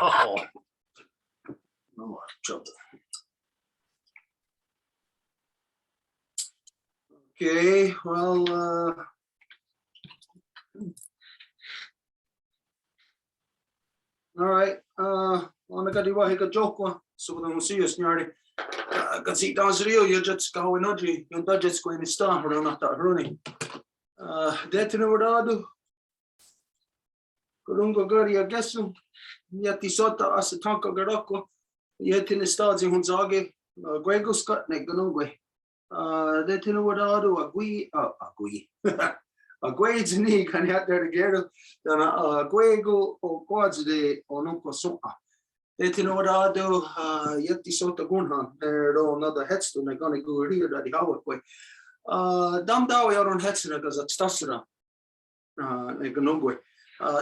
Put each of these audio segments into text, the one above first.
Oh, no, trouble. Okay, well, all right. On the Gadiwa, he joke. So we don't see us nearly. Got see down the real. You just go in Audrey. You don't just go in the star. We're not that running. That you know what I do. Kurungo Gary, I guess. Yet the sort of as a tank of Garoko. Yet in the stars in Hunzage. Grego Scott, Neganogwe. That you know what I do. A gui. A grades ni can have there together. Then a Grego or quads de or no Cosoa. That you know what I do. Yet the sort of Gunhan. There another headstone. They're going to go here that the Howard way. Dam dawe on headsera because it's Tassera. Neganogwe.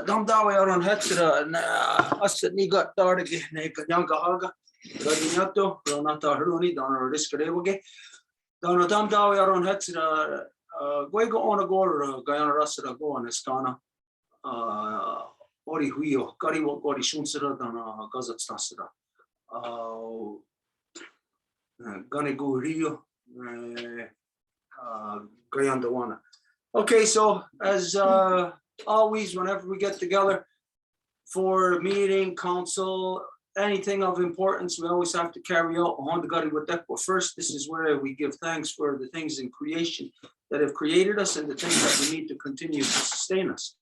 Dam dawe on headsera and us at Nigot Dargi, Negananga Haga. Radinato, Ronata Haruni, Donna Riscarewage. Donna Dam dawe on headsera. Guego on a gore, Guyana Rassera go on Estana. Ori Huio, Gariwo, Ori Shunsera, Donna Gazat Tassera. Ganigo Rio, Guyana. Okay, so as always, whenever we get together for meeting, council, anything of importance, we always have to carry out But first, this is where we give thanks for the things in creation that have created us and the things that we need to continue to sustain us.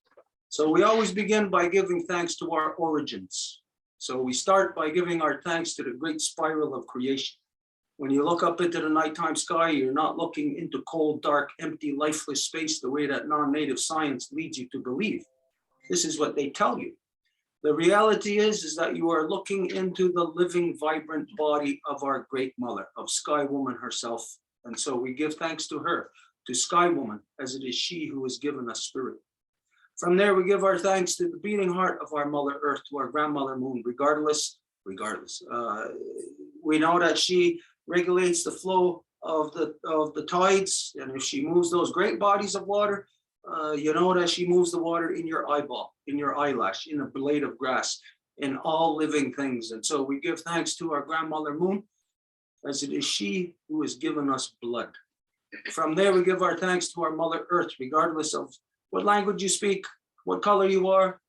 So we always begin by giving thanks to our origins. So we start by giving our thanks to the great spiral of creation. When you look up into the nighttime sky, you're not looking into cold, dark, empty, lifeless space the way that non-native science leads you to believe. This is what they tell you. The reality is that you are looking into the living, vibrant body of our great mother, of Sky Woman herself. And so we give thanks to her, to Sky Woman, as it is she who has given us spirit. From there, we give our thanks to the beating heart of our Mother Earth, to our grandmother Moon, regardless. We know that she regulates the flow of the tides, and if she moves those great bodies of water, you know that she moves the water in your eyeball, in your eyelash, in a blade of grass, in all living things. And so we give thanks to our grandmother Moon, as it is she who has given us blood. From there, we give our thanks to our Mother Earth, regardless of what language you speak, what color you are,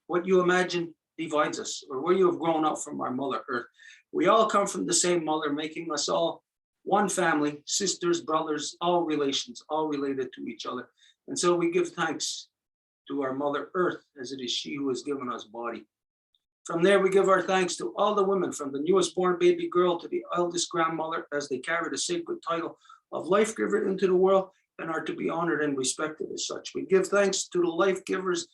what you imagine divides us, or where you have grown up from our Mother Earth. We all come from the same mother, making us all one family, sisters, brothers, all relations, all related to each other. And so we give thanks to our Mother Earth, as it is she who has given us body. From there, we give our thanks to all the women, from the newest born baby girl to the eldest grandmother, as they carry the sacred title of life giver into the world and are to be honored and respected as such. We give thanks to the life givers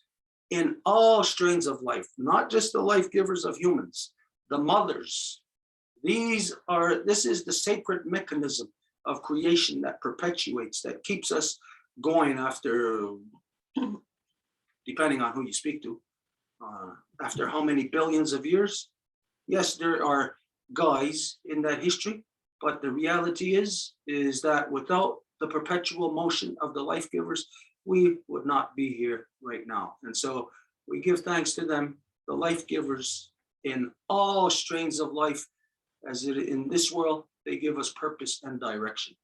in all strains of life, not just the life givers of humans, the mothers. This is the sacred mechanism of creation that perpetuates, that keeps us going after, depending on who you speak to, after how many billions of years. Yes, there are guys in that history, but the reality is that without the perpetual motion of the life givers, we would not be here right now. And so we give thanks to them, the life givers in all strains of life, as in this world, they give us purpose and direction.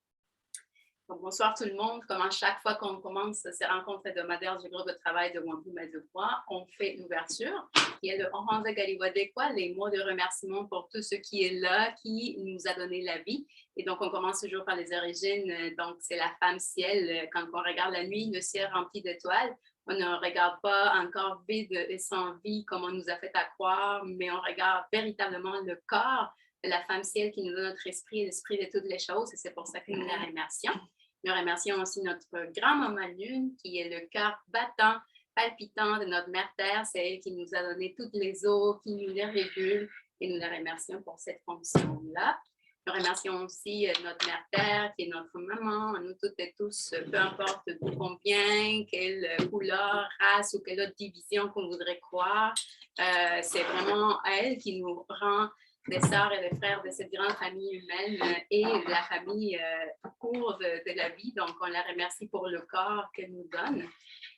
Bonsoir tout le monde. Comme à chaque fois qu'on commence ces rencontres hebdomadaires du groupe de travail de Wampum et Deux, on fait l'ouverture, qui est le Rencontre Galiwadekwa, les mots de remerciement pour tout ce qui est là, qui nous a donné la vie. Et donc, on commence toujours par les origines. Donc, c'est la femme ciel. Quand on regarde la nuit, le ciel rempli d'étoiles, on ne regarde pas un corps vide et sans vie comme on nous a fait à croire, mais on regarde véritablement le corps de la femme ciel qui nous donne notre esprit et l'esprit de toutes les choses. Et c'est pour ça que nous la remercions. Nous remercions aussi notre grand-maman Lune, qui est le cœur battant, palpitant de notre mère Terre. C'est elle qui nous a donné toutes les eaux, qui nous les régule, et nous la remercions pour cette fonction-là. Nous remercions aussi notre mère Terre, qui est notre maman, nous toutes et tous, peu importe d'où on vient, quelle couleur, race ou quelle autre division qu'on voudrait croire. C'est vraiment elle qui nous rend des sœurs et des frères de cette grande famille humaine et de la famille court de la vie. Donc, on la remercie pour le corps qu'elle nous donne.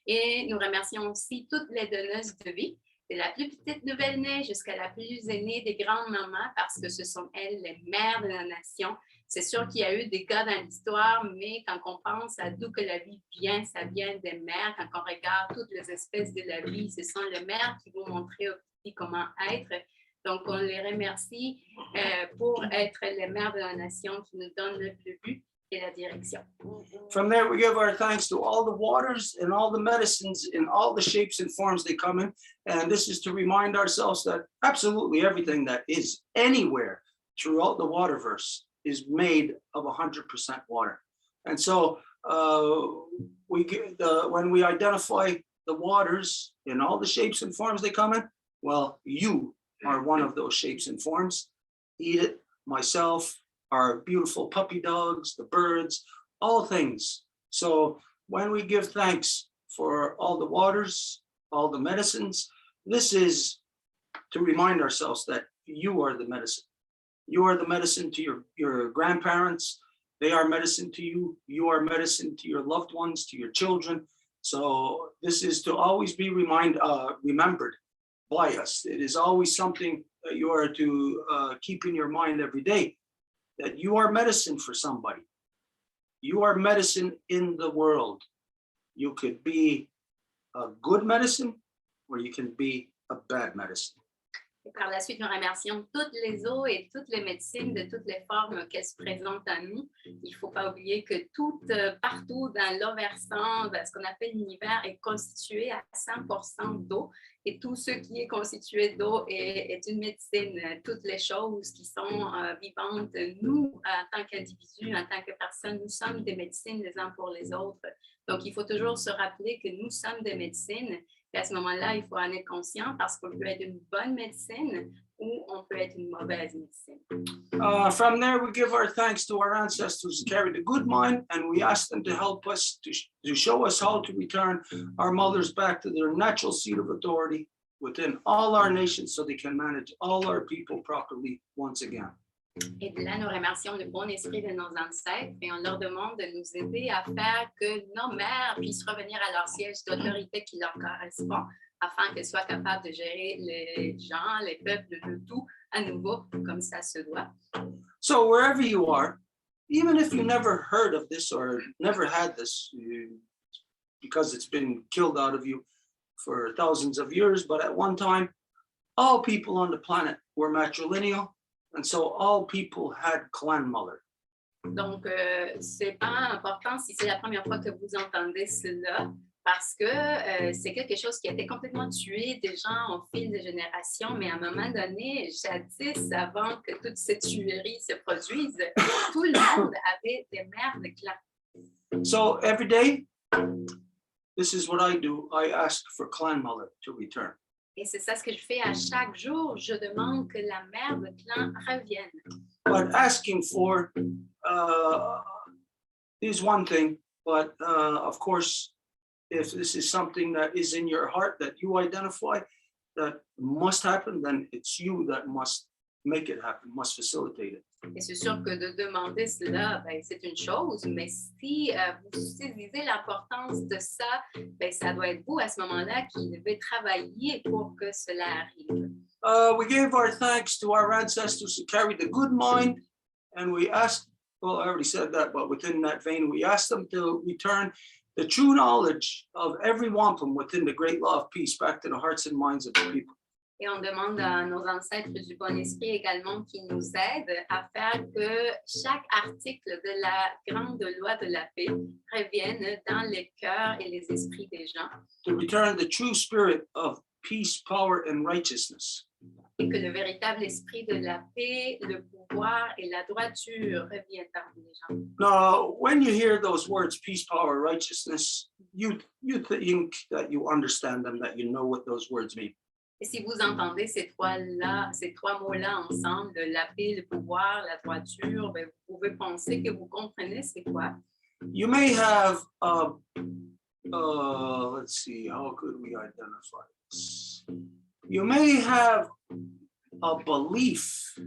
Et nous remercions aussi toutes les donneuses de vie, de la plus petite nouvelle-née jusqu'à la plus aînée des grandes mamans, parce que ce sont elles les mères de la nation. C'est sûr qu'il y a eu des cas dans l'histoire, mais quand on pense à d'où que la vie vient, ça vient des mères. Quand on regarde toutes les espèces de la vie, ce sont les mères qui vont montrer aux petits comment être. Donc, on les remercie pour être les mères de la nation qui nous donnent le but et la direction. From there, we give our thanks to all the waters and all the medicines in all the shapes and forms they come in. And this is to remind ourselves that absolutely everything that is anywhere throughout the waterverse is made of 100% water. And so when we identify the waters in all the shapes and forms they come in, well, you are one of those shapes and forms. Edith, myself, our beautiful puppy dogs, the birds, all things. So when we give thanks for all the waters, all the medicines, this is to remind ourselves that you are the medicine. You are the medicine to your grandparents. They are medicine to you. You are medicine to your loved ones, to your children. So this is to always be remembered by us. It is always something that you are to keep in your mind every day, that you are medicine for somebody. You are medicine in the world. You could be a good medicine or you can be a bad medicine. Et par la suite, nous remercions toutes les eaux et toutes les médecines de toutes les formes qu'elles se présentent à nous. Il ne faut pas oublier que tout, partout dans l'eau versant, ce qu'on appelle l'univers, est constitué à 100% d'eau. Et tout ce qui est constitué d'eau est une médecine. Toutes les choses qui sont vivantes, nous, en tant qu'individus, en tant que personnes, nous sommes des médecines les uns pour les autres. Donc, il faut toujours se rappeler que nous sommes des médecines. Et à ce moment-là, il faut en être conscient parce qu'on peut être une bonne médecine ou on peut être une mauvaise médecine. From there, we give our thanks to our ancestors who carried a good mind, and we ask them to help us to show us how to return our mothers back to their natural seat of authority within all our nations so they can manage all our people properly once again. Et de là, nous remercions le bon esprit de nos ancêtres et on leur demande de nous aider à faire que nos mères puissent revenir à leur siège d'autorité qui leur correspond afin qu'elles soient capables de gérer les gens, les peuples, le tout à nouveau comme ça se doit. So wherever you are, even if you never heard of this or never had this, because it's been killed out of you for thousands of years, but at one time, all people on the planet were matrilineal. And so all people had clan mother. Donc, c'est pas important si c'est la première fois que vous entendez cela, parce que c'est quelque chose qui a été complètement tué des gens au fil des générations, mais à un moment donné, jadis, avant que toute cette tuerie se produise, tout le monde avait des mères de clan. So every day, this is what I do. I ask for clan mother to return. Et c'est ça ce que je fais à chaque jour. Je demande que la mère de clan revienne. But asking for is one thing, but of course, if this is something that is in your heart that you identify that must happen, then it's you that must make it happen, must facilitate it. Et c'est sûr que de demander cela, c'est une chose, mais si vous saisissez l'importance de ça, ça doit être vous à ce moment-là qui devez travailler pour que cela arrive. We gave our thanks to our ancestors who carried the good mind, and we asked, well, I already said that, but within that vein, we asked them to return the true knowledge of every wampum within the great law of peace back to the hearts and minds of the people. Et on demande à nos ancêtres du bon esprit également qui nous aident à faire que chaque article de la grande loi de la paix revienne dans les cœurs et les esprits des gens. To return the true spirit of peace, power, and righteousness. Et que le véritable esprit de la paix, le pouvoir et la droiture reviennent parmi les gens. Now, when you hear those words, peace, power, righteousness, you think that you understand them, that you know what those words mean. Et si vous entendez ces trois mots-là ensemble, la paix, le pouvoir, la droiture, vous pouvez penser que vous comprenez c'est quoi. You may have, let's see, how could we identify this? You may have a belief,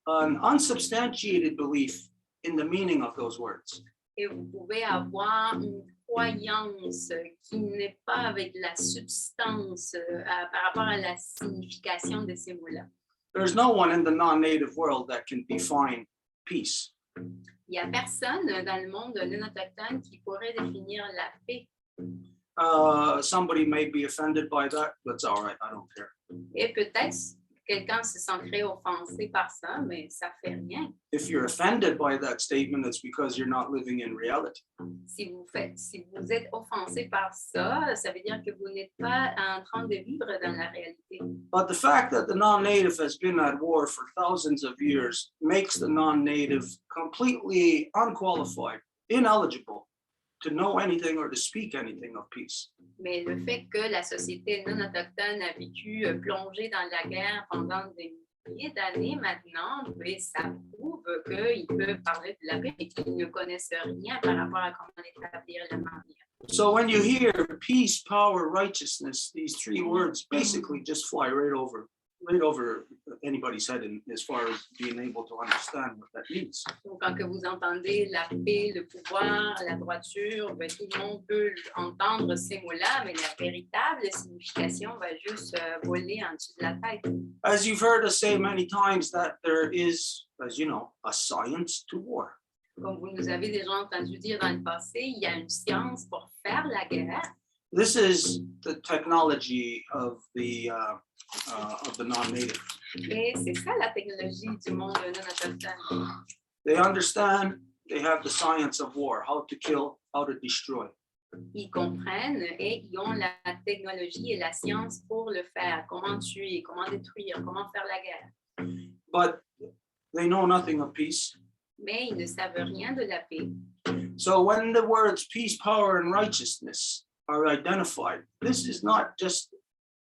an unsubstantiated belief in the meaning of those words. Et vous pouvez avoir croyance qui n'est pas avec la substance par rapport à la signification de ces mots-là. There's no one in the non-native world that can define peace. Il n'y a personne dans le monde non autochtone qui pourrait définir la paix. Somebody may be offended by that. That's all right. I don't care. Et peut-être quelqu'un se sentirait offensé par ça, mais ça fait rien. If you're offended by that statement, it's because you're not living in reality. Si vous êtes offensé par ça, ça veut dire que vous n'êtes pas en train de vivre dans la réalité. But the fact that the non-native has been at war for thousands of years makes the non-native completely unqualified, ineligible to know anything or to speak anything of peace. Mais le fait que la société non autochtone a vécu plongée dans la guerre pendant des milliers d'années maintenant, mais ça prouve qu'ils peuvent parler de la paix et qu'ils ne connaissent rien par rapport à comment établir la manière. So when you hear peace, power, righteousness, these three words basically just fly right over anybody's head in, as far as being able to understand what that means. Donc, quand que vous entendez la paix, le pouvoir, la droiture, ben, tout le monde peut entendre ces mots-là, mais la véritable signification va juste voler en dessous de la tête. As you've heard us say many times, that there is, as you know, a science to war. Comme vous nous avez déjà entendu dire dans le passé, il y a une science pour faire la guerre. This is the technology of the non-native. Et c'est ça la technologie du monde non autochtone. They understand, they have the science of war, how to kill, how to destroy. Ils comprennent et ils ont la technologie et la science pour le faire. Comment tuer, comment détruire, comment faire la guerre. But they know nothing of peace. Mais ils ne savent rien de la paix. So when the words peace, power, and righteousness are identified, this is not just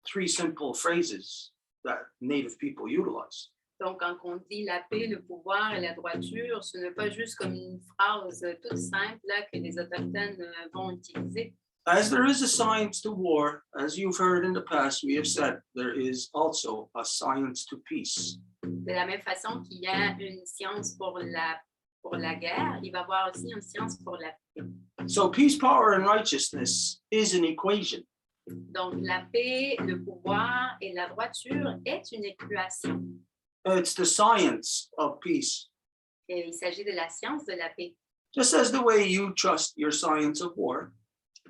three simple phrases that native people utilize. Donc, quand on dit la paix, le pouvoir et la droiture, ce n'est pas juste comme une phrase toute simple là, que les Autochtones vont utiliser. As there is a science to war, as you've heard in the past, we have said, there is also a science to peace. De la même façon qu'il y a une science pour la guerre, il va y avoir aussi une science pour la paix. So peace, power, and righteousness is an equation. Donc, la paix, le pouvoir et la droiture est une équation. It's the science of peace. Et il s'agit de la science de la paix. Just as the way you trust your science of war,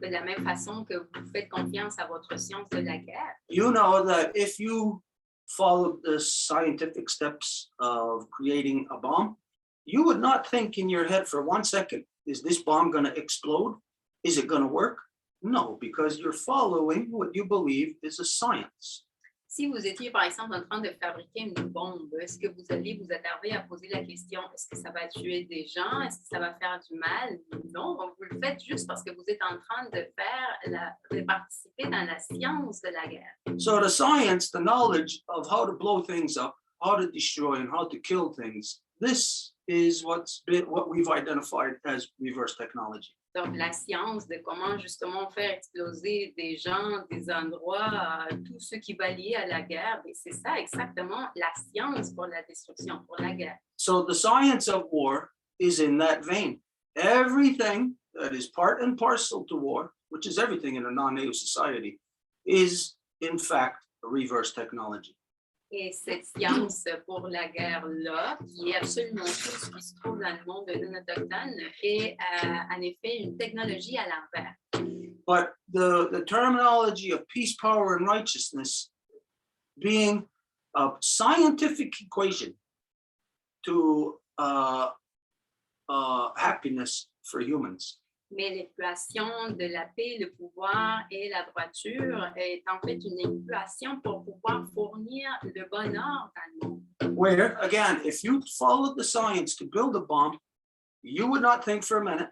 De la même façon que vous faites confiance à votre science de la guerre, you know that if you followed the scientific steps of creating a bomb, you would not think in your head for 1 second, is this bomb going to explode? Is it going to work? No, because you're following what you believe is a science. si vous étiez par exemple en train de fabriquer une bombe, est-ce que vous alliez vous attarder à poser la question, est-ce que ça va tuer des gens? Est-ce que ça va faire du mal? Non, vous le faites juste parce que vous êtes en train de participer dans la science de la guerre. So the science, the knowledge of how to blow things up, how to destroy and how to kill things, this is what we've identified as reverse technology. Donc, la science de comment justement faire exploser des gens, des endroits, tout ce qui va lier à la guerre, c'est ça exactement la science pour la destruction, pour la guerre. So the science of war is in that vein. Everything that is part and parcel to war, which is everything in a non-native society, is in fact a reverse technology. Et cette science pour la guerre-là, qui est absolument tout ce qui se trouve dans le monde non autochtone, est en effet une technologie à l'envers. But the terminology of peace, power, and righteousness being a scientific equation to happiness for humans. Mais l'équation de la paix, le pouvoir et la droiture est en fait une équation pour pouvoir fournir le bonheur dans le monde. Where, again, if you followed the science to build a bomb, you would not think for a minute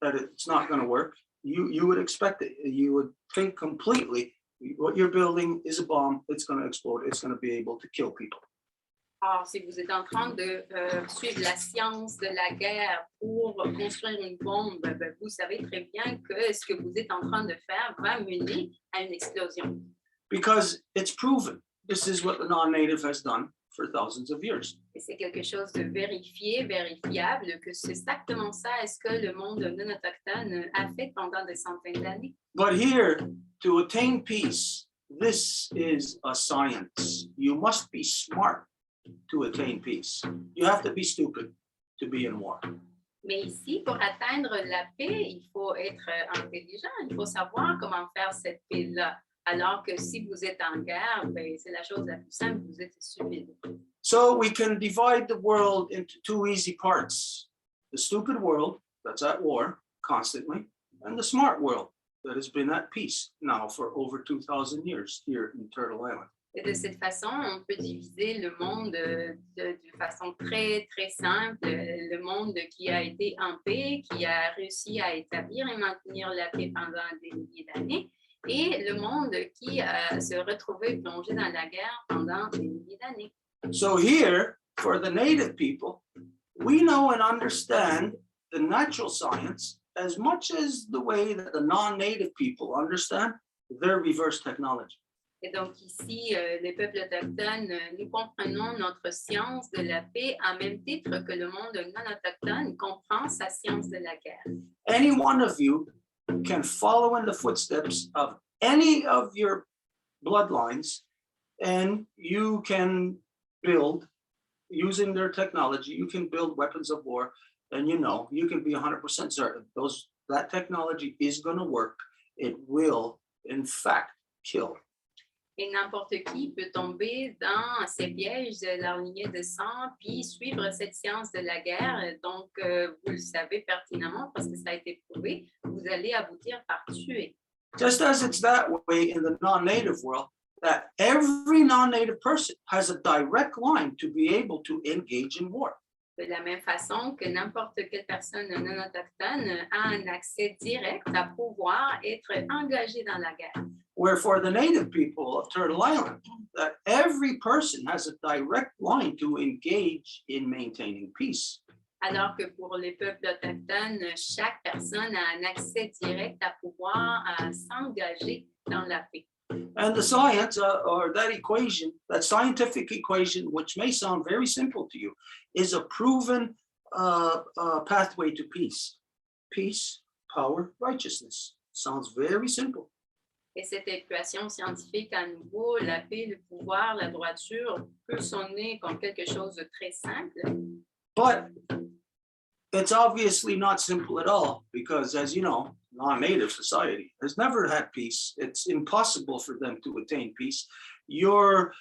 that it's not going to work. You would expect it. You would think completely, what you're building is a bomb, it's going to explode, it's going to be able to kill people. Or, si vous êtes en train de suivre la science de la guerre pour construire une bombe, ben, vous savez très bien que ce que vous êtes en train de faire va mener à une explosion. Because it's proven. This is what the non-native has done for thousands of years. Et c'est quelque chose de vérifié, vérifiable, que c'est exactement ça est ce que le monde non autochtone a fait pendant des centaines d'années. But here, to attain peace, this is a science. You must be smart to attain peace. You have to be stupid to be in war. Mais ici, pour atteindre la paix, il faut être intelligent, il faut savoir comment faire cette paix-là. Alors que si vous êtes en guerre, ben, c'est la chose la plus simple, vous êtes stupide. So we can divide the world into two easy parts. The stupid world that's at war constantly, and the smart world that has been at peace now for over 2,000 years here in Turtle Island. Et de cette façon, on peut diviser le monde de façon très, très simple. Le monde qui a été en paix, qui a réussi à établir et maintenir la paix pendant des milliers d'années, et le monde qui se retrouvait plongé dans la guerre pendant des milliers d'années. So here, for the native people, we know and understand the natural science as much as the way that the non-native people understand their reverse technology. Et donc ici, les peuples autochtones, nous comprenons notre science de la paix en même titre que le monde non autochtone comprend sa science de la guerre. Any one of you can follow in the footsteps of any of your bloodlines, and you can build, using their technology, you can build weapons of war, and you can be 100% certain that technology is going to work. It will, in fact, kill. Et n'importe qui peut tomber dans ces pièges de leur lignée de sang, puis suivre cette science de la guerre. Donc, vous le savez pertinemment parce que ça a été prouvé, vous allez aboutir par tuer. Just as it's that way in the non-native world, that every non-native person has a direct line to be able to engage in war. De la même façon que n'importe quelle personne non autochtone a un accès direct à pouvoir être engagé dans la guerre. Where for the native people of Turtle Island, that every person has a direct line to engage in maintaining peace. Alors que pour les peuples autochtones, chaque personne a un accès direct à pouvoir s'engager dans la paix. And the science, or that equation, that scientific equation, which may sound very simple to you, is a proven pathway to peace. Peace, power, righteousness. Sounds very simple. Et cette équation scientifique, à nouveau, la paix, le pouvoir, la droiture, peut sonner comme quelque chose de très simple. But it's obviously not simple at all, because as you know, non-native society has never had peace. It's impossible for them to attain peace. Your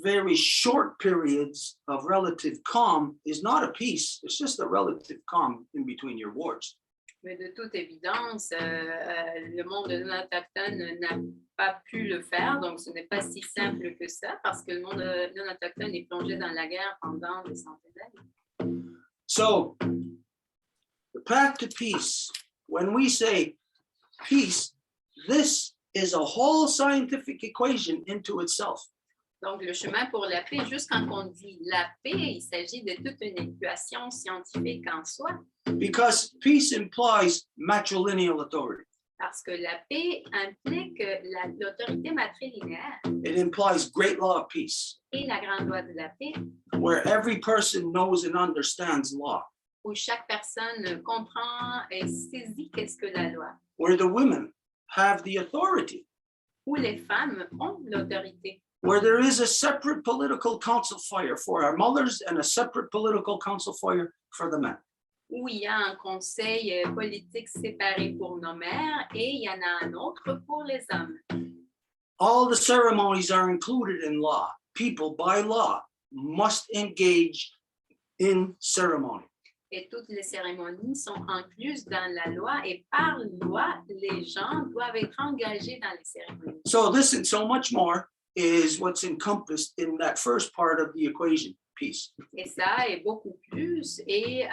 very short periods of relative calm is not a peace. It's just a relative calm in between your wars. Mais de toute évidence, le monde non autochtone n'a pas pu le faire, donc ce n'est pas si simple que ça, parce que le monde non autochtone est plongé dans la guerre pendant des centaines d'années. So, the path to peace, when we say peace, this is a whole scientific equation into itself. Donc, le chemin pour la paix, juste quand on dit la paix, il s'agit de toute une équation scientifique en soi. Because peace implies matrilineal authority. Parce que la paix implique l'autorité matrilinéaire It implies great law of peace, et la grande loi de la paix, where every person knows and understands law, où chaque personne comprend et saisit qu'est-ce que la loi, where the women have the authority, où les femmes ont l'autorité, where there is a separate political council fire for our mothers and a separate political council fire for the men. où il y a un conseil politique séparé pour nos mères et il y en a un autre pour les hommes. All the ceremonies are included in law. People, by law, must engage in ceremony. Et toutes les cérémonies sont incluses dans la loi et par loi, les gens doivent être engagés dans les cérémonies. So this and so much more is what's encompassed in that first part of the equation, peace. Et ça est beaucoup plus et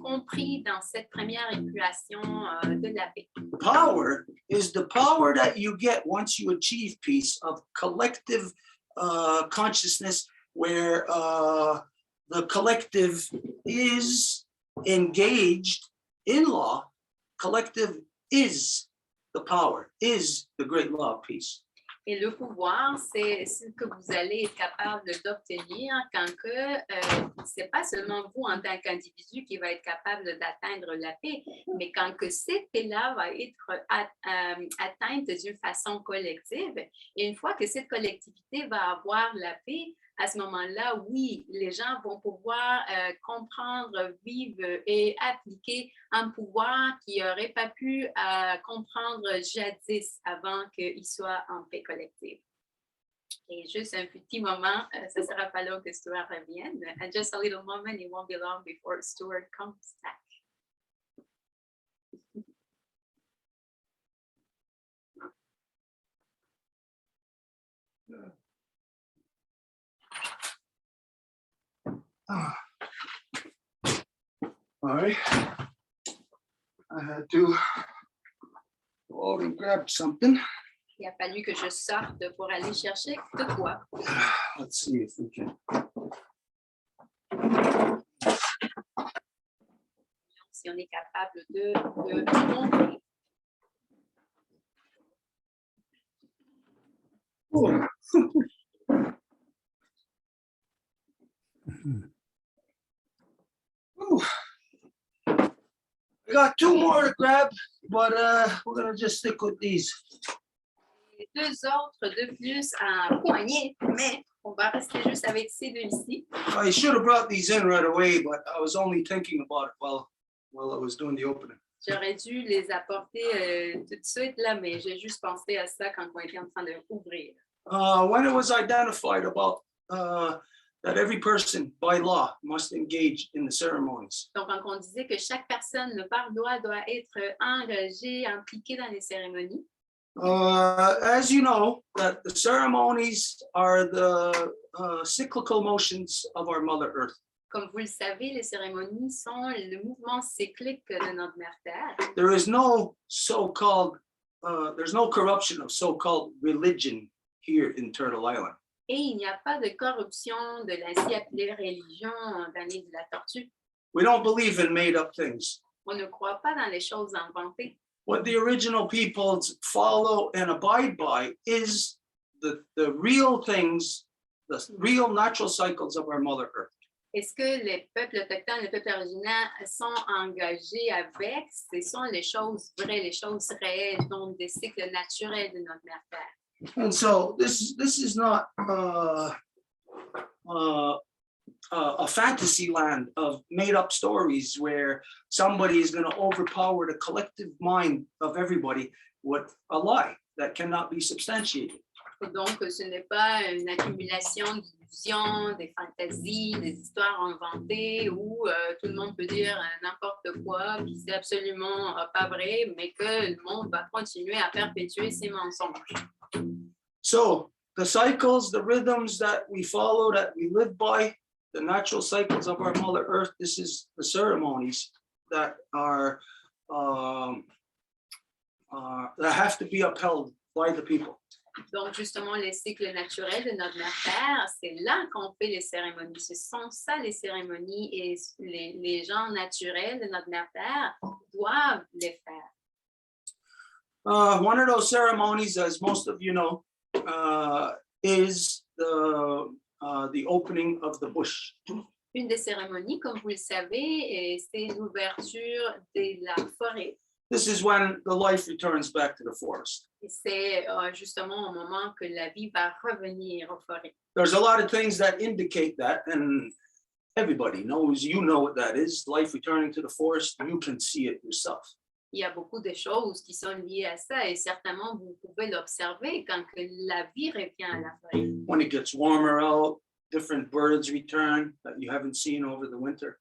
compris dans cette première équation de la paix. Power is the power that you get once you achieve peace of collective consciousness, where the collective is engaged in law. Collective is the power, is the great law of peace. Et le pouvoir, c'est ce que vous allez être capable d'obtenir quand que c'est pas seulement vous en tant qu'individu qui va être capable d'atteindre la paix, mais quand que cette paix-là va être atteinte d'une façon collective. Et une fois que cette collectivité va avoir la paix, à ce moment-là, oui, les gens vont pouvoir comprendre, vivre et appliquer un pouvoir qu'ils n'auraient pas pu comprendre jadis avant qu'ils soient en paix collective. Et juste un petit moment, ça ne sera pas long que Stuart revienne. And just a little moment, it won't be long before Stuart comes back. All right. I had to go out and grab something. Il a fallu que je sorte pour aller chercher de quoi. Let's see if we can. Si on est capable de monter. Oh. We got two more to grab, but we're gonna just stick with these. Les deux autres de plus en poignée, mais on va rester juste avec ces deux-ci. I should have brought these in right away, but I was only thinking about it while I was doing the opening. J'aurais dû les apporter tout de suite là, mais j'ai juste pensé à ça quand on était en train de ouvrir. When it was identified about that every person by law must engage in the ceremonies. Donc, quand on disait que chaque personne, par loi, doit être engagée, impliquée dans les cérémonies. As you know, that the ceremonies are the cyclical motions of our Mother Earth. Comme vous le savez, les cérémonies sont le mouvement cyclique de notre mère Terre. There is no so-called, there's no corruption of so-called religion here in Turtle Island. Et il n'y a pas de corruption de l'ainsi appelée religion dans l'île de la Tortue. We don't believe in made-up things. On ne croit pas dans les choses inventées. What the original peoples follow and abide by is the real things, the real natural cycles of our Mother Earth. Et ce que les peuples autochtones, les peuples originaires sont engagés avec, ce sont les choses vraies, les choses réelles, donc des cycles naturels de notre mère Terre. And so this is not a fantasy land of made-up stories where somebody is going to overpower the collective mind of everybody with a lie that cannot be substantiated. Et donc, ce n'est pas une accumulation d'illusions, des fantasies, des histoires inventées où tout le monde peut dire n'importe quoi, puis c'est absolument pas vrai, mais que le monde va continuer à perpétuer ces mensonges. So the cycles, the rhythms that we follow, that we live by, the natural cycles of our Mother Earth, this is the ceremonies that are that have to be upheld by the people. Donc, justement, les cycles naturels de notre mère Terre, c'est là qu'on fait les cérémonies. Ce sont ça, les cérémonies, et les gens naturels de notre mère Terre doivent les faire. One of those ceremonies, as most of you know, is the opening of the bush. Une des cérémonies, comme vous le savez, c'est l'ouverture de la forêt. This is when the life returns back to the forest. Et c'est justement au moment que la vie va revenir aux forêts. There's a lot of things that indicate that, and everybody knows, you know what that is, life returning to the forest, you can see it yourself. Il y a beaucoup de choses qui sont liées à ça et certainement vous pouvez l'observer quand que la vie revient à la forêt. When it gets warmer out, different birds return that you haven't seen over the winter.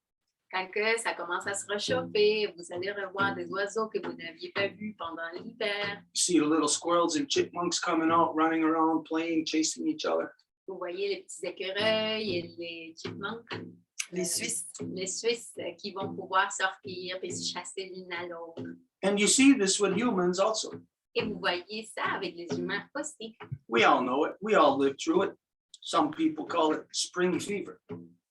Quand que ça commence à se réchauffer, vous allez revoir des oiseaux que vous n'aviez pas vus pendant l'hiver. You see the little squirrels and chipmunks coming out, running around, playing, chasing each other. Vous voyez les petits écureuils et les chipmunks. Les Suisses qui vont pouvoir sortir et se chasser l'une à l'autre. And you see this with humans also. Et vous voyez ça avec les humains aussi. We all know it. We all live through it. Some people call it spring fever.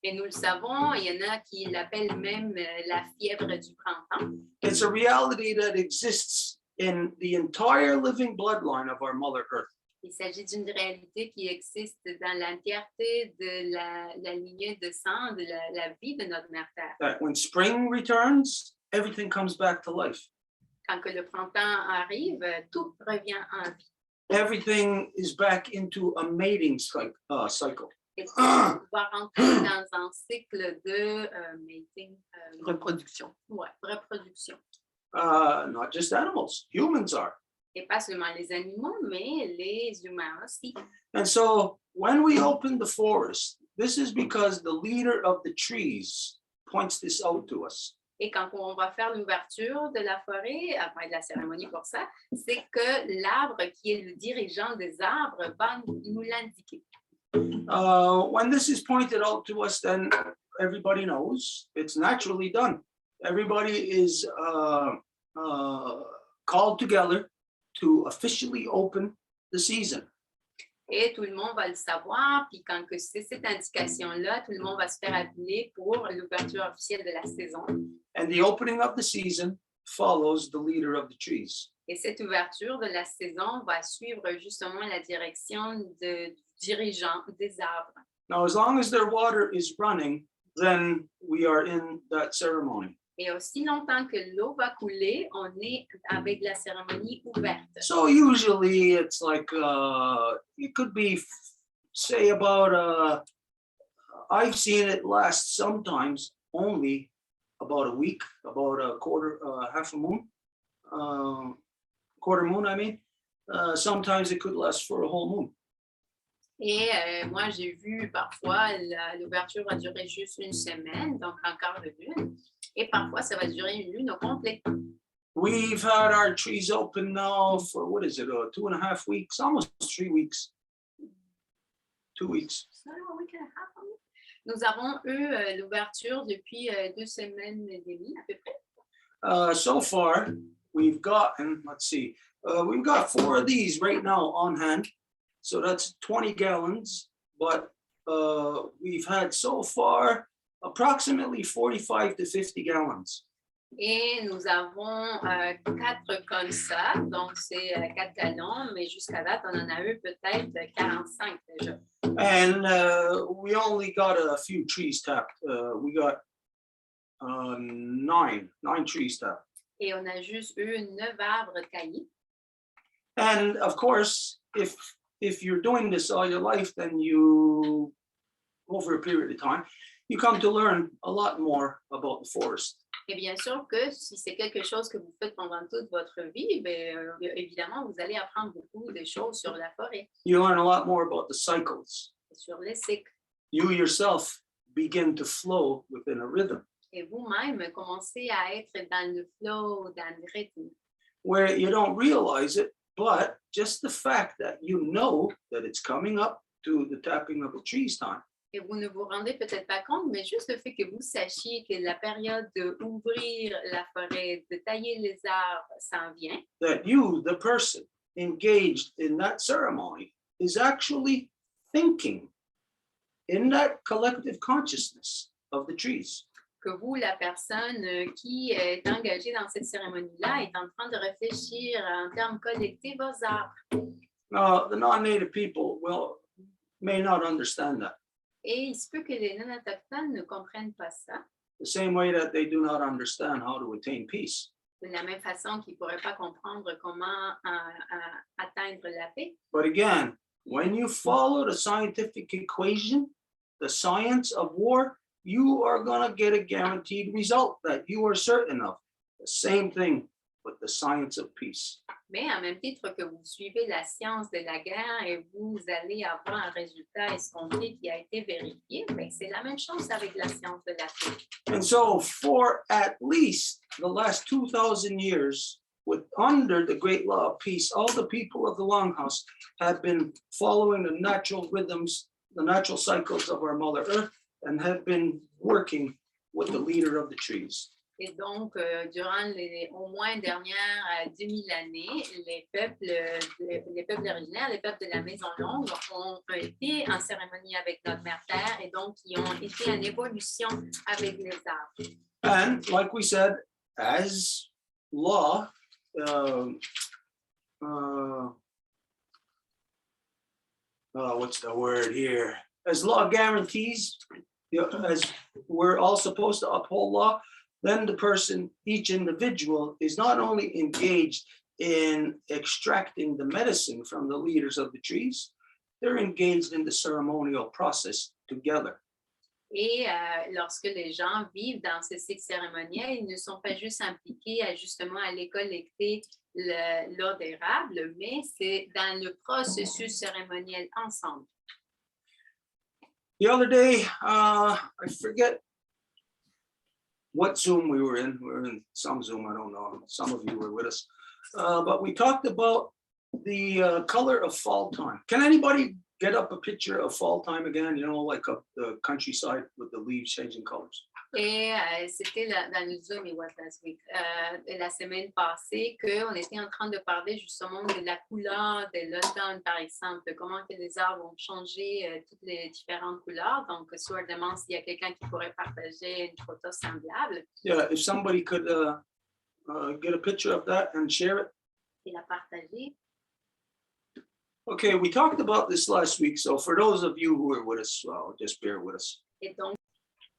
Et nous le savons, il y en a qui l'appellent même la fièvre du printemps. It's a reality that exists in the entire living bloodline of our Mother Earth. Il s'agit d'une réalité qui existe dans l'entièreté de la lignée de sang, de la vie de notre mère Terre. That when spring returns, everything comes back to life. Quand que le printemps arrive, tout revient en vie. Everything is back into a mating cycle. Et tout va rentrer dans un cycle de mating, Reproduction. ouais, reproduction. Not just animals, humans are. Et pas seulement les animaux, mais les humains aussi. And so when we open the forest, this is because the leader of the trees points this out to us. Et quand on va faire l'ouverture de la forêt, après de la cérémonie pour ça, c'est que l'arbre qui est le dirigeant des arbres va nous l'indiquer. When this is pointed out to us, then everybody knows it's naturally done. Everybody is called together to officially open the season. Et tout le monde va le savoir, puis quand que c'est cette indication-là, tout le monde va se faire appeler pour l'ouverture officielle de la saison. And the opening of the season follows the leader of the trees. Et cette ouverture de la saison va suivre justement la direction du dirigeant des arbres. Now, as long as their water is running, then we are in that ceremony. Et aussi longtemps que l'eau va couler, on est avec la cérémonie ouverte. So usually it's like, it could be, say about, I've seen it last sometimes only about a week, about a quarter, half a moon, quarter moon, I mean. Sometimes it could last for a whole moon. Et moi, j'ai vu parfois l'ouverture va durer juste une semaine, donc un quart de lune. Et parfois, ça va durer une lune au complet. We've had our trees open now for, what is it, 2.5 weeks, almost 3 weeks. 2 weeks. Nous avons eu l'ouverture depuis 2 semaines et demie à peu près. So far, we've gotten, let's see, we've got 4 of these right now on hand. So that's 20 gallons, but we've had so far approximately 45 to 50 gallons. Et nous avons 4 comme ça, donc c'est 4 gallons, mais jusqu'à date, on en a eu peut-être 45 déjà. And we only got a few trees tapped. We got 9 trees tapped. Et on a juste eu 9 arbres taillés. And of course, if you're doing this all your life, then you, over a period of time, you come to learn a lot more about the forest. Et bien sûr que si c'est quelque chose que vous faites pendant toute votre vie, bien, évidemment, vous allez apprendre beaucoup de choses sur la forêt, You learn a lot more about the cycles. sur les cycles. You yourself begin to flow within a rhythm Et vous-même, commencez à être dans le flow, dans le rythme. where you don't realize it, but just the fact that you know that it's coming up to the tapping of the trees time. Et vous ne vous rendez peut-être pas compte, mais juste le fait que vous sachiez que la période d'ouvrir la forêt, de tailler les arbres s'en vient, That you, the person engaged in that ceremony, is actually thinking in that collective consciousness of the trees. que vous, la personne qui est engagée dans cette cérémonie-là, est en train de réfléchir en termes collectifs aux arbres. Now, the non-native people may not understand that. Et il se peut que les non-autochtones ne comprennent pas ça, The same way that they do not understand how to attain peace. de la même façon qu'ils ne pourraient pas comprendre comment atteindre la paix. But again, when you follow the scientific equation, the science of war, you are going to get a guaranteed result that you are certain of. The same thing with the science of peace. Mais en même titre que vous suivez la science de la guerre et vous allez avoir un résultat escompté qui a été vérifié, ben c'est la même chose avec la science de la paix. And so for at least the last 2,000 years, under the great law of peace, all the people of the Longhouse have been following the natural rhythms, the natural cycles of our Mother Earth, and have been working with the leader of the trees. Et donc, durant les au moins dernières 2000 années, les peuples originaires, les peuples de la Maison Longue ont été en cérémonie avec notre Mère Terre et donc ils ont été en évolution avec les arbres. And like we said, as law, what's the word here? As law guarantees, as we're all supposed to uphold law, then the person, each individual, is not only engaged in extracting the medicine from the leaders of the trees, they're engaged in the ceremonial process together. Et lorsque les gens vivent dans ces cycles cérémoniels, ils ne sont pas juste impliqués à justement aller collecter l'eau d'érable, mais c'est dans le processus cérémoniel ensemble. The other day, I forget what Zoom we were in. We were in some Zoom, I don't know. Some of you were with us. But we talked about the color of fall time. Can anybody get up a picture of fall time again? You know, like up the countryside with the leaves changing colors. Et c'était dans le Zoom It Was Last Week, la semaine passée, qu'on était en train de parler justement de la couleur de l'automne, par exemple, de comment que les arbres vont changer toutes les différentes couleurs. Donc, Stuart demande s'il y a quelqu'un qui pourrait partager une photo semblable. Yeah, if somebody could get a picture of that and share it. Et la partager. Okay, we talked about this last week, so for those of you who are with us, well, just bear with us. Et donc,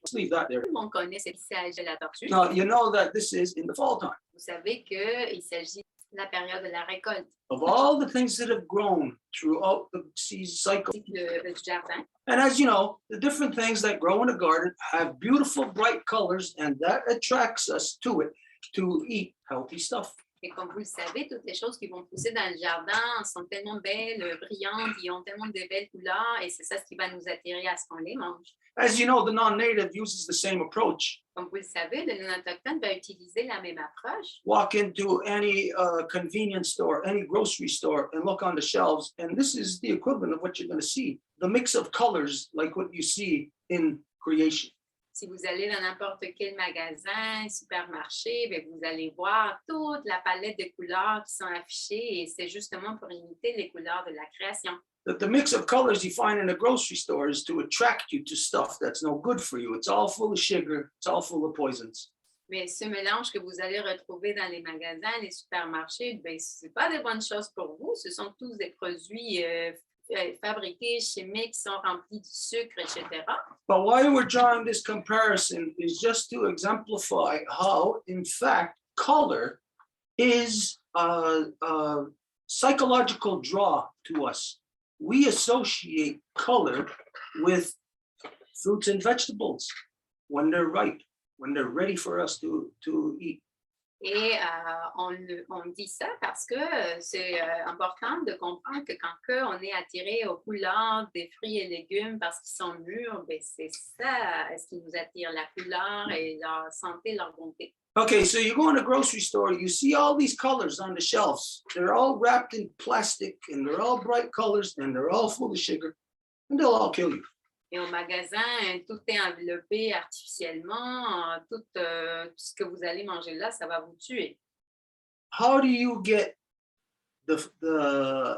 Let's leave that there. tout le monde connaît ce tissage de la tortue. Now, you know that this is in the fall time. Vous savez qu'il s'agit de la période de la récolte. Of all the things that have grown throughout the season cycle. Du jardin. And as you know, the different things that grow in a garden have beautiful, bright colors, and that attracts us to it to eat healthy stuff. Et comme vous le savez, toutes les choses qui vont pousser dans le jardin sont tellement belles, brillantes, ils ont tellement de belles couleurs, et c'est ça ce qui va nous attirer à ce qu'on les mange. As you know, the non-native uses the same approach. Comme vous le savez, le non-autochtone va utiliser la même approche. Walk into any convenience store, any grocery store, and look on the shelves, and this is the equivalent of what you're going to see. The mix of colors, like what you see in creation. Si vous allez dans n'importe quel magasin, supermarché, bien, vous allez voir toute la palette de couleurs qui sont affichées, et c'est justement pour imiter les couleurs de la création. That the mix of colors you find in a grocery store is to attract you to stuff that's no good for you. It's all full of sugar. It's all full of poisons. Mais ce mélange que vous allez retrouver dans les magasins, les supermarchés, bien, ce n'est pas des bonnes choses pour vous. Ce sont tous des produits fabriqués, chimiques, qui sont remplis de sucre, etc. But why we're drawing this comparison is just to exemplify how, in fact, color is a psychological draw to us. We associate color with fruits and vegetables when they're ripe, when they're ready for us to eat. Et on dit ça parce que c'est important de comprendre que quand on est attiré aux couleurs des fruits et légumes parce qu'ils sont mûrs, ben c'est ça ce qui nous attire, la couleur et leur santé, leur bonté. Okay, so you go in a grocery store, you see all these colors on the shelves. They're all wrapped in plastic and they're all bright colors and they're all full of sugar and they'll all kill you. Et au magasin, tout est enveloppé artificiellement. Tout ce que vous allez manger là, ça va vous tuer. How do you get the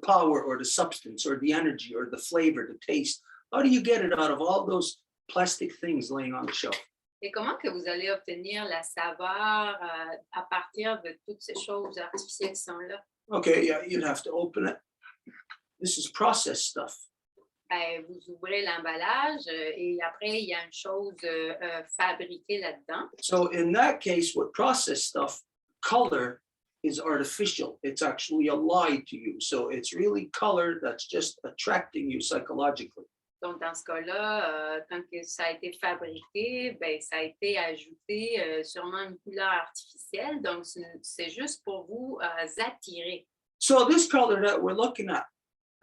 power or the substance or the energy or the flavor, the taste? How do you get it out of all those plastic things laying on the shelf? Et comment que vous allez obtenir la saveur à partir de toutes ces choses artificielles qui sont là? Okay, yeah, you'd have to open it. This is processed stuff. Ben, vous ouvrez l'emballage et après, il y a une chose fabriquée là-dedans. So in that case, with processed stuff, color is artificial. It's actually a lie to you. So it's really color that's just attracting you psychologically. Donc, dans ce cas-là, quand que ça a été fabriqué, ben, ça a été ajouté sûrement une couleur artificielle. Donc, c'est juste pour vous attirer. So this color that we're looking at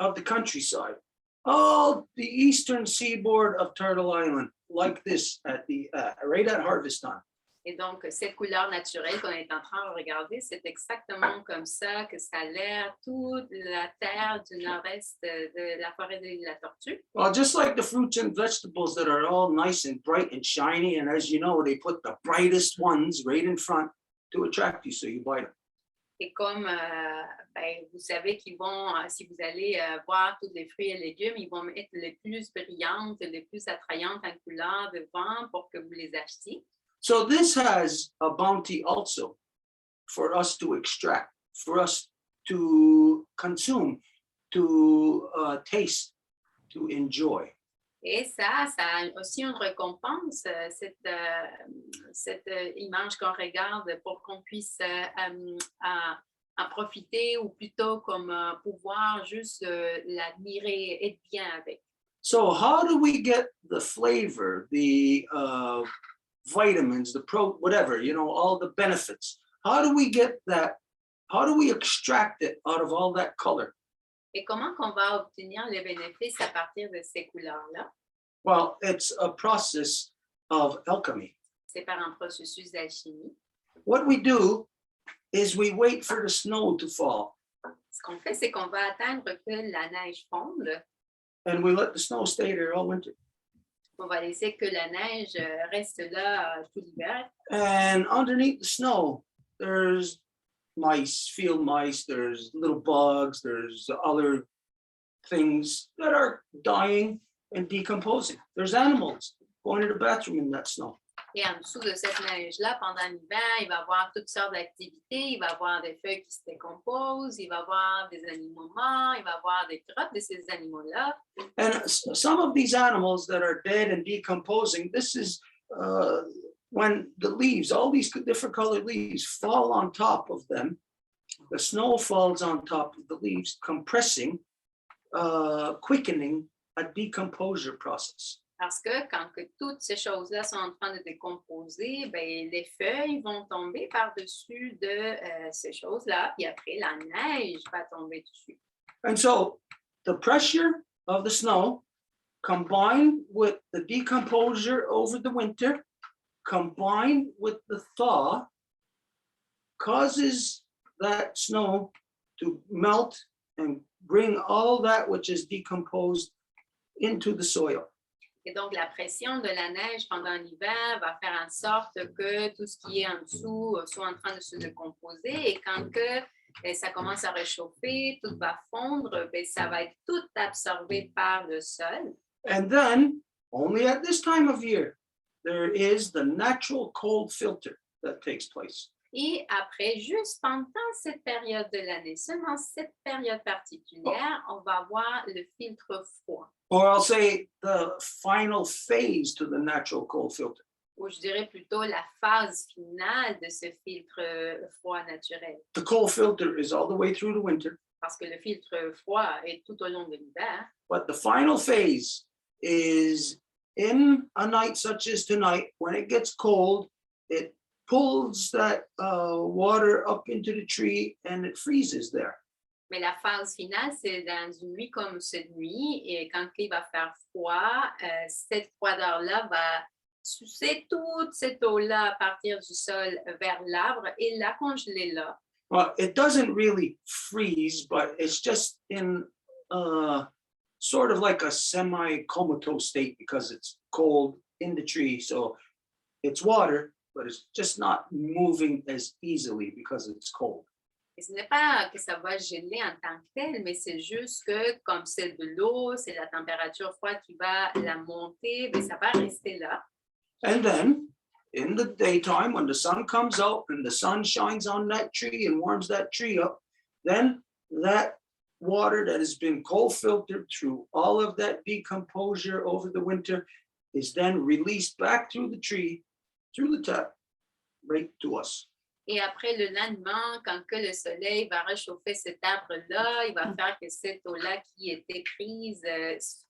of the countryside, all the eastern seaboard of Turtle Island, like this at the right at harvest time. Et donc, cette couleur naturelle qu'on est en train de regarder, c'est exactement comme ça que ça a l'air toute la terre du nord-est de la forêt de la Tortue. Well, just like the fruits and vegetables that are all nice and bright and shiny, and as you know, they put the brightest ones right in front to attract you, so you buy them. Et comme ben, vous savez qu'ils vont, si vous allez voir tous les fruits et légumes, ils vont être les plus brillantes, les plus attrayantes en couleur devant pour que vous les achetiez. So this has a bounty also for us to extract, for us to consume, to taste, to enjoy. Et ça a aussi une récompense, cette image qu'on regarde pour qu'on puisse en profiter ou plutôt comme pouvoir juste l'admirer, être bien avec. So how do we get the flavor, the vitamins, whatever, all the benefits? How do we get that? How do we extract it out of all that color? Et comment qu'on va obtenir les bénéfices à partir de ces couleurs-là? Well, it's a process of alchemy. C'est par un processus d'alchimie. What we do is we wait for the snow to fall. Ce qu'on fait, c'est qu'on va attendre que la neige fonde. And we let the snow stay there all winter. On va laisser que la neige reste là tout l'hiver. And underneath the snow, there's mice, field mice, there's little bugs, there's other things that are dying and decomposing. There's animals going to the bathroom in that snow. Et en dessous de cette neige-là, pendant l'hiver, il va y avoir toutes sortes d'activités. Il va y avoir des feuilles qui se décomposent, il va y avoir des animaux morts, il va y avoir des crottes de ces animaux-là. And some of these animals that are dead and decomposing, this is when the leaves, all these different colored leaves fall on top of them. The snow falls on top of the leaves, compressing, quickening a decomposure process. Parce que quand que toutes ces choses-là sont en train de décomposer, ben, les feuilles vont tomber par-dessus de ces choses-là, puis après, la neige va tomber dessus. And so the pressure of the snow combined with the decomposure over the winter, combined with the thaw, causes that snow to melt and bring all that which is decomposed into the soil. Et donc, la pression de la neige pendant l'hiver va faire en sorte que tout ce qui est en dessous soit en train de se décomposer. Et quand que ça commence à réchauffer, tout va fondre, ben, ça va être tout absorbé par le sol. And then, only at this time of year, there is the natural cold filter that takes place. Et après, juste pendant cette période de l'année, seulement cette période particulière, on va avoir le filtre froid. Or I'll say the final phase to the natural cold filter. Ou je dirais plutôt la phase finale de ce filtre froid naturel. The cold filter is all the way through the winter. Parce que le filtre froid est tout au long de l'hiver. But the final phase is in a night such as tonight, when it gets cold, it pulls that water up into the tree and it freezes there. Mais la phase finale, c'est dans une nuit comme cette nuit, et quand il va faire froid, cette froideur-là va sucer toute cette eau-là à partir du sol vers l'arbre et la congeler là. Well, it doesn't really freeze, but it's just in sort of like a semi-comatose state because it's cold in the tree. So it's water, but it's just not moving as easily because it's cold. Et ce n'est pas que ça va geler en tant que tel, mais c'est juste que comme c'est de l'eau, c'est la température froide qui va la monter, mais ça va rester là. And then in the daytime, when the sun comes out and the sun shines on that tree and warms that tree up, then that water that has been cold filtered through all of that decomposure over the winter is then released back through the tree, through the tap, right to us. Et après, le lendemain, quand que le soleil va réchauffer cet arbre-là, il va faire que cette eau-là qui était prise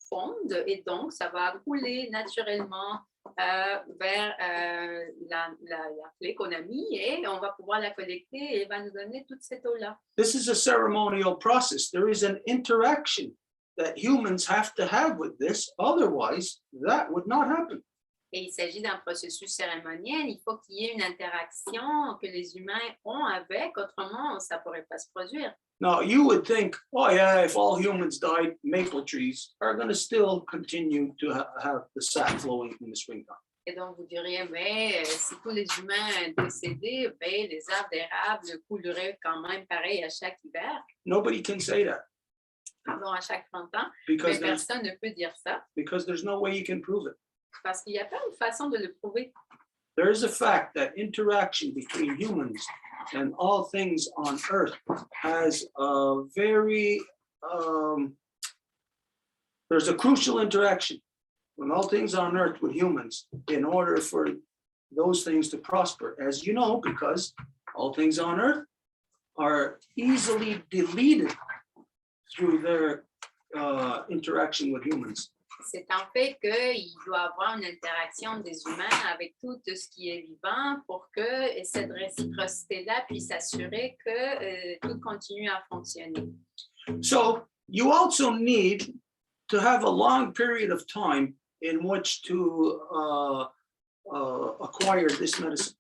fonde, et donc ça va rouler naturellement vers la clé qu'on a mis, et on va pouvoir la collecter et elle va nous donner toute cette eau-là. This is a ceremonial process. There is an interaction that humans have to have with this. Otherwise, that would not happen. Et il s'agit d'un processus cérémoniel. Il faut qu'il y ait une interaction que les humains ont avec, autrement, ça ne pourrait pas se produire. Now, you would think, oh yeah, if all humans died, maple trees are going to still continue to have the sap flowing in the springtime. Et donc, vous diriez, mais si tous les humains décédés, ben, les arbres d'érable couleraient quand même pareil à chaque hiver. Nobody can say that. Pardon, à chaque printemps. Because Mais personne ne peut dire ça. because there's no way you can prove it. Parce qu'il n'y a pas une façon de le prouver. there is a fact that interaction between humans and all things on earth has a very, there's a crucial interaction with all things on earth with humans in order for those things to prosper, as you know, because all things on earth are easily deleted through their interaction with humans. C'est en fait qu'il doit y avoir une interaction des humains avec tout ce qui est vivant pour que cette réciprocité-là puisse assurer que tout continue à fonctionner. So you also need to have a long period of time in which to acquire this medicine.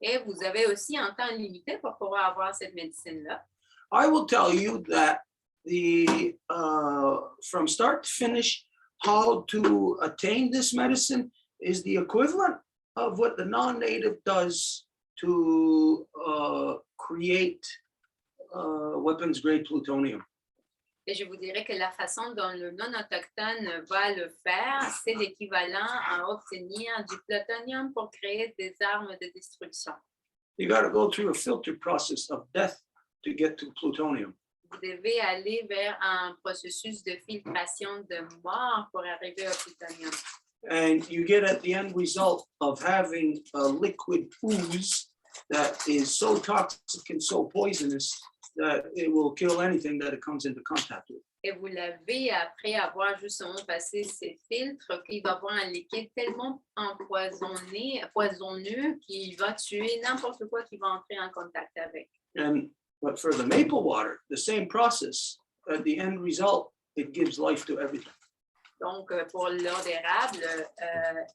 Et vous avez aussi un temps limité pour pouvoir avoir cette médecine-là. I will tell you that the from start to finish, how to attain this medicine is the equivalent of what the non-native does to create weapons-grade plutonium. Et je vous dirais que la façon dont le non-autochtone va le faire, c'est l'équivalent à obtenir du plutonium pour créer des armes de destruction. You got to go through a filter process of death to get to plutonium. Vous devez aller vers un processus de filtration de mort pour arriver au plutonium. And you get at the end result of having a liquid ooze that is so toxic and so poisonous that it will kill anything that it comes into contact with. Et vous l'avez après avoir justement passé ces filtres qu'il va avoir un liquide tellement poisonneux qu'il va tuer n'importe quoi qui va entrer en contact avec. But for the maple water, the same process, at the end result, it gives life to everything. Donc, pour l'eau d'érable,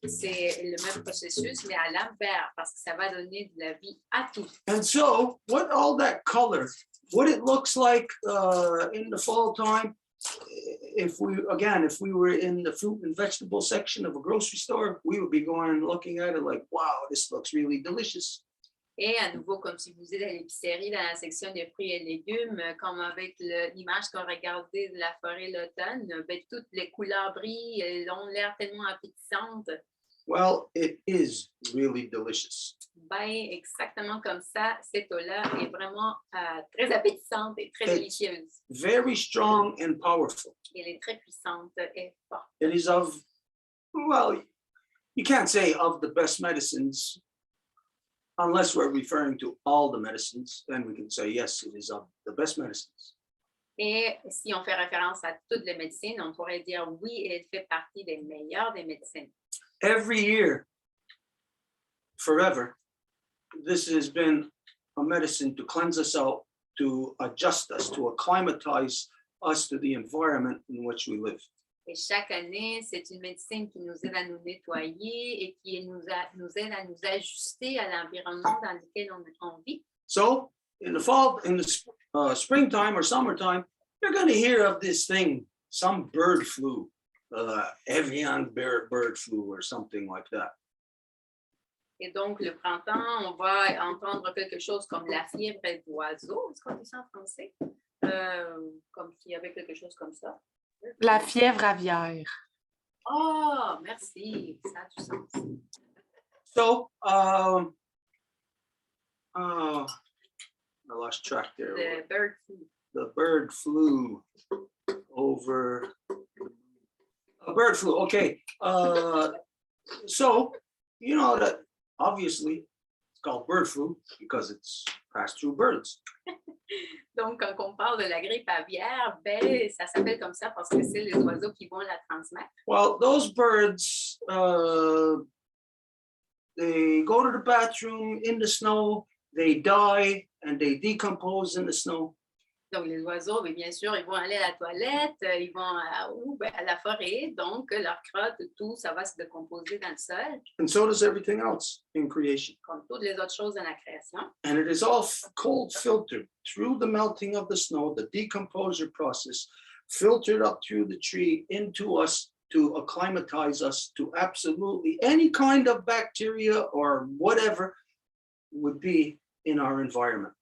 c'est le même processus, mais à l'envers, parce que ça va donner de la vie à tout. And so, what all that color, what it looks like in the fall time, if we were in the fruit and vegetable section of a grocery store, we would be going and looking at it like, wow, this looks really delicious. Et à nouveau, comme si vous êtes à l'épicerie, dans la section des fruits et légumes, comme avec l'image qu'on regardait de la forêt l'automne, ben, toutes les couleurs brillent, elles ont l'air tellement appétissantes. Well, it is really delicious. Ben, exactement comme ça, cette eau-là est vraiment très appétissante et très délicieuse. Very strong and powerful. Elle est très puissante et forte. It is of, well, you can't say of the best medicines, unless we're referring to all the medicines, then we can say, yes, it is of the best medicines. Et si on fait référence à toutes les médecines, on pourrait dire oui, elle fait partie des meilleures des médecines. Every year, forever, this has been a medicine to cleanse us out, to adjust us, to acclimatize us to the environment in which we live. Et chaque année, c'est une médecine qui nous aide à nous nettoyer et qui nous aide à nous ajuster à l'environnement dans lequel on vit. So, in the fall, in the springtime or summertime, you're going to hear of this thing, some bird flu, avian bird flu or something like that. Et donc, le printemps, on va entendre quelque chose comme la fièvre d'oiseau. Est-ce qu'on dit ça en français? Comme s'il y avait quelque chose comme ça. La fièvre aviaire. Oh, merci. Ça a du sens. So, I lost track there. The bird flu. The bird flew over. A bird flu. Okay. So, you know that obviously it's called bird flu because it's passed through birds. Donc, quand on parle de la grippe aviaire, ben, ça s'appelle comme ça parce que c'est les oiseaux qui vont la transmettre. Well, those birds, they go to the bathroom in the snow, they die, and they decompose in the snow. Donc, les oiseaux, bien sûr, ils vont aller à la toilette, ils vont à la forêt, donc leur crotte, tout, ça va se décomposer dans le sol. And so does everything else in creation. Comme toutes les autres choses dans la création. And it is all cold filtered through the melting of the snow, the decomposure process, filtered up through the tree into us to acclimatize us to absolutely any kind of bacteria or whatever would be in our environment.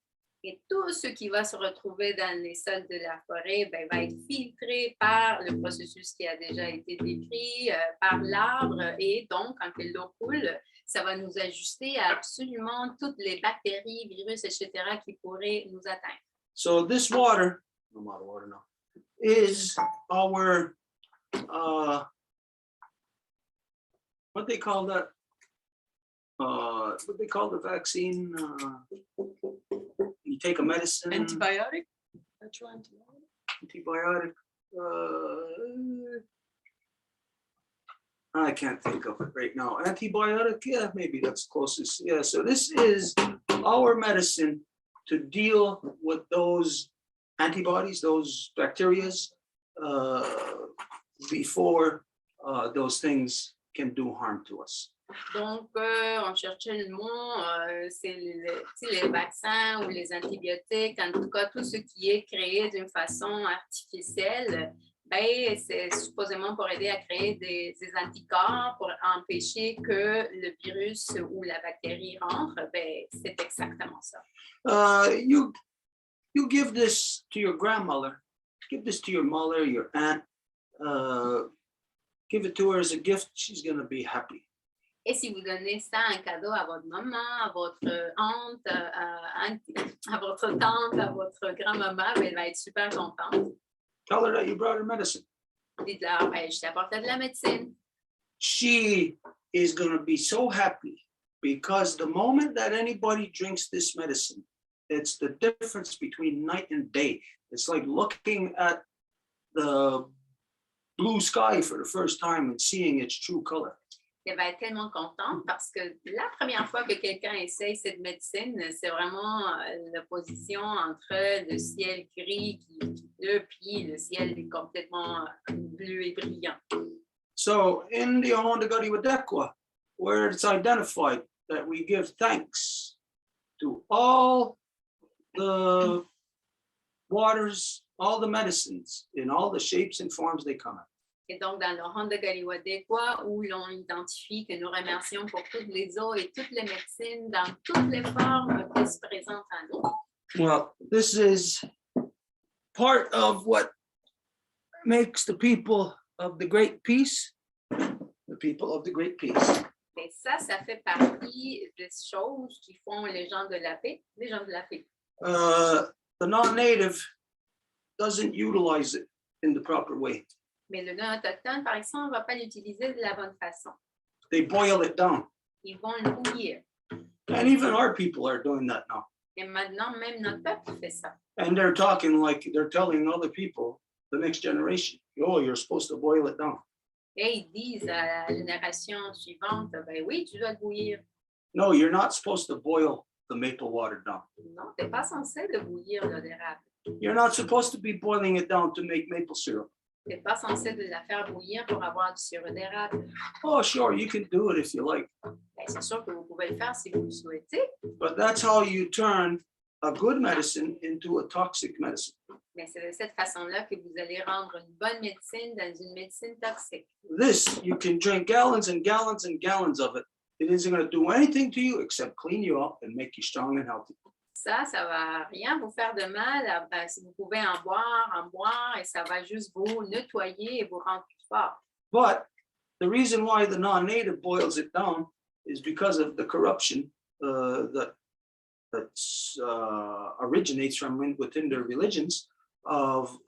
Et tout ce qui va se retrouver dans les sols de la forêt va être filtré par le processus qui a déjà été décrit, par l'arbre. Et donc, quand l'eau coule, ça va nous ajuster à absolument toutes les bactéries, virus, etc. qui pourraient nous atteindre. So this water, I'm out of water now, is our, what they call that? What they call the vaccine? You take a medicine. Antibiotic? Natural antibiotic? Antibiotic. I can't think of it right now. Antibiotic, yeah, maybe that's closest. Yeah, so this is our medicine to deal with those antibodies, those bacterias, before those things can do harm to us. Donc, on cherchait le mot, c'est les vaccins ou les antibiotiques, en tout cas, tout ce qui est créé d'une façon artificielle, c'est supposément pour aider à créer des anticorps pour empêcher que le virus ou la bactérie rentre. C'est exactement ça. You give this to your grandmother, give this to your mother, your aunt, give it to her as a gift, she's going to be happy. Et si vous donnez ça en cadeau à votre maman, à votre honte, à votre tante, à votre grand-maman, elle va être super contente. Tell her that you brought her medicine. Dites-leur, je t'ai apporté de la médecine. She is going to be so happy because the moment that anybody drinks this medicine, it's the difference between night and day. It's like looking at the blue sky for the first time and seeing its true color. Elle va être tellement contente parce que la première fois que quelqu'un essaye cette médecine, c'est vraiment l'opposition entre le ciel gris qui pleut puis le ciel est complètement bleu et brillant. So in the Ahondagari Wadekwa, where it's identified that we give thanks to all the waters, all the medicines in all the shapes and forms they come in. Et donc, dans le Ahondagari Wadekwa, où l'on identifie que nous remercions pour toutes les eaux et toutes les médecines dans toutes les formes qui se présentent à nous. Well, this is part of what makes the people of the Great Peace, the people of the Great Peace. Et ça fait partie des choses qui font les gens de la paix, les gens de la paix. The non-native doesn't utilize it in the proper way. Mais le non-autochtone, par exemple, ne va pas l'utiliser de la bonne façon. They boil it down. Ils vont le bouillir. And even our people are doing that now. Et maintenant, même notre peuple fait ça. And they're talking like they're telling other people, the next generation, oh, you're supposed to boil it down. Et ils disent à la génération suivante, oui, tu dois le bouillir. No, you're not supposed to boil the maple water down. Non, tu n'es pas censé de bouillir l'eau d'érable. You're not supposed to be boiling it down to make maple syrup. Tu n'es pas censé de la faire bouillir pour avoir du sirop d'érable. Oh, sure, you can do it if you like. C'est sûr que vous pouvez le faire si vous le souhaitez. But that's how you turn a good medicine into a toxic medicine. Mais c'est de cette façon-là que vous allez rendre une bonne médecine dans une médecine toxique. This, you can drink gallons and gallons and gallons of it. It isn't going to do anything to you except clean you up and make you strong and healthy. Ça va rien vous faire de mal. Si vous pouvez en boire, et ça va juste vous nettoyer et vous rendre plus fort. But the reason why the non-native boils it down is because of the corruption that originates from within their religions of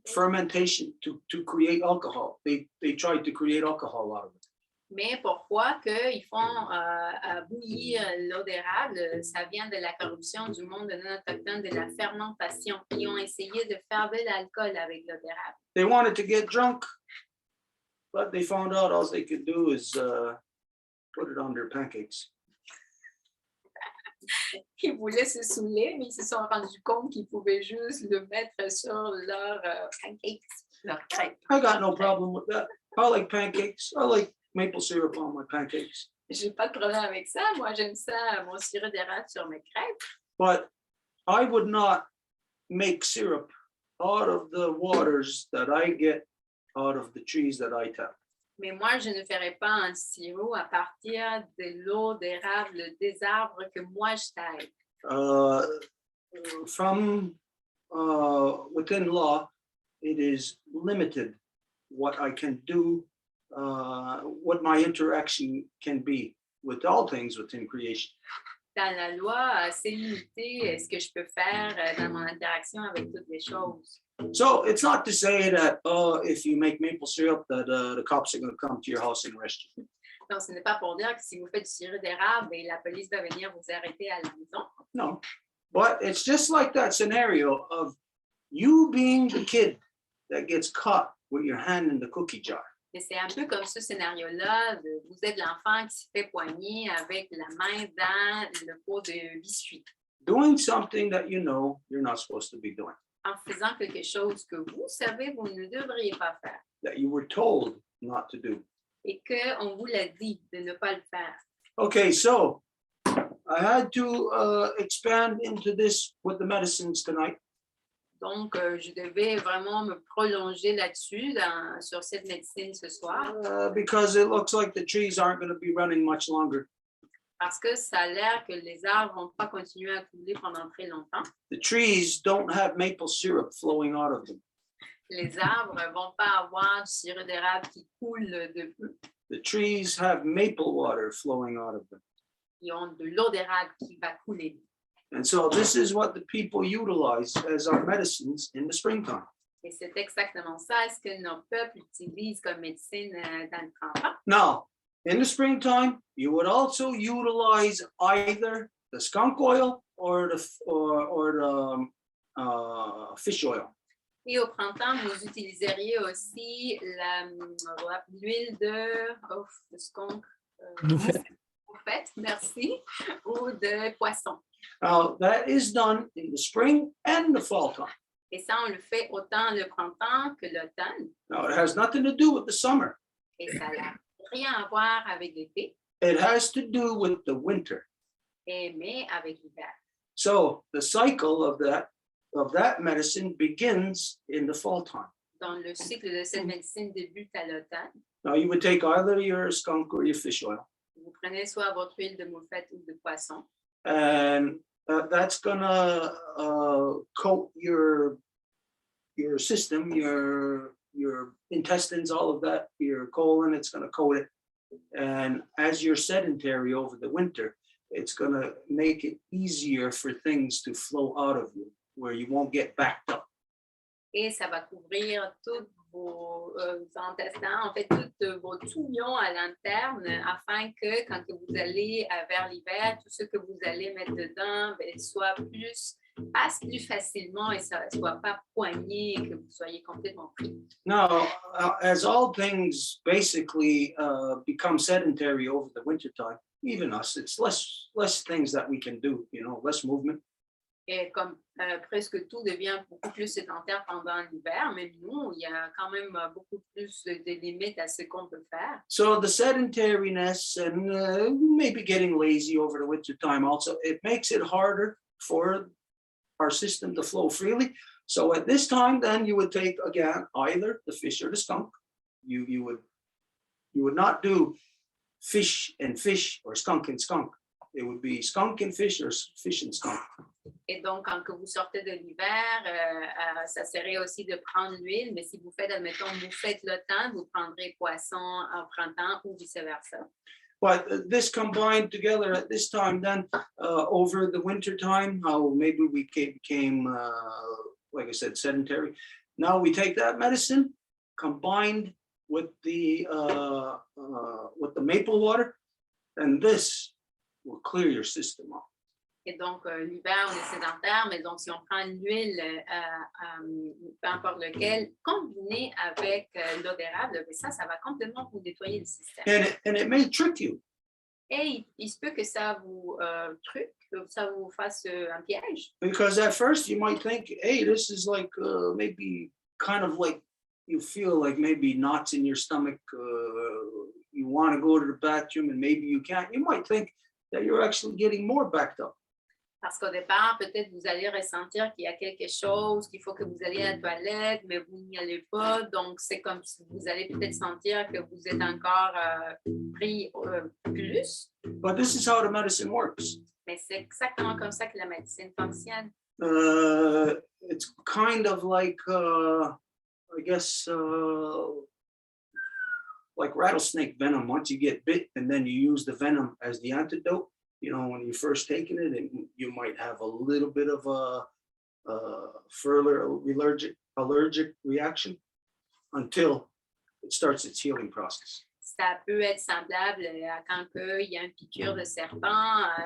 fermentation to create alcohol. They tried to create alcohol out of it. Mais pourquoi qu'ils font bouillir l'eau d'érable? Ça vient de la corruption du monde non-autochtone, de la fermentation. Ils ont essayé de faire de l'alcool avec l'eau d'érable. They wanted to get drunk, but they found out all they could do is put it on their pancakes. Ils voulaient se saouler, mais ils se sont rendus compte qu'ils pouvaient juste le mettre sur leurs pancakes, leurs crêpes. I got no problem with that. I like pancakes. I like maple syrup on my pancakes. J'ai pas de problème avec ça. Moi, j'aime ça, mon sirop d'érable sur mes crêpes. But I would not make syrup out of the waters that I get out of the trees that I tap. Mais moi, je ne ferai pas un sirop à partir de l'eau d'érable des arbres que moi je taille. From within law, it is limited what I can do, what my interaction can be with all things within creation. Dans la loi, c'est limité ce que je peux faire dans mon interaction avec toutes les choses. So it's not to say that if you make maple syrup that the cops are going to come to your house and arrest you. Donc, ce n'est pas pour dire que si vous faites du sirop d'érable, et la police va venir vous arrêter à la maison. No, but it's just like that scenario of you being the kid that gets caught with your hand in the cookie jar. Et c'est un peu comme ce scénario-là, vous êtes l'enfant qui se fait poigner avec la main dans le pot de biscuits, Doing something that you know you're not supposed to be doing, en faisant quelque chose que vous savez vous ne devriez pas faire that you were told not to do. et qu'on vous l'a dit de ne pas le faire. Okay, so I had to expand into this with the medicines tonight. Donc, je devais vraiment me prolonger là-dessus, sur cette médecine ce soir, Because it looks like the trees aren't going to be running much longer. parce que ça a l'air que les arbres ne vont pas continuer à couler pendant très longtemps. The trees don't have maple syrup flowing out of them. Les arbres ne vont pas avoir du sirop d'érable qui coule de eux. The trees have maple water flowing out of them. Ils ont de l'eau d'érable qui va couler. And so this is what the people utilize as our medicines in the springtime. Et c'est exactement ça ce que nos peuples utilisent comme médecine dans le printemps. Now, in the springtime, you would also utilize either the skunk oil or the fish oil. Et au printemps, vous utiliseriez aussi l'huile de skunk, moufette, merci, ou de poisson. Now, that is done in the spring and the fall time. Et ça, on le fait autant le printemps que l'automne. Now, it has nothing to do with the summer. Et ça n'a rien à voir avec l'été, It has to do with the winter. mais avec l'hiver. So the cycle of that medicine begins in the fall time. Donc, le cycle de cette médecine débute à l'automne. Now, you would take either your skunk or your fish oil, Vous prenez soit votre huile de moufette ou de poisson. and that's gonna coat your system, your intestines, all of that, your colon. It's gonna coat it, and as you're sedentary over the winter, it's gonna make it easier for things to flow out of you, where you won't get backed up. Et ça va couvrir tous vos intestins, en fait, tous vos touillons à l'interne, afin que quand vous allez vers l'hiver, tout ce que vous allez mettre dedans passe plus facilement et ça ne soit pas poigné et que vous soyez complètement pris. Now, as all things basically become sedentary over the wintertime, even us, it's less things that we can do, less movement. Et comme presque tout devient beaucoup plus sédentaire pendant l'hiver, même nous, il y a quand même beaucoup plus de limites à ce qu'on peut faire. So the sedentariness and maybe getting lazy over the winter time also, it makes it harder for our system to flow freely. So at this time, then you would take again either the fish or the skunk. You would not do fish and fish or skunk and skunk. It would be skunk and fish or fish and skunk. Et donc, quand que vous sortez de l'hiver, ça serait aussi de prendre l'huile, mais si vous faites, admettons, vous faites l'automne, vous prendrez poisson en printemps ou vice-versa. But this combined together at this time, then over the winter time, how maybe we became, like I said, sedentary. Now we take that medicine combined with the maple water, and this will clear your system up. Et donc, l'hiver, on est sédentaire, mais donc si on prend l'huile, peu importe lequel, combiné avec l'eau d'érable, ça va complètement vous nettoyer le système. And it may trick you. Et il se peut que ça vous truque, que ça vous fasse un piège. Because at first you might think, hey, this is like maybe kind of like you feel like maybe knots in your stomach. You want to go to the bathroom and maybe you can't. You might think that you're actually getting more backed up. Parce qu'au départ, peut-être vous allez ressentir qu'il y a quelque chose, qu'il faut que vous alliez à la toilette, mais vous n'y allez pas. Donc, c'est comme si vous allez peut-être sentir que vous êtes encore pris plus. But this is how the medicine works. Mais c'est exactement comme ça que la médecine fonctionne. It's kind of like, I guess, like rattlesnake venom. Once you get bit and then you use the venom as the antidote, you know, when you're first taking it, and you might have a little bit of a further allergic reaction until it starts its healing process. Ça peut être semblable à quand il y a une piqûre de serpent,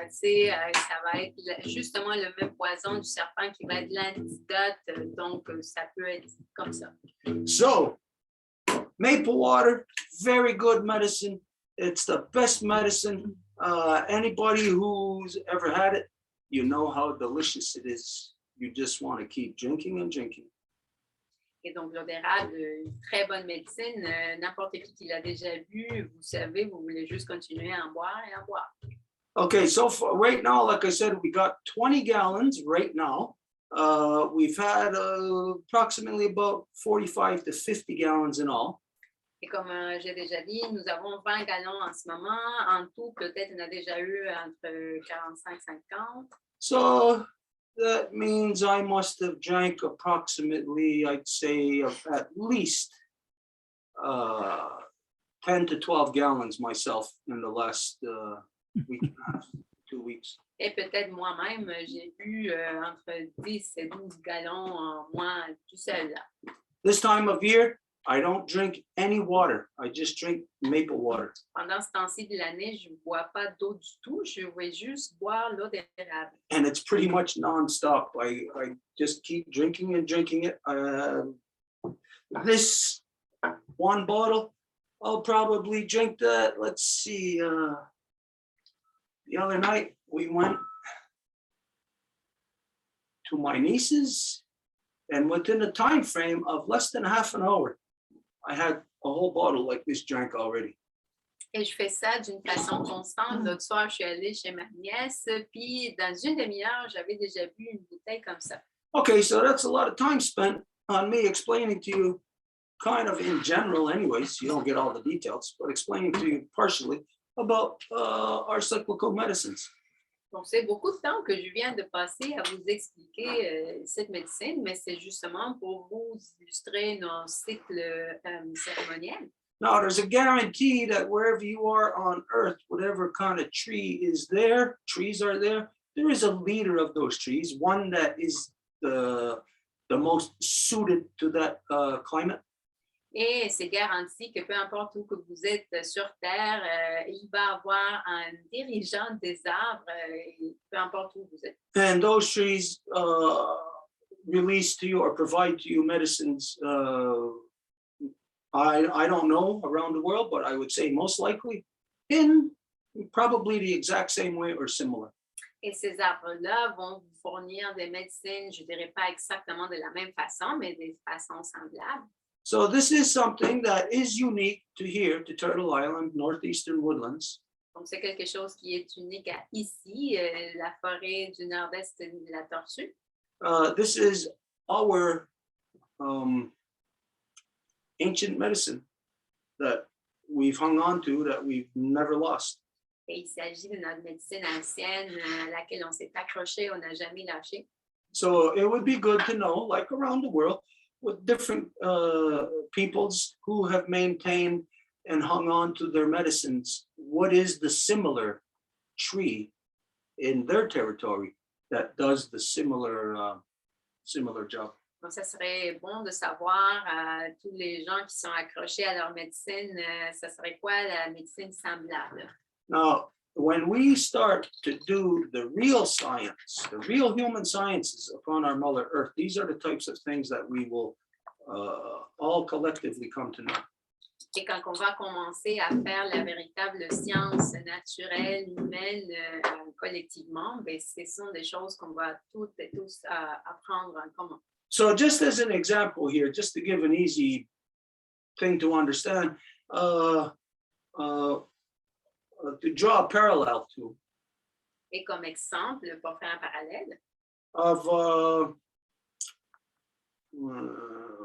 ça va être justement le même poison du serpent qui va être l'antidote, donc ça peut être comme ça. So, maple water, very good medicine. It's the best medicine. Anybody who's ever had it, you know how delicious it is. You just want to keep drinking and drinking. Et donc, l'eau d'érable, une très bonne médecine. N'importe qui l'a déjà bu, vous savez, vous voulez juste continuer à en boire et à en boire. Okay, so for right now, like I said, we got 20 gallons right now. We've had approximately about 45 to 50 gallons in all. Et comme j'ai déjà dit, nous avons 20 gallons en ce moment. En tout, peut-être, on a déjà eu entre 45 et 50. So that means I must have drank approximately, I'd say, at least 10 to 12 gallons myself in the last week and a half, 2 weeks. Et peut-être moi-même, j'ai bu entre 10 et 12 gallons en moins tout seul. This time of year, I don't drink any water. I just drink maple water. Pendant ce temps-ci de l'année, je ne bois pas d'eau du tout. Je vais juste boire l'eau d'érable. And it's pretty much nonstop. I just keep drinking and drinking it. This one bottle, I'll probably drink that. Let's see. The other night we went to my niece's, and within a time frame of less than half an hour, I had a whole bottle like this drank already. Et je fais ça d'une façon constante. L'autre soir, je suis allée chez ma nièce, puis dans une demi-heure, j'avais déjà bu une bouteille comme ça. Okay, so that's a lot of time spent on me explaining to you, kind of in general anyways, you don't get all the details, but explaining to you partially about our cyclical medicines. Donc, c'est beaucoup de temps que je viens de passer à vous expliquer cette médecine, mais c'est justement pour vous illustrer nos cycles cérémoniels. Now, there's a guarantee that wherever you are on earth, whatever kind of tree is there, trees are there is a leader of those trees, one that is the most suited to that climate. Et c'est garanti que peu importe où que vous êtes sur Terre, il va avoir un dirigeant des arbres, peu importe où vous êtes. And those trees release to you or provide to you medicines. I don't know around the world, but I would say most likely in probably the exact same way or similar. Et ces arbres-là vont vous fournir des médecines, je ne dirais pas exactement de la même façon, mais de façon semblable. So this is something that is unique to here, to Turtle Island, northeastern woodlands. Donc, c'est quelque chose qui est unique à ici, la forêt du nord-est de la Tortue. This is our ancient medicine that we've hung on to, that we've never lost. Et il s'agit de notre médecine ancienne à laquelle on s'est accroché, on n'a jamais lâché. So it would be good to know, like around the world, with different peoples who have maintained and hung on to their medicines, what is the similar tree in their territory that does the similar job? Donc, ça serait bon de savoir tous les gens qui sont accrochés à leur médecine, ça serait quoi la médecine semblable? Now, when we start to do the real science, the real human sciences upon our Mother Earth, these are the types of things that we will all collectively come to know. Et quand on va commencer à faire la véritable science naturelle, humaine, collectivement, ben, ce sont des choses qu'on va toutes et tous apprendre en commun. So just as an example here, just to give an easy thing to understand, to draw a parallel to, Et comme exemple, pour faire un parallèle, of,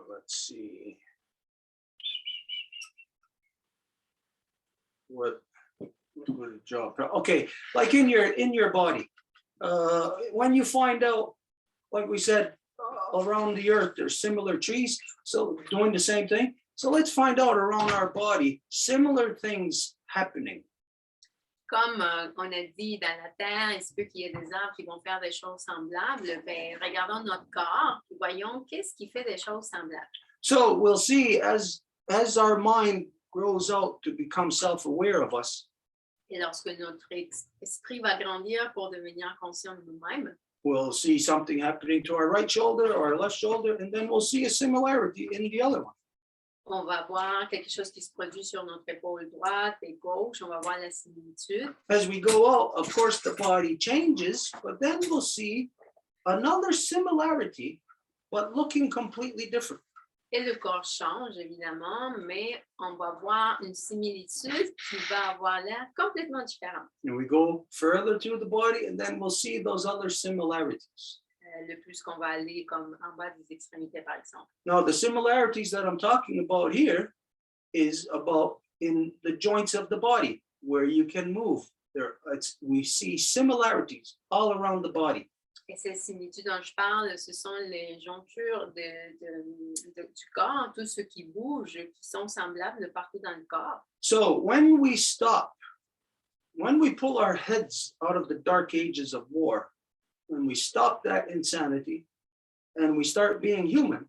let's see. What would a job? Okay, like in your body, when you find out, like we said, around the earth, there's similar trees, so doing the same thing. So let's find out around our body, similar things happening. comme on a dit dans la terre, il se peut qu'il y ait des arbres qui vont faire des choses semblables. Ben, regardons notre corps, voyons qu'est-ce qui fait des choses semblables. So we'll see as our mind grows out to become self-aware of us. Et lorsque notre esprit va grandir pour devenir conscient de nous-mêmes, We'll see something happening to our right shoulder or our left shoulder, and then we'll see a similarity in the other one. on va voir quelque chose qui se produit sur notre épaule droite et gauche, on va voir la similitude. As we go out, of course, the body changes, but then we'll see another similarity, but looking completely different. Et le corps change, évidemment, mais on va voir une similitude qui va avoir l'air complètement différente. And we go further through the body, and then we'll see those other similarities. Le plus qu'on va aller comme en bas des extrémités, par exemple. Now, the similarities that I'm talking about here is about in the joints of the body, where you can move. We see similarities all around the body. Et ces similitudes dont je parle, ce sont les jonctures du corps, tout ce qui bouge, qui sont semblables de partout dans le corps. So when we stop, when we pull our heads out of the dark ages of war, when we stop that insanity and we start being human,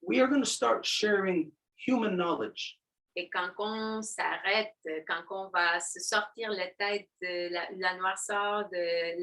we are going to start sharing human knowledge. Et quand on s'arrête, quand on va se sortir la tête de la noirceur de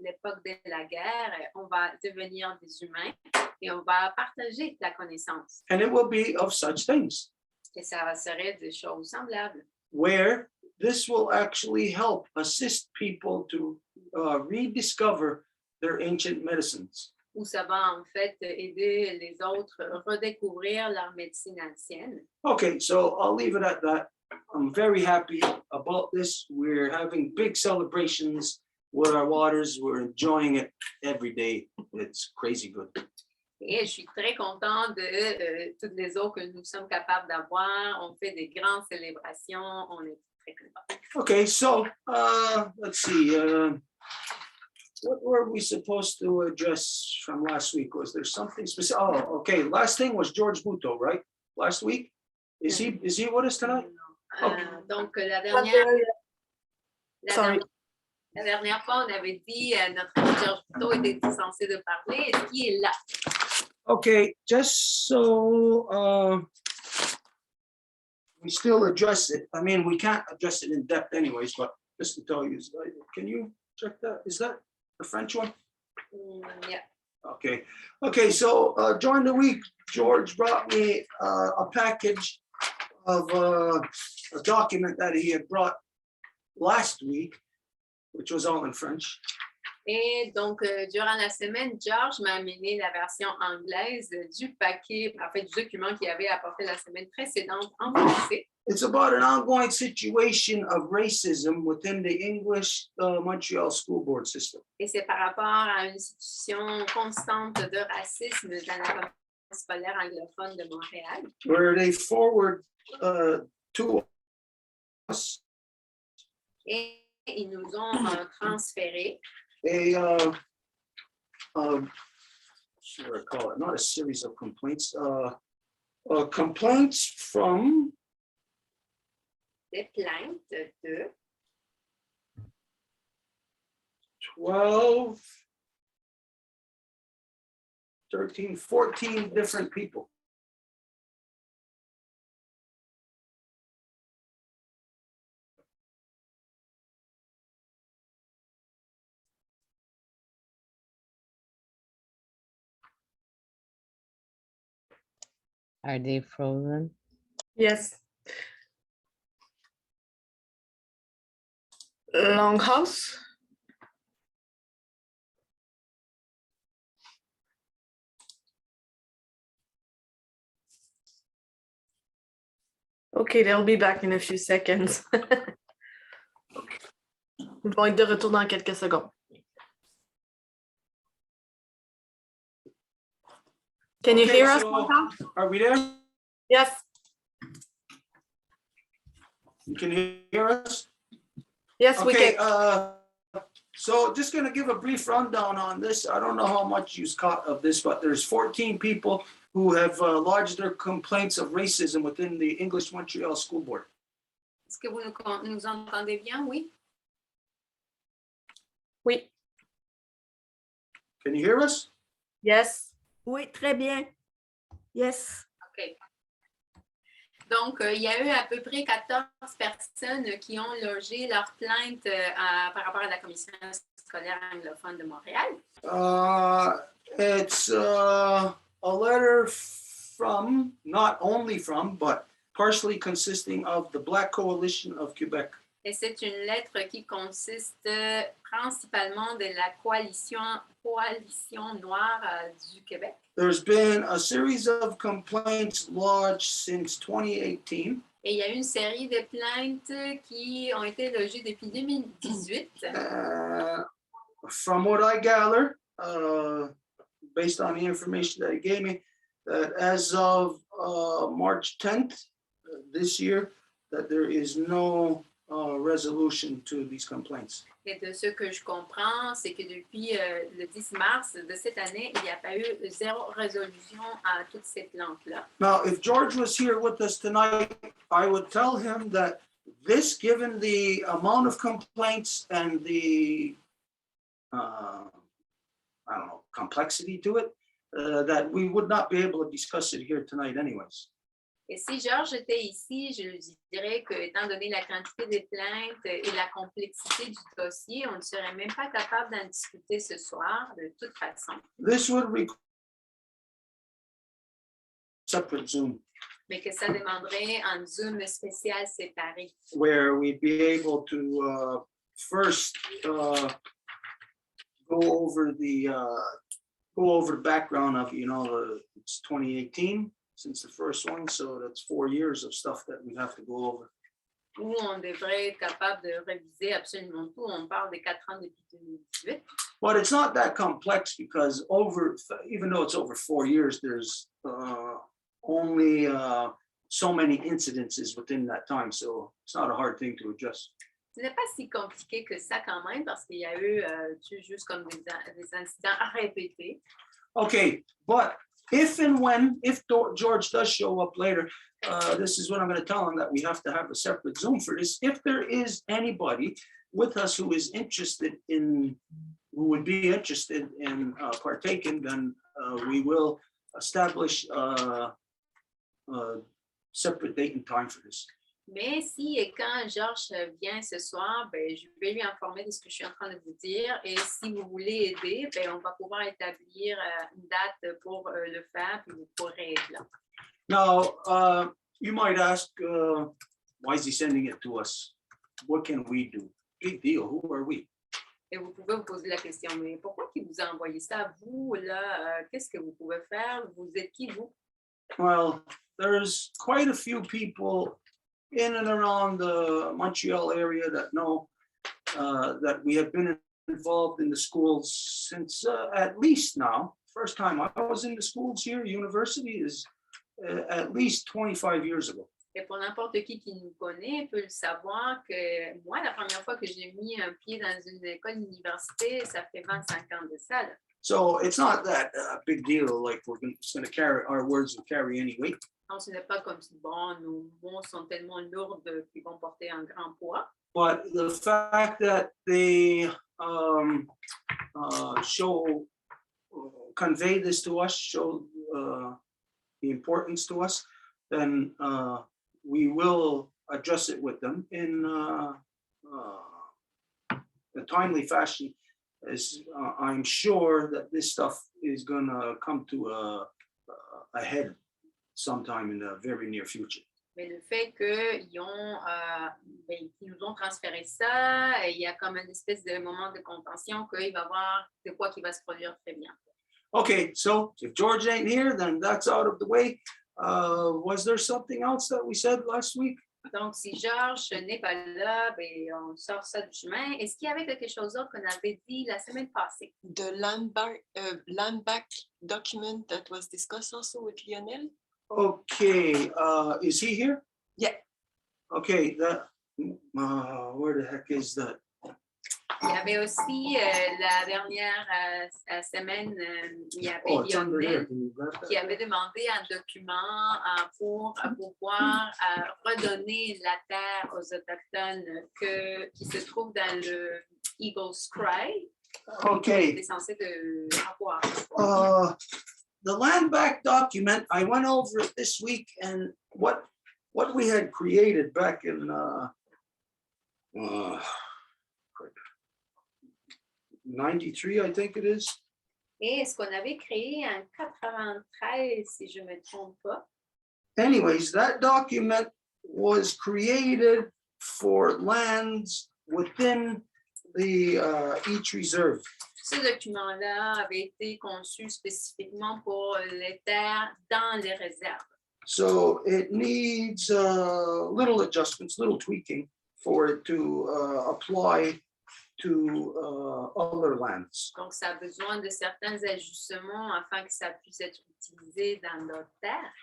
l'époque de la guerre, on va devenir des humains et on va partager la connaissance. And it will be of such things. Et ça serait des choses semblables. Where this will actually help assist people to rediscover their ancient medicines. Où ça va en fait aider les autres à redécouvrir leur médecine ancienne. Okay, so I'll leave it at that. I'm very happy about this. We're having big celebrations with our waters. We're enjoying it every day. It's crazy good. Et je suis très contente de toutes les eaux que nous sommes capables d'avoir. On fait des grandes célébrations. On est très contents. Okay, so let's see. What were we supposed to address from last week? Was there something specific? Oh, okay. Last thing was George Buto, right? Last week? Is he with us tonight? Okay. Donc, la dernière fois, on avait dit notre ami George Buto était censé de parler. Est-ce qu'il est là? Okay, just so we still address it. I mean, we can't address it in depth anyways, but just to tell you, can you check that? Is that the French one? Yeah. Okay, so during the week, George brought me a package of a document that he had brought last week, which was all in French. Et donc, durant la semaine, George m'a amené la version anglaise du paquet, en fait, du document qu'il avait apporté la semaine précédente en français. It's about an ongoing situation of racism within the English Montreal school board system. Et c'est par rapport à une situation constante de racisme dans la communauté scolaire anglophone de Montréal. Where they forward to us Et ils nous ont transféré what should I call it? Not a series of complaints. Complaints from des plaintes de 12, 13, 14 different people. Are they frozen? Yes. Longhouse. Okay, they'll be back in a few seconds. Ils vont être de retour dans quelques secondes. Can you Okay, hear us, so- Chantal? Are we there? Yes. You can hear us? Yes, we Okay, can. so just gonna give a brief rundown on this. I don't know how much you caught of this, but there's 14 people who have lodged their complaints of racism within the English Montreal School Board. Est-ce que vous nous entendez bien? Oui? Oui. Can you hear us? Yes. Oui, très bien. Yes. OK. Donc, il y a eu à peu près 14 personnes qui ont logé leur plainte par rapport à la commission scolaire anglophone de Montréal. It's a letter from, not only from, but partially consisting of the Black Coalition of Quebec. Et c'est une lettre qui consiste principalement de la coalition noire du Québec. There's been a series of complaints lodged since 2018. Et il y a eu une série de plaintes qui ont été logées depuis 2018. From what I gather, based on the information that he gave me, that as of March 10th this year, that there is no resolution to these complaints. Et de ce que je comprends, c'est que depuis le 10 mars de cette année, il n'y a pas eu zéro résolution à toutes ces plaintes-là. Now, if George was here with us tonight, I would tell him that this, given the amount of complaints and the, I don't know, complexity to it, that we would not be able to discuss it here tonight anyways. Et si Georges était ici, je lui dirais que, étant donné la quantité des plaintes et la complexité du dossier, on ne serait même pas capable d'en discuter ce soir, de toute façon. This would require separate Zoom Mais que ça demanderait un Zoom spécial séparé, where we'd be able to first go over the background of, it's 2018 since the first one, so that's 4 years of stuff that we have to go over. où on devrait être capable de réviser absolument tout. On parle de 4 ans depuis 2018. But it's not that complex because even though it's over 4 years, there's only so many incidences within that time, so it's not a hard thing to adjust. Ce n'est pas si compliqué que ça quand même, parce qu'il y a eu juste comme des incidents à répéter. Okay, but if George does show up later, this is what I'm going to tell him, that we have to have a separate Zoom for this. If there is anybody with us who would be interested in partaking, then we will establish a separate date and time for this. Mais si et quand Georges vient ce soir, ben, je vais lui informer de ce que je suis en train de vous dire. Et si vous voulez aider, ben, on va pouvoir établir une date pour le faire, puis vous pourrez être là. Now, you might ask, why is he sending it to us? What can we do? Big deal. Who are we? Et vous pouvez vous poser la question, mais pourquoi il vous a envoyé ça à vous, là? Qu'est-ce que vous pouvez faire? Vous êtes qui, vous? Well, there's quite a few people in and around the Montreal area that know that we have been involved in the schools since at least now. First time I was in the schools here, university, is at least 25 years ago. Et pour n'importe qui nous connaît peut le savoir que moi, la première fois que j'ai mis un pied dans une école université, ça fait 25 ans de ça. Là. So it's not that big deal, like it's going to carry, our words will carry any weight. Donc, ce n'est pas comme si, bon, nos mots sont tellement lourds qu'ils vont porter un grand poids. But the fact that they convey this to us, show the importance to us, then we will address it with them in a timely fashion. As I'm sure that this stuff is going to come to a head sometime in the very near future. Mais le fait qu'ils nous ont transféré ça, il y a comme une espèce de moment de contention qu'il va y avoir de quoi qui va se produire très bien. Okay, so if George ain't here, then that's out of the way. Was there something else that we said last week? Donc, si Georges n'est pas là, ben, on sort ça du chemin. Est-ce qu'il y avait quelque chose d'autre qu'on avait dit la semaine passée? The land back document that was discussed also with Lionel. Okay, is he here? Yeah. Okay, where the heck is that? Il y avait aussi la dernière semaine, il y avait Oh, it's under there. Lionel Can you grab that? qui avait demandé un document pour pouvoir redonner la terre aux Autochtones qui se trouve dans le Eagle's Cry. Okay. C'est censé avoir. The land back document, I went over it this week, and what we had created back in 93, I think it is. Et ce qu'on avait créé en 93, si je ne me trompe pas. Anyways, that document was created for lands within the each reserve. Ce document-là avait été conçu spécifiquement pour les terres dans les réserves. So it needs little adjustments, little tweaking for it to apply to other lands. Donc, ça a besoin de certains ajustements afin que ça puisse être utilisé dans d'autres terres.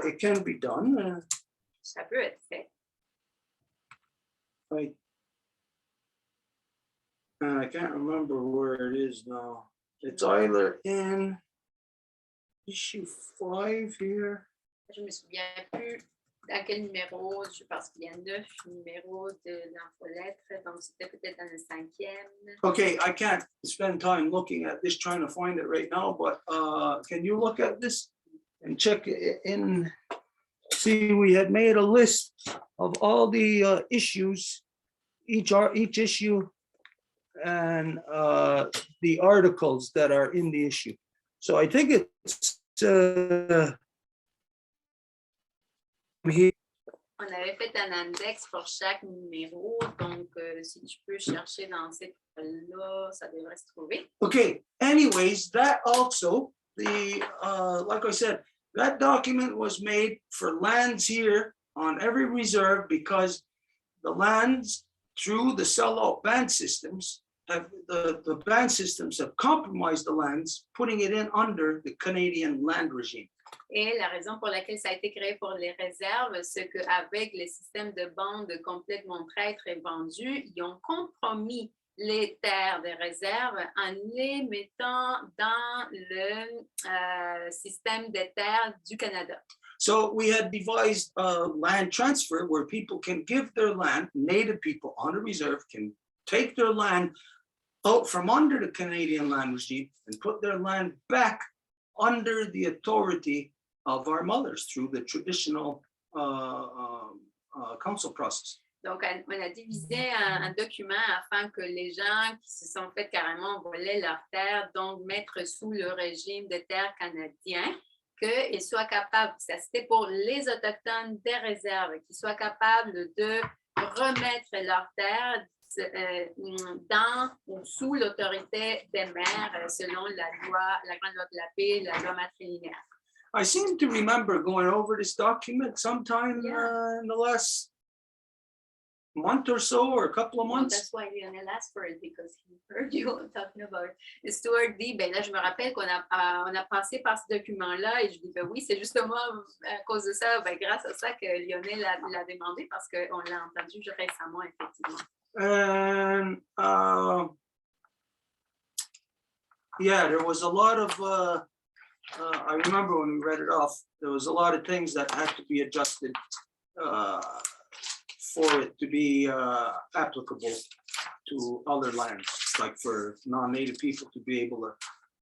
It can be done. Ça peut être fait. I can't remember where it is now. It's either in issue 5 here. Je ne me souviens plus à quel numéro, je pense qu'il y a 9 numéros de l'infolettre, donc c'était peut-être dans le 5e. Okay, I can't spend time looking at this, trying to find it right now, but can you look at this and check in? See, we had made a list of all the issues, each issue, and the articles that are in the issue. So I think it's here. On avait fait un index pour chaque numéro, donc si tu peux chercher dans cette là, ça devrait se trouver. Okay, anyways, that also, like I said, that document was made for lands here on every reserve because the lands through the sellout band systems the band systems have compromised the lands, putting it in under the Canadian land regime. Et la raison pour laquelle ça a été créé pour les réserves, c'est qu'avec les systèmes de bande complètement traîtres et vendus, ils ont compromis les terres des réserves en les mettant dans le système des terres du Canada. So we had devised a land transfer where people can give their land, native people on a reserve can take their land out from under the Canadian land regime and put their land back under the authority of our mothers through the traditional council process. Donc, on a divisé un document afin que les gens qui se sont fait carrément voler leurs terres, donc mettre sous le régime de terres canadien, qu'ils soient capables, ça c'était pour les Autochtones des réserves, qu'ils soient capables de remettre leurs terres dans ou sous l'autorité des maires selon la grande loi de la paix, la loi matrilinéaire. I seem to remember going over this document sometime in the last month or so, or a couple of months. That's why Lionel asked for it, because he heard you talking about it. Stuart dit, ben là, je me rappelle qu'on a passé par ce document-là et je dis, ben oui, c'est justement à cause de ça, ben grâce à ça que Lionel l'a demandé parce qu'on l'a entendu récemment, effectivement. And yeah, there was a lot of, I remember when we read it off, there was a lot of things that had to be adjusted for it to be applicable to other lands, like for non-native people to be able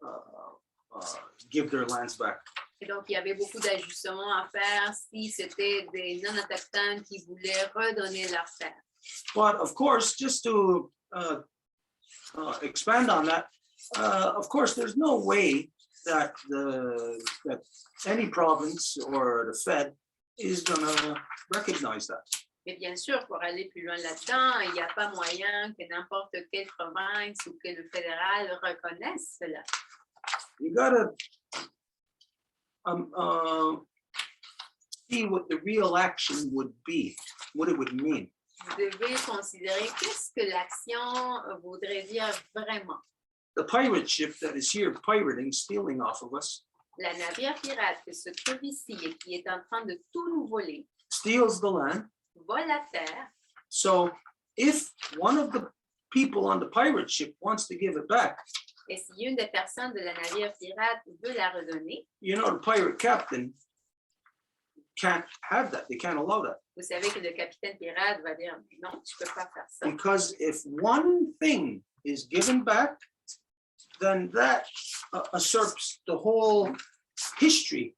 to give their lands back. Et donc, il y avait beaucoup d'ajustements à faire si c'était des non-autochtones qui voulaient redonner leur terre. But of course, just to expand on that, of course, there's no way that that any province or the Fed is going to recognize that. Mais bien sûr, pour aller plus loin là-dedans, il n'y a pas moyen que n'importe quelle province ou que le fédéral reconnaisse cela. You gotta see what the real action would be, what it would mean. Vous devez considérer qu'est-ce que l'action voudrait dire vraiment. The pirate ship that is here pirating, stealing off of us, La navire pirate qui se trouve ici et qui est en train de tout nous voler, steals the land. vole la terre. So if one of the people on the pirate ship wants to give it back, Et si une des personnes de la navire pirate veut la redonner, you know, the pirate captain can't have that. They can't allow that. vous savez que le capitaine pirate va dire non, tu peux pas faire ça. Because if one thing is given back, then that usurps the whole history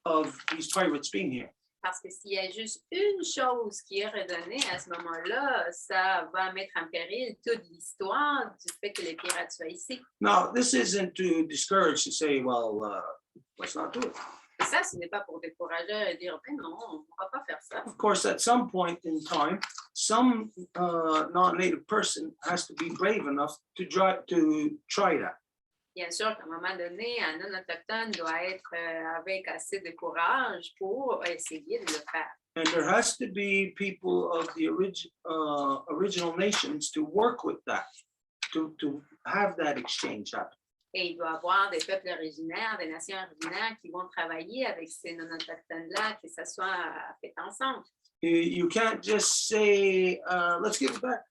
of these pirates being here. Parce que s'il y a juste une chose qui est redonnée à ce moment-là, ça va mettre en péril toute l'histoire du fait que les pirates soient ici. Now, this isn't to discourage to say, well, let's not do it. Et ça, ce n'est pas pour décourager et dire, ben non, on ne va pas faire ça. Of course, at some point in time, some non-native person has to be brave enough to try that. Bien sûr qu'à un moment donné, un non-autochtone doit être avec assez de courage pour essayer de le faire. And there has to be people of the original nations to work with that, to have that exchange happen. Et il doit y avoir des peuples originaires, des nations originaires qui vont travailler avec ces non-autochtones-là, que ça soit fait ensemble. You can't just say, let's give it back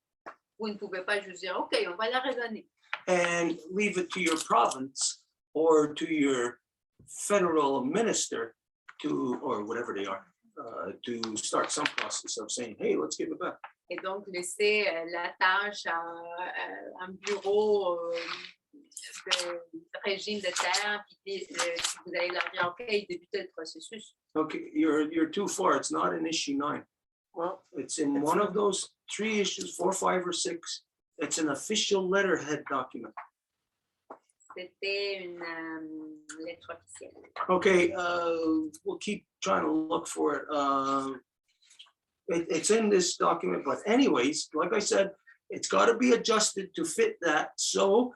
Vous ne pouvez pas juste dire, OK, on va la redonner. and leave it to your province or to your federal minister to, or whatever they are, to start some process of saying, hey, let's give it back. Et donc, laisser la tâche à un bureau de régime de terre, puis si vous allez leur dire, OK, débutez le processus. Okay, you're too far. It's not in issue 9. Well, It's in one of those 3 issues, 4, 5, or 6. It's an official letterhead document. C'était une lettre officielle. Okay, we'll keep trying to look for it. It's in this document, but anyways, like I said, it's got to be adjusted to fit that. So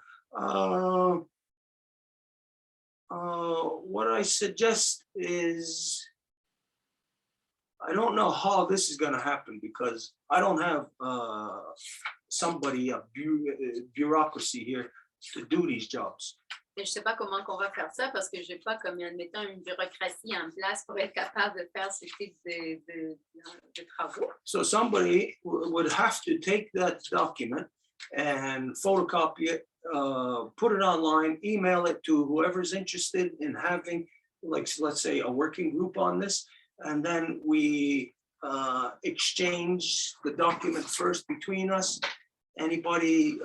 what I suggest is, I don't know how this is going to happen because I don't have somebody, a bureaucracy here to do these jobs. Et je ne sais pas comment on va faire ça parce que je n'ai pas, comme admettons, une bureaucratie en place pour être capable de faire ce type de travaux. So somebody would have to take that document and photocopy it, put it online, email it to whoever's interested in having, like, let's say, a working group on this. And then we exchange the document first between us. Anybody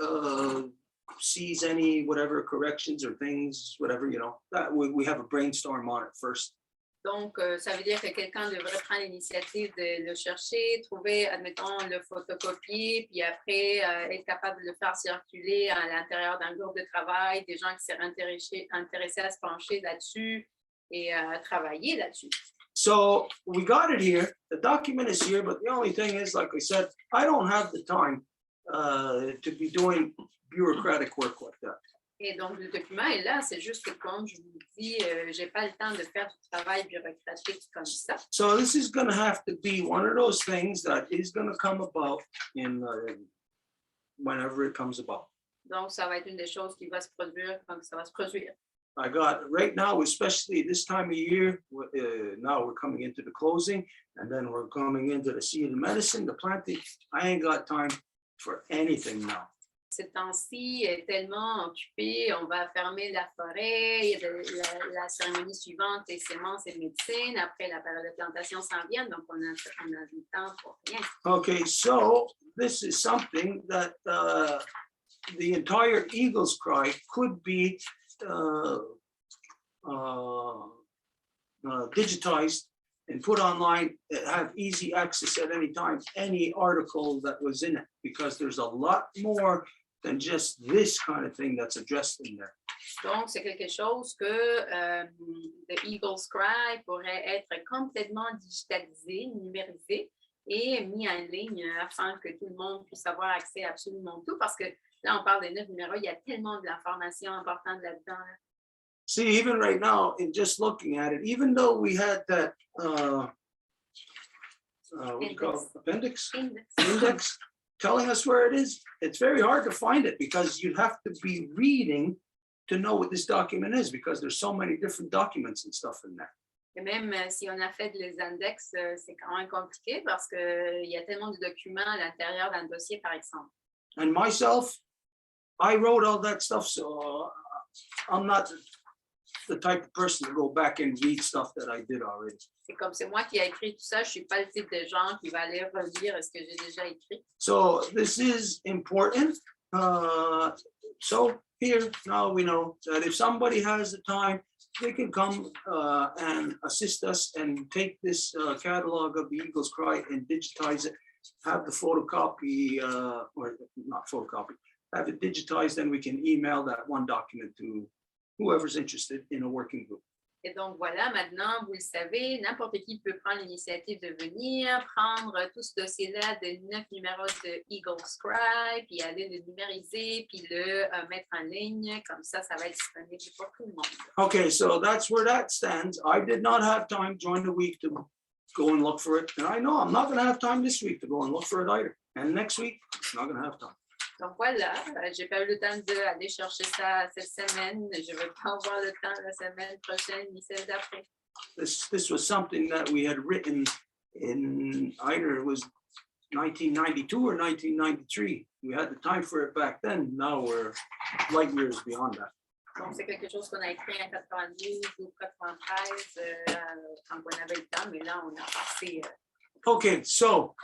sees any whatever corrections or things, whatever, you know, that we have a brainstorm on it first. Donc, ça veut dire que quelqu'un devrait prendre l'initiative de le chercher, trouver, admettons, le photocopier, puis après, être capable de le faire circuler à l'intérieur d'un groupe de travail, des gens qui seraient intéressés à se pencher là-dessus et à travailler là-dessus. So we got it here. The document is here, but the only thing is, like I said, I don't have the time to be doing bureaucratic work like that. Et donc, le document est là, c'est juste que, comme je vous dis, je n'ai pas le temps de faire du travail bureaucratique comme ça. So this is going to have to be one of those things that is going to come about in whenever it comes about. Donc, ça va être une des choses qui va se produire quand ça va se produire. I got right now, especially this time of year, now we're coming into the closing and then we're coming into the seed and medicine, the planting. I ain't got time for anything now. Ces temps-ci est tellement occupé, on va fermer la forêt, il y a la cérémonie suivante, les semences et médecine, après la période de plantation s'en vient, donc on a du temps pour rien. Okay, so this is something that the entire Eagle's Cry could be digitized and put online, have easy access at any time, any article that was in it, because there's a lot more than just this kind of thing that's addressed in there. Donc, c'est quelque chose que le Eagle's Cry pourrait être complètement digitalisé, numérisé et mis en ligne afin que tout le monde puisse avoir accès à absolument tout, parce que là, on parle des 9 numéros, il y a tellement de l'information importante là-dedans. See, even right now, in just looking at it, even though we had that, what do you call it, appendix, index, telling us where it is, it's very hard to find it because you have to be reading to know what this document is because there's so many different documents and stuff in there. Et même si on a fait les index, c'est quand même compliqué parce qu'il y a tellement de documents à l'intérieur d'un dossier, par exemple. And myself, I wrote all that stuff, so I'm not the type of person to go back and read stuff that I did already. C'est comme c'est moi qui ai écrit tout ça, je ne suis pas le type de gens qui va aller relire ce que j'ai déjà écrit. So this is important. So here, now we know that if somebody has the time, they can come and assist us and take this catalog of the Eagle's Cry and digitize it, have the photocopy, or not photocopy, have it digitized, and we can email that one document to whoever's interested in a working group. Et donc voilà, maintenant, vous le savez, n'importe qui peut prendre l'initiative de venir, prendre tout ce dossier-là de 9 numéros de Eagle Scribe, puis aller le numériser, puis le mettre en ligne. Comme ça va être disponible pour tout le monde. Okay, so that's where that stands. I did not have time during the week to go and look for it. And I know I'm not going to have time this week to go and look for it either. And next week, I'm not going to have time. Donc voilà, j'ai pas eu le temps d'aller chercher ça cette semaine. Je ne vais pas avoir le temps la semaine prochaine ni celle d'après. This was something that we had written in either it was 1992 or 1993. We had the time for it back then. Now we're light years beyond that. Donc c'est quelque chose qu'on a écrit en 92 ou 93 quand on avait le temps, mais là on a passé. Okay, so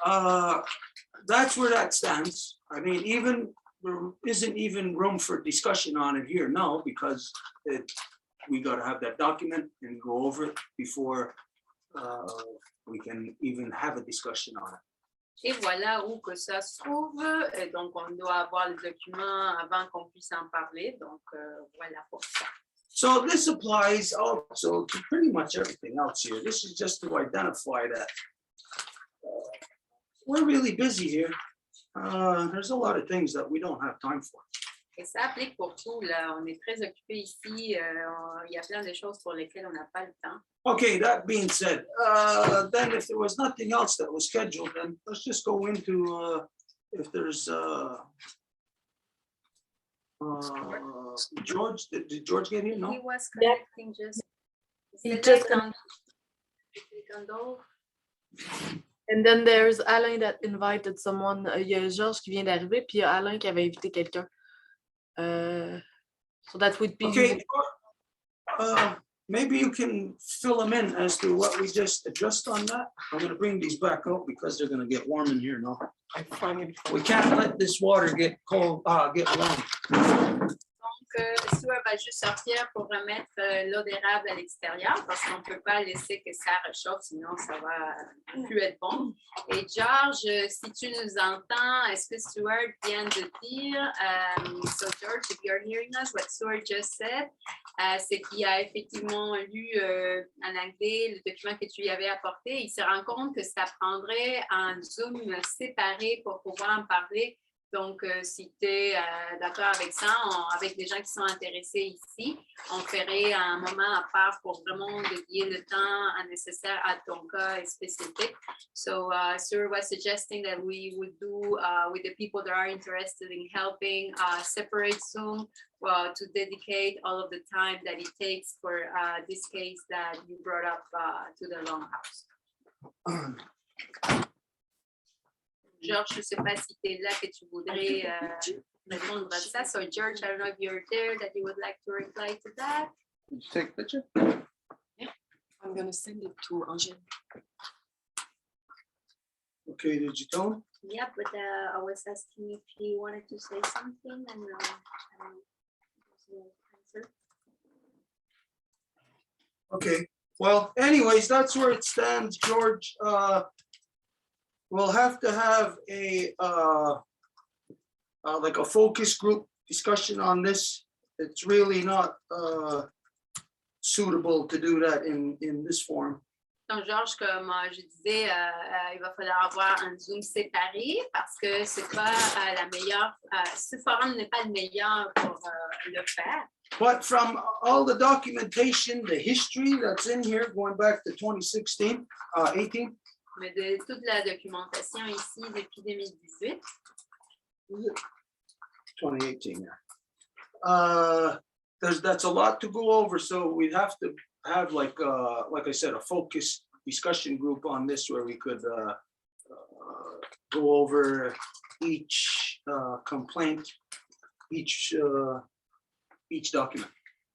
that's where that stands. I mean, even there isn't even room for discussion on it here now because we got to have that document and go over it before we can even have a discussion on it. Et voilà où que ça se trouve. Et donc on doit avoir le document avant qu'on puisse en parler. Donc voilà pour ça. So this applies also to pretty much everything else here. This is just to identify that we're really busy here. There's a lot of things that we don't have time for. Et ça applique pour tout, là. On est très occupé ici. Il y a plein de choses pour lesquelles on n'a pas le temps. Okay, that being said, then if there was nothing else that was scheduled, then let's just go into if there's George. Did George get here? No. He was connecting just. He just And then there's Alain that invited someone. Il y a Georges qui vient d'arriver, puis il y a Alain qui avait invité quelqu'un. So that would be. Okay. Maybe you can fill them in as to what we just addressed on that. I'm going to bring these back out because they're going to get warm in here now. We can't let this water get cold, get warm. Donc, Stuart va juste sortir pour remettre l'eau d'érable à l'extérieur parce qu'on ne peut pas laisser que ça réchauffe, sinon ça va plus être bon. Et George, si tu nous entends, est-ce que Stuart vient de dire, so George, if you're hearing us, what Stuart just said, c'est qu'il a effectivement lu en anglais le document que tu lui avais apporté. Il se rend compte que ça prendrait un Zoom séparé pour pouvoir en parler. Donc, si tu es d'accord avec ça, avec les gens qui sont intéressés ici, on ferait un moment à part pour vraiment dédier le temps nécessaire à ton cas spécifique. So, Sir was suggesting that we would do with the people that are interested in helping separate Zoom to dedicate all of the time that it takes for this case that you brought up to the Longhouse. George, je ne sais pas si tu es là que tu voudrais répondre à ça. So, George, I don't know if you're there, that you would like to reply to that. Did you take a picture? Yeah, I'm going to send it to Angèle. Okay, did you tell him? Yeah, but I was asking if he wanted to say something and answer. Okay, well, anyways, that's where it stands, George. We'll have to have a like a focus group discussion on this. It's really not suitable to do that in this form. Donc, Georges, comme je disais, il va falloir avoir un Zoom séparé parce que c'est pas la meilleure, ce forum n'est pas le meilleur pour le faire. But from all the documentation, the history that's in here, going back to 2016, 18, Mais de toute la documentation ici depuis 2018, 2018, yeah. That's a lot to go over, so we'd have to have like I said, a focus discussion group on this where we could go over each complaint, each document.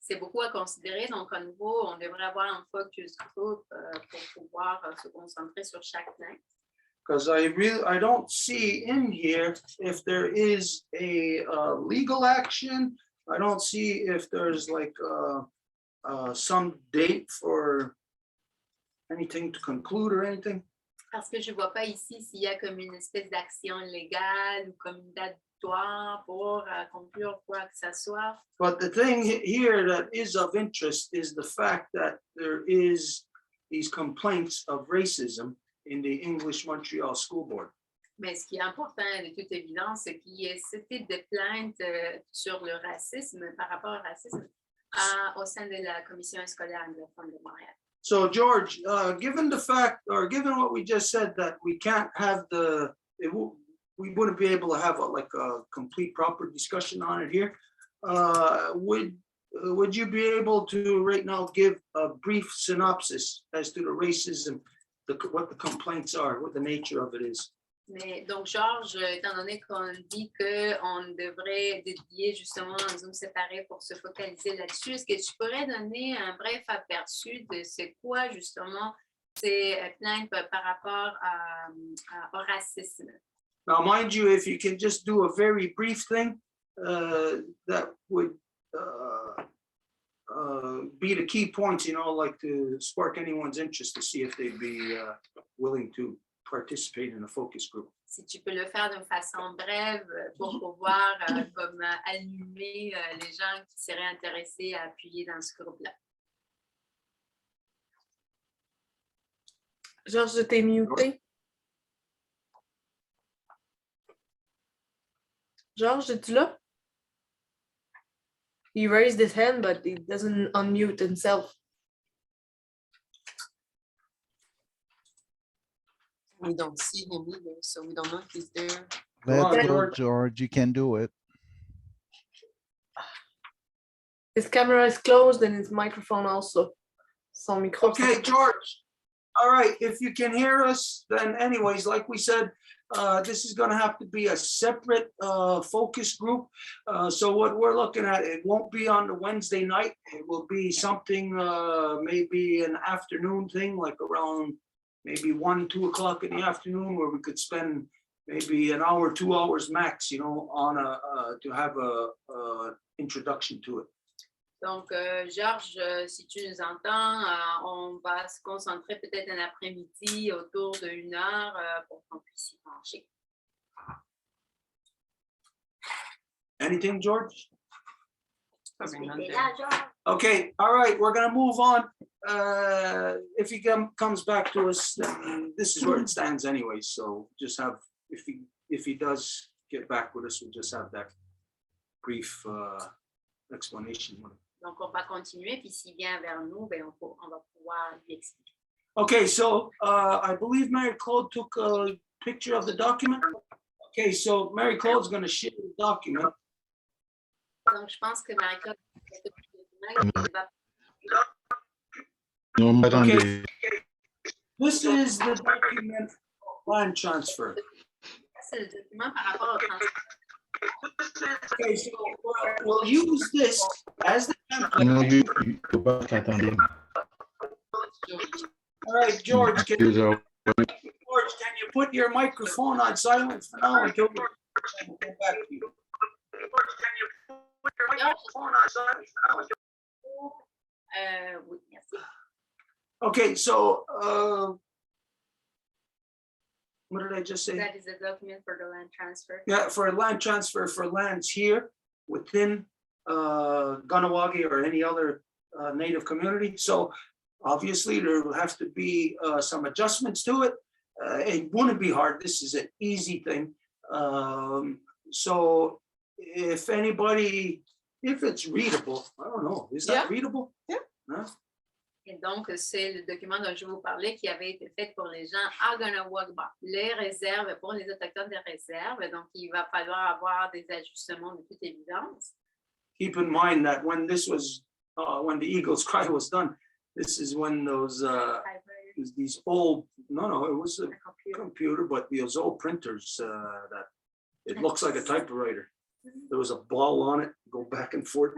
c'est beaucoup à considérer. Donc, à nouveau, on devrait avoir un focus group pour pouvoir se concentrer sur chaque plainte. Because I don't see in here if there is a legal action. I don't see if there's like some date for anything to conclude or anything. Parce que je ne vois pas ici s'il y a comme une espèce d'action légale ou comme une date butoir pour conclure quoi que ce soit. But the thing here that is of interest is the fact that there is these complaints of racism in the English Montreal School Board. Mais ce qui est important de toute évidence, c'est qu'il y ait ce type de plainte sur le racisme, par rapport au racisme, au sein de la Commission scolaire anglophone de Montréal. So George, given the fact, or given what we just said, that we can't have we wouldn't be able to have a complete proper discussion on it here. Would you be able to right now give a brief synopsis as to the racism, what the complaints are, what the nature of it is? Mais donc, Georges, étant donné qu'on dit qu'on devrait dédier justement un Zoom séparé pour se focaliser là-dessus, est-ce que tu pourrais donner un bref aperçu de c'est quoi justement ces plaintes par rapport au racisme? Now, mind you, if you can just do a very brief thing, that would be the key points, like to spark anyone's interest to see if they'd be willing to participate in a focus group. Si tu peux le faire d'une façon brève pour pouvoir comme allumer les gens qui seraient intéressés à appuyer dans ce groupe-là. Georges, je t'ai muté. Georges, es-tu là? He raised his hand, but he doesn't unmute himself. We don't see him either, so we don't know if he's there. Come on, Let's go, George. George, you can do it. His camera is closed and his microphone also. Son micro. Okay, George. All right, if you can hear us, then anyways, like we said, this is gonna have to be a separate focus group. So what we're looking at, it won't be on the Wednesday night. It will be something, maybe an afternoon thing, like around maybe 1, 2 o'clock in the afternoon, where we could spend maybe an hour, 2 hours max, on to have a introduction to it. Donc, Georges, si tu nous entends, on va se concentrer peut-être un après-midi autour de 1 heure pour qu'on puisse y pencher. Anything, George? Probably not C'était there. là, Georges. Okay, all right, we're gonna move on. If he comes back to us, then this is where it stands anyway, so just have, if he does get back with us, we'll just have that brief explanation. Donc, on va continuer, puis s'il vient vers nous, ben, on va pouvoir lui expliquer. Okay, so I believe Mary Claude took a picture of the document. Okay, so Mary Claude's gonna share the document. Donc, je pense que Marie-Claude va Non, mais Okay, attendez. this is the document land transfer. c'est le document par rapport au transfert. Okay, so we'll use this as the template. Non, il faut pas qu'attendez. All right, George, can Deux heures. you put your microphone on silent for now until we go back to you? Oui, merci. Okay, so what did I just say? That is the document for the land transfer. Yeah, for a land transfer for lands here within Ganawagi or any other native community. So obviously there will have to be some adjustments to it. It wouldn't be hard. This is an easy thing. So if anybody if it's readable, I don't know, is that Yeah. readable? Yeah. Huh? Et donc, c'est le document dont je vous parlais qui avait été fait pour les gens à Ganawagba. Les réserves pour les Autochtones de réserve. Donc, il va falloir avoir des ajustements de toute évidence. Keep in mind that when this was, when the Eagle's Cry was done, this is when those, these old, no, it was a computer, but those old printers that it looks like a typewriter. There was a ball on it, go back and forth.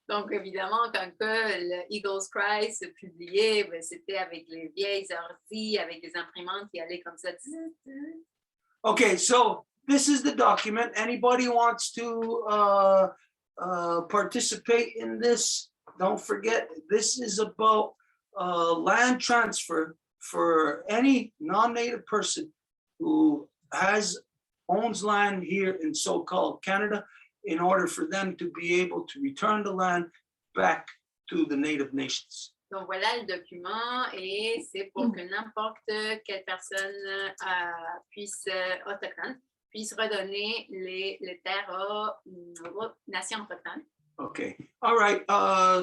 Donc, évidemment, quand que le Eagle's Cry se publiait, ben, c'était avec les vieilles ordi, avec des imprimantes qui allaient comme ça. Okay, so this is the document. Anybody wants to participate in this? Don't forget, this is about land transfer for any non-native person who owns land here in so-called Canada, in order for them to be able to return the land back to the native nations. Donc, voilà le document et c'est pour que n'importe quelle personne autochtone puisse redonner les terres aux nations autochtones. Okay, all right,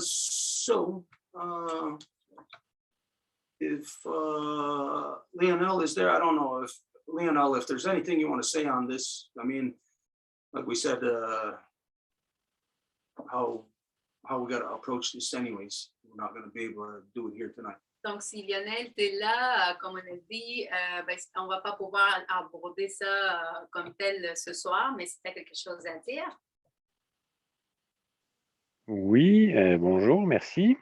so if Lionel is there, I don't know if Lionel, if there's anything you want to say on this. I mean, like we said, how we got to approach this anyways. We're not going to be able to do it here tonight. Donc, si Lionel est là, comme on a dit, ben, on ne va pas pouvoir aborder ça comme tel ce soir, mais si tu as quelque chose à dire. Oui, bonjour, merci.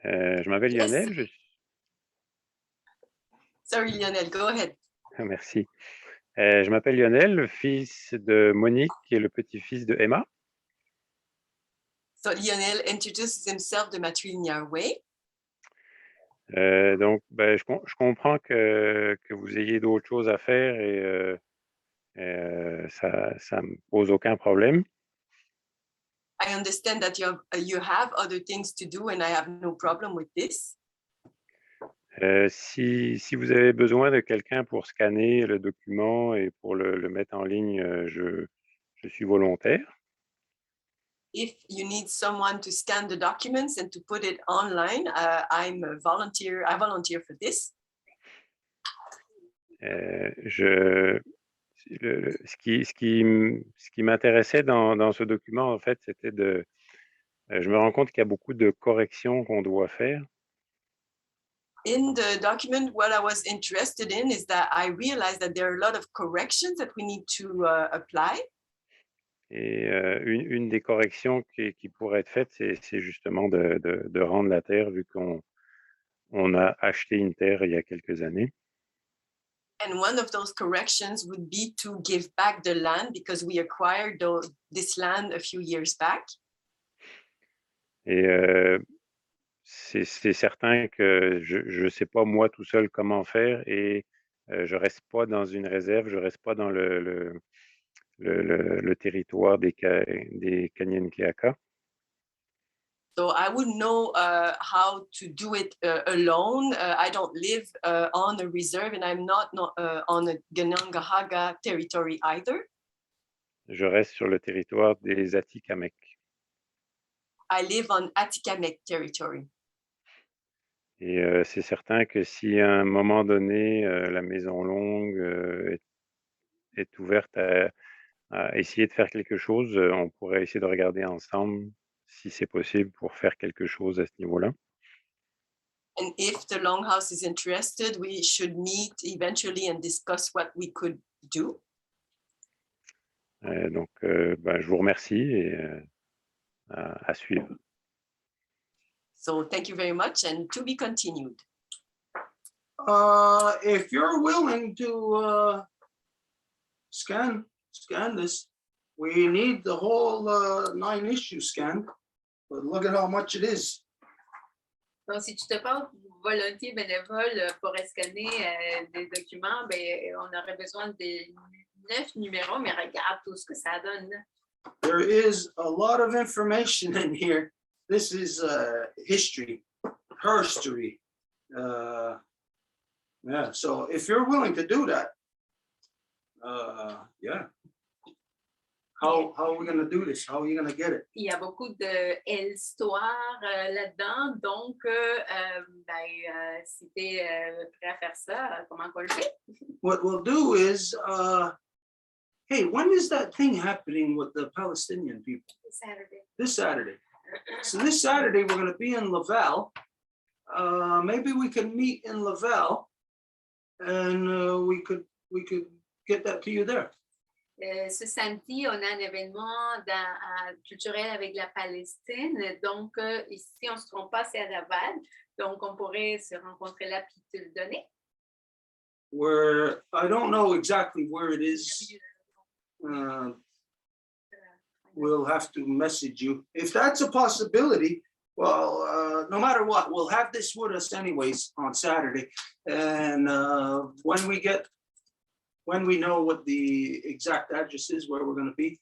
Je m'appelle Yes. Lionel. Sorry, Lionel, go ahead. Merci. Je m'appelle Lionel, le fils de Monique et le petit-fils de Emma. So Lionel introduces himself the matrilineal way. Donc, ben, je comprends que vous ayez d'autres choses à faire et ça me pose aucun problème. I understand that you have other things to do and I have no problem with this. Si vous avez besoin de quelqu'un pour scanner le document et pour le mettre en ligne, je suis volontaire. If you need someone to scan the documents and to put it online, I'm a volunteer. I volunteer for this. Ce qui m'intéressait dans ce document, en fait, c'était je me rends compte qu'il y a beaucoup de corrections qu'on doit faire. In the document, what I was interested in is that I realized that there are a lot of corrections that we need to apply. Et une des corrections qui pourrait être faite, c'est justement de rendre la terre, vu qu'on a acheté une terre il y a quelques années. And one of those corrections would be to give back the land because we acquired this land a few years back. Et c'est certain que je ne sais pas moi tout seul comment faire et je ne reste pas dans une réserve, je ne reste pas dans le territoire des Kanien'kehá:ka. So I wouldn't know how to do it alone. I don't live on a reserve and I'm not on a Ganyangahaga territory either. Je reste sur le territoire des Atikamekw. I live on Atikamekw territory. Et c'est certain que si à un moment donné, la Maison Longue est ouverte à essayer de faire quelque chose, on pourrait essayer de regarder ensemble si c'est possible pour faire quelque chose à ce niveau-là. And if the Longhouse is interested, we should meet eventually and discuss what we could do. Donc, je vous remercie et à suivre. So thank you very much and to be continued. If you're willing to scan this, we need the whole 9 issues scanned, but look at how much it is. Donc, si tu te portes volontiers bénévole pour scanner des documents, ben, on aurait besoin de 9 numéros, mais regarde tout ce que ça donne. There is a lot of information in here. This is history, herstory. Yeah, so if you're willing to do that, yeah. How are we gonna do this? How are you gonna get it? Il y a beaucoup de histoires là-dedans, donc si tu es prêt à faire ça, comment qu'on le fait? What we'll do is, hey, when is that thing happening with the Palestinian people? Saturday. This Saturday. So this Saturday, we're gonna be in Laval. Maybe we can meet in Laval and we could get that to you there. Ce samedi, on a un événement culturel avec la Palestine. Donc, ici, on ne se trompe pas, c'est à Laval. Donc, on pourrait se rencontrer là puis te le donner. Where I don't know exactly where it is. We'll have to message you. If that's a possibility, well, no matter what, we'll have this with us anyways on Saturday. And when we know what the exact address is where we're going to be,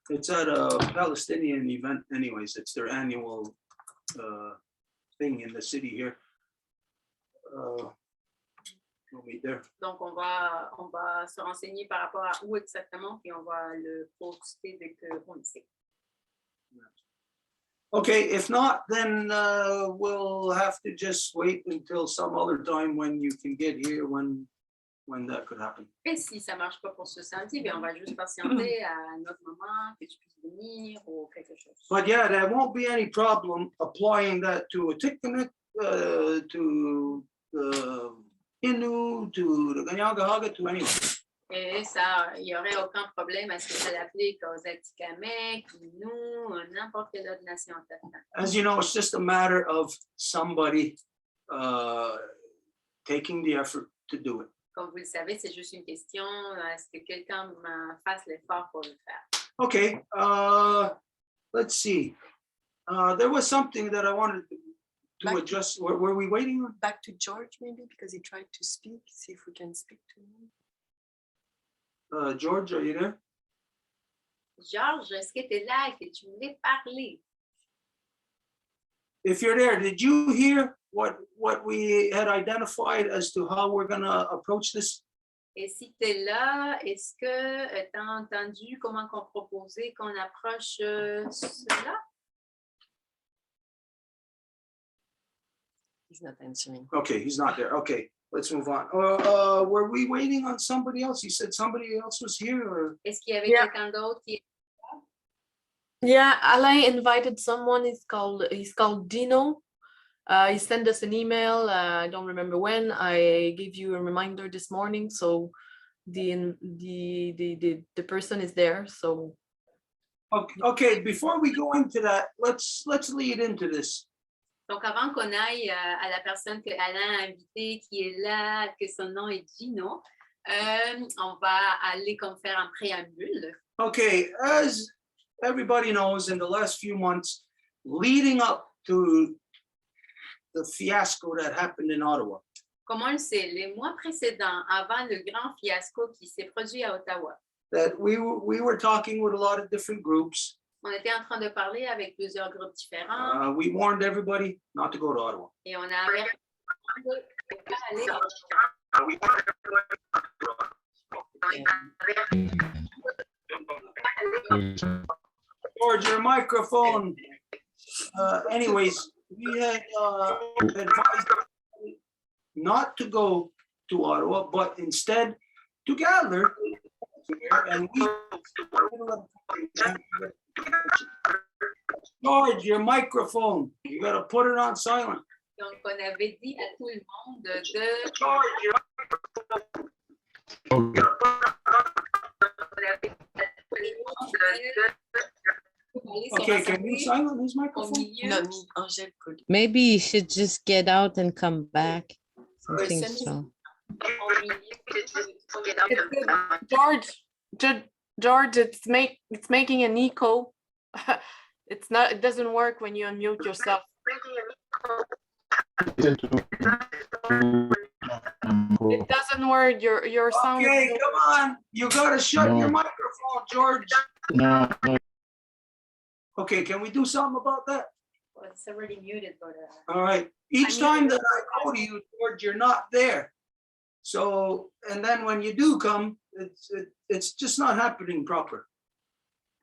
it's at a Palestinian event anyways. It's their annual thing in the city here. We'll meet there. Donc, on va se renseigner par rapport à où exactement, puis on va le poster dès qu'on le sait. Okay, if not, then we'll have to just wait until some other time when you can get here, when that could happen. Et si ça ne marche pas pour ce samedi, bien, on va juste patienter à un autre moment, que tu puisses venir ou quelque chose. But yeah, there won't be any problem applying that to a Tiktanik, to the Innu, to the Ganyangahaga, to anyone. Et ça, il n'y aurait aucun problème à ce que ça l'applique aux Atikamekw, nous, n'importe quelle autre nation autochtone. As you know, it's just a matter of somebody taking the effort to do it. Comme vous le savez, c'est juste une question, est-ce que quelqu'un fasse l'effort pour le faire? Okay, let's see. There was something that I wanted to address. Were we waiting on? Back to George, maybe, because he tried to speak. See if we can speak to him. George, are you there? Georges, est-ce que tu es là et que tu voulais parler? If you're there, did you hear what we had identified as to how we're going to approach this? Et si tu es là, est-ce que tu as entendu comment qu'on proposait qu'on approche cela? He's not answering. Okay, he's not there. Okay, let's move on. Were we waiting on somebody else? You said somebody else was here, or? Est-ce qu'il y avait Yeah. quelqu'un d'autre qui... Yeah, Alain invited someone. He's called Dino. He sent us an email. I don't remember when. I gave you a reminder this morning, so the person is there. So Okay, before we go into that, let's lead into this. Donc, avant qu'on aille à la personne que Alain a invitée, qui est là, que son nom est Gino, on va aller comme faire un préambule. Okay, as everybody knows, in the last few months, leading up to the fiasco that happened in Ottawa, Comme on le sait, les mois précédents, avant le grand fiasco qui s'est produit à Ottawa, that we were talking with a lot of different groups. on était en train de parler avec plusieurs groupes différents We warned everybody not to go to Ottawa. et on a averti de pas aller George, your microphone. Anyways, we had advised not to go to Ottawa, but instead to gather. And George, your microphone. You got to put it on silent. Donc, on avait dit à tout le monde de George, your Okay, can you silence his au microphone? milieu. No, Angèle could. Maybe you should just get out and come back. Something's Person is- wrong. George, it's making an echo. It doesn't work when you unmute yourself. It doesn't work. Your sound. Okay, come on. You got to shut your No. microphone, George. No, no, Okay, can we do something about that? Well, it's already muted, but All right. Each time that I go to you, George, you're not there. So, and then when you do come, it's just not happening proper.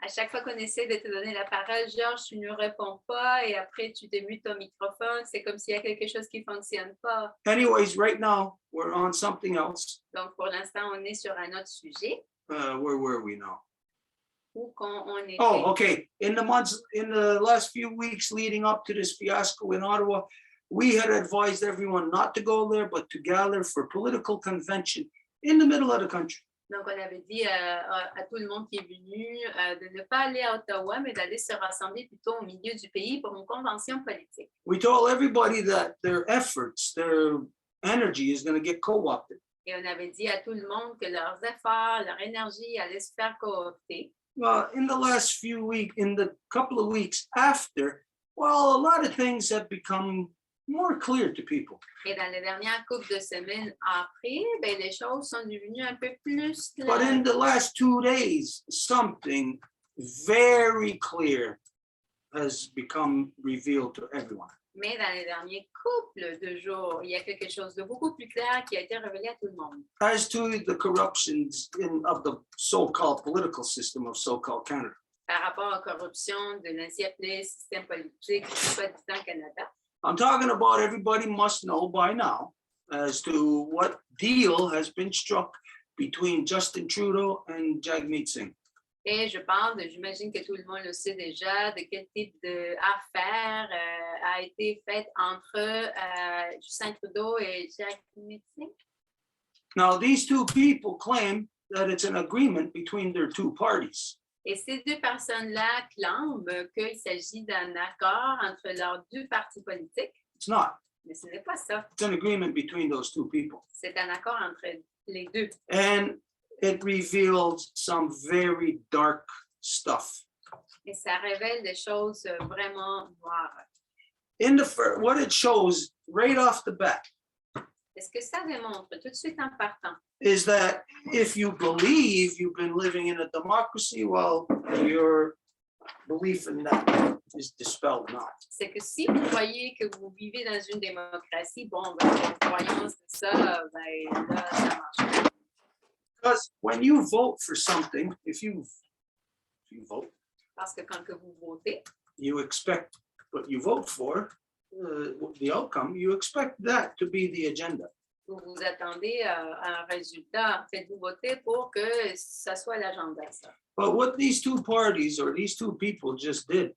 À chaque fois qu'on essaie de te donner la parole, Georges, tu ne réponds pas et après tu démutes ton microphone. C'est comme s'il y a quelque chose qui ne fonctionne pas. Anyways, right now, we're on something else. Donc, pour l'instant, on est sur un autre sujet Where were we now? où on était. Oh, okay. In the last few weeks leading up to this fiasco in Ottawa, we had advised everyone not to go there, but to gather for political convention in the middle of the country. Donc, on avait dit à tout le monde qui est venu de ne pas aller à Ottawa, mais d'aller se rassembler plutôt au milieu du pays pour une convention politique. We told everybody that their efforts, their energy is going to get co-opted. Et on avait dit à tout le monde que leurs efforts, leur énergie allaient se faire coopter. In the last few weeks, in the couple of weeks after, well, a lot of things have become more clear to people. Et dans les dernières couples de semaines après, ben, les choses sont devenues un peu plus But claires. in the last 2 days, something very clear has become revealed to everyone. Mais dans les derniers couples de jours, il y a quelque chose de beaucoup plus clair qui a été révélé à tout le monde. As to the corruptions of the so-called political system of so-called Canada. Par rapport aux corruptions de l'ancien appelé système politique, soi-disant Canada. I'm talking about everybody must know by now as to what deal has been struck between Justin Trudeau and Jagmeet Singh. Et j'imagine que tout le monde le sait déjà, de quel type d'affaire a été faite entre Justin Trudeau et Jagmeet Singh. Now, these two people claim that it's an agreement between their two parties. Et ces deux personnes-là clament qu'il s'agit d'un accord entre leurs deux partis politiques. It's not. Mais ce n'est pas ça. It's an agreement between those two people. C'est un accord entre les deux. And it revealed some very dark stuff. Et ça révèle des choses vraiment noires. What it shows right off the bat Et ce que ça démontre tout de suite en partant, is that if you believe you've been living in a democracy, well, your belief in that is dispelled now. c'est que si vous croyez que vous vivez dans une démocratie, bon, ben, vos croyances de ça, ben, là, ça marche. Because when you vote for something, if you vote, Parce que quand que vous votez, you expect what you vote for, the outcome, you expect that to be the agenda. vous vous attendez à un résultat. Faites-vous voter pour que ça soit l'agenda, ça. But what these two parties or these two people just did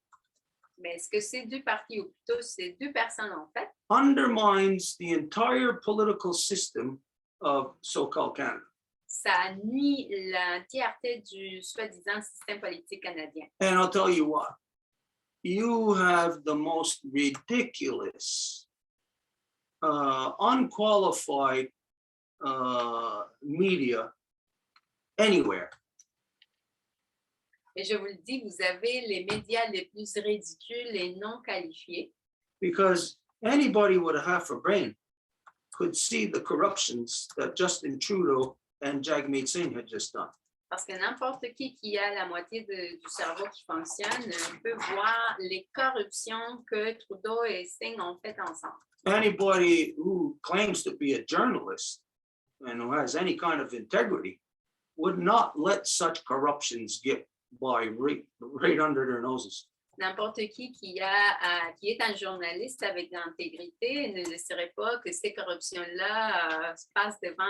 Mais ce que ces deux partis, ou plutôt ces deux personnes ont fait, undermines the entire political system of so-called Canada. ça nuit l'entièreté du soi-disant système politique canadien. And I'll tell you what, you have the most ridiculous, unqualified media anywhere. Et je vous le dis, vous avez les médias les plus ridicules et non qualifiés. Because anybody with a half a brain could see the corruptions that Justin Trudeau and Jagmeet Singh had just done. Parce que n'importe qui a la moitié du cerveau qui fonctionne peut voir les corruptions que Trudeau et Singh ont faites ensemble. Anybody who claims to be a journalist and who has any kind of integrity would not let such corruptions get by right under their noses. N'importe qui est un journaliste avec de l'intégrité ne laisserait pas que ces corruptions-là se passent devant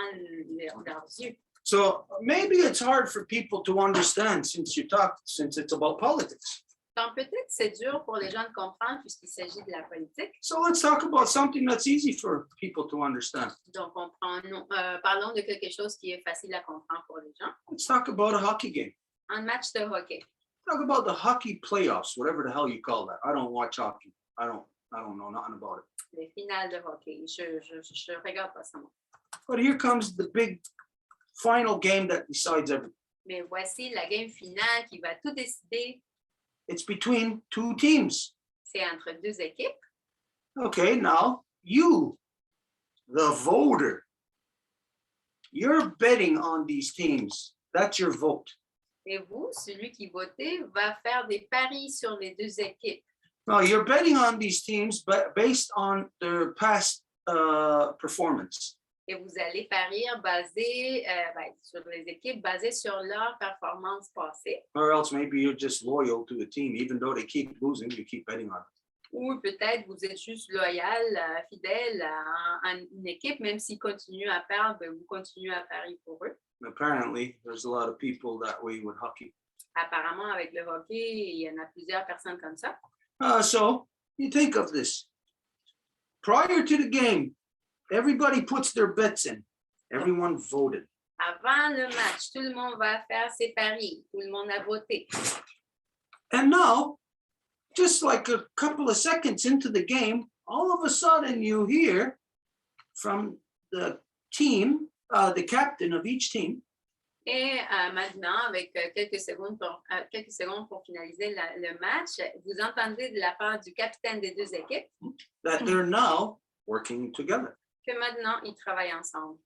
leurs yeux. So maybe it's hard for people to understand since it's about politics. Donc peut-être c'est dur pour les gens de comprendre puisqu'il s'agit de la politique. So let's talk about something that's easy for people to understand. Donc parlons de quelque chose qui est facile à comprendre pour les gens. Let's talk about a hockey game. Un match de hockey. Talk about the hockey playoffs, whatever the hell you call that. I don't watch hockey. I don't know nothing about it. Les finales de hockey. Je regarde pas ça. But here comes the big final game that decides everything. Mais voici la game finale qui va tout décider. It's between two teams. C'est entre deux équipes. Okay, now you, the voter, you're betting on these teams. That's your vote. Et vous, celui qui votait, va faire des paris sur les deux équipes. Now you're betting on these teams based on their past performance. Et vous allez parier sur les équipes basées sur leur performance passée. Or else maybe you're just loyal to a team, even though they keep losing, you keep betting on it. Ou peut-être vous êtes juste loyal, fidèle à une équipe, même s'ils continuent à perdre, vous continuez à parier pour eux. Apparently, there's a lot of people that way with hockey. Apparemment, avec le hockey, il y en a plusieurs personnes comme ça. So you think of this. Prior to the game, everybody puts their bets in. Everyone voted. Avant le match, tout le monde va faire ses paris. Tout le monde a voté. And now, just like a couple of seconds into the game, all of a sudden you hear from the team, the captain of each team, Et maintenant, avec quelques secondes pour finaliser le match, vous entendez de la part du capitaine des deux équipes that they're now working together. que maintenant, ils travaillent ensemble.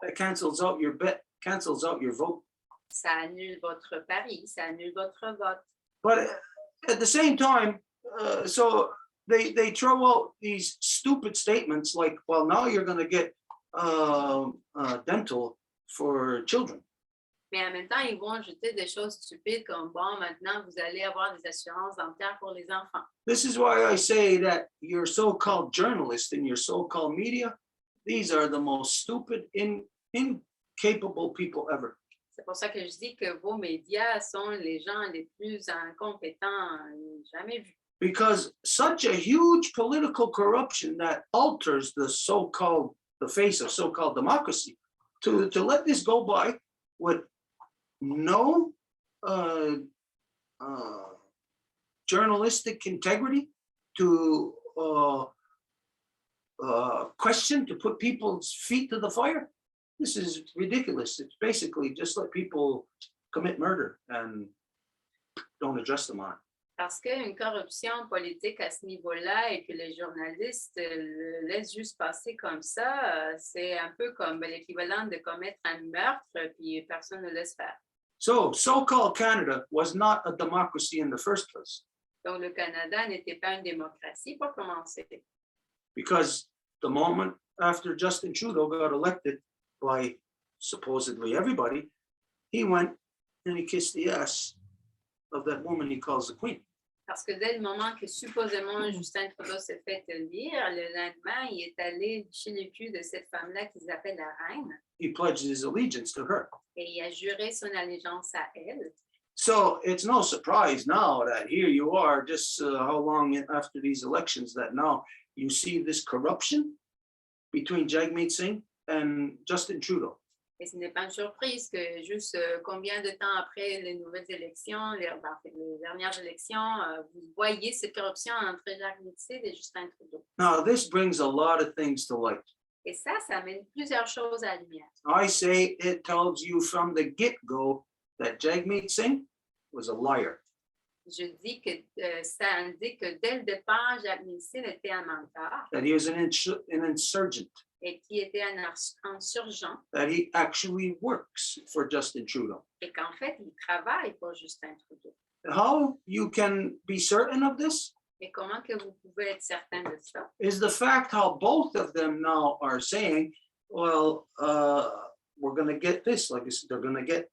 That cancels out your bet, cancels out your vote. Ça annule votre pari, ça annule votre vote. But at the same time, so they throw out these stupid statements like, well, now you're going to get dental for children. Mais en même temps, ils vont ajouter des choses stupides comme, bon, maintenant, vous allez avoir des assurances dentaires pour les enfants. This is why I say that your so-called journalists and your so-called media, these are the most stupid, incapable people ever. C'est pour ça que je dis que vos médias sont les gens les plus incompétents jamais vus. Because such a huge political corruption that alters the face of so-called democracy, to let this go by with no journalistic integrity, to question, to put people's feet to the fire. This is ridiculous. It's basically just let people commit murder and don't address them on it. Parce qu'une corruption politique à ce niveau-là et que les journalistes le laissent juste passer comme ça, c'est un peu comme l'équivalent de commettre un meurtre, puis personne ne laisse faire. So-called Canada was not a democracy in the first place. Donc, le Canada n'était pas une démocratie pour commencer. Because the moment after Justin Trudeau got elected by supposedly everybody, he went and he kissed the ass of that woman he calls the Queen. Parce que dès le moment que supposément Justin Trudeau s'est fait élire, le lendemain, il est allé chez le cul de cette femme-là qu'ils appellent la reine. He pledged his allegiance to her. Et il a juré son allégeance à elle. So it's no surprise now that here you are, just how long after these elections, that now you see this corruption between Jagmeet Singh and Justin Trudeau. Et ce n'est pas une surprise que juste combien de temps après les nouvelles élections, les dernières élections, vous voyez cette corruption entre Jacques Métis et Justin Trudeau. Now, this brings a lot of things to light. Et ça amène plusieurs choses à la lumière. I say it tells you from the get-go that Jagmeet Singh was a liar. Je dis que ça indique que dès le départ, Jacques Métis était un menteur. That he was an insurgent. Et qui était un insurgent. That he actually works for Justin Trudeau. Et qu'en fait, il travaille pour Justin Trudeau. How you can be certain of this? Et comment que vous pouvez être certain de ça? Is the fact how both of them now are saying, well, we're going to get this, like they're going to get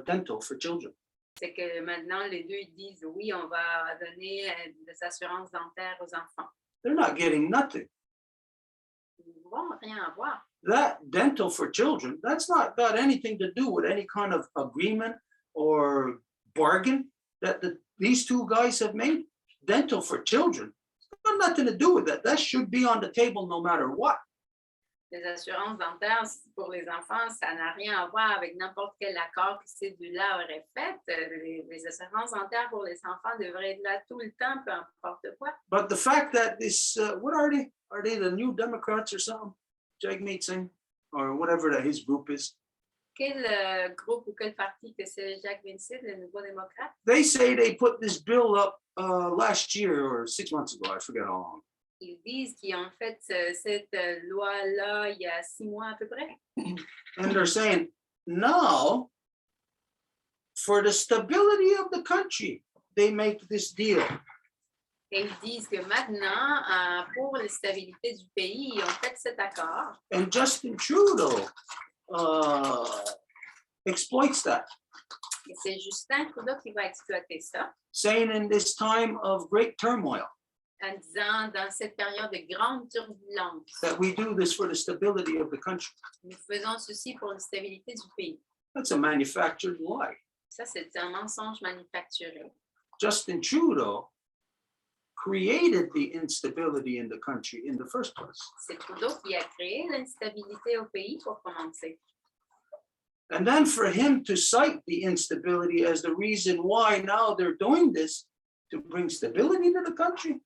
dental for children. C'est que maintenant, les deux ils disent, oui, on va donner des assurances dentaires aux enfants. They're not getting nothing. Ils ne vont rien avoir. That dental for children, that's not got anything to do with any kind of agreement or bargain that these two guys have made. Dental for children, it's got nothing to do with that. That should be on the table no matter what. Les assurances dentaires pour les enfants, ça n'a rien à voir avec n'importe quel accord que ces deux-là auraient fait. Les assurances dentaires pour les enfants devraient être là tout le temps, peu importe quoi. But the fact that this, what are they? Are they the New Democrats or something? Jagmeet Singh or whatever that his group is. Quel groupe ou quel parti que c'est Jacques Métis, le Nouveau démocrate? They say they put this bill up last year or 6 months ago. I forget how long. Ils disent qu'ils ont fait cette loi il y a 6 mois à peu près. And they're saying, now, for the stability of the country, they make this deal. Et ils disent que maintenant, pour la stabilité du pays, ils ont fait cet accord. And Justin Trudeau exploits that, Et c'est Justin Trudeau qui va exploiter ça, saying in this time of great turmoil en disant dans cette période de grande turbulence, that we do this for the stability of the country. nous faisons ceci pour la stabilité du pays. That's a manufactured lie. Ça, c'est un mensonge manufacturé. Justin Trudeau created the instability in the country in the first place. C'est Trudeau qui a créé l'instabilité au pays pour commencer. And then for him to cite the instability as the reason why now they're doing this to bring stability to the country,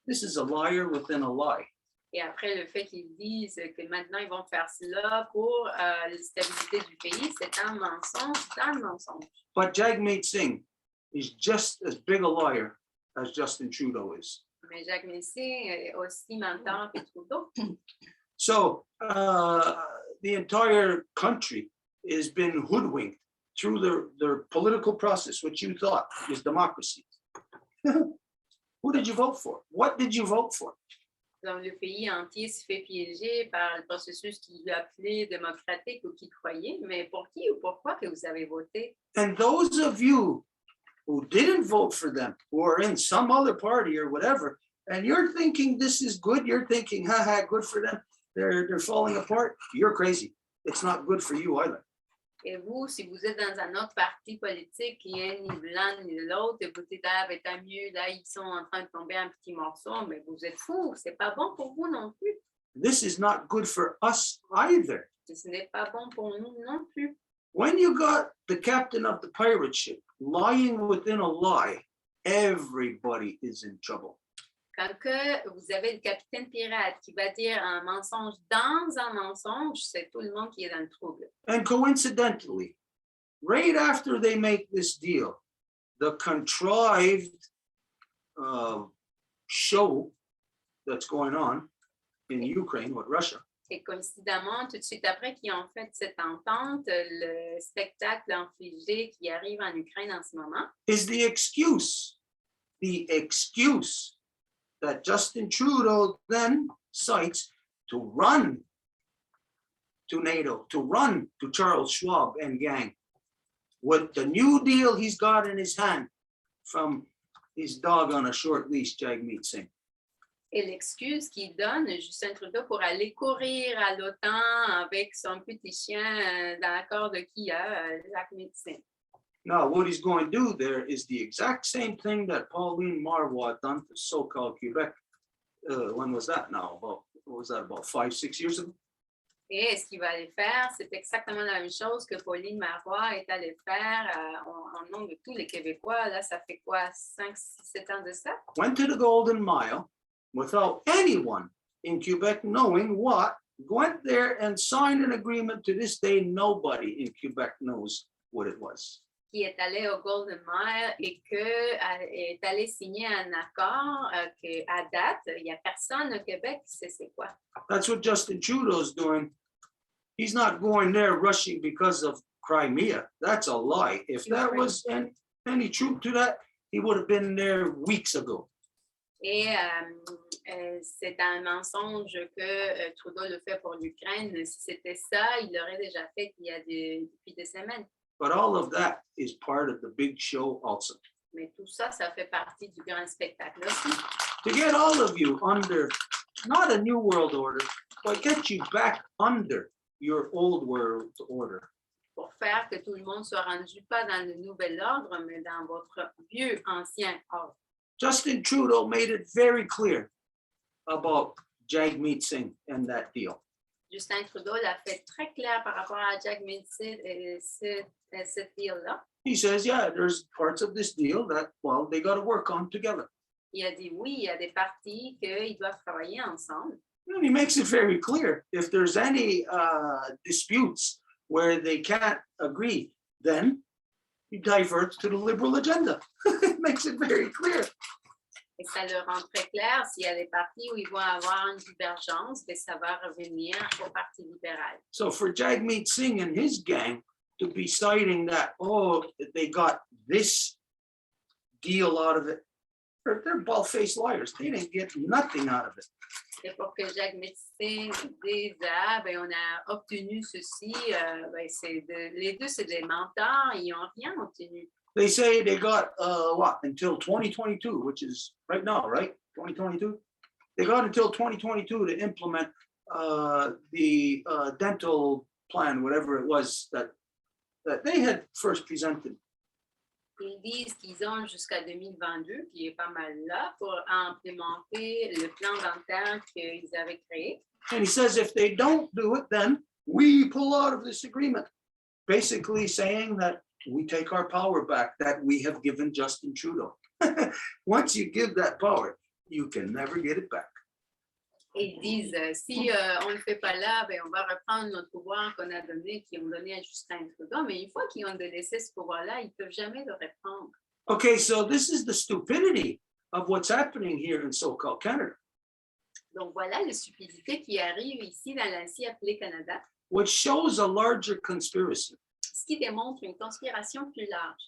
this is a liar within a lie. Et après, le fait qu'ils disent que maintenant, ils vont faire cela pour la stabilité du pays, c'est un mensonge dans le mensonge. But Jagmeet Singh is just as big a liar as Justin Trudeau is. Mais Jacques Messé est aussi menteur que Trudeau. So the entire country has been hoodwinked through their political process, which you thought is democracy. Who did you vote for? What did you vote for? Donc, le pays entier se fait piéger par le processus qu'il a appelé démocratique ou qu'il croyait. Mais pour qui ou pourquoi que vous avez voté? And those of you who didn't vote for them, who are in some other party or whatever, and you're thinking this is good, you're thinking, haha, good for them, they're falling apart, you're crazy. It's not good for you either. Et vous, si vous êtes dans un autre parti politique qui est ni blanc ni l'autre, et vous dites, ah, ben, tant mieux, là, ils sont en train de tomber un petit morceau, mais vous êtes fous, c'est pas bon pour vous non plus. This is not good for us either. Ce n'est pas bon pour nous non plus. When you got the captain of the pirate ship lying within a lie, everybody is in trouble. Quand que vous avez le capitaine pirate qui va dire un mensonge dans un mensonge, c'est tout le monde qui est dans le trouble. And coincidentally, right after they make this deal, the contrived show that's going on in Ukraine with Russia Et coïncidemment, tout de suite après qu'ils ont fait cette entente, le spectacle infligé qui arrive en Ukraine en ce moment, is the excuse that Justin Trudeau then cites to run to NATO, to run to Charles Schwab and gang with the new deal he's got in his hand from his dog on a short leash, Jagmeet Singh. et l'excuse qu'il donne, Justin Trudeau, pour aller courir à l'OTAN avec son petit chien dans l'accord de qui a Jacques Médecin. Now, what he's going to do there is the exact same thing that Pauline Marois done to so-called Quebec. When was that now? About 5-6 years ago? Et ce qu'il va aller faire, c'est exactement la même chose que Pauline Marois est allée faire en nom de tous les Québécois. Là, ça fait quoi, 5, 6, 7 ans de ça? Went to the Golden Mile without anyone in Quebec knowing what, went there and signed an agreement. To this day, nobody in Quebec knows what it was. Qui est allé au Golden Mile et est allé signer un accord qu'à date, il n'y a personne au Québec qui sait c'est quoi. That's what Justin Trudeau's doing. He's not going there rushing because of Crimea. That's a lie. If that was any truth to that, he would have been there weeks ago. Et c'est un mensonge que Trudeau le fait pour l'Ukraine. Si c'était ça, il l'aurait déjà fait depuis des semaines. But all of that is part of the big show also. Mais tout ça, ça fait partie du grand spectacle aussi. To get all of you under, not a new world order, but get you back under your old world order. Pour faire que tout le monde soit rendu pas dans le nouvel ordre, mais dans votre vieux, ancien ordre. Justin Trudeau made it very clear about Jagmeet Singh and that deal. Justin Trudeau l'a fait très clair par rapport à Jacques Médecin et cette deal-là. He says, yeah, there's parts of this deal that, well, they got to work on together. Il a dit oui, il y a des parties qu'ils doivent travailler ensemble. And he makes it very clear. If there's any disputes where they can't agree, then he diverts to the liberal agenda. It makes it very clear. Et ça le rend très clair. S'il y a des parties où ils vont avoir une divergence, ben ça va revenir au Parti libéral. So for Jagmeet Singh and his gang to be citing that, oh, they got this deal out of it, they're bald-faced liars. They didn't get nothing out of it. Et pour que Jacques Médecin dise, ben, on a obtenu ceci, ben, les deux, c'est des menteurs, ils n'ont rien obtenu. They say they got what, until 2022, which is right now, right? 2022. They got until 2022 to implement the dental plan, whatever it was that they had first presented. Ils disent qu'ils ont jusqu'à 2022, qui est pas mal là, pour implémenter le plan dentaire qu'ils avaient créé. And he says if they don't do it, then we pull out of this agreement, basically saying that we take our power back that we have given Justin Trudeau. Once you give that power, you can never get it back. Et ils disent, si on ne le fait pas là, ben, on va reprendre notre pouvoir qu'on a donné, qu'ils ont donné à Justin Trudeau. Mais une fois qu'ils ont délaissé ce pouvoir-là, ils ne peuvent jamais le reprendre. Okay, so this is the stupidity of what's happening here in so-called Canada, Donc voilà la stupidité qui arrive ici dans l'ainsi appelé Canada, which shows a larger conspiracy. ce qui démontre une conspiration plus large.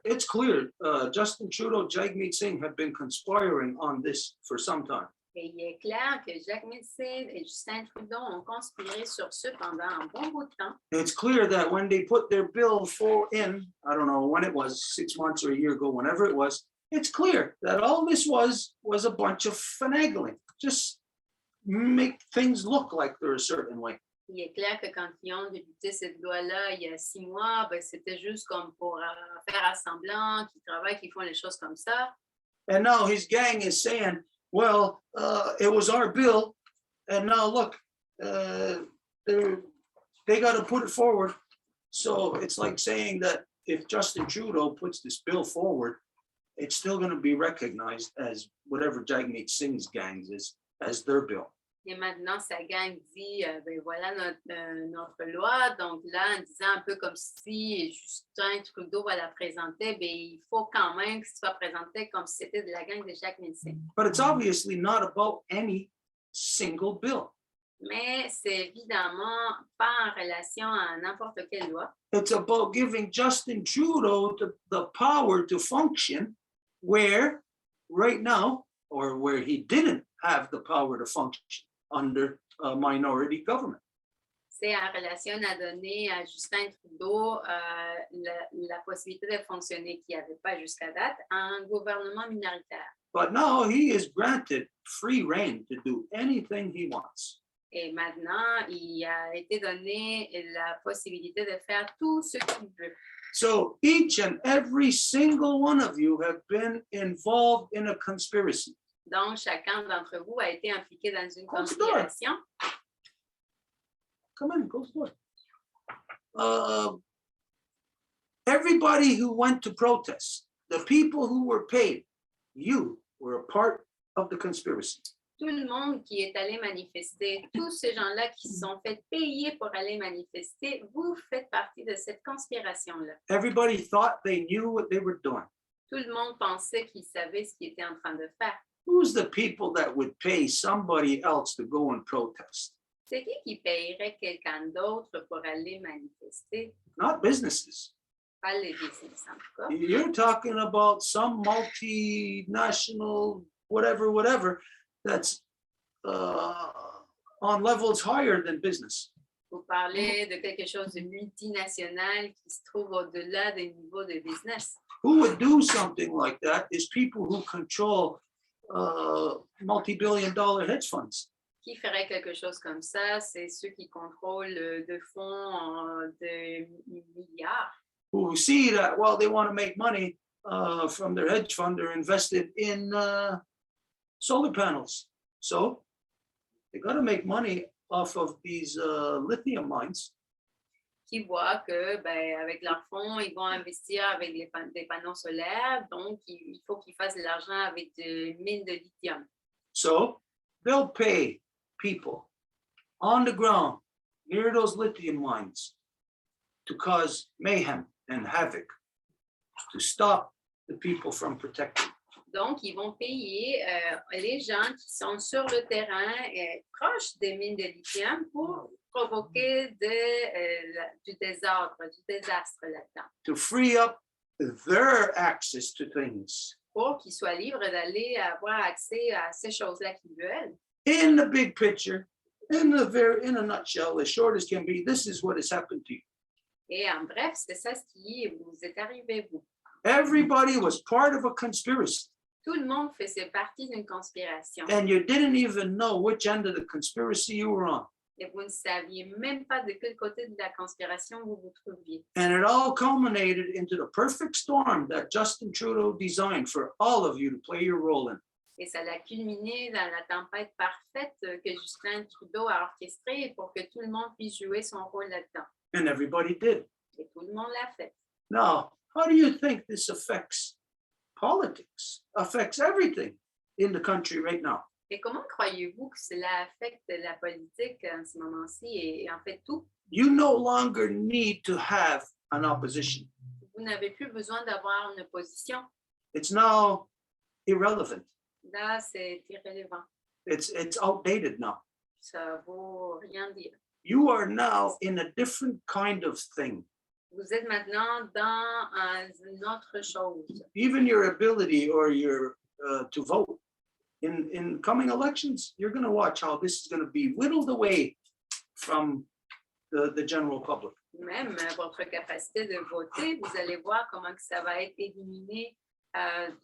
It's clear. Justin Trudeau, Jagmeet Singh have been conspiring on this for some time. Et il est clair que Jacques Médecin et Justin Trudeau ont conspiré sur ce pendant un bon bout de temps. It's clear that when they put their bill in, I don't know when it was, 6 months or a year ago, whenever it was, it's clear that all this was a bunch of finagling, just make things look like they're a certain way. Il est clair que quand ils ont débuté cette loi-là il y a 6 mois, ben, c'était juste comme pour faire assemblant, qu'ils travaillent, qu'ils font les choses comme ça. And now his gang is saying, well, it was our bill, and now look, they got to put it forward. So it's like saying that if Justin Trudeau puts this bill forward, it's still going to be recognized as whatever Jagmeet Singh's gangs is, as their bill. Et maintenant, sa gang dit, ben voilà notre loi. Donc là, en disant un peu comme si Justin Trudeau va la présenter, ben il faut quand même que ce soit présenté comme si c'était de la gang de Jacques Médecin. But it's obviously not about any single bill. Mais c'est évidemment pas en relation à n'importe quelle loi. It's about giving Justin Trudeau the power to function where right now, or where he didn't have the power to function under a minority government. C'est en relation à donner à Justin Trudeau la possibilité de fonctionner qu'il n'y avait pas jusqu'à date, un gouvernement minoritaire. But now he is granted free rein to do anything he wants. Et maintenant, il a été donné la possibilité de faire tout ce qu'il veut. So each and every single one of you have been involved in a conspiracy. Donc, chacun d'entre vous a été impliqué dans une Close the door. conspiration. Come in, go for it. Everybody who went to protest, the people who were paid, you were a part of the conspiracy. Tout le monde qui est allé manifester, tous ces gens-là qui se sont fait payer pour aller manifester, vous faites partie de cette conspiration-là. Everybody thought they knew what they were doing. Tout le monde pensait qu'ils savaient ce qu'ils étaient en train de faire. Who's the people that would pay somebody else to go and protest? C'est qui payerait quelqu'un d'autre pour aller manifester? Not businesses. Pas les business, en tout cas. You're talking about some multinational, whatever, that's on levels higher than business. Vous parlez de quelque chose de multinational qui se trouve au-delà des niveaux de business. Who would do something like that is people who control multi-billion-dollar hedge funds. Qui ferait quelque chose comme ça? C'est ceux qui contrôlent de fonds de milliards. Who see that, well, they want to make money from their hedge fund, they're invested in solar panels. So they got to make money off of these lithium mines. Qui voient que, ben, avec leurs fonds, ils vont investir avec des panneaux solaires. Donc, il faut qu'ils fassent de l'argent avec des mines de lithium. So they'll pay people on the ground near those lithium mines to cause mayhem and havoc, to stop the people from protecting. Donc, ils vont payer les gens qui sont sur le terrain proches des mines de lithium pour provoquer du désastre là-dedans. To free up their access to things. pour qu'ils soient libres d'aller avoir accès à ces choses-là qu'ils veulent. In the big picture, in a nutshell, as short as can be, this is what has happened to you. Et en bref, c'est ça ce qui vous est arrivé, vous. Everybody was part of a conspiracy, Tout le monde faisait partie d'une conspiration. and you didn't even know which end of the conspiracy you were on. Et vous ne saviez même pas de quel côté de la conspiration vous vous trouviez. And it all culminated into the perfect storm that Justin Trudeau designed for all of you to play your role in. Et ça l'a culminé dans la tempête parfaite que Justin Trudeau a orchestrée pour que tout le monde puisse jouer son rôle là-dedans. And everybody did. Et tout le monde l'a fait. Now, how do you think this affects politics, affects everything in the country right now? Et comment croyez-vous que cela affecte la politique en ce moment-ci et en fait tout? You no longer need to have an opposition. Vous n'avez plus besoin d'avoir une opposition. It's now irrelevant. Là, c'est irrélevant. It's outdated now. Ça vaut rien dire. You are now in a different kind of thing. Vous êtes maintenant dans une autre chose. Even your ability or your to vote in coming elections, you're going to watch how this is going to be whittled away from the general public. Même votre capacité de voter, vous allez voir comment que ça va être éliminé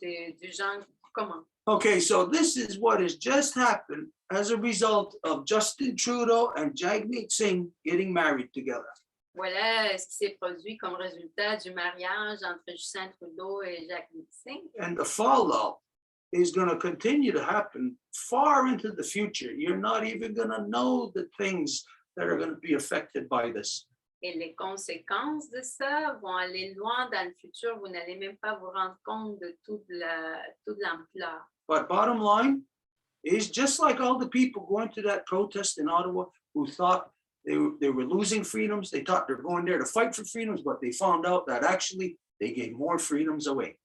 du genre commun. Okay, so this is what has just happened as a result of Justin Trudeau and Jagmeet Singh getting married together. Voilà ce qui s'est produit comme résultat du mariage entre Justin Trudeau et Jagmeet Singh. And the fallout is going to continue to happen far into the future. You're not even going to know the things that are going to be affected by this. Et les conséquences de ça vont aller loin dans le futur. Vous n'allez même pas vous rendre compte de toute l'ampleur. But bottom line is just like all the people going to that protest in Ottawa who thought they were losing freedoms, they thought they're going there to fight for freedoms, but they found out that actually they gave more freedoms away.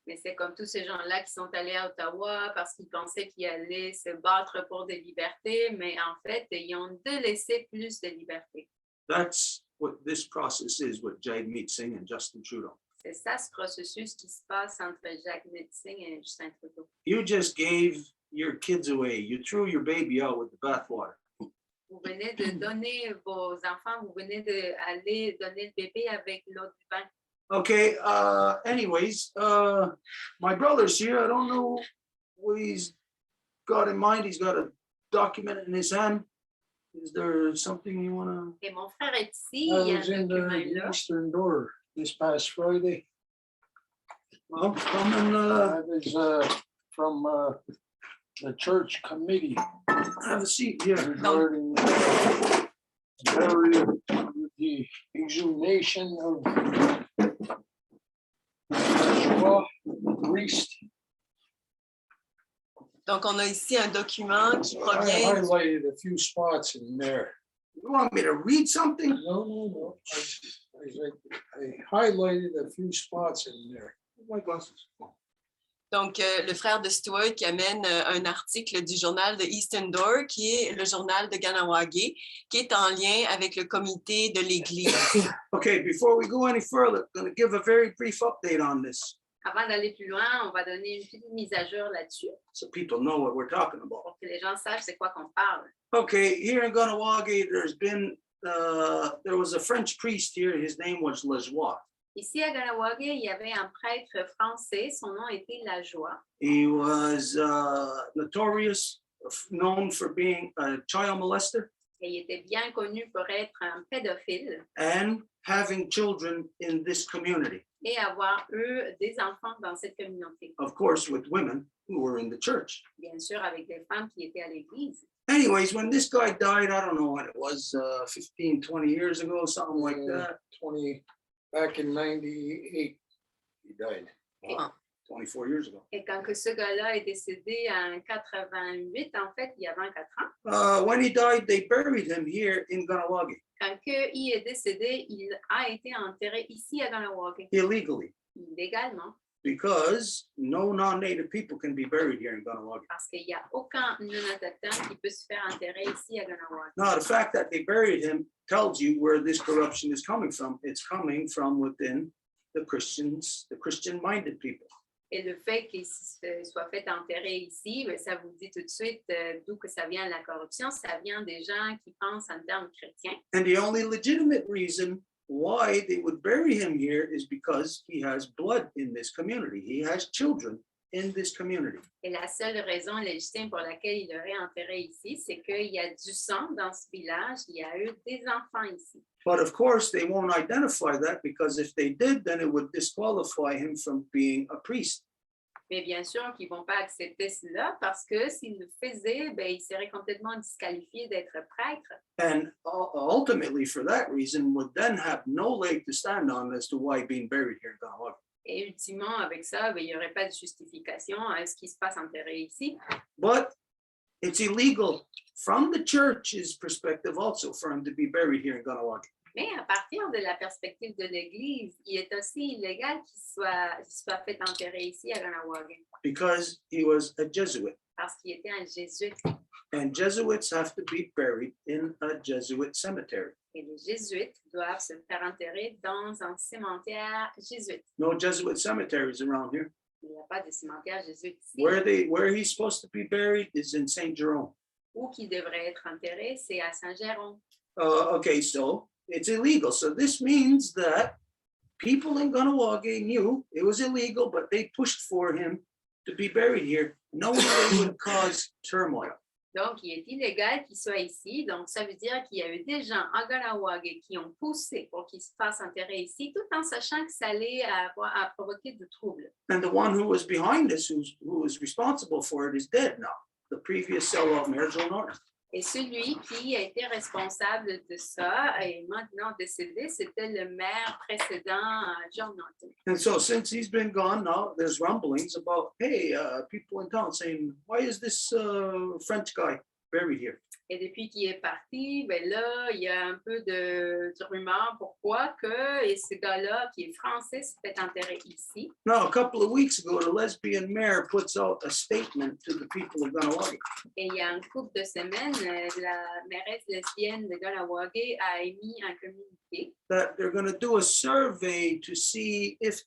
Mais c'est comme tous ces gens-là qui sont allés à Ottawa parce qu'ils pensaient qu'ils allaient se battre pour des libertés, mais en fait, ils ont délaissé plus de libertés. That's what this process is with Jagmeet Singh and Justin Trudeau. C'est ça ce processus qui se passe entre Jagmeet Singh et Justin Trudeau. You just gave your kids away. You threw your baby out with the bathwater. Vous venez de donner vos enfants, vous venez d'aller donner le bébé avec l'eau du bain. Okay, anyways, my brother's here. I don't know what he's got in mind. He's got a document in his hand. Is there something you want to? Et mon frère est ici, il y a I was un in document the là. Eastern Door this past Friday. Well, come and I was from the church committee have a seat here. regarding burial with the exhumation of Joshua, the priest. Donc, on a ici un document qui I provient. highlighted a few spots in there. You want me to read something? No. I highlighted a few spots in there. My glasses. Donc, le frère de Stuart qui amène un article du journal de Eastern Door, qui est le journal de Ganawagé, qui est en lien avec le comité de l'Église. Okay, before we go any further, I'm going to give a very brief update on this Avant d'aller plus loin, on va donner une petite mise à jour là-dessus so people know what we're talking about. pour que les gens sachent c'est quoi qu'on parle. Okay, here in Ganawagi, there was a French priest here. His name was Lajoie. Ici à Ganawagé, il y avait un prêtre français, son nom était Lajoie. He was notorious, known for being a child molester Et il était bien connu pour être un pédophile and having children in this community. et avoir eu des enfants dans cette communauté. Of course, with women who were in the church. Bien sûr, avec des femmes qui étaient à l'église. Anyways, when this guy died, I don't know when it was, 15, 20 years ago, something like that. Back in 98, he died. Wow, 24 years ago. Et quand que ce gars-là est décédé en 88, en fait, il y a 24 ans, When he died, they buried him here in Ganawagi quand que il est décédé, il a été enterré ici à Ganawagé, illegally illégalement, because no non-native people can be buried here in Ganawagi. parce qu'il n'y a aucun non-autochtone qui peut se faire enterrer ici à Ganawagé. Now, the fact that they buried him tells you where this corruption is coming from. It's coming from within the Christians, the Christian-minded people. Et le fait qu'il soit fait enterrer ici, ben, ça vous dit tout de suite d'où que ça vient la corruption. Ça vient des gens qui pensent en termes chrétiens. And the only legitimate reason why they would bury him here is because he has blood in this community. He has children in this community. Et la seule raison légitime pour laquelle il aurait enterré ici, c'est qu'il y a du sang dans ce village, il y a eu des enfants ici. But of course, they won't identify that because if they did, then it would disqualify him from being a priest. Mais bien sûr qu'ils ne vont pas accepter cela parce que s'ils le faisaient, ben, ils seraient complètement disqualifiés d'être prêtres. And ultimately, for that reason, would then have no leg to stand on as to why being buried here in Ganawag. Et ultimement, avec ça, ben, il n'y aurait pas de justification à ce qui se passe enterré ici. But it's illegal from the church's perspective also for him to be buried here in Ganawag. Mais à partir de la perspective de l'Église, il est aussi illégal qu'il soit fait enterrer ici à Ganawag Because he was a Jesuit. parce qu'il était un jésuite. And Jesuits have to be buried in a Jesuit cemetery. Et les jésuites doivent se faire enterrer dans un cimetière jésuite. No Jesuit cemeteries around here. Il n'y a pas de cimetière jésuite ici. Where he's supposed to be buried is in St. Jerome. Où qui devrait être enterré, c'est à Saint-Jérôme. Okay, so it's illegal. So this means that people in Ganawage knew it was illegal, but they pushed for him to be buried here, knowing they would cause turmoil. Donc, il est illégal qu'il soit ici. Donc, ça veut dire qu'il y a eu des gens à Ganawag qui ont poussé pour qu'il se fasse enterrer ici, tout en sachant que ça allait à provoquer du trouble. And the one who was behind this, who was responsible for it, is dead now. The previous sellout mayor, Joe Norton. Et celui qui a été responsable de ça est maintenant décédé, c'était le maire précédent, John Norton. And so since he's been gone now, there's rumblings about, hey, people in town saying, why is this French guy buried here? Et depuis qu'il est parti, ben là, il y a un peu de rumeur pourquoi que et ce gars-là, qui est français, s'est fait enterrer ici. Now, a couple of weeks ago, the lesbian mayor puts out a statement to the people of Ganawagi. Et il y a un couple de semaines, la mairesse lesbienne de Ganawag a émis un communiqué That they're going to do a survey to see if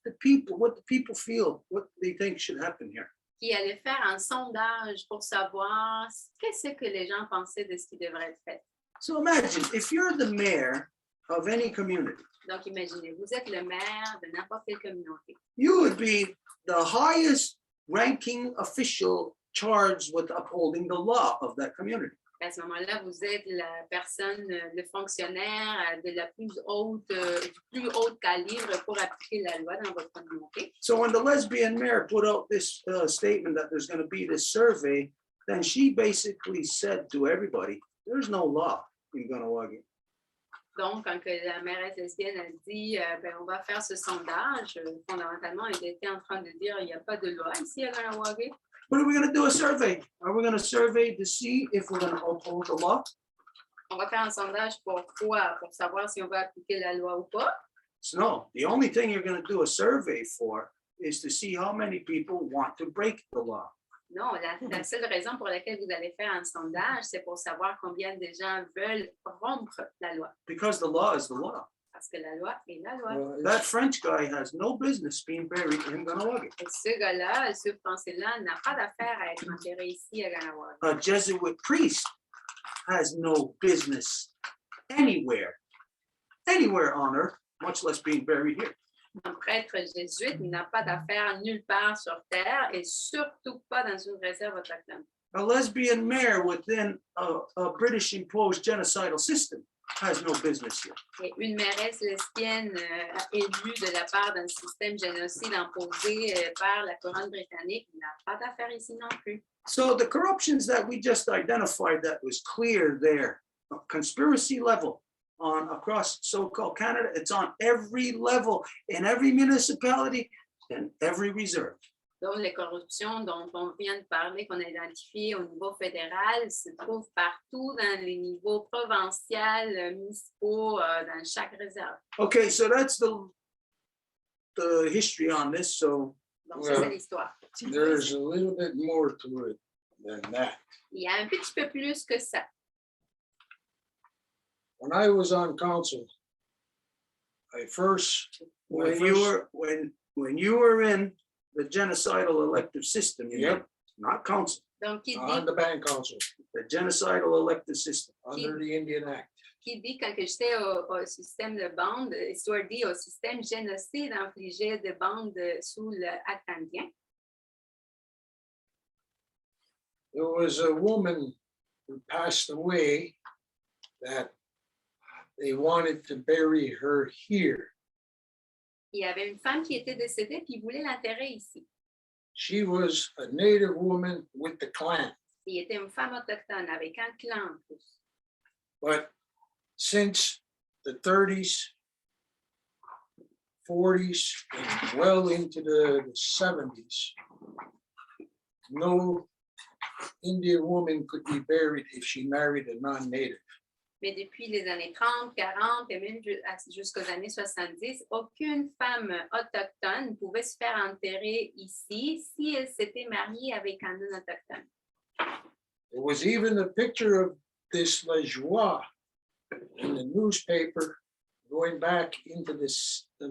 what the people feel, what they think should happen here. qui allait faire un sondage pour savoir qu'est-ce que les gens pensaient de ce qui devrait être fait. So imagine if you're the mayor of any community, Donc, imaginez, vous êtes le maire de n'importe quelle communauté. you would be the highest ranking official charged with upholding the law of that community. À ce moment-là, vous êtes la personne, le fonctionnaire de la plus haute, du plus haut calibre pour appliquer la loi dans votre communauté. So when the lesbian mayor put out this statement that there's going to be this survey, then she basically said to everybody, there's no law in Ganawagi. Donc, quand la mairesse lesbienne a dit, ben, on va faire ce sondage, fondamentalement, elle était en train de dire, il n'y a pas de loi ici à Ganawag. What are we going to do? A survey? Are we going to survey to see if we're going to uphold the law? On va faire un sondage pour quoi? Pour savoir si on va appliquer la loi ou pas? So no, the only thing you're going to do a survey for is to see how many people want to break the law. Non, la seule raison pour laquelle vous allez faire un sondage, c'est pour savoir combien de gens veulent rompre la loi. Because the law is the law. Parce que la loi est la loi. That French guy has no business being buried in Ganawagi. Et ce gars-là, ce Français-là, n'a pas d'affaire à être enterré ici à Ganawag. A Jesuit priest has no business anywhere on earth, much less being buried here. Un prêtre jésuite n'a pas d'affaire nulle part sur terre et surtout pas dans une réserve autochtone. A lesbian mayor within a British imposed genocidal system has no business here. Et une mairesse lesbienne élue de la part d'un système génocide imposé par la couronne britannique n'a pas d'affaire ici non plus. So the corruptions that we just identified that was clear there, a conspiracy level across so-called Canada, it's on every level, in every municipality, and every reserve. Donc, les corruptions dont on vient de parler, qu'on a identifiées au niveau fédéral, se trouvent partout dans les niveaux provinciaux, municipaux, dans chaque réserve. Okay, so that's the history on this. So Donc, ça, c'est l'histoire. There's a little bit more to it than that. Il y a un petit peu plus que ça. When I was on council, when you were in the genocidal elective system, yep, not council, Donc, qui On dit, the band council, the genocidal elective system. under the Indian Act. qui dit quand que j'étais au système de bande, histoire dit au système génocide infligé de bande sous l'acte indien. There was a woman who passed away that they wanted to bury her here. Il y avait une femme qui était décédée puis ils voulaient l'enterrer ici. She was a native woman with the clan, Il était une femme autochtone avec un clan en plus. but since the 30s, 40s, and well into the 70s, no Indian woman could be buried if she married a non-native. Mais depuis les années 30, 40 et même jusqu'aux années 70, aucune femme autochtone pouvait se faire enterrer ici si elle s'était mariée avec un non-autochtone. There was even a picture of this La Joie in the newspaper going back into the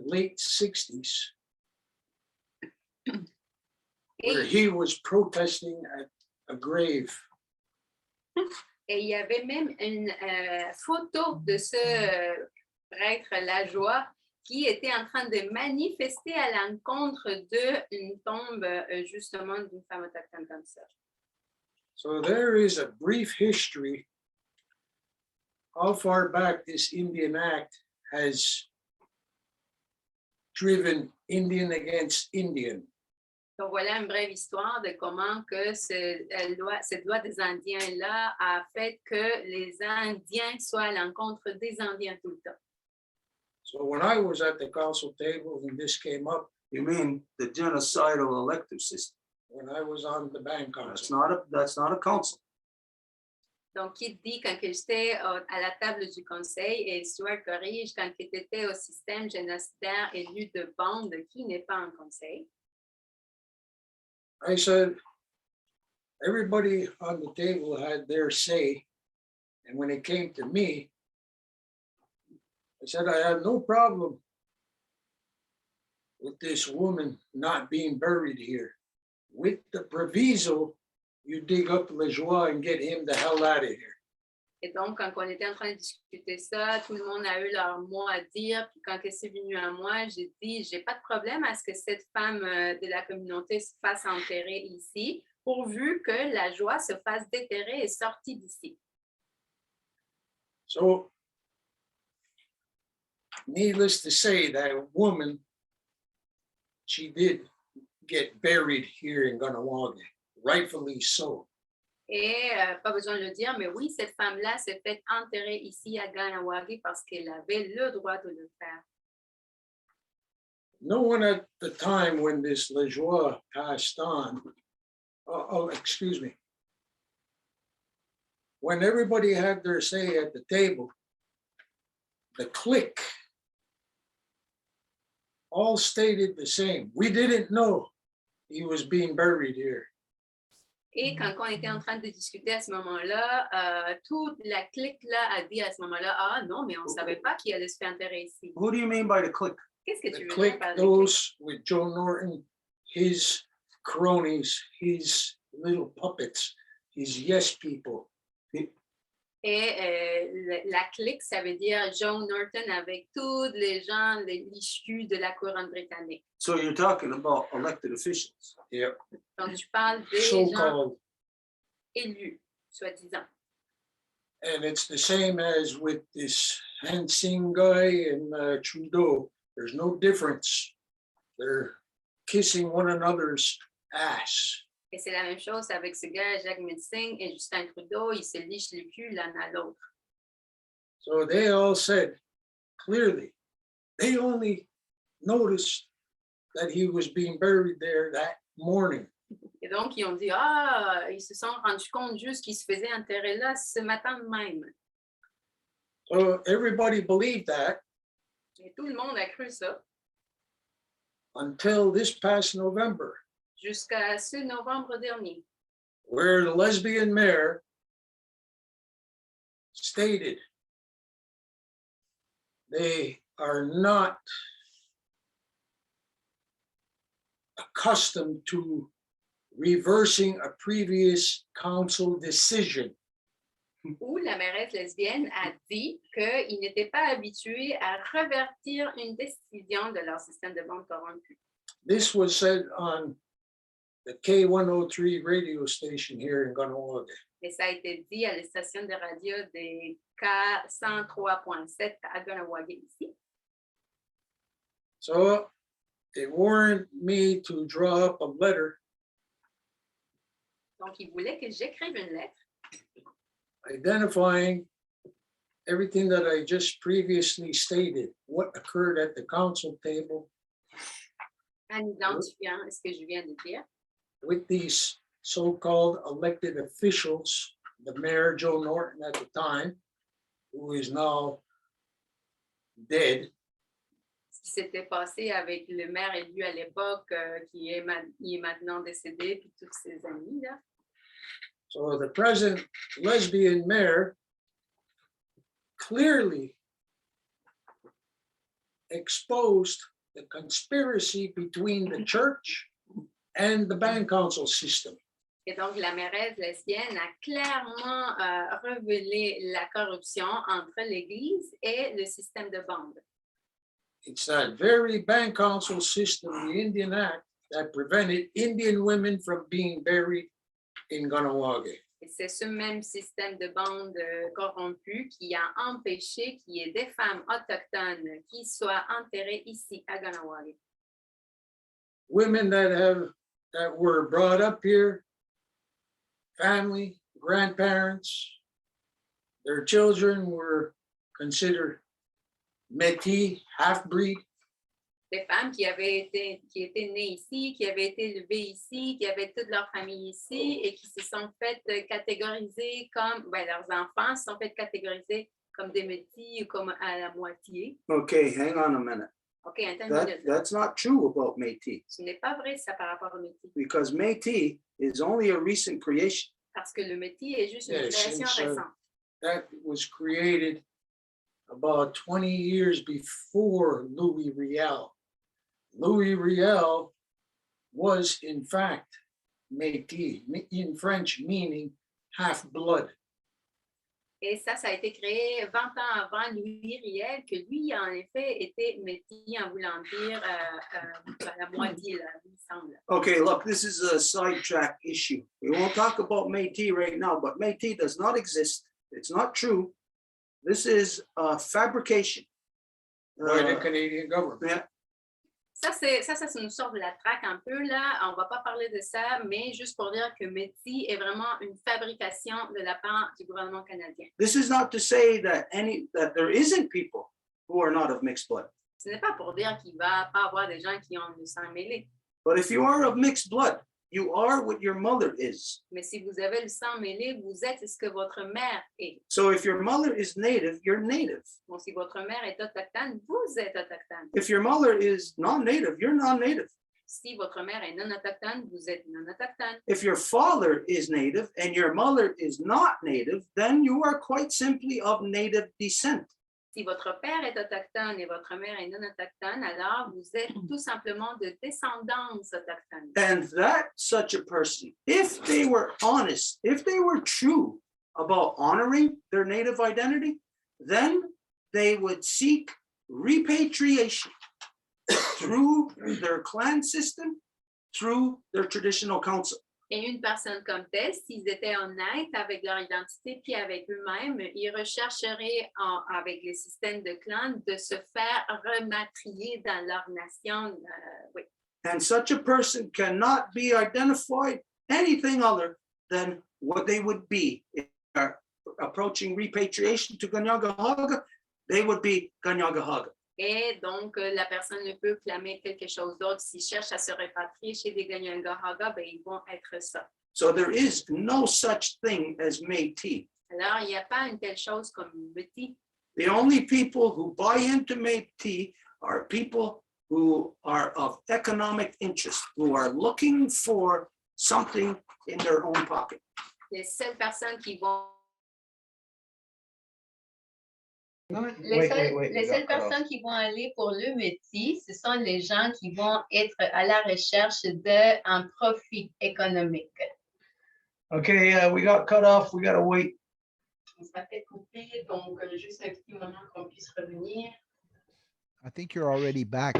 late 60s, where Et, he was protesting at a grave. et il y avait même une photo de ce prêtre La Joie qui était en train de manifester à l'encontre d'une tombe justement d'une femme autochtone comme ça. So there is a brief history how far back this Indian Act has driven Indian against Indian. Donc voilà une brève histoire de comment que cette loi des Indiens-là a fait que les Indiens soient à l'encontre des Indiens tout le temps. So when I was at the council table and this came up, You mean the genocidal elective system? when I was on the band That's council, that's not a council. Donc, qui dit quand que j'étais à la table du conseil, et Stuart corrige, quand tu étais au système génocidaire élu de bande qui n'est pas un conseil, I said, everybody on the table had their say. And when it came to me, I said, I have no problem with this woman not being buried here. With the proviso, you dig up La Joie and get him the hell out of here. et donc, quand on était en train de discuter ça, tout le monde a eu leur mot à dire. Puis quand c'est venu à moi, j'ai dit, j'ai pas de problème à ce que cette femme de la communauté se fasse enterrer ici, pourvu que La Joie se fasse déterrer et sortie d'ici. So, needless to say, that woman, she did get buried here in Ganawagi, rightfully so. Et pas besoin de le dire, mais oui, cette femme-là s'est fait enterrer ici à Ganawagi parce qu'elle avait le droit de le faire. No one at the time when this La Joie passed on, excuse me, when everybody had their say at the table, the clique all stated the same. We didn't know he was being buried here. Et quand on était en train de discuter à ce moment-là, toute la clique-là a dit à ce moment-là, ah non, mais on ne savait pas qu'il allait se faire enterrer ici. Who do you mean by the clique? Qu'est-ce que The tu veux dire clique, par la clique? those with Joe Norton, his cronies, his little puppets, his yes people. Et la clique, ça veut dire John Norton avec tous les gens, les issus de la couronne britannique. So you're talking about elected officials. Yep. Donc, tu parles des So gens called. élus, soi-disant. And it's the same as with this Hansing guy and Trudeau. There's no difference. They're kissing one another's ass. Et c'est la même chose avec ce gars, Jacques Metzing et Justin Trudeau, ils se lichent le cul l'un à l'autre. So they all said clearly, they only noticed that he was being buried there that morning. Et donc, ils ont dit, ah, ils se sont rendus compte juste qu'ils se faisaient enterrer là ce matin même. So everybody believed that Et tout le monde a cru ça until this past November, jusqu'à ce novembre dernier, where the lesbian mayor stated they are not accustomed to reversing a previous council decision. Où la mairesse lesbienne a dit qu'ils n'étaient pas habitués à revertir une décision de leur système de vente corrompu. This was said on the K103 radio station here in Ganawage. Et ça a été dit à la station de radio des K103.7 à Ganawage ici. So they warned me to draw up a letter Donc, ils voulaient que j'écrive une lettre identifying everything that I just previously stated, what occurred at the council table en identifiant ce que je viens de dire with these so-called elected officials, the mayor, Joe Norton at the time, who is now dead, ce qui s'était passé avec le maire élu à l'époque qui est, il est maintenant décédé, puis tous ses amis. Là. So the present lesbian mayor clearly exposed the conspiracy between the church and the band council system. Et donc, la mairesse lesbienne a clairement révélé la corruption entre l'Église et le système de bande. It's that very band council system, the Indian Act, that prevented Indian women from being buried in Ganawage. Et c'est ce même système de bande corrompu qui a empêché qu'il y ait des femmes autochtones qui soient enterrées ici à Ganawage. Women that were brought up here, family, grandparents, their children were considered Métis, half-breed. Des femmes qui étaient nées ici, qui avaient été élevées ici, qui avaient toute leur famille ici et qui se sont faites catégoriser comme, leurs enfants se sont fait catégoriser comme des métis ou comme à la moitié. Okay, hang on a minute. OK, attends une minute. That's not true about Métis, Ce n'est pas vrai ça par rapport au métis. because Métis is only a recent creation. Parce que le métis est juste une Yes, création it's, récente. That was created about 20 years before Louis Riel. Louis Riel was in fact Métis, in French meaning half-blood. Et ça a été créé 20 ans avant Louis Riel, que lui, en effet, était métis en voulant dire la moitié, là, il me semble. Okay, look, this is a sidetrack issue. We won't talk about Métis right now, but Métis does not exist. It's not true. This is a fabrication. By the Canadian government. Yeah, Ça nous sort de la traque un peu, là. On ne va pas parler de ça, mais juste pour dire que métis est vraiment une fabrication de la part du gouvernement canadien. this is not to say that there isn't people who are not of mixed blood. Ce n'est pas pour dire qu'il ne va pas avoir des gens qui ont le sang mêlé. But if you are of mixed blood, you are what your mother is. Mais si vous avez le sang mêlé, vous êtes ce que votre mère est. So if your mother is native, you're native. Bon, si votre mère est autochtone, vous êtes autochtone. If your mother is non-native, you're non-native. Si votre mère est non autochtone, vous êtes non autochtone. If your father is native and your mother is not native, then you are quite simply of native descent. Si votre père est autochtone et votre mère est non autochtone, alors vous êtes tout simplement de descendance autochtone. And that such a person, if they were honest, if they were true about honoring their native identity, then they would seek repatriation through their clan system, through their traditional council. Et une personne comme telle, s'ils étaient honnêtes avec leur identité puis avec eux-mêmes, ils rechercheraient avec les systèmes de clans de se faire rematrier dans leur nation. Oui. And such a person cannot be identified anything other than what they would be if they are approaching repatriation to Ganyagahaga. They would be Ganyagahaga. Et donc, la personne ne peut clamer quelque chose d'autre. S'ils cherchent à se répatrier chez des Ganyagahaga, ben, ils vont être ça. So there is no such thing as Métis. Alors, il n'y a pas une telle chose comme métis. The only people who buy into Métis are people who are of economic interest, who are looking for something in their own pocket. Les seules personnes qui vont Les seules personnes qui vont aller pour le métier, ce sont les gens qui vont être à la recherche d'un profit économique. Okay, we got cut off. We gotta wait. On s'est fait couper, donc juste un petit moment qu'on puisse revenir. I think you're already back.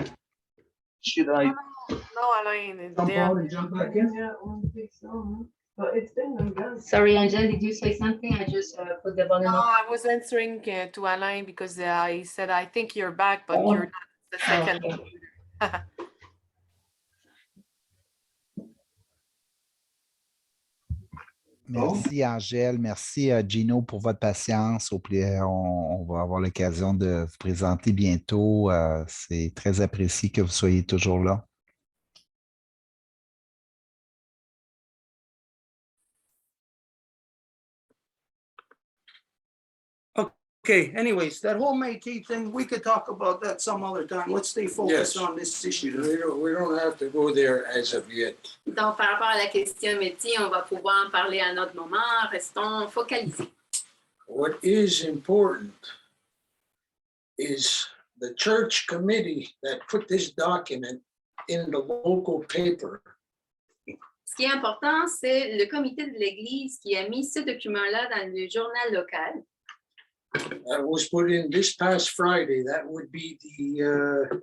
Should I No, Alain, jump they are- out and jump back in? Sorry, Angel, did you say something? I just put the volume No, up. I was answering to Alain because he said, I think you're back, but you're not the second. Okay. Merci Angèle, merci Gino pour votre patience. On va avoir l'occasion de vous présenter bientôt. C'est très apprécié que vous soyez toujours là. Okay, anyways, that whole Métis thing, we could talk about that some other time. Let's stay focused Yes. on this issue. We don't have to go there as of yet. Donc, par rapport à la question métier, on va pouvoir en parler à un autre moment. Restons focalisés. What is important is the church committee that put this document in the local paper. Ce qui est important, c'est le comité de l'Église qui a mis ce document-là dans le journal local. That was put in this past Friday. That would be the,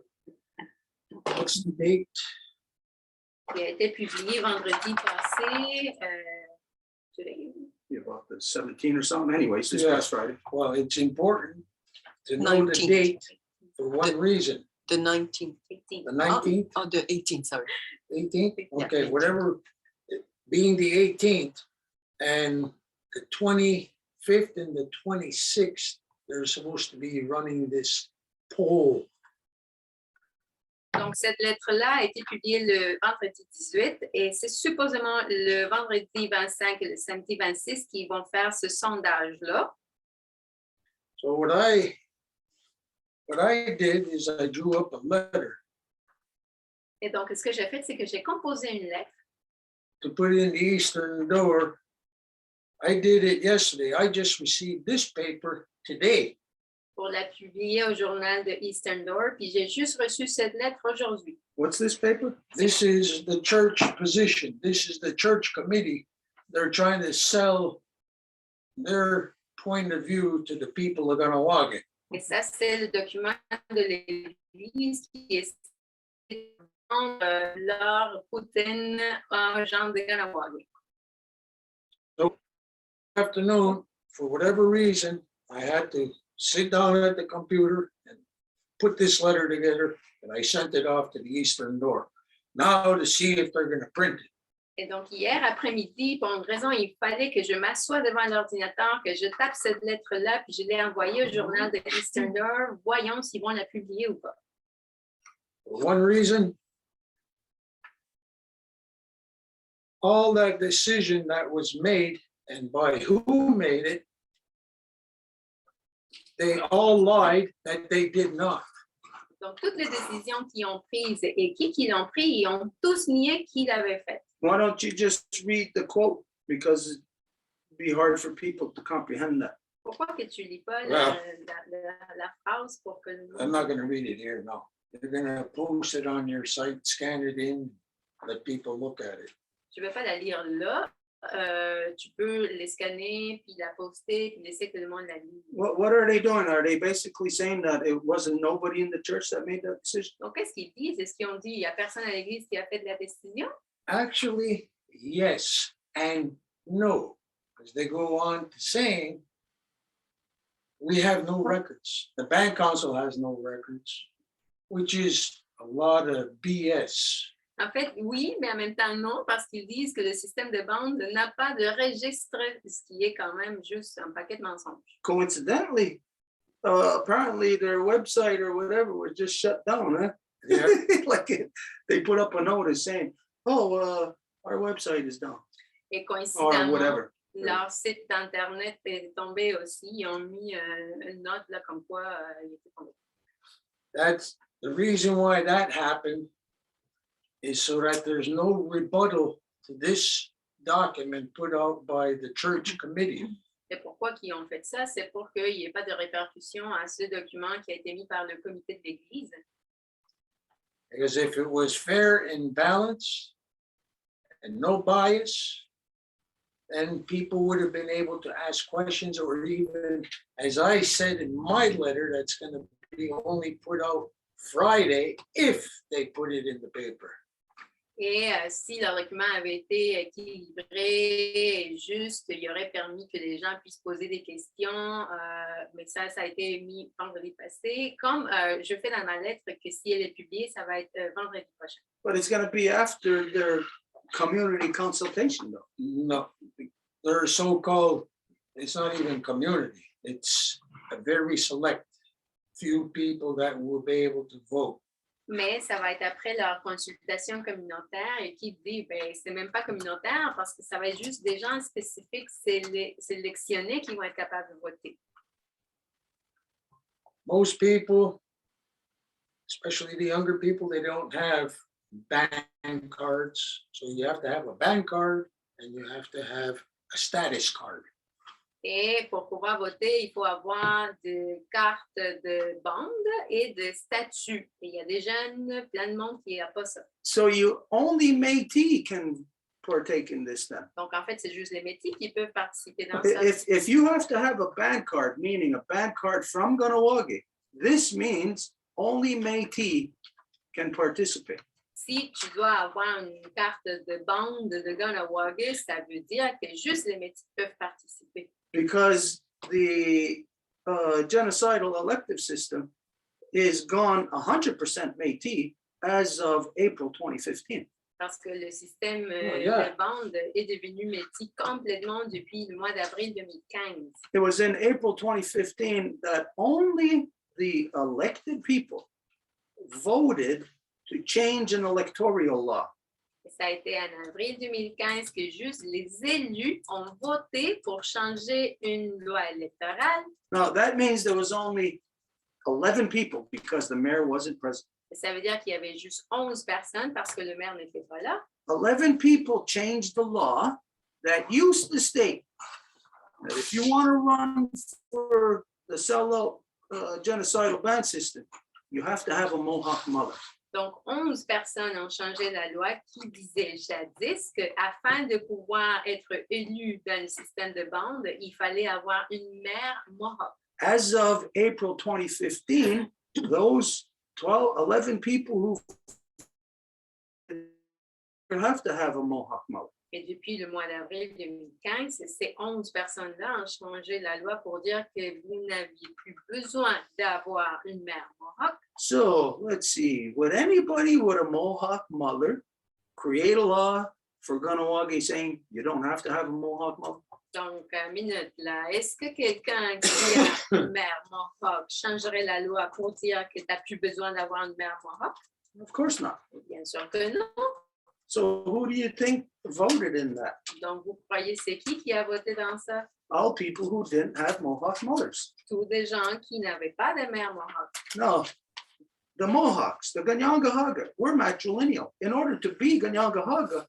what's the date? Qui a été publié vendredi passé. Today. About the 17 or something, anyways, this Yeah. past Friday. Well, it's important to know the 19th. date for one reason. The 19th. 18. The 19th, Oh, the 18th, sorry. 18th? Yeah, Okay, 18th. whatever, being the 18th and the 25th and the 26th, they're supposed to be running this poll. Donc, cette lettre-là a été publiée le vendredi 18 et c'est supposément le vendredi 25 et le samedi 26 qui vont faire ce sondage-là. So what I did is I drew up a letter Et donc, ce que j'ai fait, c'est que j'ai composé une lettre to put in the eastern door. I did it yesterday. I just received this paper today. pour la publier au journal de Eastern Door, puis j'ai juste reçu cette lettre aujourd'hui. What's this paper? This is the church position. This is the church committee. They're trying to sell their point of view to the people of Ganawagin. Et ça, c'est le document de l'Église qui est leur Poutine en gens de Ganawagi. Afternoon, for whatever reason, I had to sit down at the computer and put this letter together, and I sent it off to the Eastern Door. Now to see if they're going to print it. Et donc, hier après-midi, pour une raison, il fallait que je m'assoie devant l'ordinateur, que je tape cette lettre-là, puis je l'ai envoyée au journal de Eastern Door. Voyons s'ils vont la publier ou pas. For one reason, all that decision that was made and by who made it, they all lied that they did not. Donc, toutes les décisions qu'ils ont prises et qui l'ont pris, ils ont tous nié qui l'avait fait. Why don't you just read the quote? Because it'd be hard for people to comprehend that. Pourquoi que tu lis pas Well, la phrase pour que nous... I'm not going to read it here, no. They're going to post it on your site, scan it in, let people look at it. Tu ne veux pas la lire là. Tu peux les scanner, puis la poster, puis laisser que le monde la lise. What are they doing? Are they basically saying that it wasn't nobody in the church that made that decision? Donc, qu'est-ce qu'ils disent? Est-ce qu'ils ont dit il n'y a personne à l'église qui a fait de la décision? Actually, yes and no, because they go on to saying we have no records. The band council has no records, which is a lot of BS. En fait, oui, mais en même temps, non, parce qu'ils disent que le système de bande n'a pas de registre, ce qui est quand même juste un paquet de mensonges. Coincidentally, apparently their website or whatever was just shut down, huh? Yeah. They put up a notice saying, "Oh, our website is down," Et or coïncidemment, whatever. leur site d'Internet est tombé aussi. Ils ont mis une note là, comme quoi il était tombé. That's the reason why that happened, is so that there's no rebuttal to this document put out by the church committee. Et pourquoi ils ont fait ça? C'est pour qu'il n'y ait pas de répercussions à ce document qui a été mis par le comité de l'Église. Because if it was fair and balanced and no bias, then people would have been able to ask questions, or even, as I said in my letter, that's going to be only put out Friday if they put it in the paper. Et si le document avait été équilibré et juste, il aurait permis que les gens puissent poser des questions, mais ça a été mis vendredi passé. Comme je fais dans ma lettre que si elle est publiée, ça va être vendredi prochain. But it's going to be after their community consultation, though. No, they're so-called, it's not even community. It's a very select few people that will be able to vote. Mais ça va être après leur consultation communautaire et qui dit, ben, c'est même pas communautaire parce que ça va être juste des gens spécifiques sélectionnés qui vont être capables de voter. Most people, especially the younger people, they don't have bank cards. So you have to have a bank card and you have to have a status card. Et pour pouvoir voter, il faut avoir des cartes de bande et de statut. Et il y a des jeunes, plein de monde qui n'a pas ça. So you only Métis can partake in this then. Donc, en fait, c'est juste les métis qui peuvent participer dans ça. If you have to have a band card, meaning a band card from Ganawagi, this means only Métis can participate. Si tu dois avoir une carte de bande de Ganawagi, ça veut dire que juste les métis peuvent participer. Because the genocidal elective system is gone 100% Métis as of April 2015. Parce que le système yeah. de bande est devenu métis complètement depuis le mois d'avril 2015. It was in April 2015 that only the elected people voted to change an electoral law. Ça a été en avril 2015 que juste les élus ont voté pour changer une loi électorale. Now, that means there was only 11 people because the mayor wasn't present. Ça veut dire qu'il y avait juste 11 personnes parce que le maire n'était pas là. 11 people changed the law that used to state that if you want to run for the sellout genocidal ban system, you have to have a Mohawk mother. Donc, 11 personnes ont changé la loi qui disait jadis qu'afin de pouvoir être élu dans le système de bande, il fallait avoir une mère Mohawk. As of April 2015, those 11 people who have to have a Mohawk mother. Et depuis le mois d'avril 2015, ces 11 personnes-là ont changé la loi pour dire que vous n'aviez plus besoin d'avoir une mère Mohawk. So let's see, would anybody with a Mohawk mother create a law for Ganawagi saying you don't have to have a Mohawk mother? Donc, minute là, est-ce que quelqu'un qui a une mère Mohawk changerait la loi pour dire que tu n'as plus besoin d'avoir une mère Mohawk? Of course not. Bien sûr que non. So who do you think voted in that? Donc, vous croyez c'est qui a voté dans ça? All people who didn't have Mohawk mothers. Tous des gens qui n'avaient pas de mère Mohawk. No, the Mohawks, the Ganyangahaga, we're matrilineal. In order to be Ganyangahaga,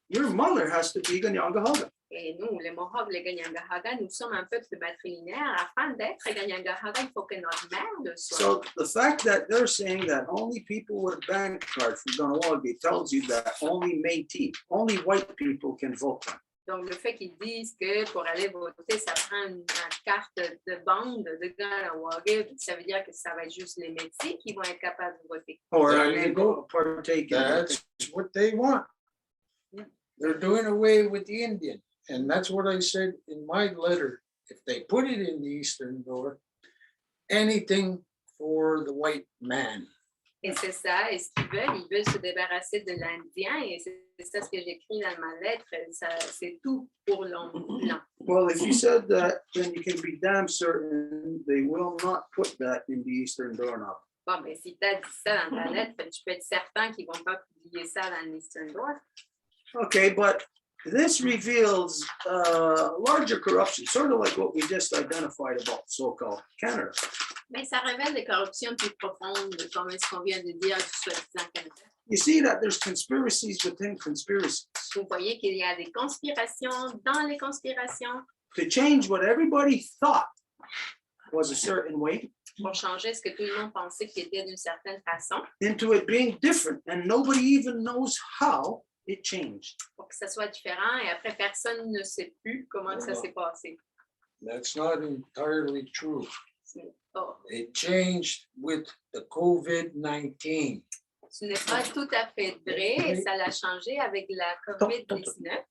your mother has to be Ganyangahaga. Et nous, les Mohawks, les Ganyangahaga, nous sommes un peuple matrilinéaire. Afin d'être Ganyangahaga, il faut que notre mère le soit. So the fact that they're saying that only people with a bank card from Ganawagi tells you that only Métis, only white people can vote. Donc, le fait qu'ils disent que pour aller voter, ça prend une carte de bande de Ganawagi, ça veut dire que ça va être juste les métis qui vont être capables de voter. Or There you go. partake in That's what they want. They're doing away with the Indian. And that's what I said in my letter. If they put it in the Eastern Door, anything for the white man. Et c'est ça, et ce qu'ils veulent, ils veulent se débarrasser de l'Indien, et c'est ça ce que j'écris dans ma lettre, c'est tout pour l'homme blanc. Well, if you said that, then you can be damn certain they will not put that in the Eastern Doorknob. Bon, mais si tu as dit ça dans ta lettre, tu peux être certain qu'ils ne vont pas publier ça dans l'Eastern Door. Okay, but this reveals larger corruption, sort of like what we just identified about so-called Canada. Mais ça révèle des corruptions plus profondes, comme ce qu'on vient de dire du soi-disant Canada. You see that there's conspiracies within conspiracies Vous voyez qu'il y a des conspirations dans les conspirations to change what everybody thought was a certain way pour changer ce que tout le monde pensait qu'il était d'une certaine façon, into it being different, and nobody even knows how it changed. pour que ça soit différent. Et après, personne ne sait plus comment que ça s'est passé. That's not entirely true. Oh, It changed with the COVID-19. ce n'est pas tout à fait vrai. Ça l'a changé avec la COVID-19.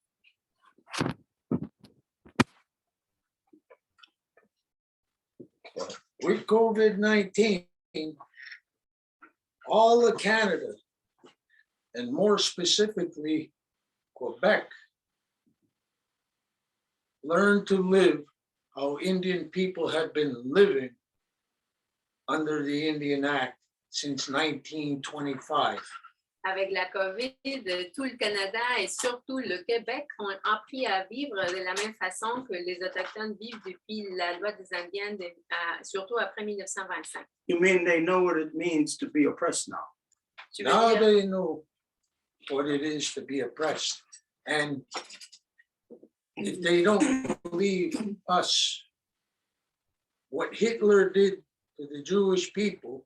With COVID-19, all of Canada, and more specifically Quebec, learned to live how Indian people had been living under the Indian Act since 1925. Avec la COVID, tout le Canada et surtout le Québec ont appris à vivre de la même façon que les Autochtones vivent depuis la loi des Indiens, surtout après 1925. You mean they know what it means to be oppressed now? Tu veux Now dire, they know what it is to be oppressed. And if they don't believe us, what Hitler did to the Jewish people,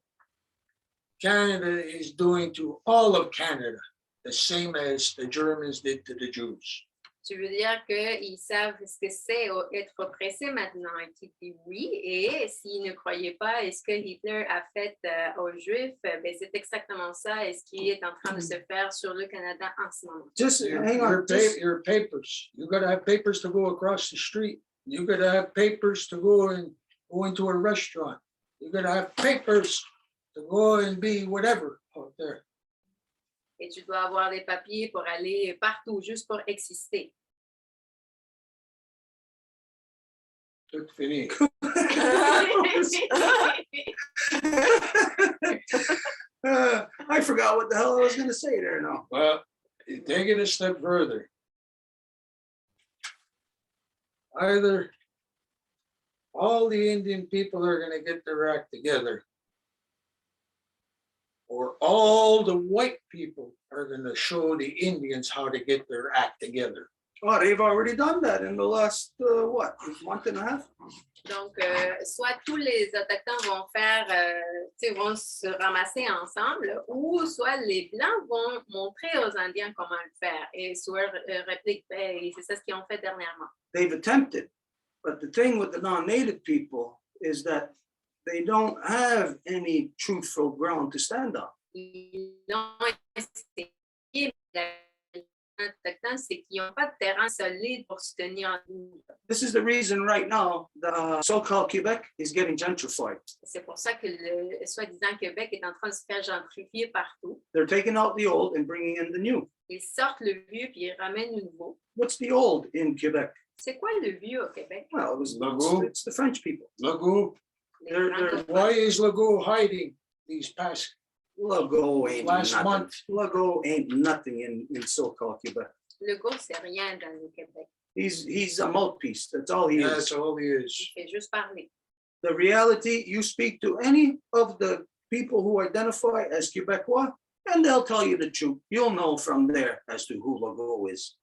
Canada is doing to all of Canada the same as the Germans did to the Jews. tu veux dire qu'ils savent ce que c'est être oppressé maintenant? Et tu dis oui. Et s'ils ne croyaient pas, est-ce que Hitler a fait aux Juifs? Ben, c'est exactement ça. Et ce qui est en train de se faire sur le Canada en ce moment. Just hang on. Your papers. You got to have papers to go across the street. You got to have papers to go into a restaurant. You got to have papers to go and be whatever out there. Et tu dois avoir des papiers pour aller partout, juste pour exister. Tout fini. I forgot what the hell I was going to say there now. Well, take it a step further. Either all the Indian people are going to get their act together, or all the white people are going to show the Indians how to get their act together. Oh, they've already done that in the last, month and a half? Donc, soit tous les Autochtones vont faire, vont se ramasser ensemble, ou soit les Blancs vont montrer aux Indiens comment le faire. Et sur réplique, et c'est ça ce qu'ils ont fait dernièrement. They've attempted, but the thing with the non-native people is that they don't have any truthful ground to stand on. Ils ont essayé, mais les Autochtones, c'est qu'ils n'ont pas de terrain solide pour se tenir en ligne. This is the reason right now the so-called Quebec is getting gentrified. C'est pour ça que le soi-disant Québec est en train de se faire gentrifier partout. They're taking out the old and bringing in the new. Ils sortent le vieux puis ils ramènent le nouveau. What's the old in Quebec? C'est quoi le vieux au Québec? Well, it's the French people. Legault. Why is Legault hiding these past Legault ain't last nothing. month? Legault ain't nothing in so-called Quebec. Legault, c'est rien dans le Québec. He's a mouthpiece. That's all he That's is. all he is. Il fait juste parler. The reality, you speak to any of the people who identify as Quebecois, and they'll tell you the truth. You'll know from there as to who Legault is.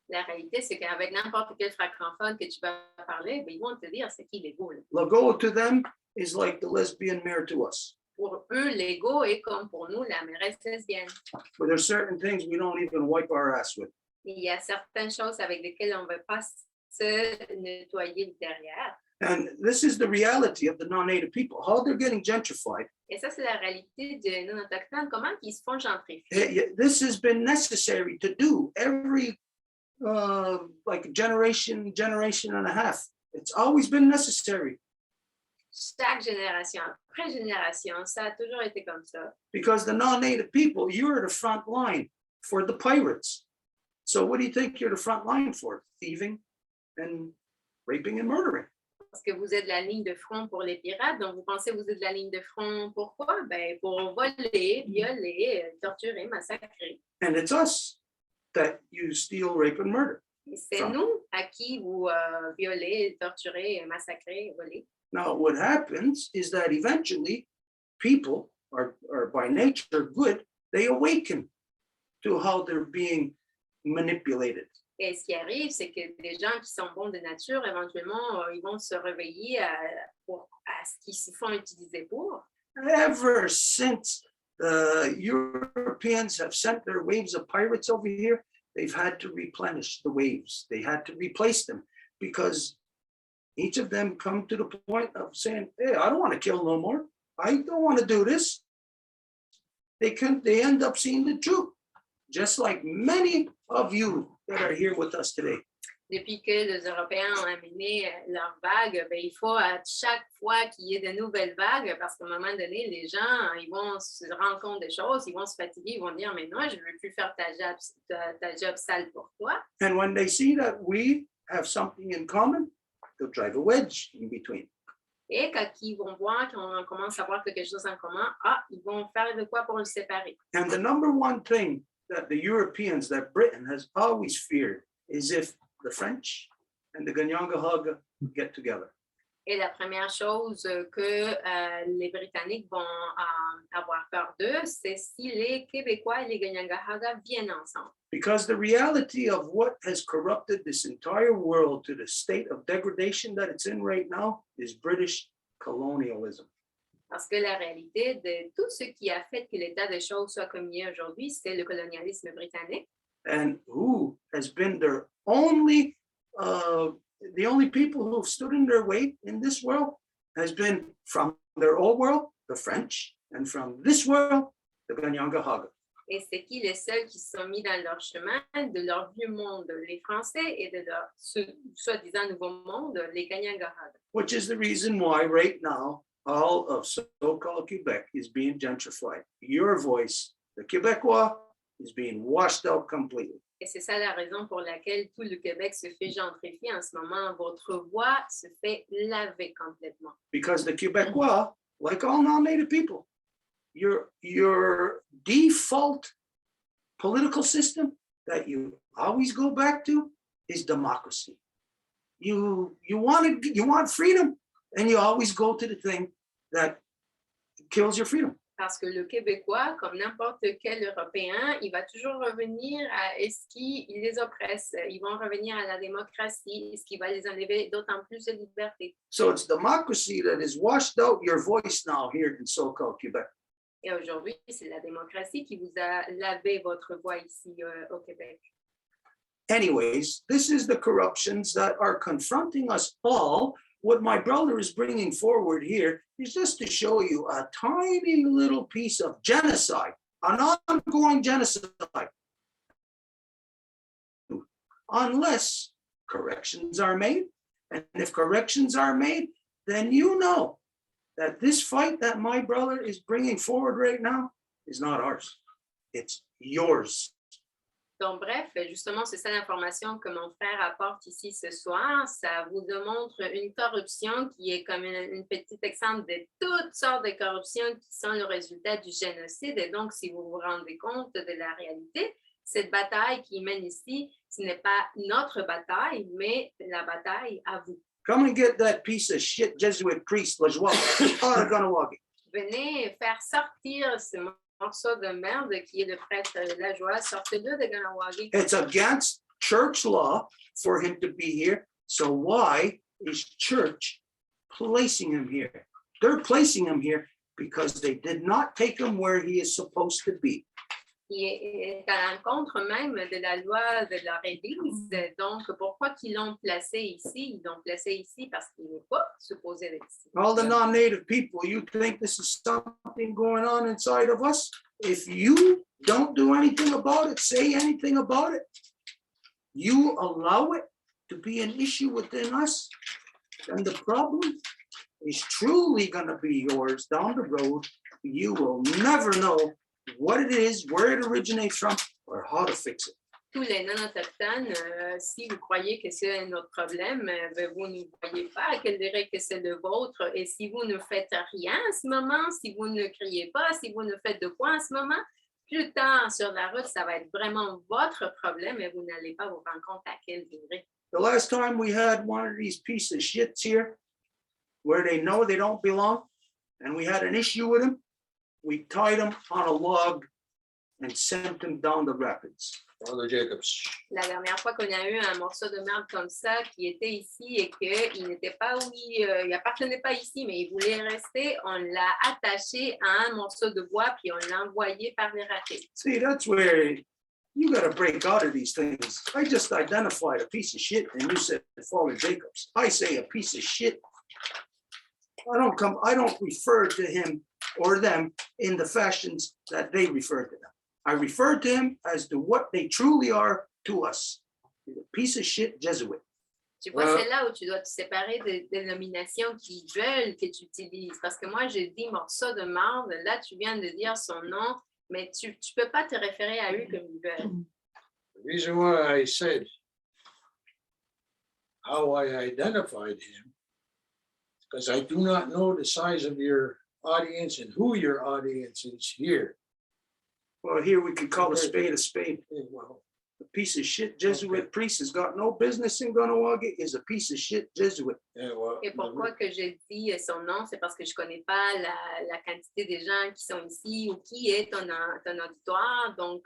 La réalité, c'est qu'avec n'importe quel francophone que tu vas parler, ben, ils vont te dire c'est qui Legault. Legault to them is like the lesbian mayor to us. Pour eux, Legault est comme pour nous la mairesse lesbienne. But there's certain things we don't even wipe our ass with. Il y a certaines choses avec lesquelles on ne veut pas se nettoyer derrière. And this is the reality of the non-native people, how they're getting gentrified. Et ça, c'est la réalité des non-autochtones. Comment ils se font gentrifier? This has been necessary to do every like generation and a half. It's always been necessary. Chaque génération, après génération, ça a toujours été comme ça. Because the non-native people, you're the front line for the pirates. So what do you think you're the front line for? Thieving and raping and murdering. Parce que vous êtes la ligne de front pour les pirates, donc vous pensez que vous êtes la ligne de front pourquoi? Ben, pour voler, violer, torturer, massacrer. And it's us that you steal, rape and murder. Et c'est nous à qui vous violez, torturez, massacrez, volez. Now, what happens is that eventually people are by nature good, they awaken to how they're being manipulated. Et ce qui arrive, c'est que des gens qui sont bons de nature, éventuellement, ils vont se réveiller à ce qu'ils se font utiliser pour. Ever since the Europeans have sent their waves of pirates over here, they've had to replenish the waves. They had to replace them because each of them come to the point of saying, hey, I don't want to kill no more. I don't want to do this. They end up seeing the truth, just like many of you that are here with us today. Depuis que les Européens ont amené leurs vagues, il faut à chaque fois qu'il y ait de nouvelles vagues, parce qu'à un moment donné, les gens, ils vont se rendre compte des choses, ils vont se fatiguer, ils vont dire, mais non, je ne veux plus faire ta job sale pour toi. And when they see that we have something in common, they'll drive a wedge in between. Et quand ils vont voir qu'on commence à voir quelque chose en commun, ils vont faire de quoi pour le séparer. And the number one thing that the Europeans, that Britain has always feared, is if the French and the Ganyangahaga get together. Et la première chose que les Britanniques vont avoir peur d'eux, c'est si les Québécois et les Ganyangahaga viennent ensemble. Because the reality of what has corrupted this entire world to the state of degradation that it's in right now is British colonialism. Parce que la réalité de tout ce qui a fait que l'état des choses soit comme il est aujourd'hui, c'est le colonialisme britannique. And who has been their only, the only people who have stood in their weight in this world has been from their old world, the French, and from this world, the Ganyangahaga. Et c'est qui les seuls qui se sont mis dans leur chemin de leur vieux monde, les Français, et de leur soi-disant nouveau monde, les Ganyangahaga. Which is the reason why right now, all of so-called Quebec is being gentrified. Your voice, the Quebecois, is being washed out completely. Et c'est ça la raison pour laquelle tout le Québec se fait gentrifier en ce moment. Votre voix se fait laver complètement. Because the Quebecois, like all non-native people, your default political system that you always go back to is democracy. You want freedom, and you always go to the thing that kills your freedom. Parce que le Québécois, comme n'importe quel Européen, il va toujours revenir à ce qui les oppresse. Ils vont revenir à la démocratie, ce qui va les enlever d'autant plus de liberté. So it's democracy that has washed out your voice now here in so-called Quebec. Et aujourd'hui, c'est la démocratie qui vous a lavé votre voix ici au Québec. Anyways, this is the corruptions that are confronting us all. What my brother is bringing forward here is just to show you a tiny little piece of genocide, an ongoing genocide. Unless corrections are made, and if corrections are made, then you know that this fight that my brother is bringing forward right now is not ours, it's yours. Donc, bref, justement, c'est ça l'information que mon frère apporte ici ce soir. Ça vous démontre une corruption qui est comme une petite exemple de toutes sortes de corruptions qui sont le résultat du génocide. Et donc, si vous vous rendez compte de la réalité, cette bataille qui mène ici, ce n'est pas notre bataille, mais la bataille à vous. Come and get that piece of shit Jesuit priest, Lajoie. Venez faire sortir ce morceau de merde qui est le prêtre Lajoie, sortez-le de Ganawagi. It's against church law for him to be here. So why is church placing him here? They're placing him here because they did not take him where he is supposed to be. Il est à l'encontre même de la loi de leur église. Donc, pourquoi qu'ils l'ont placé ici? Ils l'ont placé ici parce qu'il n'est pas supposé être ici. All the non-native people, you think this is something going on inside of us? If you don't do anything about it, say anything about it, you allow it to be an issue within us, then the problem is truly going to be yours down the road. You will never know what it is, where it originates from, or how to fix it. Tous les non-autochtones, si vous croyez que c'est notre problème, vous ne voyez pas qu'elle dirait que c'est le vôtre. Et si vous ne faites rien en ce moment, si vous ne criez pas, si vous ne faites de quoi en ce moment, plus tard sur la route, ça va être vraiment votre problème et vous n'allez pas vous rendre compte à quel degré. The last time we had one of these pieces of shits here, where they know they don't belong, and we had an issue with them, we tied them on a log and sent him down the rapids. Brother Jacobs. La dernière fois qu'on a eu un morceau de marbre comme ça qui était ici et qu'il n'était pas où il appartenait pas ici, mais il voulait rester, on l'a attaché à un morceau de bois puis on l'a envoyé par les rapides. See, that's where you got to break out of these things. I just identified a piece of shit and you said Father Jacobs. I say a piece of shit. I don't refer to him or them in the fashions that they refer to them. I refer to him as to what they truly are to us. A piece of shit Jesuit. Tu vois, c'est là où tu dois te séparer des dénominations qui veulent que tu utilises. Parce que moi, j'ai dit morceau de marbre, là, tu viens de dire son nom, mais tu ne peux pas te référer à eux comme ils veulent. The reason why I said how I identified him, because I do not know the size of your audience and who your audience is here. Well, here we could call a spade a spade. Well, A piece of shit Jesuit priest has got no business in Ganawagi is a piece of shit Jesuit. yeah, well, Et pourquoi que j'ai dit son nom, c'est parce que je ne connais pas la quantité des gens qui sont ici ou qui est ton auditoire. Donc,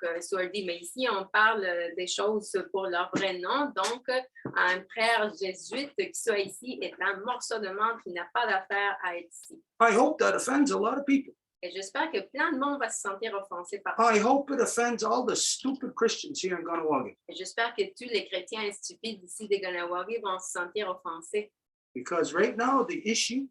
dit, mais ici, on parle des choses pour leur vrai nom. Donc, un frère jésuite qui soit ici est un morceau de marbre qui n'a pas d'affaire à être ici. I hope that offends a lot of people. Et j'espère que plein de monde va se sentir offensé par I ça. hope it offends all the stupid Christians here in Ganawagi. Et j'espère que tous les chrétiens stupides ici de Ganawagi vont se sentir offensés. Because right now, the issue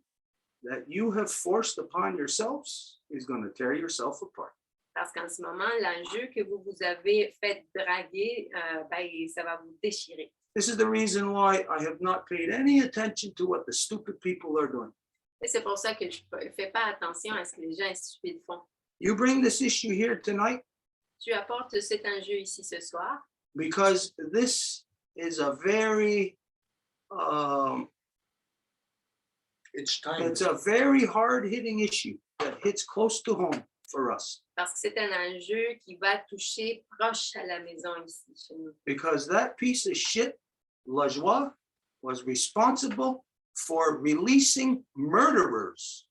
that you have forced upon yourselves is going to tear yourself apart. Parce qu'en ce moment, l'enjeu que vous avez fait draguer, ça va vous déchirer. This is the reason why I have not paid any attention to what the stupid people are doing. Et c'est pour ça que je ne fais pas attention à ce que les gens stupides font. You bring this issue here tonight Tu apportes cet enjeu ici ce soir because this is a very, it's time. it's a very hard-hitting issue that hits close to home for us. parce que c'est un enjeu qui va toucher proche à la maison ici chez nous. Because that piece of shit, Lajoie, was responsible for releasing murderers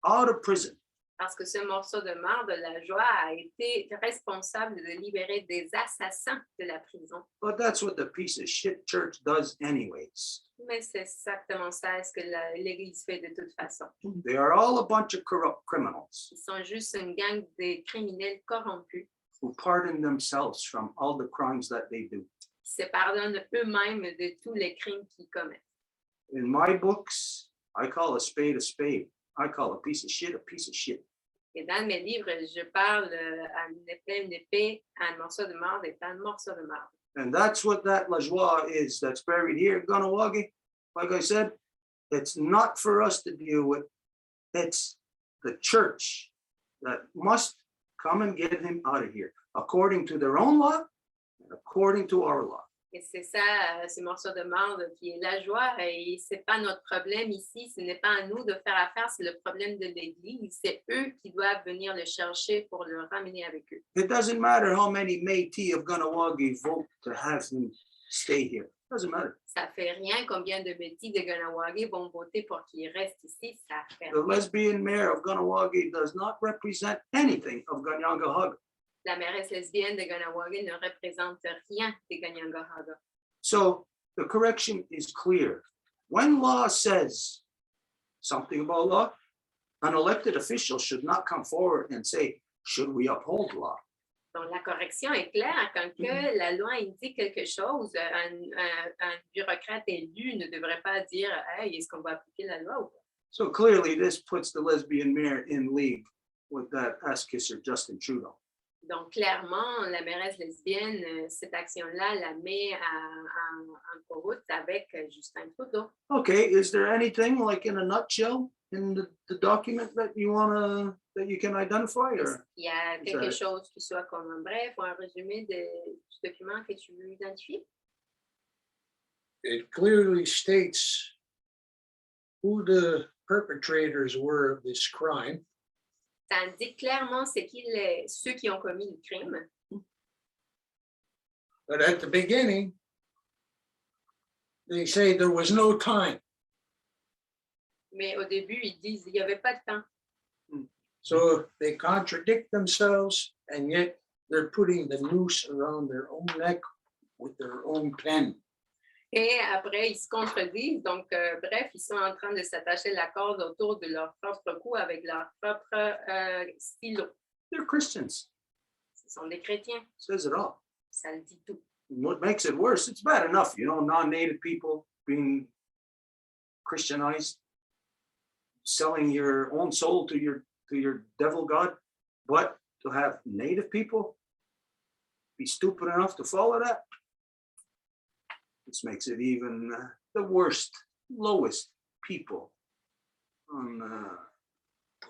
out of prison. Parce que ce morceau de marbre de la joie a été responsable de libérer des assassins de la prison. But that's what the piece of shit church does anyways. Mais c'est exactement ça ce que l'Église fait de toute façon. They are all a bunch of corrupt criminals Ils sont juste une gang de criminels corrompus who pardon themselves from all the crimes that they do. qui se pardonnent eux-mêmes de tous les crimes qu'ils commettent. In my books, I call a spade a spade. I call a piece of shit a piece of shit. Et dans mes livres, je parle à une épée, à un morceau de marbre et à un morceau de marbre. And that's what that Lajoie is that's buried here in Ganawagi. Like I said, it's not for us to deal with. It's the church that must come and get him out of here, according to their own law and according to our law. Et c'est ça, ce morceau de marbre qui est la joie. Et c'est pas notre problème ici. Ce n'est pas à nous de faire affaire. C'est le problème de l'Église. C'est eux qui doivent venir le chercher pour le ramener avec eux. It doesn't matter how many Métis of Ganawagi vote to have him stay here. It doesn't matter. Ça fait rien combien de Métis de Ganawagi vont voter pour qu'il reste ici. Ça fait The rien. lesbian mayor of Ganawagi does not represent anything of Ganyangahaga. La mairesse lesbienne de Ganawagi ne représente rien de Ganyangahaga. So the correction is clear. When law says something about law, an elected official should not come forward and say, should we uphold law? Donc, la correction est claire. Quand que la loi indique quelque chose, un bureaucrate élu ne devrait pas dire « Hey, est-ce qu'on va appliquer la loi ou pas? » So clearly this puts the lesbian mayor in league with that ass kisser Justin Trudeau. Donc, clairement, la mairesse lesbienne, cette action-là la met en coroute avec Justin Trudeau. Okay, is there anything like in a nutshell in the document that you can identify? Est-ce Or qu'il y a quelque ça- chose qui soit comme un bref ou un résumé du document que tu veux identifier? It clearly states who the perpetrators were of this crime. Ça indique clairement c'est qui ceux qui ont commis le crime. But at the beginning, they say there was no time. Mais au début, ils disent qu'il n'y avait pas de temps. So they contradict themselves, and yet they're putting the noose around their own neck with their own pen. Et après, ils se contredisent. Donc, bref, ils sont en train de s'attacher la corde autour de leur propre cou avec leur propre stylo. They're Christians. Ce sont des chrétiens. Says it all. Ça le dit tout. What makes it worse, it's bad enough, non-native people being Christianized, selling your own soul to your devil god, but to have native people be stupid enough to follow that, this makes it even the worst, lowest people on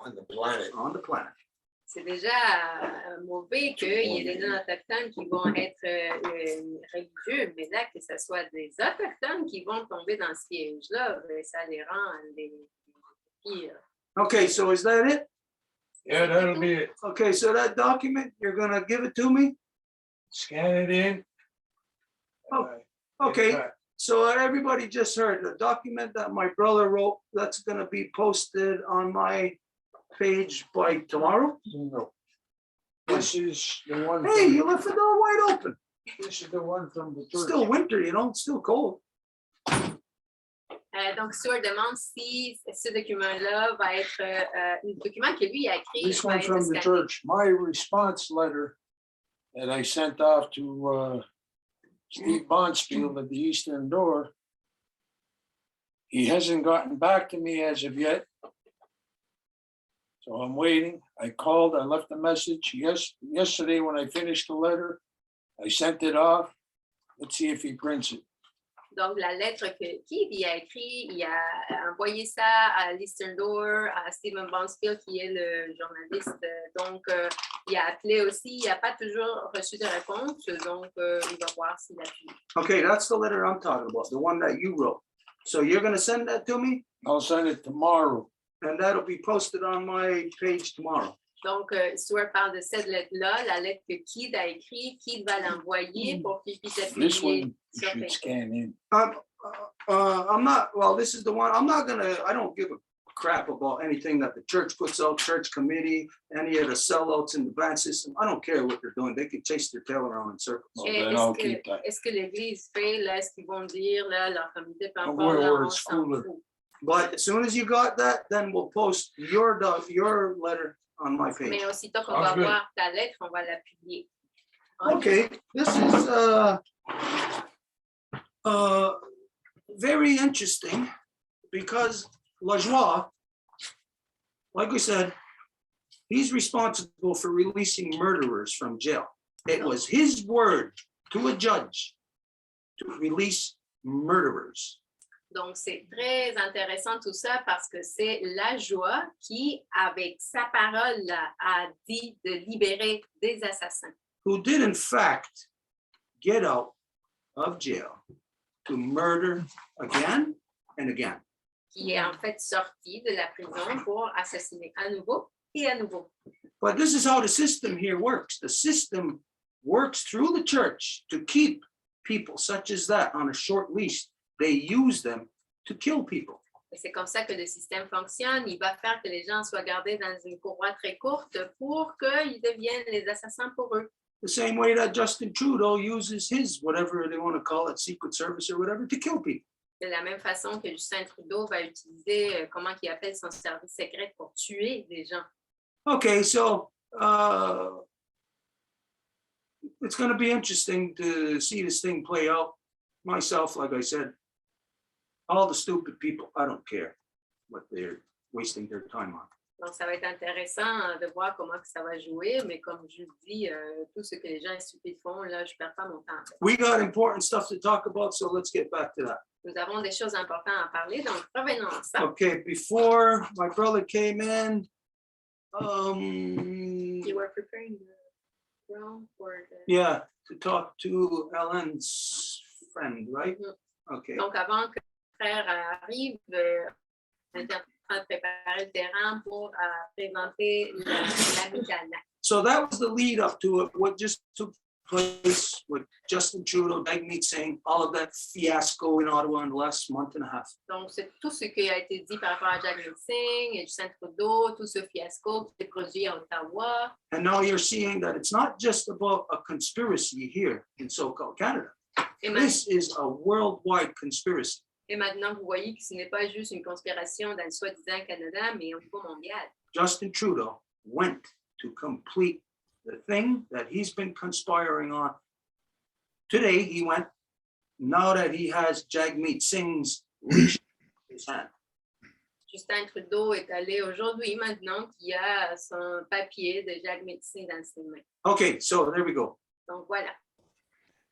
On the planet. the planet. C'est déjà mauvais qu'il y ait des non-autochtones qui vont être religieux, mais là, que ce soit des autochtones qui vont tomber dans ce piège-là, ben, ça les rend les pires. Okay, so is that it? Yeah, that'll be it. Okay, so that document, you're gonna give it to me? Scan it in. Oh, Okay, so everybody just heard the document that my brother wrote, that's gonna be posted on my page by tomorrow. No. This is the one. Hey, you left the door wide open. This is the one from the church. Still winter, it's still cold. Donc, Stuart demande si ce document-là va être un document que lui a écrit. This va one être from the scanné. church. My response letter that I sent off to Steve Bonspiel at the Eastern Door. He hasn't gotten back to me as of yet. So I'm waiting. I called, I left a message. Yesterday when I finished the letter, I sent it off. Let's see if he prints it. Donc, la lettre qu'il a écrit, il a envoyé ça à l'Eastern Door, à Stephen Bonspiel, qui est le journaliste. Donc, il a appelé aussi. Il n'a pas toujours reçu de réponse. Donc, il va voir s'il a pu. Okay, that's the letter I'm talking about, the one that you wrote. So you're gonna send that to me, I'll send it tomorrow. and that'll be posted on my page tomorrow. Donc, Stuart parle de cette lettre-là, la lettre que Kid a écrite. Kid va l'envoyer pour qu'il puisse la This publier one you sur should Facebook. scan in. I'm not, well, this is the one, I don't give a crap about anything that the church puts out, church committee, any of the sellouts in the band system. I don't care what they're doing. They can chase their tail around in circles. Well, Et then I'll keep that. Est-ce que l'Église fait, là, est-ce qu'ils vont dire, là, leur comité, peu I'll importe, go là, where on it's s'en cooler. fout. But as soon as you got that, then we'll post your letter on my page. Mais aussitôt qu'on Sounds va good. voir ta lettre, on va la publier. Okay, this is very interesting because Lajoie, like we said, he's responsible for releasing murderers from jail. It was his word to a judge to release murderers. Donc, c'est très intéressant tout ça parce que c'est la joie qui, avec sa parole, a dit de libérer des assassins. Who did in fact get out of jail to murder again and again. Qui est en fait sorti de la prison pour assassiner à nouveau et à nouveau. But this is how the system here works. The system works through the church to keep people such as that on a short leash. They use them to kill people. Et c'est comme ça que le système fonctionne. Il va faire que les gens soient gardés dans une courroie très courte pour qu'ils deviennent les assassins pour eux. The same way that Justin Trudeau uses his, whatever they want to call it, Secret Service or whatever, to kill people. De la même façon que Justin Trudeau va utiliser, comment il appelle son service secret pour tuer des gens. Okay, so it's going to be interesting to see this thing play out. Myself, like I said, all the stupid people, I don't care what they're wasting their time on. Donc, ça va être intéressant de voir comment que ça va jouer, mais comme je vous dis, tout ce que les gens stupides font, là, je ne perds pas mon temps. We got important stuff to talk about, so let's get back to that. Nous avons des choses importantes à parler, donc revenons à ça. Okay, before my brother came in, You were preparing the ground for the... yeah, to talk to Ellen's friend, right? Okay. Donc, avant que le frère arrive, on était en train de préparer le terrain pour présenter la mise à l'œuvre. So that was the lead up to it. What just to place with Justin Trudeau, Jagmeet Singh, all of that fiasco in Ottawa in the last month and a half. Donc, c'est tout ce qui a été dit par rapport à Jagmeet Singh et Justin Trudeau, tout ce fiasco qui s'est produit à Ottawa. And now you're seeing that it's not just about a conspiracy here in so-called Canada. Et, This is a worldwide conspiracy. et maintenant, vous voyez que ce n'est pas juste une conspiration dans le soi-disant Canada, mais au niveau mondial. Justin Trudeau went to complete the thing that he's been conspiring on. Today, he went, now that he has Jagmeet Singh's leash in his hand. Justin Trudeau est allé aujourd'hui, maintenant qu'il a son papier de Jagmeet Singh dans ses mains. Okay, so there we go. Donc, voilà.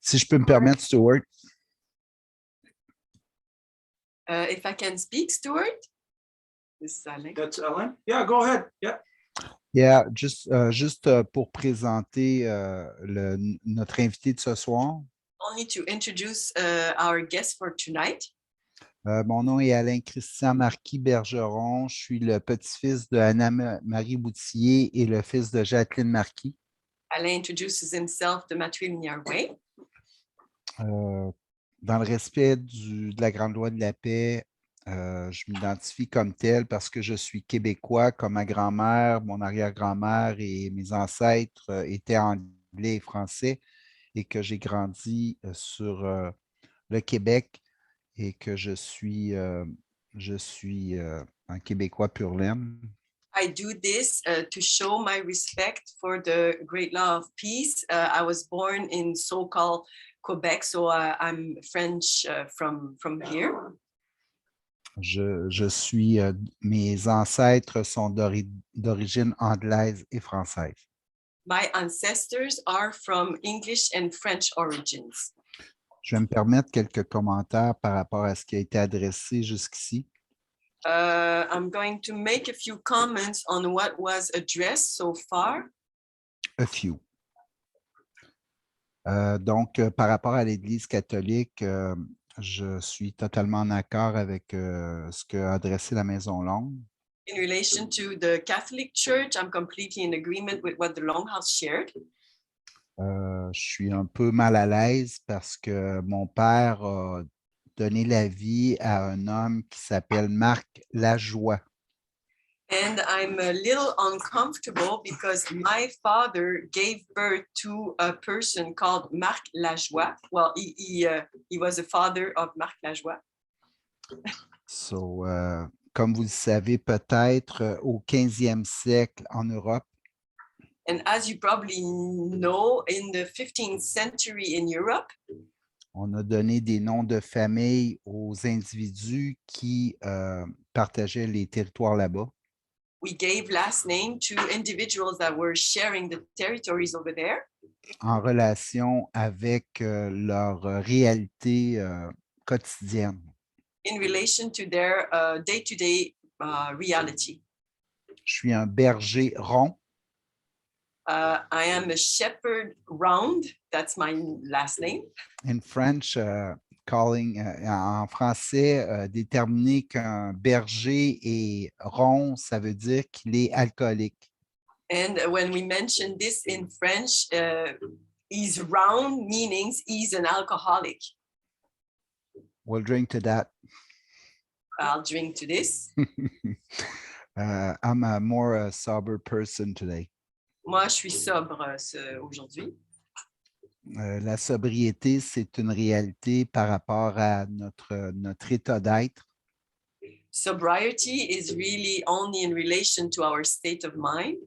Si je peux me permettre, Stuart, If I can speak, Stuart? This is Alex. That's Ellen. Yeah, go ahead. Yeah. yeah, juste pour présenter notre invité de ce soir. Only to introduce our guest for tonight. Mon nom est Alain-Christian Marquis-Bergeron. Je suis le petit-fils de Anna-Marie Boutier et le fils de Jacqueline Marquis. Alain introduces himself the matrilineal way. Dans le respect de la Grande Loi de la paix, je m'identifie comme tel parce que je suis québécois, comme ma grand-mère, mon arrière-grand-mère et mes ancêtres étaient anglais et français et que j'ai grandi sur le Québec et que je suis un Québécois pur laine. I do this to show my respect for the great law of peace. I was born in so-called Quebec, so I'm French from here. Mes ancêtres sont d'origine anglaise et française. My ancestors are from English and French origins. Je vais me permettre quelques commentaires par rapport à ce qui a été adressé jusqu'ici. I'm going to make a few comments on what was addressed so far. A few. Donc, par rapport à l'Église catholique, je suis totalement en accord avec ce qu'a adressé la Maison Longue. In relation to the Catholic Church, I'm completely in agreement with what the Longhouse shared. Je suis un peu mal à l'aise parce que mon père a donné la vie à un homme qui s'appelle Marc Lajoie. And I'm a little uncomfortable because my father gave birth to a person called Marc Lajoie. Well, he was the father of Marc Lajoie. So, comme vous le savez peut-être, au 15e siècle en Europe, And as you probably know, in the 15th century in Europe, on a donné des noms de famille aux individus qui partageaient les territoires là-bas. we gave last name to individuals that were sharing the territories over there en relation avec leur réalité quotidienne. in relation to their day-to-day reality. Je suis un berger rond. I am a shepherd round. That's my last name. In French, en français, déterminer qu'un berger est rond, ça veut dire qu'il est alcoolique. And when we mention this in French, he's round, meaning he's an alcoholic. We'll drink to that. I'll drink to this. I'm a more sober person today. Moi, je suis sobre aujourd'hui. La sobriété, c'est une réalité par rapport à notre état d'être. Sobriety is really only in relation to our state of mind.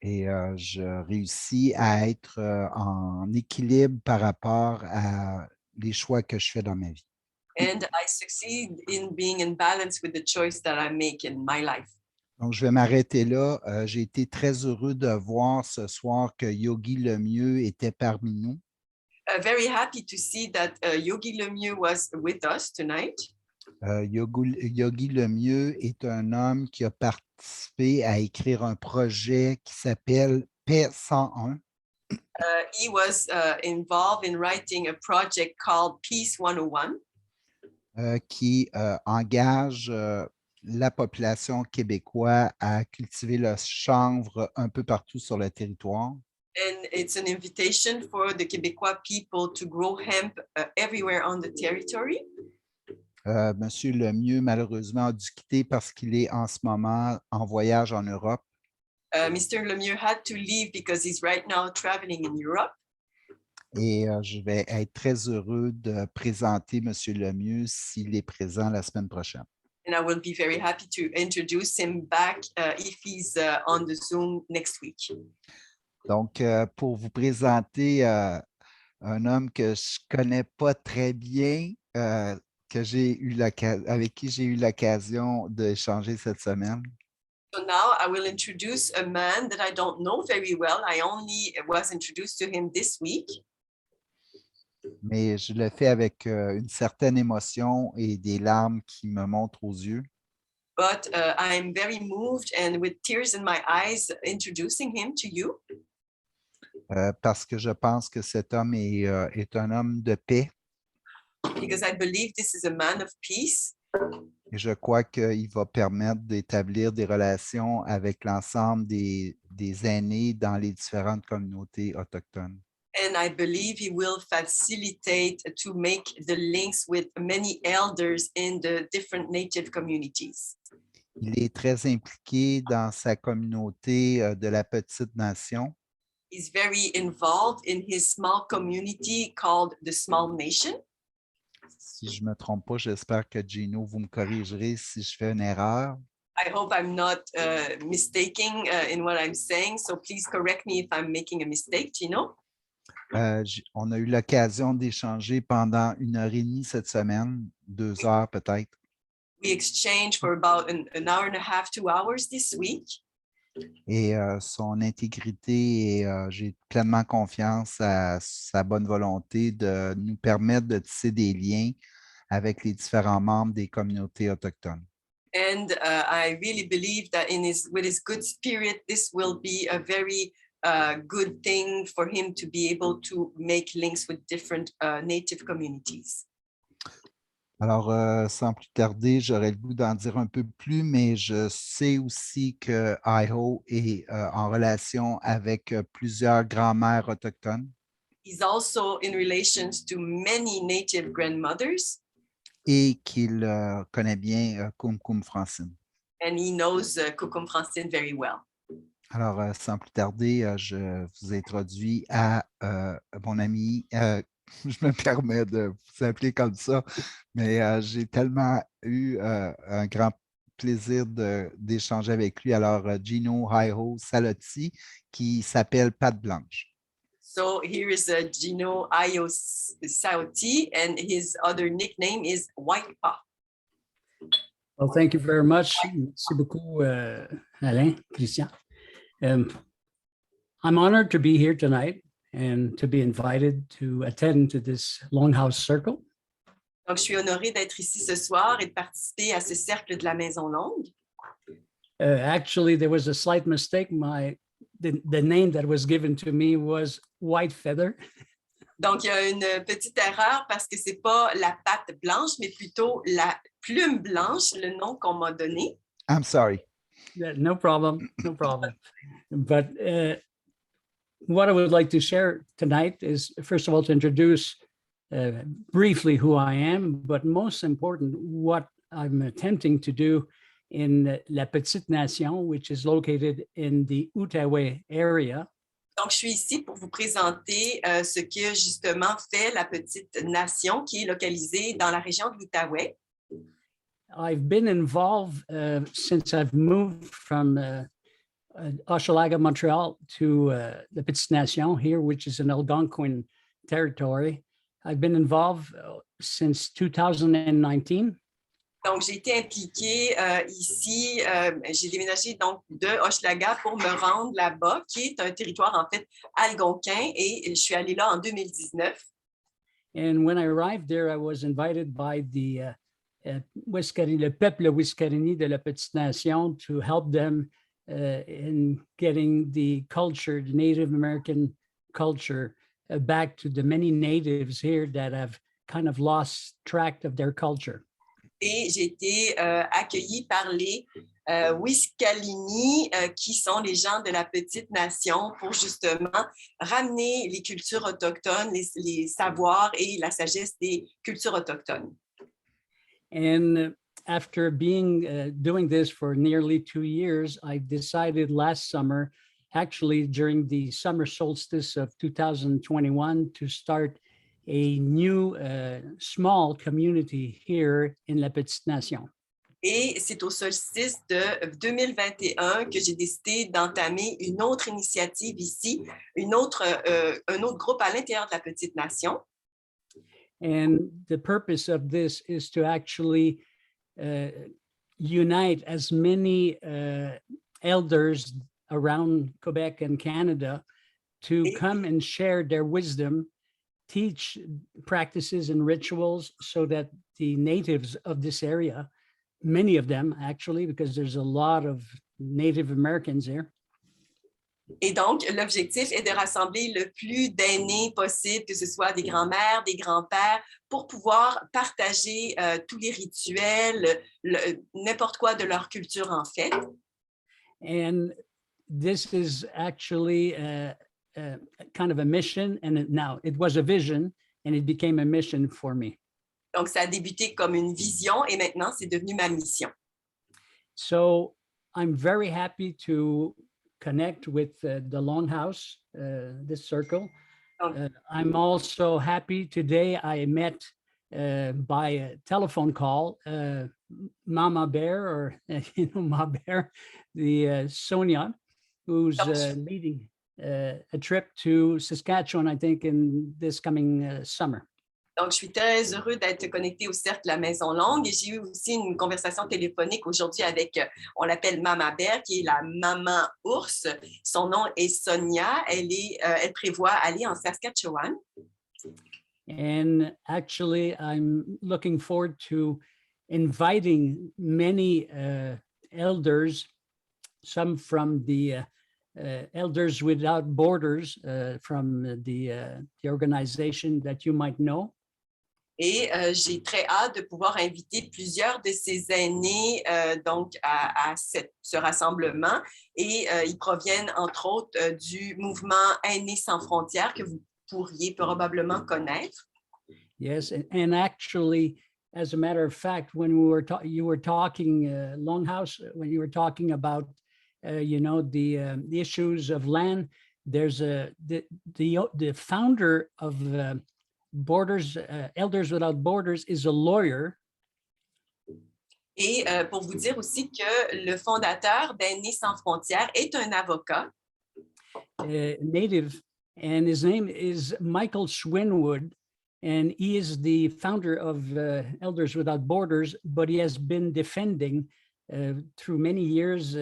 Et je réussis à être en équilibre par rapport à les choix que je fais dans ma vie. And I succeed in being in balance with the choice that I make in my life. Donc, je vais m'arrêter là. J'ai été très heureux de voir ce soir que Yogi Lemieux était parmi nous. Very happy to see that Yogi Lemieux was with us tonight. Yogi Lemieux est un homme qui a participé à écrire un projet qui s'appelle Paix 101. He was involved in writing a project called Peace 101. Qui engage la population québécoise à cultiver le chanvre un peu partout sur le territoire. And it's an invitation for the Québécois people to grow hemp everywhere on the territory. Monsieur Lemieux, malheureusement, a dû quitter parce qu'il est en ce moment en voyage en Europe. Mr. Lemieux had to leave because he's right now traveling in Europe. Et je vais être très heureux de présenter Monsieur Lemieux s'il est présent la semaine prochaine. And I will be very happy to introduce him back if he's on the Zoom next week. Donc, pour vous présenter un homme que je ne connais pas très bien, avec qui j'ai eu l'occasion d'échanger cette semaine. So now I will introduce a man that I don't know very well. I only was introduced to him this week. Mais je le fais avec une certaine émotion et des larmes qui me montent aux yeux. But I'm very moved and with tears in my eyes introducing him to you. Parce que je pense que cet homme est un homme de paix. Because I believe this is a man of peace. Et je crois qu'il va permettre d'établir des relations avec l'ensemble des aînés dans les différentes communautés autochtones. And I believe he will facilitate to make the links with many elders in the different native communities. Il est très impliqué dans sa communauté de la Petite Nation. He's very involved in his small community called the Small Nation. Si je ne me trompe pas, j'espère que Gino, vous me corrigerez si je fais une erreur. I hope I'm not mistaking in what I'm saying, so please correct me if I'm making a mistake, Gino. On a eu l'occasion d'échanger pendant 1h30 cette semaine, 2 heures peut-être. We exchanged for about an hour and a half, 2 hours this week. Et son intégrité, et j'ai pleinement confiance à sa bonne volonté de nous permettre de tisser des liens avec les différents membres des communautés autochtones. And I really believe that with his good spirit, this will be a very good thing for him to be able to make links with different native communities. Alors, sans plus tarder, j'aurais le goût d'en dire un peu plus, mais je sais aussi que Iho est en relation avec plusieurs grands-mères autochtones. He's also in relations to many native grandmothers. Et qu'il connaît bien Kumkum Francine. And he knows Kukum Francine very well. Alors, sans plus tarder, je vous introduis à mon ami. Je me permets de vous appeler comme ça, mais j'ai tellement eu un grand plaisir d'échanger avec lui. Alors, Gino Haiho Salotti, qui s'appelle Patte Blanche. So here is Gino Ayo Sauti, and his other nickname is White Paw. Well, thank you very much. Merci beaucoup, Alain, Christian. I'm honored to be here tonight and to be invited to attend to this Longhouse Circle. Donc, je suis honorée d'être ici ce soir et de participer à ce cercle de la Maison Longue. Actually, there was a slight mistake. The name that was given to me was White Feather. Donc, il y a une petite erreur parce que c'est pas la patte blanche, mais plutôt la plume blanche, le nom qu'on m'a donné. I'm sorry. No problem, no problem. But what I would like to share tonight is, first of all, to introduce briefly who I am, but most important, what I'm attempting to do in La Petite Nation, which is located in the Outaouais area. Donc, je suis ici pour vous présenter ce que justement fait la Petite Nation qui est localisée dans la région de l'Outaouais. I've been involved since I've moved from Hochelaga, Montreal to the Petite Nation here, which is an Algonquin territory. I've been involved since 2019. Donc, j'ai été impliquée ici, j'ai déménagé donc de Hochelaga pour me rendre là-bas, qui est un territoire en fait algonquin, et je suis allée là en 2019. And when I arrived there, I was invited by the le peuple Wishkarini de la Petite Nation to help them in getting the culture, the Native American culture, back to the many natives here that have kind of lost track of their culture. Et j'ai été accueillie par les Wiskalini, qui sont les gens de la petite nation, pour justement ramener les cultures autochtones, les savoirs et la sagesse des cultures autochtones. And after doing this for nearly 2 years, I decided last summer, actually during the summer solstice of 2021, to start a new small community here in La Petite Nation. Et c'est au solstice de 2021 que j'ai décidé d'entamer une autre initiative ici, un autre groupe à l'intérieur de la Petite Nation. And the purpose of this is to actually unite as many elders around Quebec and Canada to come and share their wisdom, teach practices and rituals so that the natives of this area, many of them actually, because there's a lot of Native Americans here. Et donc, l'objectif est de rassembler le plus d'aînés possible, que ce soit des grands-mères, des grands-pères, pour pouvoir partager tous les rituels, n'importe quoi de leur culture en fait. And this is actually kind of a mission, and now it was a vision, and it became a mission for me. Donc, ça a débuté comme une vision et maintenant, c'est devenu ma mission. So I'm very happy to connect with the Longhouse, this circle. I'm also happy today I met by a telephone call Mama Bear, or Ma Bear, the Sonia, who's leading a trip to Saskatchewan, I think, in this coming summer. Donc, je suis très heureux d'être connectée au cercle La Maison Longue et j'ai eu aussi une conversation téléphonique aujourd'hui avec, on l'appelle Mama Bear, qui est la maman ours. Son nom est Sonia. Elle prévoit aller en Saskatchewan. And actually, I'm looking forward to inviting many elders, some from the Elders Without Borders, from the organization that you might know. Et j'ai très hâte de pouvoir inviter plusieurs de ces aînés donc à ce rassemblement. Et ils proviennent entre autres du mouvement Aînés sans frontières que vous pourriez probablement connaître. Yes, and actually, as a matter of fact, when you were talking, Longhouse, when you were talking about, the issues of land, there's the founder of Borders, Elders Without Borders is a lawyer. Et pour vous dire aussi que le fondateur d'Aînés sans frontières est un avocat. Native, and his name is Michael Schwinwood, and he is the founder of Elders Without Borders, but he has been defending through many years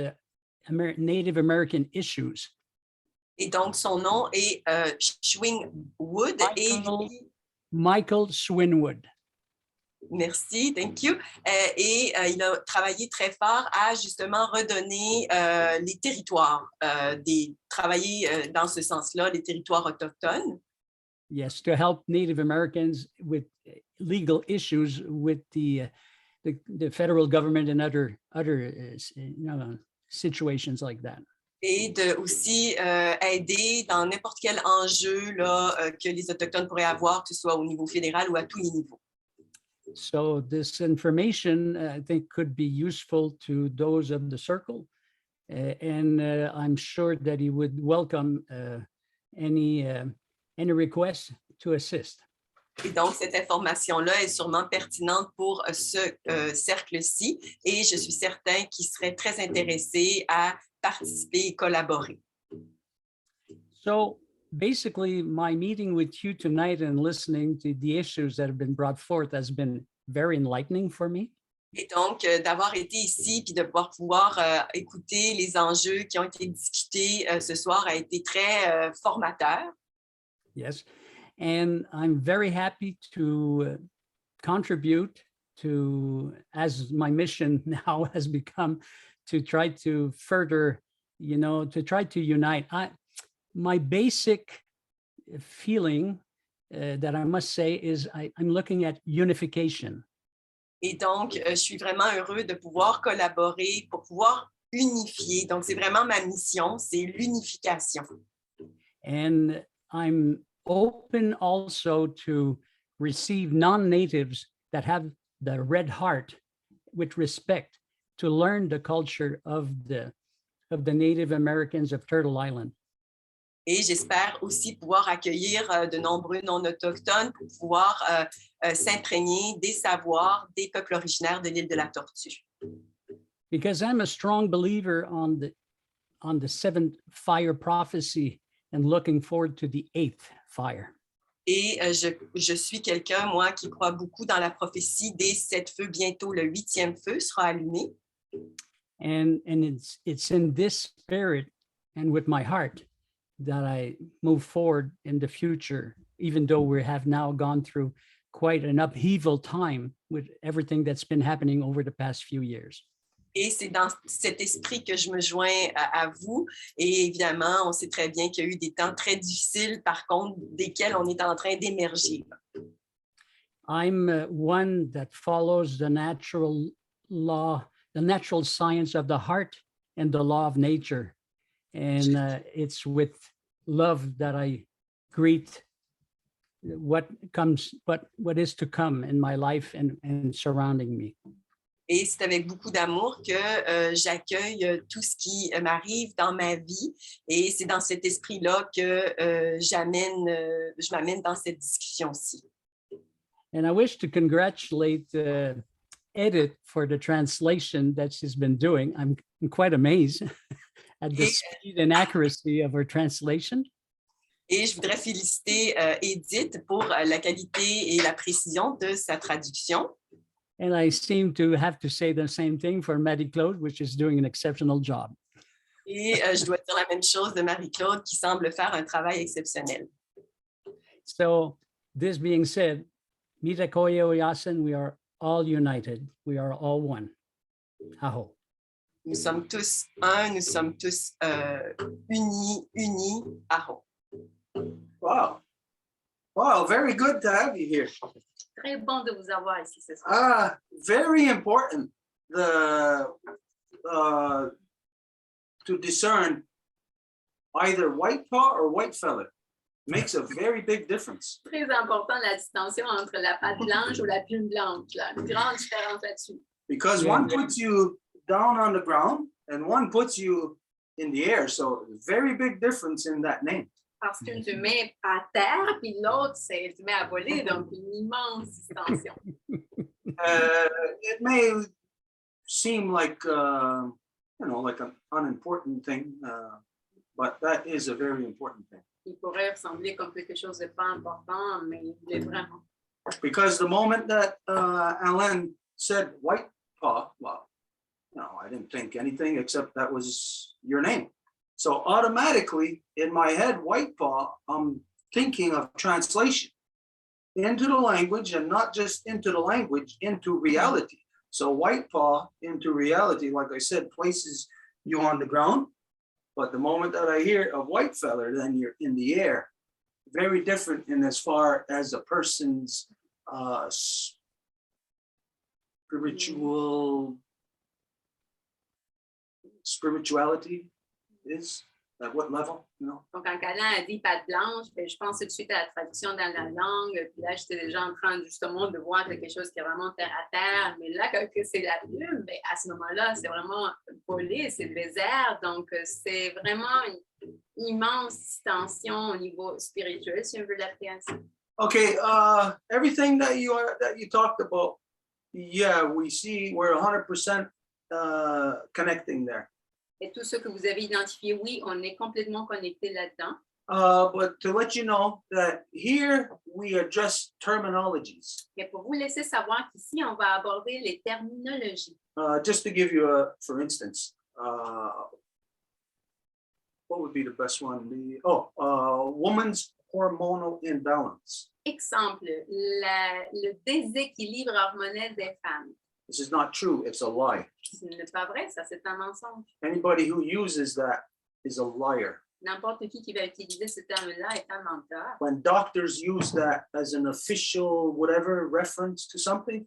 Native American issues. Et donc, son nom est Schwinwood. Michael Schwinwood. Merci, thank you. Et il a travaillé très fort à justement redonner les territoires, travailler dans ce sens-là, les territoires autochtones. Yes, to help Native Americans with legal issues with the federal government and other situations like that. Et de aussi aider dans n'importe quel enjeu là, que les Autochtones pourraient avoir, que ce soit au niveau fédéral ou à tous les niveaux. So this information, I think, could be useful to those of the circle. And I'm sure that he would welcome any requests to assist. Et donc, cette information-là est sûrement pertinente pour ce cercle-ci et je suis certain qu'il serait très intéressé à participer et collaborer. So basically, my meeting with you tonight and listening to the issues that have been brought forth has been very enlightening for me. Et donc, d'avoir été ici puis de pouvoir écouter les enjeux qui ont été discutés ce soir a été très formateur. Yes, and I'm very happy to contribute to, as my mission now has become, to try to further, to try to unite. My basic feeling that I must say is I'm looking at unification. Et donc, je suis vraiment heureux de pouvoir collaborer pour pouvoir unifier. Donc, c'est vraiment ma mission, c'est l'unification. And I'm open also to receive non-natives that have the red heart with respect to learn the culture of the Native Americans of Turtle Island. Et j'espère aussi pouvoir accueillir de nombreux non-autochtones pour pouvoir s'imprégner des savoirs des peuples originaires de l'île de la Tortue. Because I'm a strong believer on the seventh fire prophecy and looking forward to the eighth fire. Et je suis quelqu'un, moi, qui croit beaucoup dans la prophétie des 7 feux. Bientôt, le 8e feu sera allumé. And it's in this spirit and with my heart that I move forward in the future, even though we have now gone through quite an upheaval time with everything that's been happening over the past few years. Et c'est dans cet esprit que je me joins à vous. Et évidemment, on sait très bien qu'il y a eu des temps très difficiles, par contre, desquels on est en train d'émerger. I'm one that follows the natural law, the natural science of the heart and the law of nature. And it's with love that I greet what is to come in my life and surrounding me. Et c'est avec beaucoup d'amour que j'accueille tout ce qui m'arrive dans ma vie. Et c'est dans cet esprit-là que je m'amène dans cette discussion-ci. And I wish to congratulate Edith for the translation that she's been doing. I'm quite amazed at the speed and accuracy of her translation. Et je voudrais féliciter Edith pour la qualité et la précision de sa traduction. And I seem to have to say the same thing for Marie-Claude, which is doing an exceptional job. Et je dois dire la même chose de Marie-Claude, qui semble faire un travail exceptionnel. So, this being said, Mita Koye Oyasin, we are all united. We are all one. Aho. Nous sommes tous un, nous sommes tous unis, aho. Wow. Wow, very good to have you here. Très bon de vous avoir ici ce soir. Very important to discern either white paw or white feather. Makes a very big difference. Très important la distinction entre la patte blanche ou la plume blanche. Là. Une grande différence là-dessus. Because one puts you down on the ground and one puts you in the air. So very big difference in that name. Parce qu'une te met à terre, puis l'autre, c'est tu mets à voler, donc une immense distinction. It may seem like, like an unimportant thing, but that is a very important thing. Il pourrait ressembler comme quelque chose de pas important, mais il l'est vraiment. Because the moment that Alain said white paw, well, I didn't think anything except that was your name. So automatically in my head, white paw, I'm thinking of translation into the language, and not just into the language, into reality. So white paw into reality, like I said, places you on the ground. But the moment that I hear a white feather, then you're in the air. Very different in as far as a person's spirituality is. At what level, Donc, quand Alain a dit patte blanche, je pense tout de suite à la traduction dans la langue. Puis là, j'étais déjà en train justement de voir quelque chose qui est vraiment terre à terre. Mais là, quand c'est la plume, à ce moment-là, c'est vraiment volé, c'est le désert. Donc, c'est vraiment une immense distinction au niveau spirituel, si on veut l'appeler ainsi. Okay, everything that you talked about, yeah, we see we're 100% connecting there. Et tout ce que vous avez identifié, oui, on est complètement connecté là-dedans. But to let you know that here we address terminologies. Et pour vous laisser savoir qu'ici, on va aborder les terminologies. Just to give you for instance, what would be the best one? Woman's hormonal imbalance. Exemple, le déséquilibre hormonal des femmes. This is not true, it's a lie. Ce n'est pas vrai, ça c'est un mensonge. Anybody who uses that is a liar. N'importe qui va utiliser ce terme-là est un menteur. When doctors use that as an official whatever reference to something,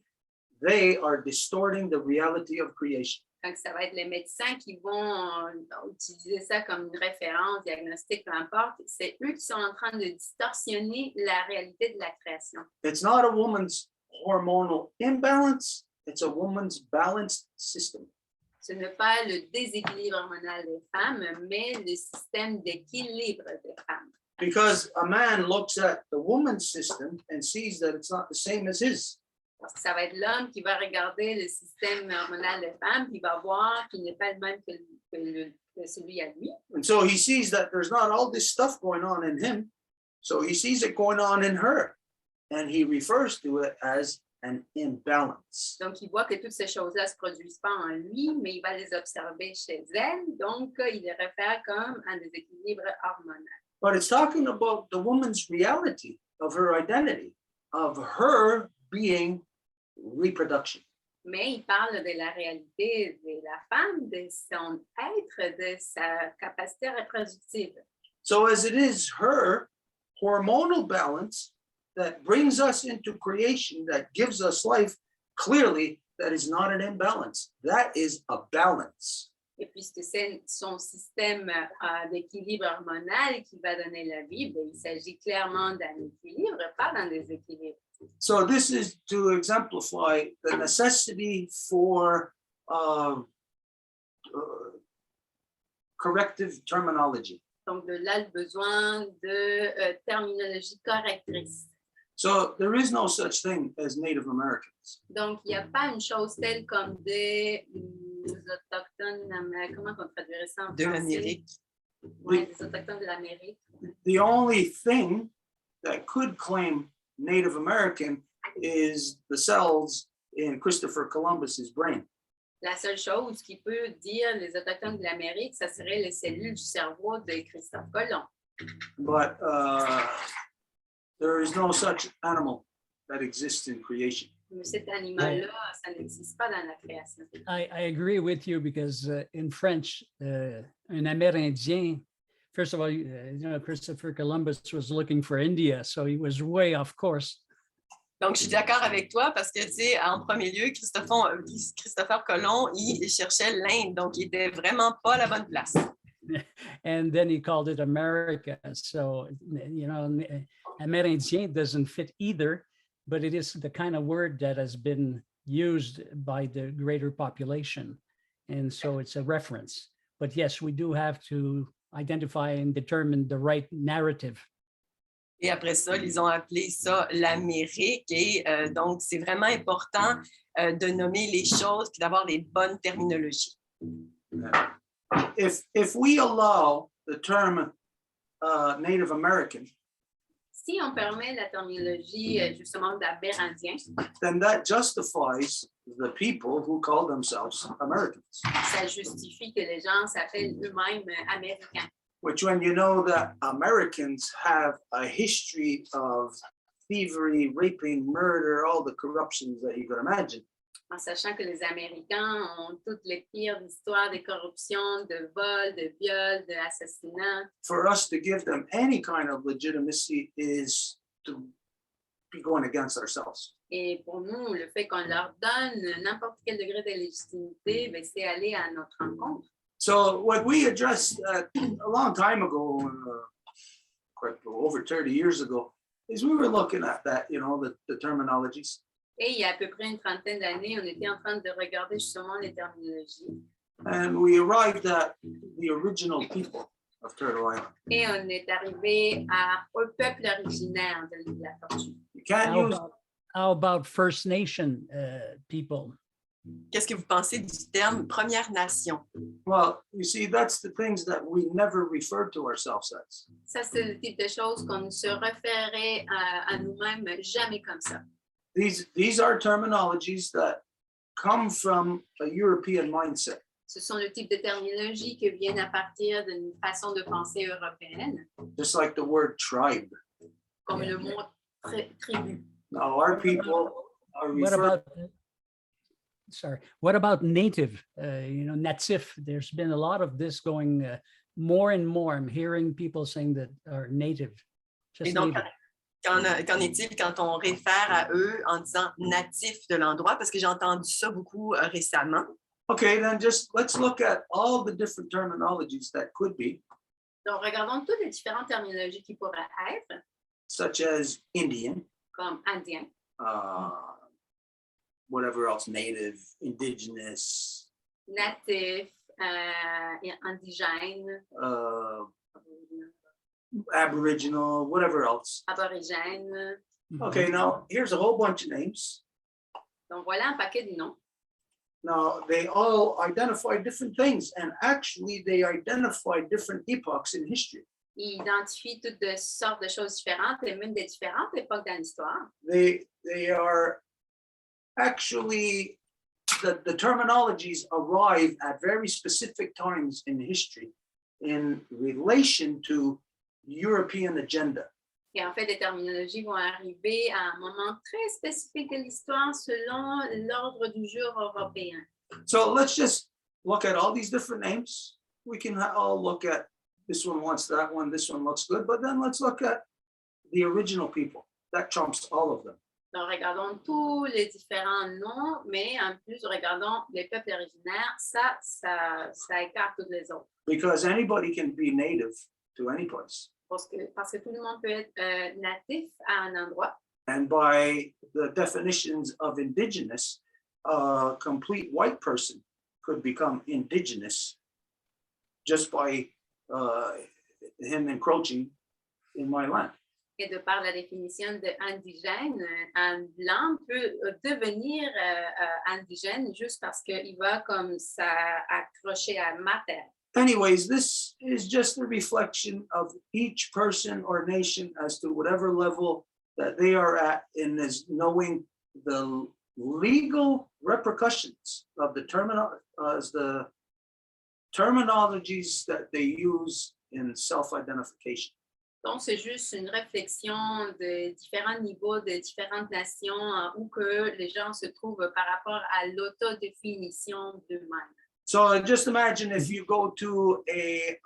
they are distorting the reality of creation. Donc, ça va être les médecins qui vont utiliser ça comme une référence, diagnostic, peu importe. C'est eux qui sont en train de distorsionner la réalité de la création. It's not a woman's hormonal imbalance, it's a woman's balanced system. Ce n'est pas le déséquilibre hormonal des femmes, mais le système d'équilibre des femmes. Because a man looks at the woman's system and sees that it's not the same as his. Parce que ça va être l'homme qui va regarder le système hormonal des femmes, qui va voir qu'il n'est pas le même que celui à lui. And so he sees that there's not all this stuff going on in him. So he sees it going on in her. And he refers to it as an imbalance. Donc, il voit que toutes ces choses-là ne se produisent pas en lui, mais il va les observer chez elle. Donc, il les réfère comme un déséquilibre hormonal. But it's talking about the woman's reality of her identity, of her being reproduction. Mais il parle de la réalité de la femme, de son être, de sa capacité reproductive. So as it is her hormonal balance that brings us into creation, that gives us life, clearly that is not an imbalance. That is a balance. Et puisque c'est son système d'équilibre hormonal qui va donner la vie, ben, il s'agit clairement d'un équilibre, pas d'un déséquilibre. So this is to exemplify the necessity for corrective terminology. Donc, de là, le besoin de terminologie correctrice. So there is no such thing as Native Americans. Donc, il n'y a pas une chose telle comme des autochtones, comment on traduirait ça en De français? l'Amérique. Oui, des autochtones de l'Amérique. The only thing that could claim Native American is the cells in Christopher Columbus's brain. La seule chose qui peut dire les autochtones de l'Amérique, ça serait les cellules du cerveau de Christophe Colomb. But there is no such animal that exists in creation. Mais cet animal-là, ça n'existe pas dans la création. I agree with you because in French, un Amérindien, first of all, Christopher Columbus was looking for India, so he was way off course. Donc, je suis d'accord avec toi parce que, tu sais, en premier lieu, Christopher Colomb, il cherchait l'Inde, donc il était vraiment pas à la bonne place. And then he called it America. So, Amérindien doesn't fit either, but it is the kind of word that has been used by the greater population. And so it's a reference. But yes, we do have to identify and determine the right narrative. Et après ça, ils ont appelé ça l'Amérique. Et donc, c'est vraiment important de nommer les choses et d'avoir les bonnes terminologies. If we allow the term Native American, Si on permet la terminologie justement d'Amérindien, then that justifies the people who call themselves Americans. ça justifie que les gens s'appellent eux-mêmes Américains. Which, when you know that Americans have a history of thievery, raping, murder, all the corruptions that you could imagine. En sachant que les Américains ont toutes les pires histoires de corruption, de vol, de viol, d'assassinat. For us to give them any kind of legitimacy is to be going against ourselves. Et pour nous, le fait qu'on leur donne n'importe quel degré de légitimité, ben, c'est aller à notre rencontre. So what we addressed a long time ago, quite over 30 years ago, is we were looking at that, the terminologies. Et il y a à peu près une trentaine d'années, on était en train de regarder justement les terminologies. And we arrived at the original people of Turtle Island. Et on est arrivé au peuple originaire de l'île de la Tortue. You can't use. How about First Nation people? Qu'est-ce que vous pensez du terme Première Nation? Well, you see, that's the things that we never refer to ourselves as. Ça, c'est le type de choses qu'on ne se référait à nous-mêmes jamais comme ça. These are terminologies that come from a European mindset. Ce sont le type de terminologie qui viennent à partir d'une façon de penser européenne, Just like the word tribe. comme le mot tribu. Now, our people are referred. What about native? Natif. There's been a lot of this going more and more. I'm hearing people saying that are native. Et donc, Qu'en est-il quand on réfère à eux en disant natifs de l'endroit? Parce que j'ai entendu ça beaucoup récemment. Okay, then just let's look at all the different terminologies that could be, Donc, regardons toutes les différentes terminologies qui pourraient être, such as Indian, comme indien, whatever else, native, indigenous, natif, indigène, aboriginal, whatever else. aborigène. Okay, now here's a whole bunch of names. Donc, voilà un paquet de noms. Now, they all identify different things, and actually they identify different epochs in history. Ils identifient toutes de sortes de choses différentes et même des différentes époques dans l'histoire. They are actually, the terminologies arrive at very specific times in history in relation to European agenda. Et en fait, les terminologies vont arriver à un moment très spécifique de l'histoire selon l'ordre du jour européen. So let's just look at all these different names. We can all look at this one wants that one, this one looks good, but then let's look at the original people. That trumps all of them. Donc, regardons tous les différents noms, mais en plus, regardons les peuples originaires. Ça écarte toutes les autres. Because anybody can be native to any place. Parce que tout le monde peut être natif à un endroit. And by the definitions of indigenous, a complete white person could become indigenous just by him encroaching in my land. Et de par la définition de indigène, un blanc peut devenir indigène juste parce qu'il va comme ça accrocher à ma terre. Anyways, this is just a reflection of each person or nation as to whatever level that they are at in is knowing the legal repercussions of the terminologies that they use in self-identification. Donc, c'est juste une réflexion de différents niveaux, de différentes nations, où que les gens se trouvent par rapport à l'autodéfinition d'eux-mêmes. So just imagine if you go to a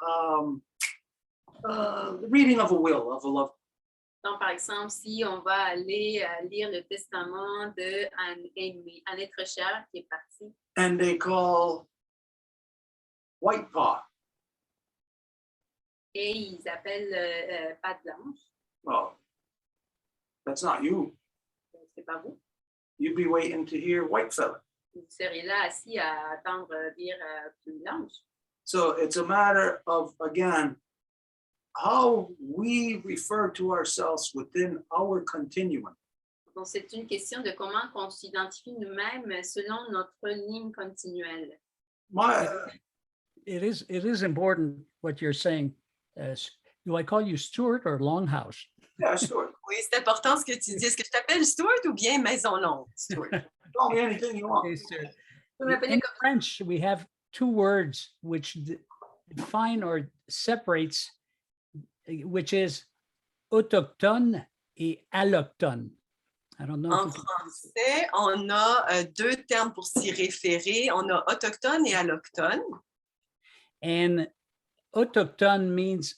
reading of a will of a loved. Donc, par exemple, si on va aller lire le testament d'un aimé, un être cher qui est parti. And they call white paw. Et ils appellent patte blanche. Well, that's not you. C'est pas vous. You'd be waiting to hear white fella. Vous serez là assis à attendre dire plus blanche. So it's a matter of, again, how we refer to ourselves within our continuum. Donc, c'est une question de comment on s'identifie nous-mêmes selon notre ligne continuelle. It is important what you're saying. Do I call you Stuart or Longhouse? Yeah, Stuart. Oui, c'est important ce que tu dis. Est-ce que je t'appelle Stuart ou bien Maison Longue, Stuart? Call me anything you want. Okay, Stuart. Vous m'appelez In comme French, we have two words which define or separates, which is autochtone et allochtone. I don't know. En français, on a deux termes pour s'y référer. On a autochtone et allochtone. And autochtone means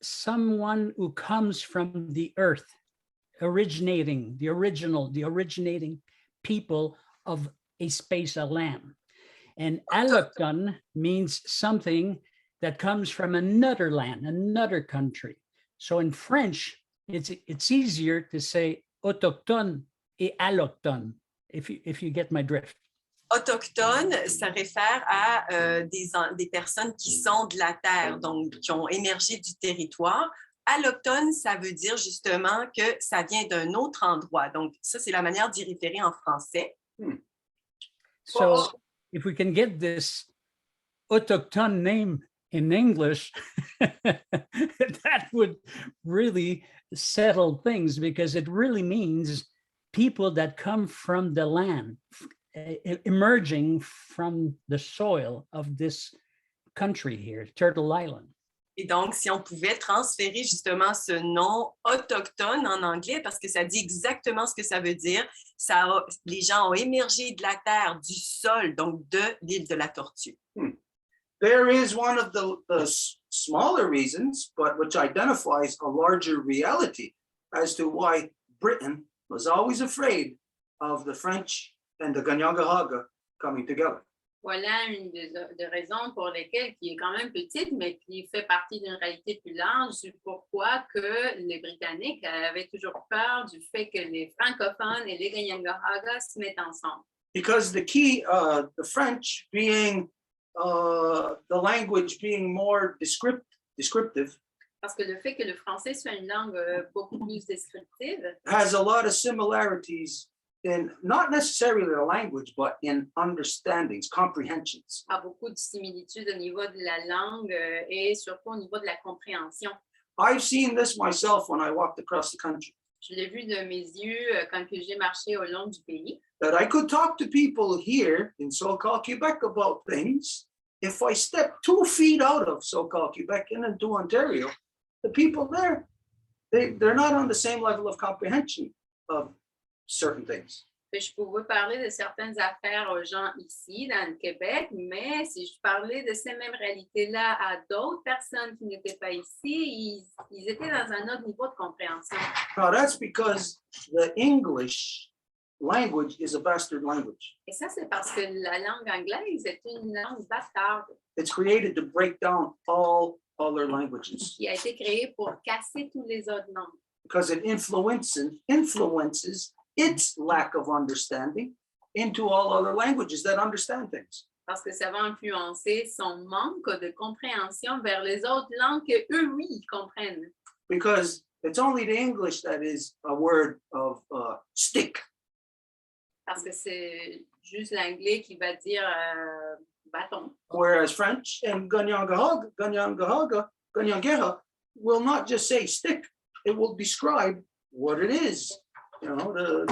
someone who comes from the earth, the originating people of a space of land. And allochtone means something that comes from another land, another country. So in French, it's easier to say autochtone et allochtone, if you get my drift. Autochtone, ça réfère à des personnes qui sont de la terre, donc qui ont émergé du territoire. Allochtone, ça veut dire justement que ça vient d'un autre endroit. Donc, ça, c'est la manière d'y référer en français. So if we can get this autochtone name in English, that would really settle things, because it really means people that come from the land, emerging from the soil of this country here, Turtle Island. Et donc, si on pouvait transférer justement ce nom autochtone en anglais, parce que ça dit exactement ce que ça veut dire, les gens ont émergé de la terre, du sol, donc de l'île de la Tortue. There is one of the smaller reasons, but which identifies a larger reality as to why Britain was always afraid of the French and the Ganyangahaga coming together. Voilà une des raisons pour lesquelles, qui est quand même petite, mais qui fait partie d'une réalité plus large, du pourquoi que les Britanniques avaient toujours peur du fait que les francophones et les Ganyangahaga se mettent ensemble. Because the key, the French being the language being more descriptive, Parce que le fait que le français soit une langue beaucoup plus descriptive has a lot of similarities in not necessarily the language, but in understandings, comprehensions. a beaucoup de similitudes au niveau de la langue et surtout au niveau de la compréhension. I've seen this myself when I walked across the country, Je l'ai vu de mes yeux quand que j'ai marché au long du pays, that I could talk to people here in so-called Quebec about things. If I step 2 feet out of so-called Quebec and into Ontario, the people there, they're not on the same level of comprehension of certain things. que je pouvais parler de certaines affaires aux gens ici dans le Québec, mais si je parlais de ces mêmes réalités-là à d'autres personnes qui n'étaient pas ici, ils étaient dans un autre niveau de compréhension. Now that's because the English language is a bastard language. Et ça, c'est parce que la langue anglaise est une langue bâtarde It's created to break down all other languages qui a été créée pour casser tous les autres langues. because it influences its lack of understanding into all other languages that understand things. Parce que ça va influencer son manque de compréhension vers les autres langues que eux, oui, ils comprennent. Because it's only the English that is a word of stick. Parce que c'est juste l'anglais qui va dire bâton. Whereas French and Ganyangaha will not just say stick, it will describe what it is, to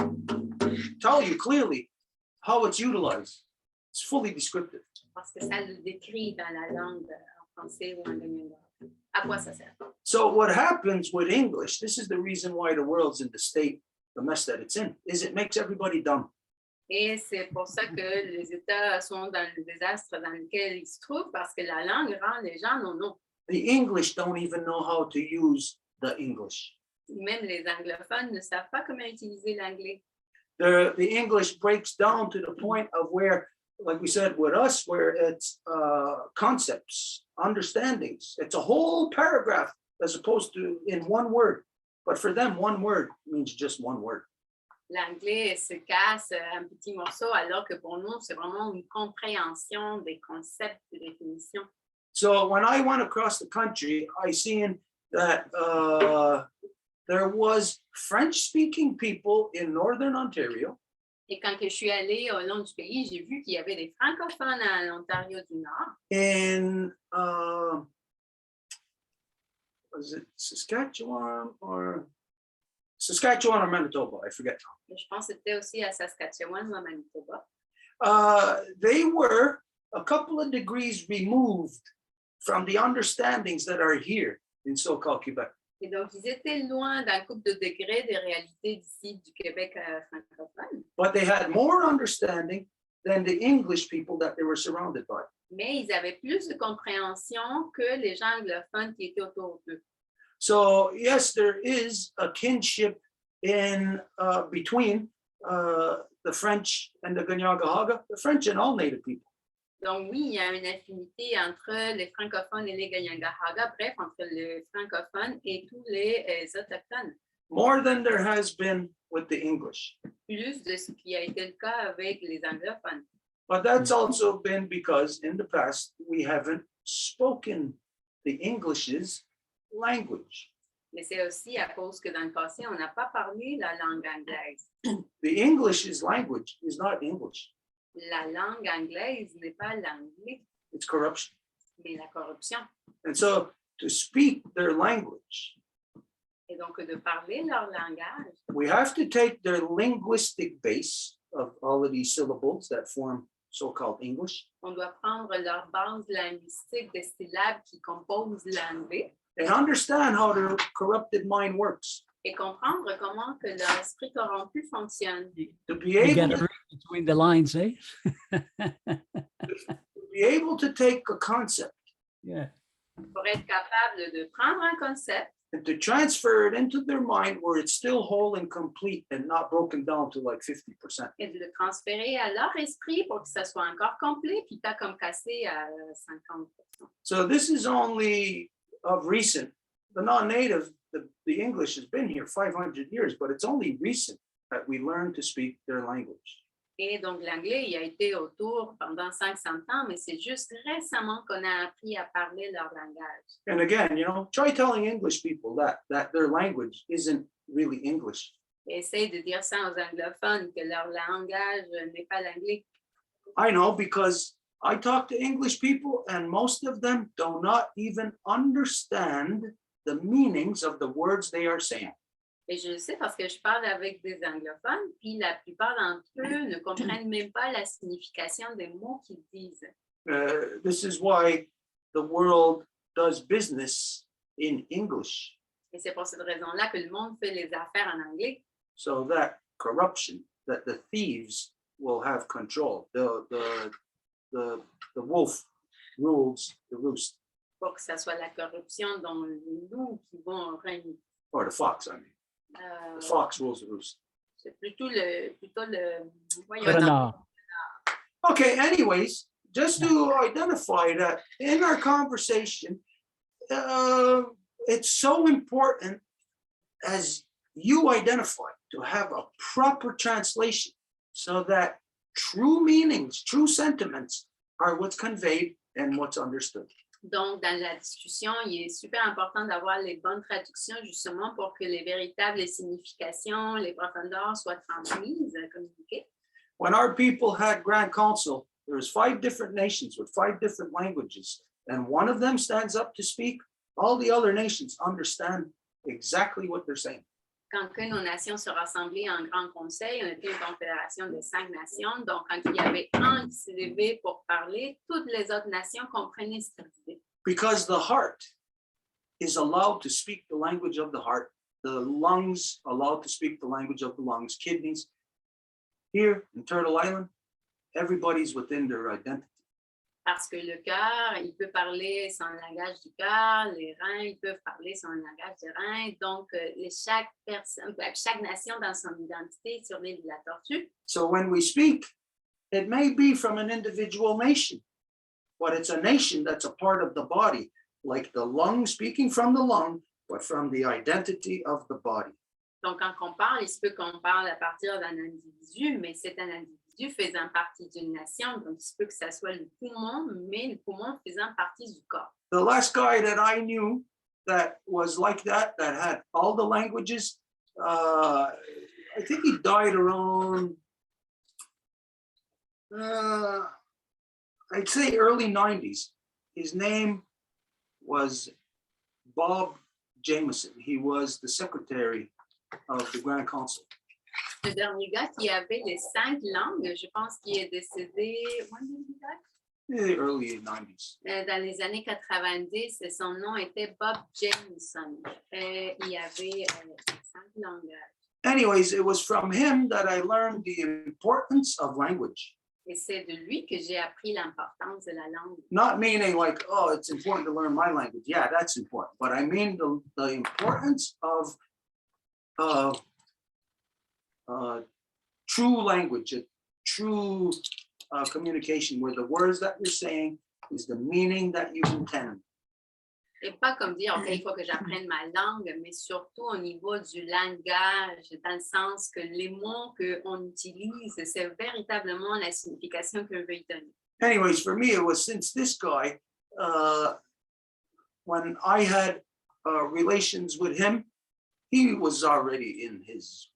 tell you clearly how it's utilized. It's fully descriptive. Parce que ça le décrit dans la langue en français ou en ganyangaha. À quoi ça sert? So what happens with English, this is the reason why the world's in the state, the mess that it's in, is it makes everybody dumb. Et c'est pour ça que les États sont dans le désastre dans lequel ils se trouvent, parce que la langue rend les gens non. The English don't even know how to use the English. Même les anglophones ne savent pas comment utiliser l'anglais. The English breaks down to the point of where, like we said with us, where it's concepts, understandings. It's a whole paragraph as opposed to in one word. But for them, one word means just one word. L'anglais se casse un petit morceau, alors que pour nous, c'est vraiment une compréhension des concepts, des définitions. So when I went across the country, I seen that there was French-speaking people in Northern Ontario. Et quand que je suis allée au long du pays, j'ai vu qu'il y avait des francophones à l'Ontario du Nord. In was it Saskatchewan or Manitoba? I forget. Je pense que c'était aussi à Saskatchewan ou à Manitoba. They were a couple of degrees removed from the understandings that are here in so-called Quebec. Et donc, ils étaient loin d'un couple de degrés des réalités d'ici du Québec francophone. But they had more understanding than the English people that they were surrounded by. Mais ils avaient plus de compréhension que les gens anglophones qui étaient autour d'eux. So yes, there is a kinship in between the French and the Ganyangahaga, the French and all Native people. Donc oui, il y a une affinité entre les francophones et les Ganyangahaga, bref, entre les francophones et tous les autochtones. More than there has been with the English. Plus de ce qui a été le cas avec les anglophones. But that's also been because in the past we haven't spoken the English's language. Mais c'est aussi à cause que dans le passé, on n'a pas parlé la langue anglaise. The English's language is not English. La langue anglaise n'est pas l'anglais, It's corruption. mais la corruption. And so to speak their language, Et donc, de parler leur langage, we have to take their linguistic base of all of these syllables that form so-called English on doit prendre leur base linguistique des syllabes qui composent l'anglais and understand how their corrupted mind works. et comprendre comment que leur esprit corrompu fonctionne. To be You got able to read between the lines, eh? to take a concept Yeah. Pour être capable de prendre un concept and to transfer it into their mind where it's still whole and complete and not broken down to like 50%. Et de le transférer à leur esprit pour que ça soit encore complet, puis pas comme cassé à 50%. So this is only of recent. The non-native, the English has been here 500 years, but it's only recent that we learn to speak their language. Et donc, l'anglais, il a été autour pendant 500 ans, mais c'est juste récemment qu'on a appris à parler leur langage. And again, try telling English people that their language isn't really English. Et essaye de dire ça aux anglophones, que leur langage n'est pas l'anglais. I know because I talk to English people and most of them do not even understand the meanings of the words they are saying. Et je le sais parce que je parle avec des anglophones, puis la plupart d'entre eux ne comprennent même pas la signification des mots qu'ils disent. This is why the world does business in English, Et c'est pour cette raison-là que le monde fait les affaires en anglais, so that corruption, that the thieves will have control. The wolf rules the roost, pour que ça soit la corruption dont les loups qui vont régner. or the fox, I mean. The fox rules the roost. C'est plutôt le voyons, Renard. Okay, anyways, just to identify that in our conversation, it's so important as you identify to have a proper translation so that true meanings, true sentiments are what's conveyed and what's understood. Donc, dans la discussion, il est super important d'avoir les bonnes traductions justement pour que les véritables significations, les profondeurs soient transmises, communiquées. When our people had Grand Council, there was 5 different nations with 5 different languages, and one of them stands up to speak. All the other nations understand exactly what they're saying. Quand que nos nations se rassemblaient en grand conseil, on était une confédération de 5 nations. Donc, quand il y avait un qui s'est levé pour parler, toutes les autres nations comprenaient ce qu'il disait. Because the heart is allowed to speak the language of the heart, the lungs allowed to speak the language of the lungs, kidneys. Here in Turtle Island, everybody's within their identity. Parce que le cœur, il peut parler son langage du cœur, les reins, ils peuvent parler son langage des reins. Donc, chaque nation dans son identité sur l'île de la Tortue. So when we speak, it may be from an individual nation, but it's a nation that's a part of the body, like the lung speaking from the lung, but from the identity of the body. Donc, quand on parle, il se peut qu'on parle à partir d'un individu, mais c'est un individu faisant partie d'une nation. Donc, il se peut que ça soit le poumon, mais le poumon faisant partie du corps. The last guy that I knew that was like that had all the languages, I think he died around, I'd say early 90s. His name was Bob Jameson. He was the secretary of the Grand Council. Le dernier gars qui avait les 5 langues, je pense qu'il est décédé In the early 90s. dans les années 90, et son nom était Bob Jameson. Il avait 5 langages. Anyways, it was from him that I learned the importance of language. Et c'est de lui que j'ai appris l'importance de la langue. Not meaning like, oh, it's important to learn my language. Yeah, that's important. But I mean the importance of true language, a true communication where the words that you're saying is the meaning that you intend. Et pas comme dire, OK, il faut que j'apprenne ma langue, mais surtout au niveau du langage, dans le sens que les mots qu'on utilise, c'est véritablement la signification qu'on veut y donner. Anyways, for me, it was since this guy, when I had relations with him, he was already in his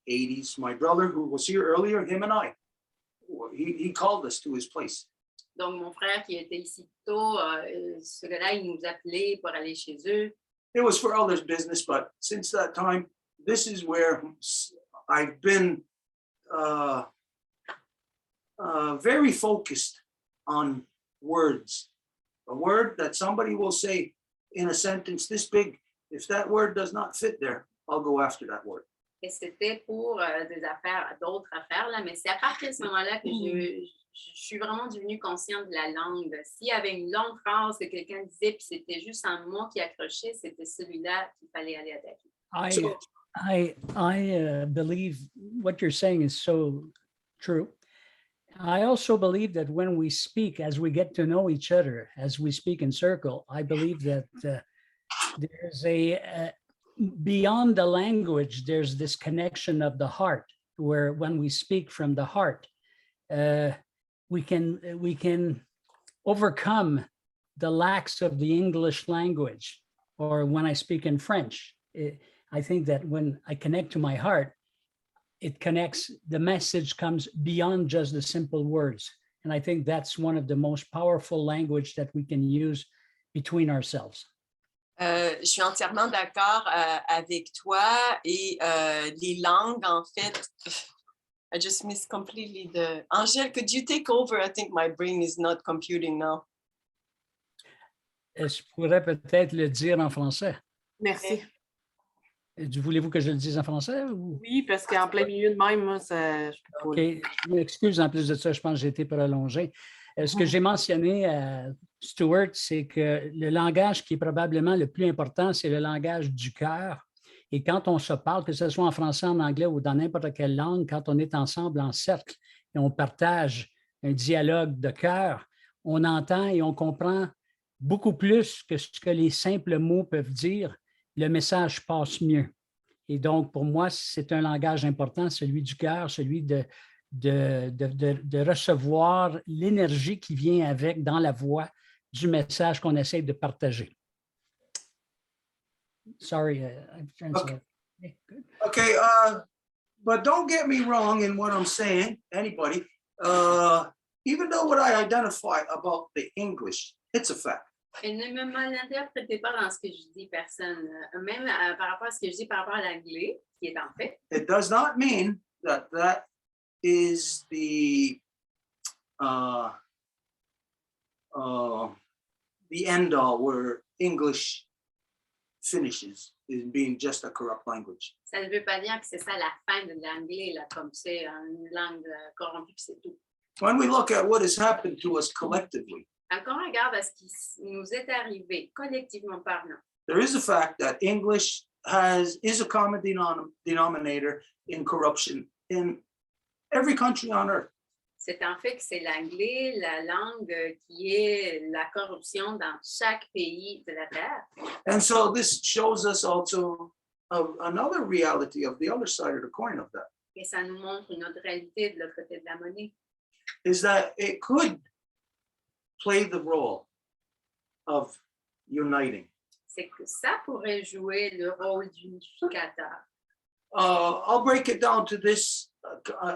80s. My brother, who was here earlier, him and I, he called us to his place. Donc, mon frère qui était ici tôt, ce gars-là, il nous appelait pour aller chez eux. It was for others' business, but since that time, this is where I've been very focused on words. A word that somebody will say in a sentence this big, if that word does not fit there, I'll go after that word. Et c'était pour des affaires, d'autres affaires, là, mais c'est à partir de ce moment-là que je suis vraiment devenue consciente de la langue. S'il y avait une longue phrase que quelqu'un disait, puis c'était juste un mot qui accrochait, c'était celui-là qu'il fallait aller attaquer. I believe what you're saying is so true. I also believe that when we speak, as we get to know each other, as we speak in circle, I believe that there's beyond the language, there's this connection of the heart, where when we speak from the heart, we can overcome the lacks of the English language. Or when I speak in French, I think that when I connect to my heart, it connects, the message comes beyond just the simple words. And I think that's one of the most powerful language that we can use between ourselves. Je suis entièrement d'accord avec toi et les langues, en fait, I just missed completely the... Angèle, could you take over? I think my brain is not computing now. Je pourrais peut-être le dire en français. Merci. Voulez-vous que je le dise en français? Ou... Oui, parce qu'en plein milieu de même, moi, ça, je peux pas. OK, je m'excuse, en plus de ça, je pense que j'ai été prolongé. Ce que j'ai mentionné à Stuart, c'est que le langage qui est probablement le plus important, c'est le langage du cœur. Et quand on se parle, que ce soit en français, en anglais ou dans n'importe quelle langue, quand on est ensemble en cercle et on partage un dialogue de cœur, on entend et on comprend beaucoup plus que ce que les simples mots peuvent dire. Le message passe mieux. Et donc, pour moi, c'est un langage important, celui du cœur, celui de recevoir l'énergie qui vient avec dans la voix du message qu'on essaie de partager. Sorry, I'm translating. Okay. Okay, but don't get me wrong in what I'm saying, anybody. Even though what I identify about the English, it's a fact. Et ne me malinterprétez pas dans ce que je dis, personne. Même par rapport à ce que je dis par rapport à l'anglais, qui est en fait. It does not mean that that is the end all where English finishes in being just a corrupt language. Ça ne veut pas dire que c'est ça la fin de l'anglais, là, comme c'est une langue corrompue, puis c'est tout. When we look at what has happened to us collectively, Quand on regarde à ce qui nous est arrivé collectivement parlant, there is a fact that English is a common denominator in corruption in every country on earth. c'est un fait que c'est l'anglais, la langue qui est la corruption dans chaque pays de la Terre. And so this shows us also another reality of the other side of the coin of that. Et ça nous montre une autre réalité de l'autre côté de la monnaie. Is that it could play the role of uniting. C'est que ça pourrait jouer le rôle d'unificateur. I'll break it down to this,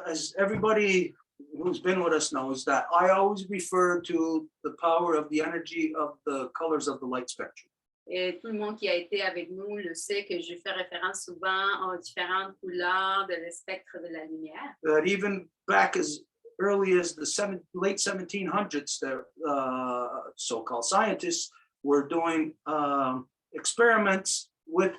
as everybody who's been with us knows, that I always refer to the power of the energy of the colors of the light spectrum. Et tout le monde qui a été avec nous le sait que je fais référence souvent aux différentes couleurs de le spectre de la lumière. That even back as early as the late 1700s, the so-called scientists were doing experiments with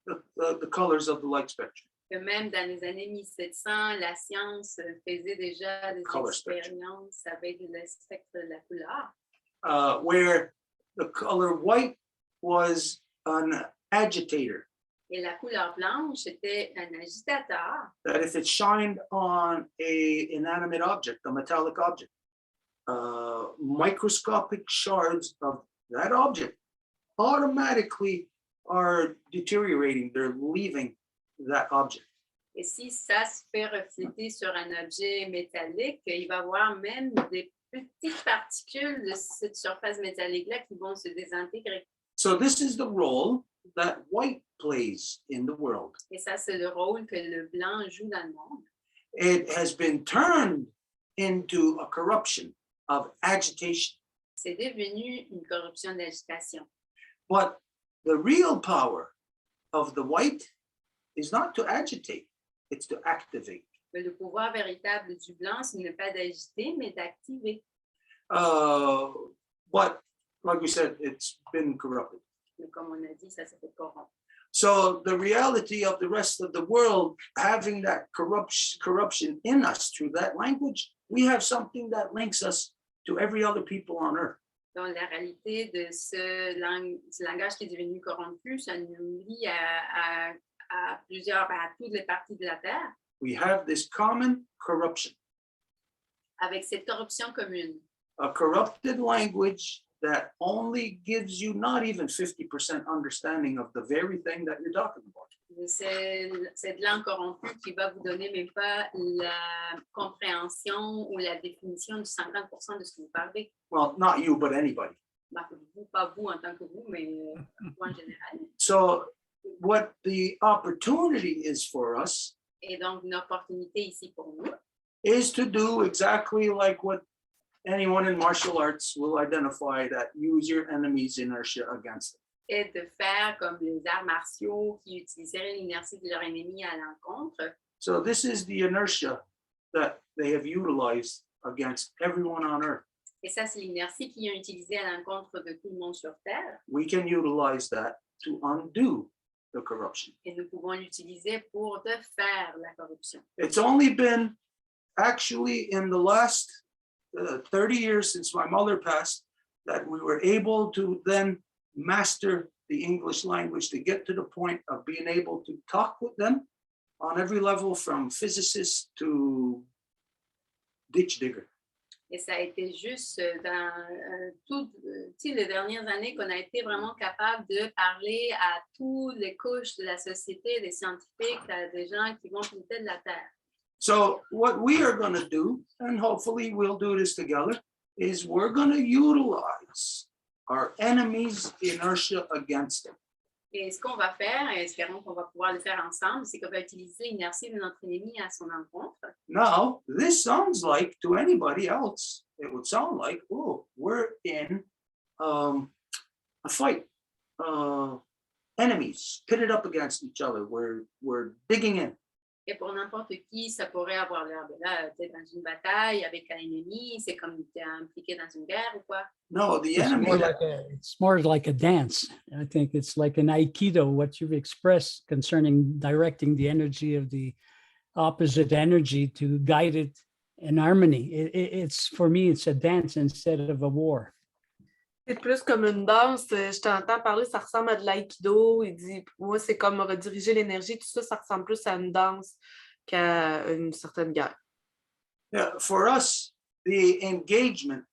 the colors of the light spectrum. Que même dans les années 1700, la science faisait déjà des Color expériences avec le spectre de la couleur. Where the color white was an agitator. Et la couleur blanche était un agitateur. That if it shined on a inanimate object, a metallic object, microscopic shards of that object automatically are deteriorating. They're leaving that object. Et si ça se fait refléter sur un objet métallique, il va y avoir même des petites particules de cette surface métallique-là qui vont se désintégrer. So this is the role that white plays in the world. Et ça, c'est le rôle que le blanc joue dans le monde. It has been turned into a corruption of agitation. C'est devenu une corruption d'agitation. But the real power of the white is not to agitate, it's to activate. Mais le pouvoir véritable du blanc, ce n'est pas d'agiter, mais d'activer. But like we said, it's been corrupted. Mais comme on a dit, ça s'est fait corrompre. So the reality of the rest of the world having that corruption in us through that language, we have something that links us to every other people on earth. Donc, la réalité de ce langage qui est devenu corrompu, ça nous lie à plusieurs, à toutes les parties de la terre, We have this common corruption, avec cette corruption commune. a corrupted language that only gives you not even 50% understanding of the very thing that you're talking about. C'est cette langue corrompue qui va vous donner même pas la compréhension ou la définition du 50% de ce que vous parlez. Well, not you, but anybody. Vous, pas vous en tant que vous, mais vous en général. So what the opportunity is for us Et donc, une opportunité ici pour nous, is to do exactly like what anyone in martial arts will identify, that use your enemy's inertia against them. est de faire comme les arts martiaux qui utiliseraient l'inertie de leur ennemi à l'encontre. So this is the inertia that they have utilized against everyone on earth. Et ça, c'est l'inertie qu'ils ont utilisée à l'encontre de tout le monde sur Terre. We can utilize that to undo the corruption. Et nous pouvons l'utiliser pour défaire la corruption. It's only been actually in the last 30 years since my mother passed that we were able to then master the English language to get to the point of being able to talk with them on every level, from physicist to ditch digger. Et ça a été juste dans toutes les dernières années qu'on a été vraiment capable de parler à toutes les couches de la société, des scientifiques, à des gens qui vont profiter de la Terre. So what we are going to do, and hopefully we'll do this together, is we're going to utilize our enemy's inertia against them. Et ce qu'on va faire, et espérons qu'on va pouvoir le faire ensemble, c'est qu'on va utiliser l'inertie de notre ennemi à son encontre. Now, this sounds like, to anybody else, it would sound like, oh, we're in a fight. Enemies pitted up against each other. We're digging in. Et pour n'importe qui, ça pourrait avoir l'air de là, tu es dans une bataille avec un ennemi, c'est comme tu es impliqué dans une guerre ou quoi. No, the It's enemy. more like a dance. I think it's like an Aikido, what you've expressed concerning directing the energy of the opposite energy to guide it in harmony. It's for me, it's a dance instead of a war. C'est plus comme une danse. Je t'entends parler, ça ressemble à de l'aïkido. Il dit, moi, c'est comme rediriger l'énergie. Tout ça, ça ressemble plus à une danse qu'à une certaine guerre. Yeah, for us, the engagement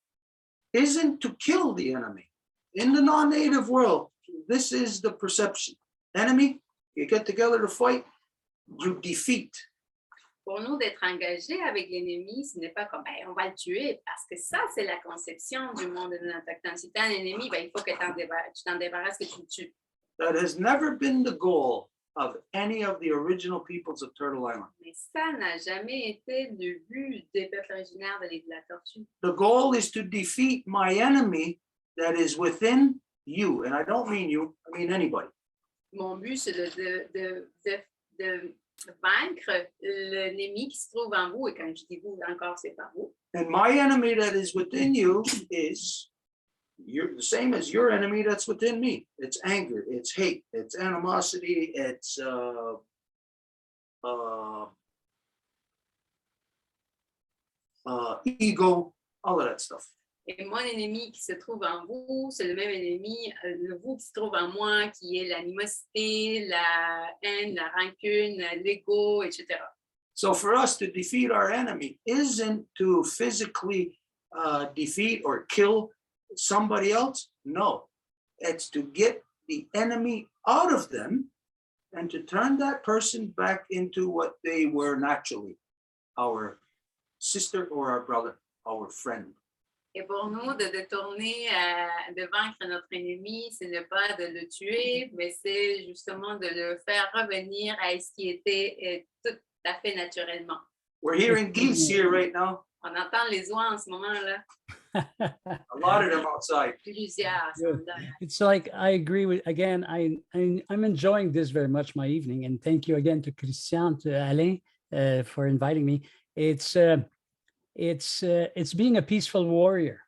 isn't to kill the enemy. In the non-native world, this is the perception. Enemy, you get together to fight, you defeat. Pour nous, d'être engagés avec l'ennemi, ce n'est pas comme on va le tuer, parce que ça, c'est la conception du monde de l'autochtone. Si tu as un ennemi, il faut que tu t'en débarrasses, que tu le tues. That has never been the goal of any of the original peoples of Turtle Island. Mais ça n'a jamais été le but des peuples originaires de l'île de la Tortue. The goal is to defeat my enemy that is within you. And I don't mean you, I mean anybody. Mon but, c'est de vaincre l'ennemi qui se trouve en vous. Et quand je dis vous, encore, c'est pas vous. And my enemy that is within you is the same as your enemy that's within me. It's anger, it's hate, it's animosity, it's ego, all of that stuff. Et mon ennemi qui se trouve en vous, c'est le même ennemi, le vous qui se trouve en moi, qui est l'animosité, la haine, la rancune, l'ego, etc. So for us to defeat our enemy isn't to physically defeat or kill somebody else. No, it's to get the enemy out of them and to turn that person back into what they were naturally, our sister or our brother, our friend. Et pour nous, de détourner, de vaincre notre ennemi, ce n'est pas de le tuer, mais c'est justement de le faire revenir à ce qui était tout à fait naturellement. We're hearing geese here right now. On entend les oies en ce moment-là. A lot of them outside. Plusieurs. It's like, I agree with, again, I'm enjoying this very much, my evening. And thank you again to Christian, to Alain for inviting me. It's being a peaceful warrior,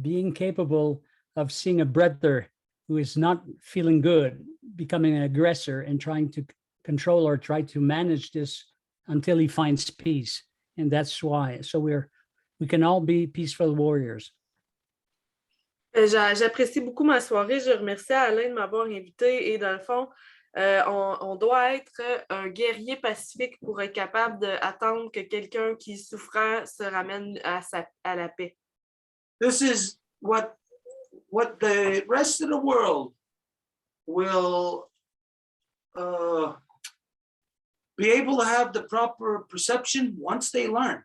being capable of seeing a brother who is not feeling good, becoming an aggressor and trying to control or try to manage this until he finds peace. And that's why. So we can all be peaceful warriors. J'apprécie beaucoup ma soirée. Je remercie Alain de m'avoir invité. Et dans le fond, on doit être un guerrier pacifique pour être capable d'attendre que quelqu'un qui est souffrant se ramène à la paix. This is what the rest of the world will be able to have the proper perception once they learn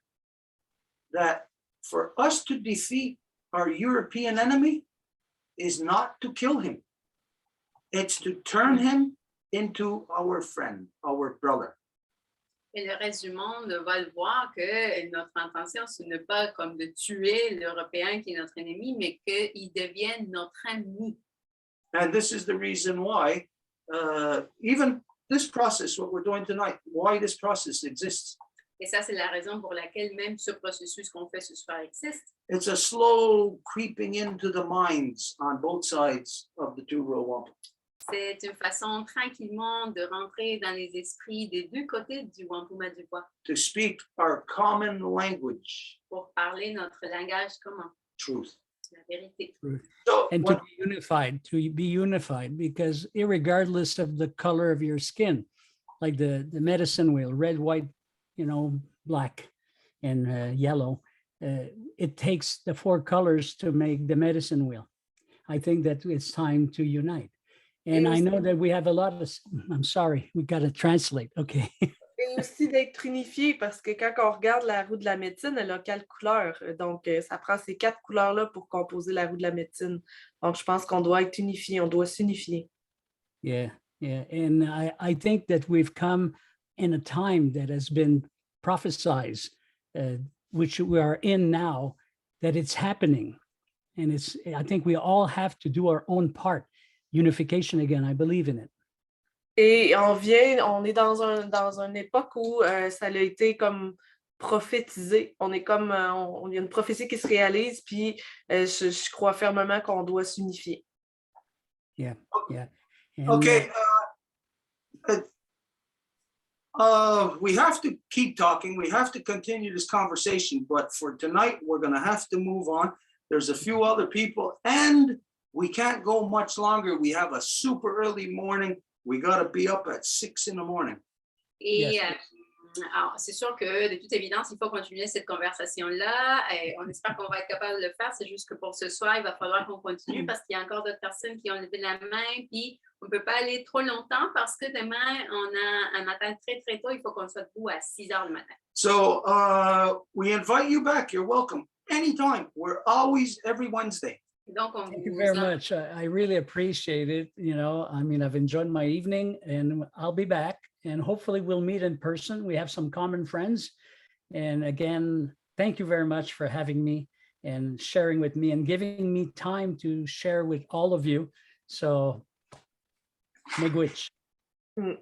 that for us to defeat our European enemy is not to kill him. It's to turn him into our friend, our brother. Et le reste du monde va le voir que notre intention, ce n'est pas comme de tuer l'Européen qui est notre ennemi, mais qu'il devienne notre ami. And this is the reason why even this process, what we're doing tonight, why this process exists. Et ça, c'est la raison pour laquelle même ce processus qu'on fait ce soir existe. It's a slow creeping into the minds on both sides of the two row wampum. C'est une façon tranquillement de rentrer dans les esprits des deux côtés du Wampum à Deux Voies To speak our common language, pour parler notre langage commun, truth. la vérité. So And when- to be unified, because irregardless of the color of your skin, like the medicine wheel, red, white, black and yellow, it takes the four colors to make the medicine wheel. I think that it's time to unite. And I know that we have a lot of, I'm sorry, we got to translate. Okay. Et aussi d'être unifié, parce que quand on regarde la roue de la médecine, elle a 4 couleurs. Donc, ça prend ces 4 couleurs-là pour composer la roue de la médecine. Donc, je pense qu'on doit être unifié, on doit s'unifier. Yeah. And I think that we've come in a time that has been prophesied, which we are in now, that it's happening. And I think we all have to do our own part. Unification again, I believe in it. Et on est dans une époque où ça a été comme prophétisé. On est comme, il y a une prophétie qui se réalise, puis je crois fermement qu'on doit s'unifier. Yeah. And, Okay. We have to keep talking. We have to continue this conversation. But for tonight, we're going to have to move on. There's a few other people, and we can't go much longer. We have a super early morning. We got to be up at 6 in the morning. Et Yes. Alors, c'est sûr que de toute évidence, il faut continuer cette conversation-là. Et on espère qu'on va être capable de le faire. C'est juste que pour ce soir, il va falloir qu'on continue parce qu'il y a encore d'autres personnes qui ont levé la main. Puis, on ne peut pas aller trop longtemps parce que demain, on a un matin très, très tôt. Il faut qu'on soit debout à 6 heures le matin. So we invite you back. You're welcome anytime. We're always every Wednesday. Donc, on Thank you vous very much. I really appreciate it. I've enjoyed my evening and I'll be back and hopefully we'll meet in person. We have some common friends. And again, thank you very much for having me and sharing with me and giving me time to share with all of you. So, miigwech.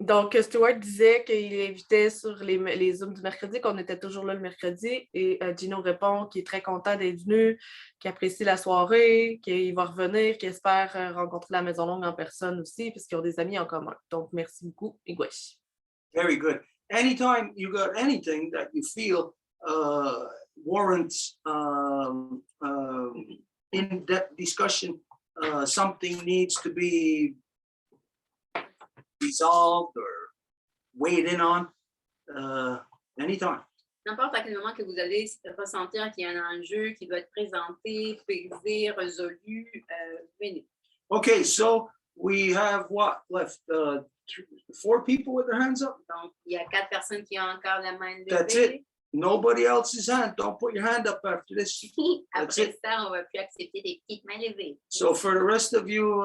Donc, Stuart disait qu'il invitait sur les Zooms du mercredi, qu'on était toujours là le mercredi. Et Gino répond qu'il est très content d'être venu, qu'il apprécie la soirée, qu'il va revenir, qu'il espère rencontrer la Maison Longue en personne aussi, puisqu'ils ont des amis en commun. Donc, merci beaucoup. Miigwech. Very good. Anytime you got anything that you feel warrants in-depth discussion, something needs to be resolved or weighed in on, anytime. N'importe à quel moment que vous allez ressentir qu'il y a un enjeu qui doit être présenté, pesé, résolu, venez. Okay, so we have what left? 4 people with their hands up? Donc, il y a 4 personnes qui ont encore la main That's levée. it. Nobody else's hand. Don't put your hand up after this. That's Après it. ça, on ne va plus accepter des petites mains levées. So for the rest of you,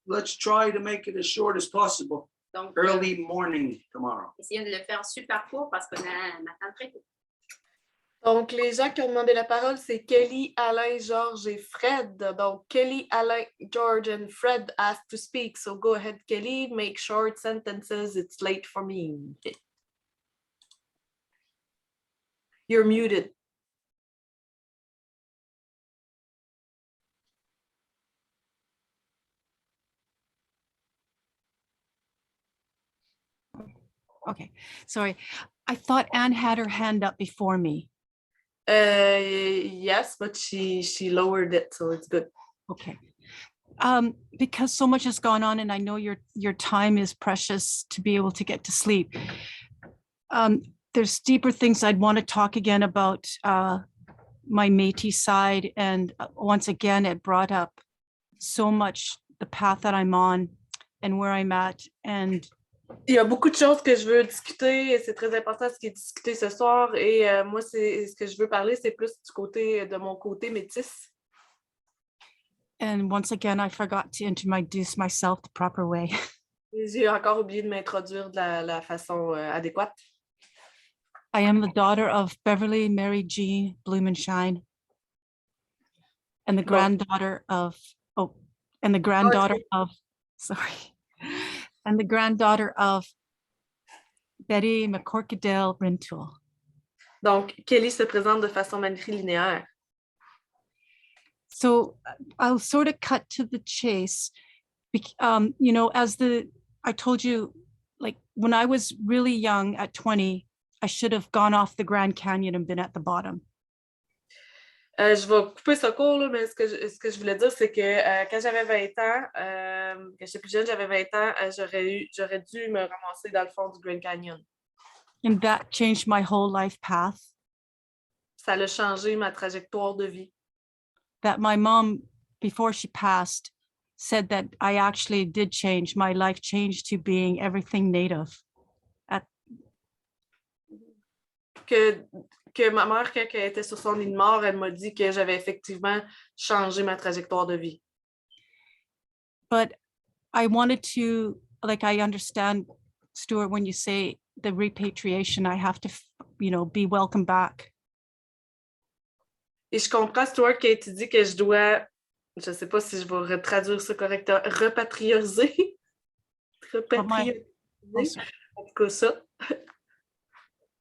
let's try to make it as short as possible. Donc, Early morning tomorrow. essayons de le faire super court parce qu'on a un matin très tôt. Donc, les gens qui ont demandé la parole, c'est Kelly, Alain, Georges et Fred. Donc, Kelly, Alain, George and Fred asked to speak. So go ahead, Kelly, make short sentences. It's late for me. You're muted. Okay, sorry. I thought Anne had her hand up before me. Yes, but she lowered it, so it's good. Okay. Because so much has gone on and I know your time is precious to be able to get to sleep. There's deeper things I'd want to talk again about my Métis side. And once again, it brought up so much the path that I'm on and where I'm at. And il y a beaucoup de choses que je veux discuter et c'est très important ce qui est discuté ce soir. Et moi, ce que je veux parler, c'est plus du côté de mon côté métis. And once again, I forgot to introduce myself the proper way. J'ai encore oublié de m'introduire de la façon adéquate. I am the daughter of Beverly Mary Jean Blumenshine and the granddaughter of, and the granddaughter of Betty McCorkadale Rintoul. Donc, Kelly se présente de façon matrilinéaire. So I'll sort of cut to the chase. You know, I told you, like when I was really young at 20, I should have gone off the Grand Canyon and been at the bottom. Je vais couper ça court, là, mais ce que je voulais dire, c'est que quand j'avais 20 ans, quand j'étais plus jeune, j'avais 20 ans, j'aurais dû me ramasser dans le fond du Grand Canyon. And that changed my whole life path. Ça a changé ma trajectoire de vie. That my mom, before she passed, said that I actually did change. My life changed to being everything native. Que ma mère, quand elle était sur son lit de mort, elle m'a dit que j'avais effectivement changé ma trajectoire de vie. But I wanted to, like, I understand, Stuart, when you say the repatriation, I have to, you know, be welcome back. Et je comprends, Stuart, que tu dis que je dois, je ne sais pas si je vais retraduire ça correctement, repatrioriser. Repatrioriser. En tout cas, ça.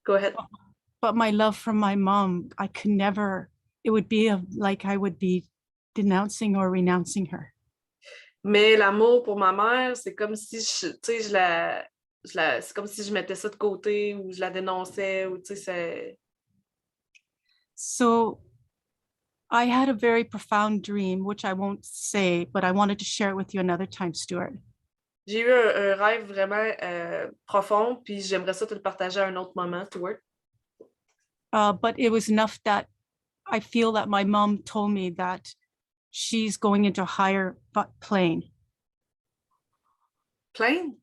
Go ahead. But my love from my mom, I could never, it would be like I would be denouncing or renouncing her. Mais l'amour pour ma mère, c'est comme si c'est comme si je mettais ça de côté ou je la dénonçais ou tu sais, c'est. So I had a very profound dream, which I won't say, but I wanted to share it with you another time, Stuart. J'ai eu un rêve vraiment profond, puis j'aimerais ça te le partager à un autre moment, Stuart. But it was enough that I feel that my mom told me that she's going into a higher plane. Plane?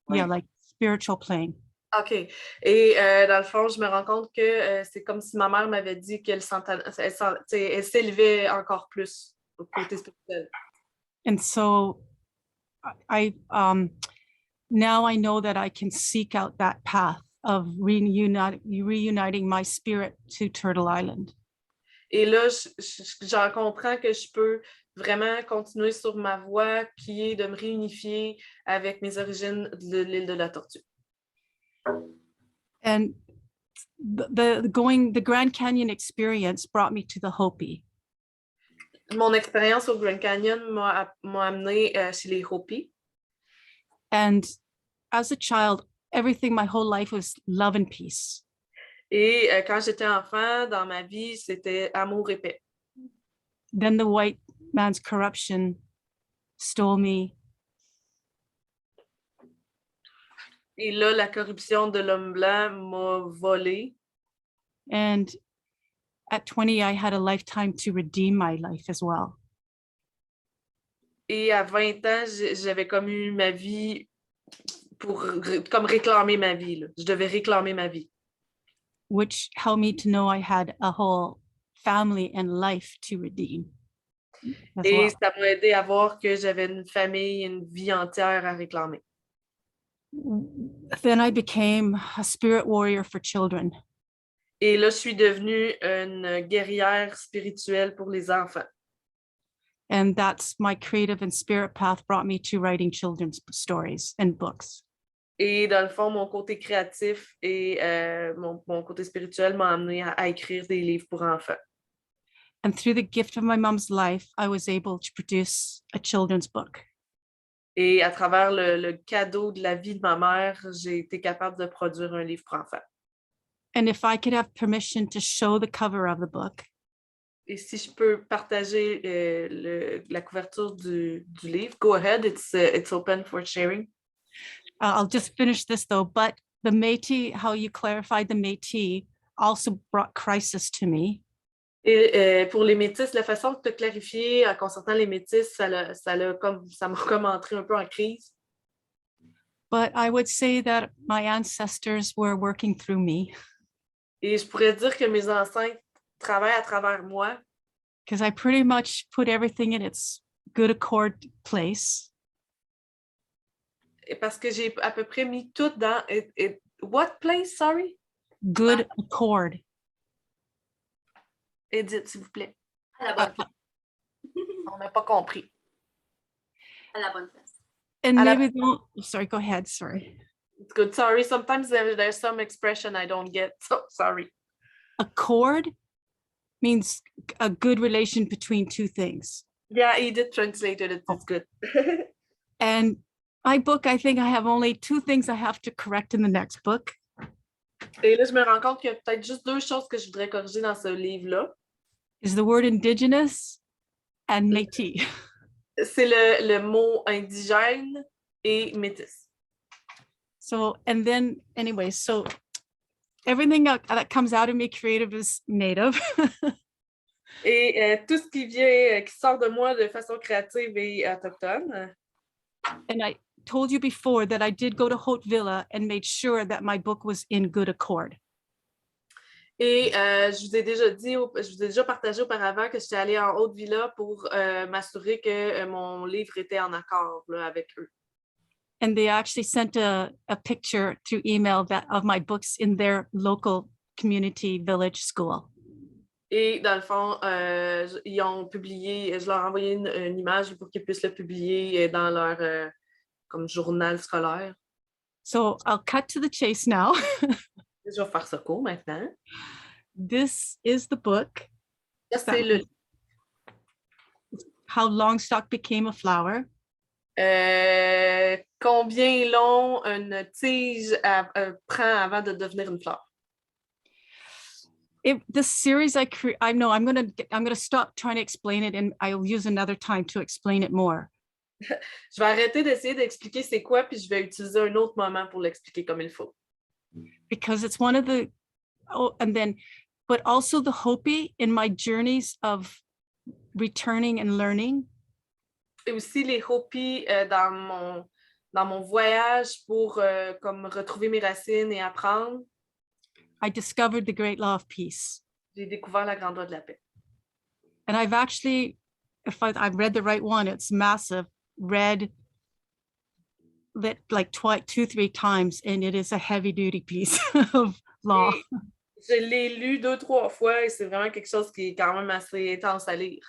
Yeah, like spiritual plane. OK. Et dans le fond, je me rends compte que c'est comme si ma mère m'avait dit qu'elle s'élevait encore plus au côté spirituel. And so I now I know that I can seek out that path of reuniting my spirit to Turtle Island. Et là, j'en comprends que je peux vraiment continuer sur ma voie qui est de me réunifier avec mes origines de l'île de la Tortue. And the Grand Canyon experience brought me to the Hopi. Mon expérience au Grand Canyon m'a amené chez les Hopi. And as a child, everything my whole life was love and peace. Et quand j'étais enfant, dans ma vie, c'était amour et paix. Then the white man's corruption stole me. Et là, la corruption de l'homme blanc m'a volé. And at 20, I had a lifetime to redeem my life as well. Et à 20 ans, j'avais comme eu ma vie pour comme réclamer ma vie. Là. Je devais réclamer ma vie. Which helped me to know I had a whole family and life to redeem. Et ça m'a aidé à voir que j'avais une famille, une vie entière à réclamer. Then I became a spirit warrior for children. Et là, je suis devenue une guerrière spirituelle pour les enfants. And that's my creative and spirit path brought me to writing children's stories and books. Et dans le fond, mon côté créatif et mon côté spirituel m'a amené à écrire des livres pour enfants. And through the gift of my mom's life, I was able to produce a children's book. Et à travers le cadeau de la vie de ma mère, j'ai été capable de produire un livre pour enfants. And if I could have permission to show the cover of the book, Et si je peux partager la couverture du livre, go ahead, it's open for sharing. I'll just finish this though, but the Métis, how you clarified the Métis also brought crisis to me. Et pour les métis, la façon de te clarifier concernant les métis, ça m'a comme entré un peu en crise. But I would say that my ancestors were working through me. Et je pourrais dire que mes ancêtres travaillent à travers moi. Because I pretty much put everything in its good accord place. Et parce que j'ai à peu près mis tout dans what place, sorry? Good accord. Edith, s'il vous plaît. À la bonne place. On n'a pas compris. À la bonne place. And À la- maybe sorry, go ahead. Sorry. It's good. Sorry. Sometimes there's some expression I don't get. So sorry. Accord means a good relation between two things. Yeah, Edith translated it. It's good. And my book, I think I have only two things I have to correct in the next book. Et là, je me rends compte qu'il y a peut-être juste 2 choses que je voudrais corriger dans ce livre-là. Is the word indigenous and Métis. C'est le mot indigène et métis. So, and then anyway, so everything that comes out of me creative is native. Et tout ce qui vient, qui sort de moi de façon créative et autochtone. And I told you before that I did go to Haute Villa and made sure that my book was in good accord. Et je vous ai déjà partagé auparavant que j'étais allée en Haute-Villa pour m'assurer que mon livre était en accord là, avec eux. And they actually sent a picture through email of my books in their local community village school. Et dans le fond, ils ont publié, je leur ai envoyé une image pour qu'ils puissent le publier dans leur comme journal scolaire. So I'll cut to the chase now. Je vais faire ça court maintenant. This is the book, Ça, c'est le How Longstock Became a Flower. combien long une tige prend avant de devenir une fleur. This series I know I'm gonna stop trying to explain it and I'll use another time to explain it more. Je vais arrêter d'essayer d'expliquer c'est quoi, puis je vais utiliser un autre moment pour l'expliquer comme il faut. Because it's one of the, but also the Hopi in my journeys of returning and learning. Et aussi les Hopis dans mon voyage pour comme retrouver mes racines et apprendre. I discovered the great law of peace. J'ai découvert la grande loi de la paix. And I've actually, I've read the right one, it's massive, read like 2-3 times, and it is a heavy duty piece of law. Je l'ai lu 2-3 fois et c'est vraiment quelque chose qui est quand même assez intense à lire.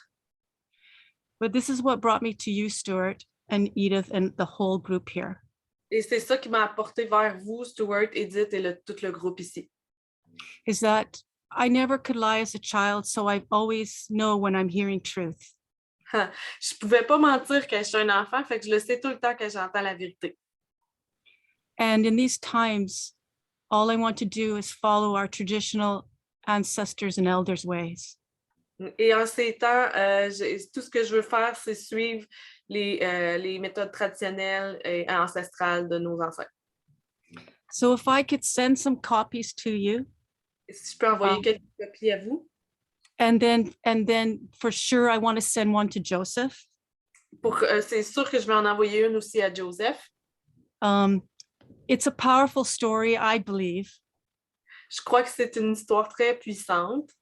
But this is what brought me to you, Stuart, and Edith, and the whole group here. Et c'est ça qui m'a apporté vers vous, Stuart, Edith et tout le groupe ici. Is that I never could lie as a child, so I always know when I'm hearing truth. Je pouvais pas mentir quand je suis un enfant, fait que je le sais tout le temps quand j'entends la vérité. And in these times, all I want to do is follow our traditional ancestors and elders' ways. Et en ces temps, tout ce que je veux faire, c'est suivre les méthodes traditionnelles et ancestrales de nos ancêtres. So if I could send some copies to you. Si je peux envoyer quelques copies à vous. And then for sure, I want to send one to Joseph. C'est sûr que je vais en envoyer une aussi à Joseph. It's a powerful story, I believe. Je crois que c'est une histoire très puissante.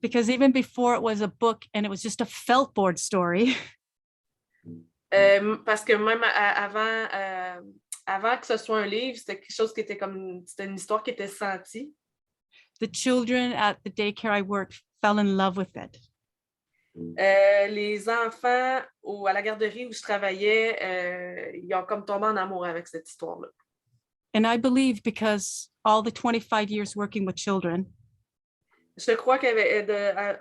Because even before it was a book and it was just a felt board story. Parce que même avant que ce soit un livre, c'était quelque chose qui était c'était une histoire qui était sentie. The children at the daycare I worked fell in love with it. Les enfants à la garderie où je travaillais, ils ont comme tombé en amour avec cette histoire-là. And I believe because all the 25 years working with children. Je crois que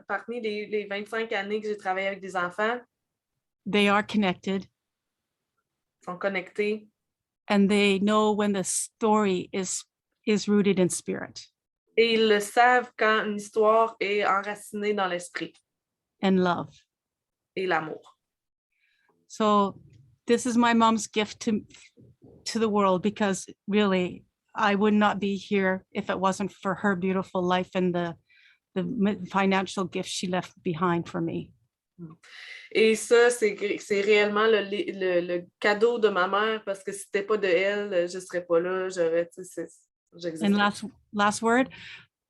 parmi les 25 années que j'ai travaillé avec des enfants, they are connected. sont connectés and they know when the story is rooted in spirit et ils le savent quand une histoire est enracinée dans l'esprit and love. et l'amour. So this is my mom's gift to the world, because really I would not be here if it wasn't for her beautiful life and the financial gifts she left behind for me. Et ça, c'est réellement le cadeau de ma mère, parce que si c'était pas de elle, je serais pas là, j'existerais. And last word,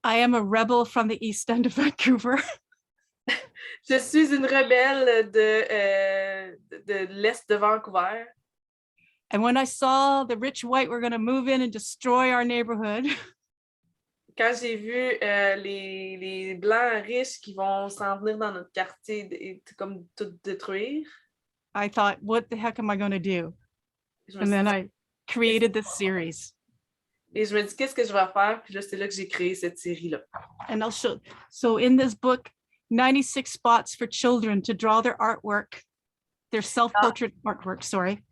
I am a rebel from the East End of Vancouver. Je suis une rebelle de l'Est de Vancouver. And when I saw the rich white were going to move in and destroy our neighborhood, quand j'ai vu les Blancs riches qui vont s'en venir dans notre quartier et comme tout détruire, I thought, what the heck am I going to do? je me And suis then dit, I created this series. et je me dis, qu'est-ce que je vais faire? Puis là, c'est là que j'ai créé cette série-là. And I'll show. So in this book, 96 spots for children to draw their artwork, their self-portrait artwork, sorry.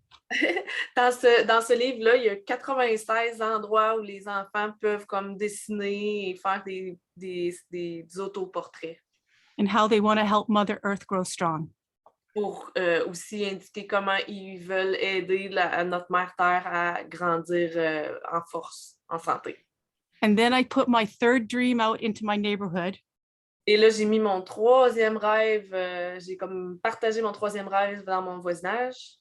Dans ce livre-là, il y a 96 endroits où les enfants peuvent comme dessiner et faire des autoportraits. And how they want to help Mother Earth grow strong. Pour aussi indiquer comment ils veulent aider notre Mère Terre à grandir en force, en santé. And then I put my third dream out into my neighborhood. Et là, j'ai mis mon troisième rêve, j'ai comme partagé mon troisième rêve dans mon voisinage.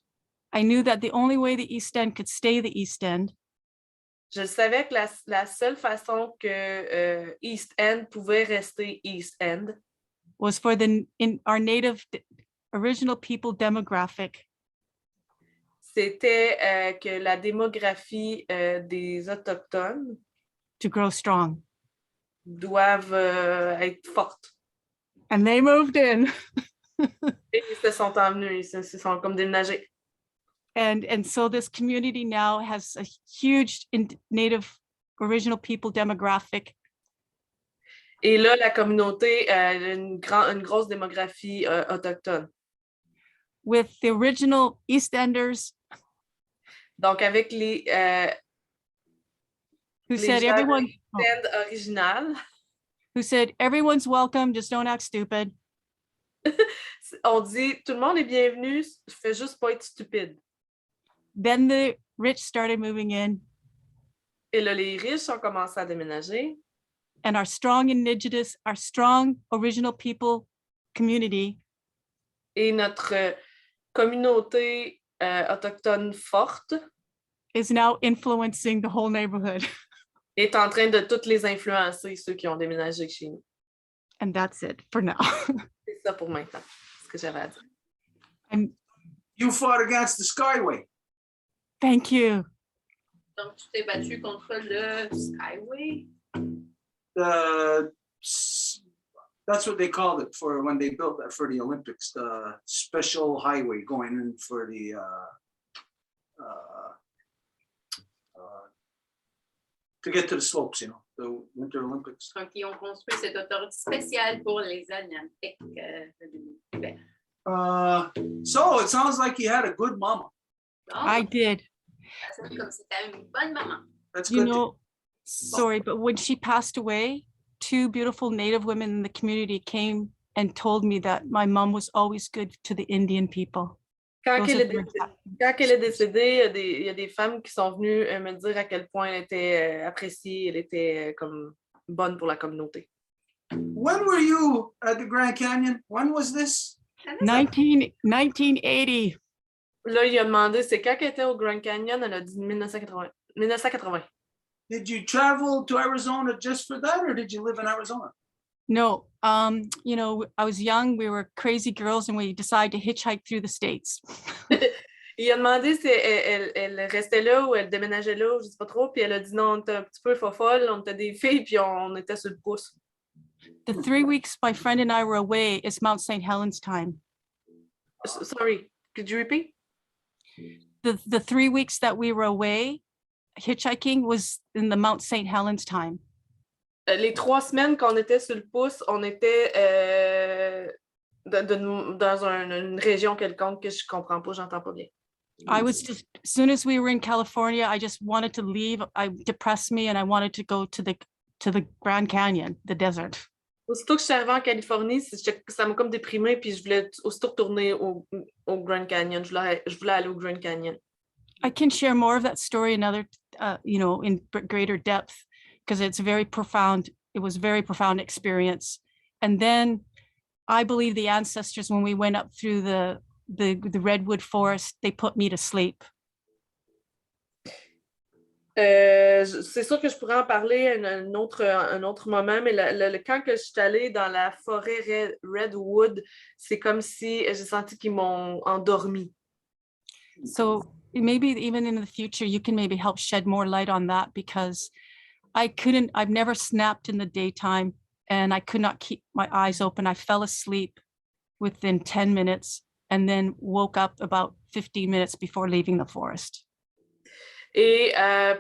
I knew that the only way the East End could stay the East End Je savais que la seule façon que East End pouvait rester East End was for our native original people demographic c'était que la démographie des Autochtones to grow strong. Doivent être fortes. And they moved in. Et ils se sont envenus, ils se sont comme déménagés. And so this community now has a huge native original people demographic. Et là, la communauté a une grosse démographie autochtone. With the original East Enders. Donc, avec les who said everyone original. Who said everyone's welcome, just don't act stupid. On dit tout le monde est bienvenu, fais juste pas être stupide. Then the rich started moving in. Et là, les riches ont commencé à déménager. And our strong indigenous, our strong original people community. Et notre communauté autochtone forte is now influencing the whole neighborhood. Est en train de toutes les influencer, ceux qui ont déménagé chez nous. And that's it for now. C'est ça pour maintenant, ce que j'avais à dire. You fought against the Skyway. Thank you. Donc, tu t'es battu contre le Skyway? That's what they called it for when they built that for the Olympics, the special highway going in for the to get to the slopes, you know, the Winter Olympics. Donc, ils ont construit cette autoroute spéciale pour les Olympiques de l'hiver. So it sounds like you had a good mama. I did. Ça sonne comme si t'as une bonne maman. That's you good. know, sorry, but when she passed away, 2 beautiful Native women in the community came and told me that my mom was always good to the Indian people. Quand elle est décédée, il y a des femmes qui sont venues me dire à quel point elle était appréciée, elle était comme bonne pour la communauté. When were you at the Grand Canyon? When was this? 1980. Là, il a demandé, c'est quand qu'elle était au Grand Canyon? Elle a dit 1980. Did you travel to Arizona just for that, or did you live in Arizona? No, you know, I was young, we were crazy girls, and we decided to hitchhike through the States. Il a demandé si elle restait là ou elle déménageait là, je ne sais pas trop, puis elle a dit non, on était un petit peu folle, on était des filles, puis on était sur le pouce. The 3 weeks my friend and I were away is Mount St. Helens time. Sorry, could you repeat? The 3 weeks that we were away hitchhiking was in the Mount St. Helens time. Les 3 semaines qu'on était sur le pouce, on était dans une région quelconque que je comprends pas, j'entends pas bien. I was just, as soon as we were in California, I just wanted to leave. I depressed me and I wanted to go to the Grand Canyon, the desert. Aussitôt que je suis arrivée en Californie, ça m'a comme déprimée, puis je voulais aussitôt retourner au Grand Canyon. Je voulais aller au Grand Canyon. I can share more of that story another, in greater depth, because it's very profound. It was a very profound experience. And then I believe the ancestors, when we went up through the redwood forest, they put me to sleep. C'est sûr que je pourrais en parler un autre moment, mais quand que je suis allée dans la forêt Redwood, c'est comme si j'ai senti qu'ils m'ont endormi. So maybe even in the future, you can maybe help shed more light on that, because I've never snapped in the daytime and I could not keep my eyes open. I fell asleep within 10 minutes and then woke up about 15 minutes before leaving the forest. Et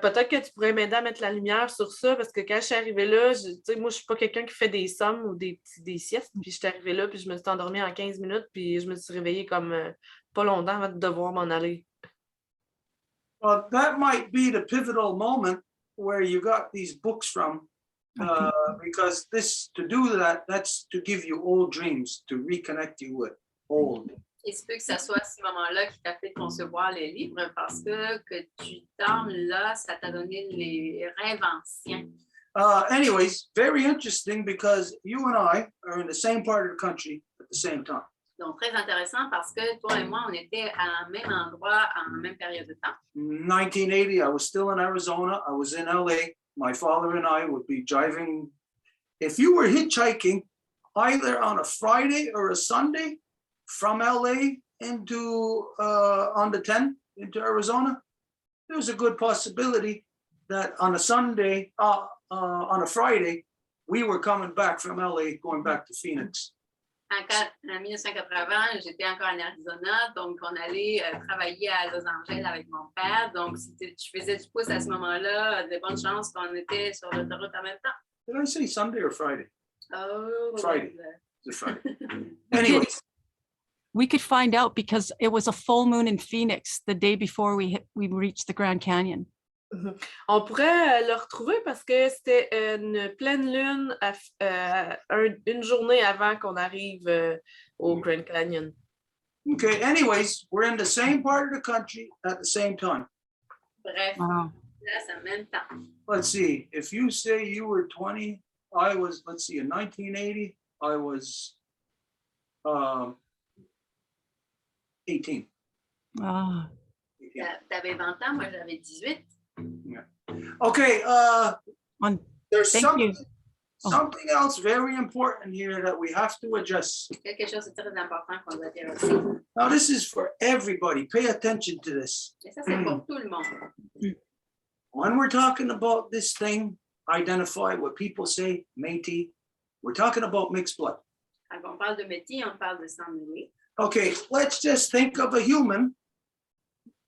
peut-être que tu pourrais m'aider à mettre la lumière sur ça, parce que quand je suis arrivée là, moi, je suis pas quelqu'un qui fait des sommes ou des siestes, puis je suis arrivée là, puis je me suis endormie en 15 minutes, puis je me suis réveillée comme pas longtemps avant de devoir m'en aller. Well, that might be the pivotal moment where you got these books from, because to do that, that's to give you old dreams, to reconnect you with old. Il se peut que ce soit à ce moment-là qui t'a fait concevoir les livres, parce que tu dormes là, ça t'a donné les rêves anciens. Anyways, very interesting, because you and I are in the same part of the country at the same time. Donc, très intéressant, parce que toi et moi, on était à un même endroit en même période de temps. 1980, I was still in Arizona. I was in LA. My father and I would be driving. If you were hitchhiking either on a Friday or a Sunday from LA into on the 10 into Arizona, there's a good possibility that on a Sunday, on a Friday, we were coming back from LA, going back to Phoenix. En 1980, j'étais encore en Arizona, donc on allait travailler à Los Angeles avec mon père. Donc, si je faisais du pouce à ce moment-là, de bonnes chances qu'on était sur l'autoroute en même temps. Did I say Sunday or Friday? Oh, Friday. It's a Friday. Anyways. We could find out, because it was a full moon in Phoenix the day before we reached the Grand Canyon. On pourrait le retrouver parce que c'était une pleine lune une journée avant qu'on arrive au Grand Canyon. Okay, anyways, we're in the same part of the country at the same time. Bref, Wow. là, c'est en même temps. Let's see, if you say you were 20, I was, let's see, in 1980, I was 18. Ah. T'avais 20 ans, moi j'avais 18. Yeah. Okay, there's something else very important here that we have to address. Quelque chose de très important qu'on doit dire aussi. Now, this is for everybody. Pay attention to this. Et ça, c'est pour tout le monde. When we're talking about this thing, identify what people say, Métis, we're talking about mixed blood. Quand on parle de métis, on parle de sang mêlé. Okay, let's just think of a human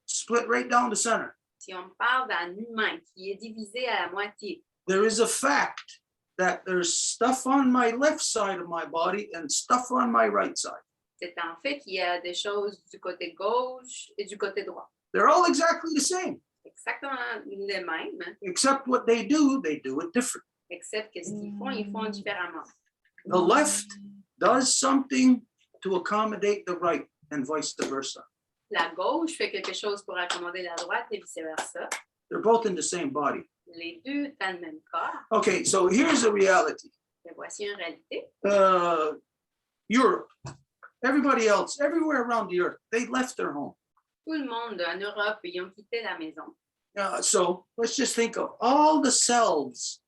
split right down the center. Si on parle d'un humain qui est divisé à la moitié, There is a fact that there's stuff on my left side of my body and stuff on my right side. c'est en fait qu'il y a des choses du côté gauche et du côté droit. They're all exactly the same, Exactement les mêmes, except what they do it different. except que ce qu'ils font différemment. The left does something to accommodate the right and vice versa. La gauche fait quelque chose pour accommoder la droite et vice-versa. They're both in the same body. Les deux dans le même corps. Okay, so here's the reality. Et voici une réalité. Europe, everybody else, everywhere around the earth, they left their home. Tout le monde en Europe, ils ont quitté la maison. So let's just think of all the cells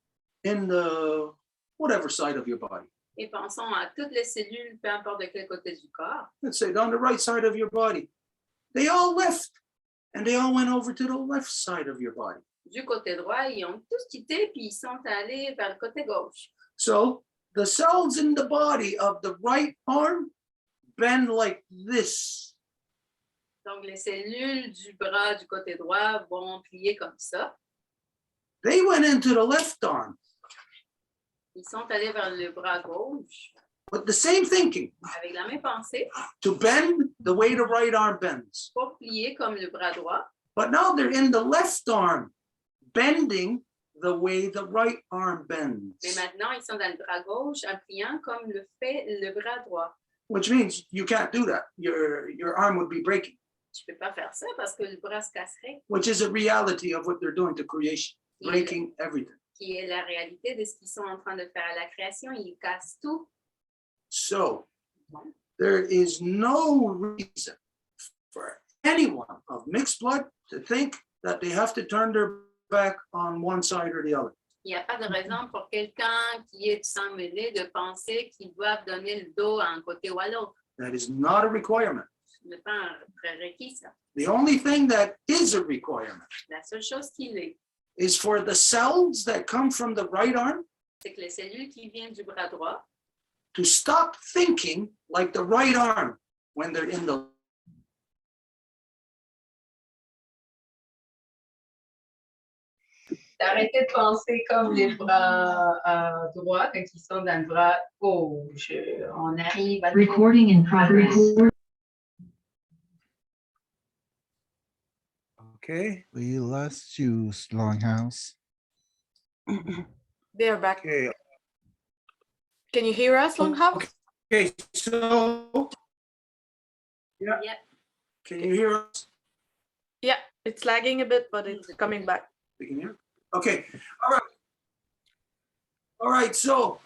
in the whatever side of your body. Et pensons à toutes les cellules, peu importe de quel côté du corps. Let's say down the right side of your body. They all left and they all went over to the left side of your body. Du côté droit, ils ont tous quitté puis ils sont allés vers le côté gauche. So the cells in the body of the right arm bend like this. Donc, les cellules du bras du côté droit vont plier comme ça. They went into the left arm. Ils sont allés vers le bras gauche With the same thinking, avec la même pensée. to bend the the way the right arm bends. pour plier comme le bras droit. But now they're in the left arm, bending the way the right arm bends. Mais maintenant, ils sont dans le bras gauche en pliant comme le fait le bras droit. Which means you can't do that. Your arm would be breaking, Tu peux pas faire ça parce que le bras se casserait, which is a reality of what they're doing to creation, breaking everything. qui est la réalité de ce qu'ils sont en train de faire à la création. Ils cassent tout. So there is no reason for anyone of mixed blood to think that they have to turn their back on one side or the other. Il n'y a pas de raison pour quelqu'un qui est du sang mêlé de penser qu'ils doivent donner le dos à un côté ou à l'autre. That is not a requirement. Ce n'est pas un prérequis, ça. The only thing that is a requirement La seule chose qu'il est, is for the cells that come from the right arm c'est que les cellules qui viennent du bras droit to stop thinking like the right arm when they're in the d'arrêter de penser comme les bras droits quand ils sont dans le bras gauche. On arrive à... Recording in progress. Okay. We lost you, Longhouse. They are back. Okay. Can you hear us, Longhouse? Okay, so yeah. Yeah. Can you hear us? Yeah, it's lagging a bit, but it's coming back. We can hear. Okay. All right. All right. So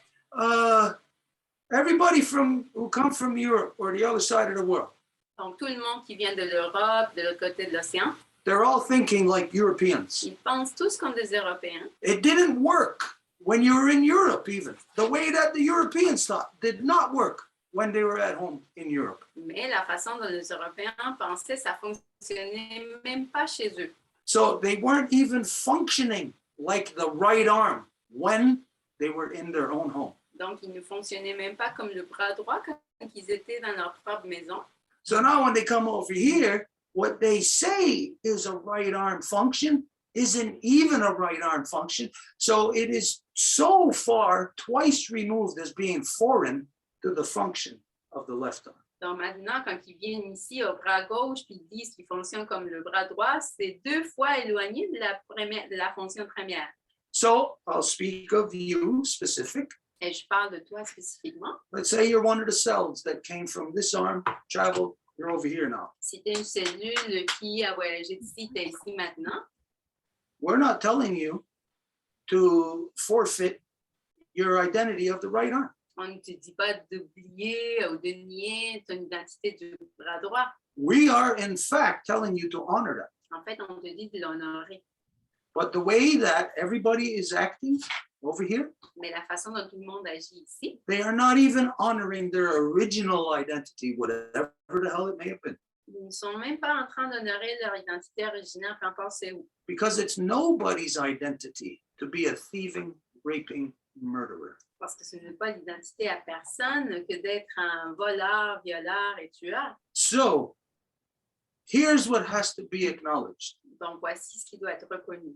everybody who come from Europe or the other side of the world, Donc, tout le monde qui vient de l'Europe, de l'autre côté de l'océan, they're all thinking like Europeans. ils pensent tous comme des Européens. It didn't work when you were in Europe, even. The way that the Europeans thought did not work when they were at home in Europe. Mais la façon dont les Européens pensaient, ça fonctionnait même pas chez eux. So they weren't even functioning like the right arm when they were in their own home. Donc, ils ne fonctionnaient même pas comme le bras droit quand ils étaient dans leur propre maison. So now when they come over here, what they say is a right arm function isn't even a right arm function. So it is so far twice removed as being foreign to the function of the left arm. Donc maintenant, quand ils viennent ici au bras gauche puis ils disent qu'ils fonctionnent comme le bras droit, c'est 2 fois éloigné de la fonction première. So I'll speak of you specific. Et je parle de toi spécifiquement. Let's say you're one of the cells that came from this arm, traveled, you're over here now. Si tu es une cellule qui a voyagé d'ici, tu es ici maintenant. We're not telling you to forfeit your identity of the right arm. On ne te dit pas d'oublier ou de nier ton identité du bras droit. We are in fact telling you to honor that. En fait, on te dit de l'honorer. But the way that everybody is acting over here, Mais la façon dont tout le monde agit ici, they are not even honoring their original identity, whatever the hell it may have been. ils ne sont même pas en train d'honorer leur identité originaire, peu importe c'est où. Because it's nobody's identity to be a thieving, raping murderer. Parce que ce n'est pas l'identité à personne que d'être un voleur, violeur et tueur. So here's what has to be acknowledged. Donc, voici ce qui doit être reconnu.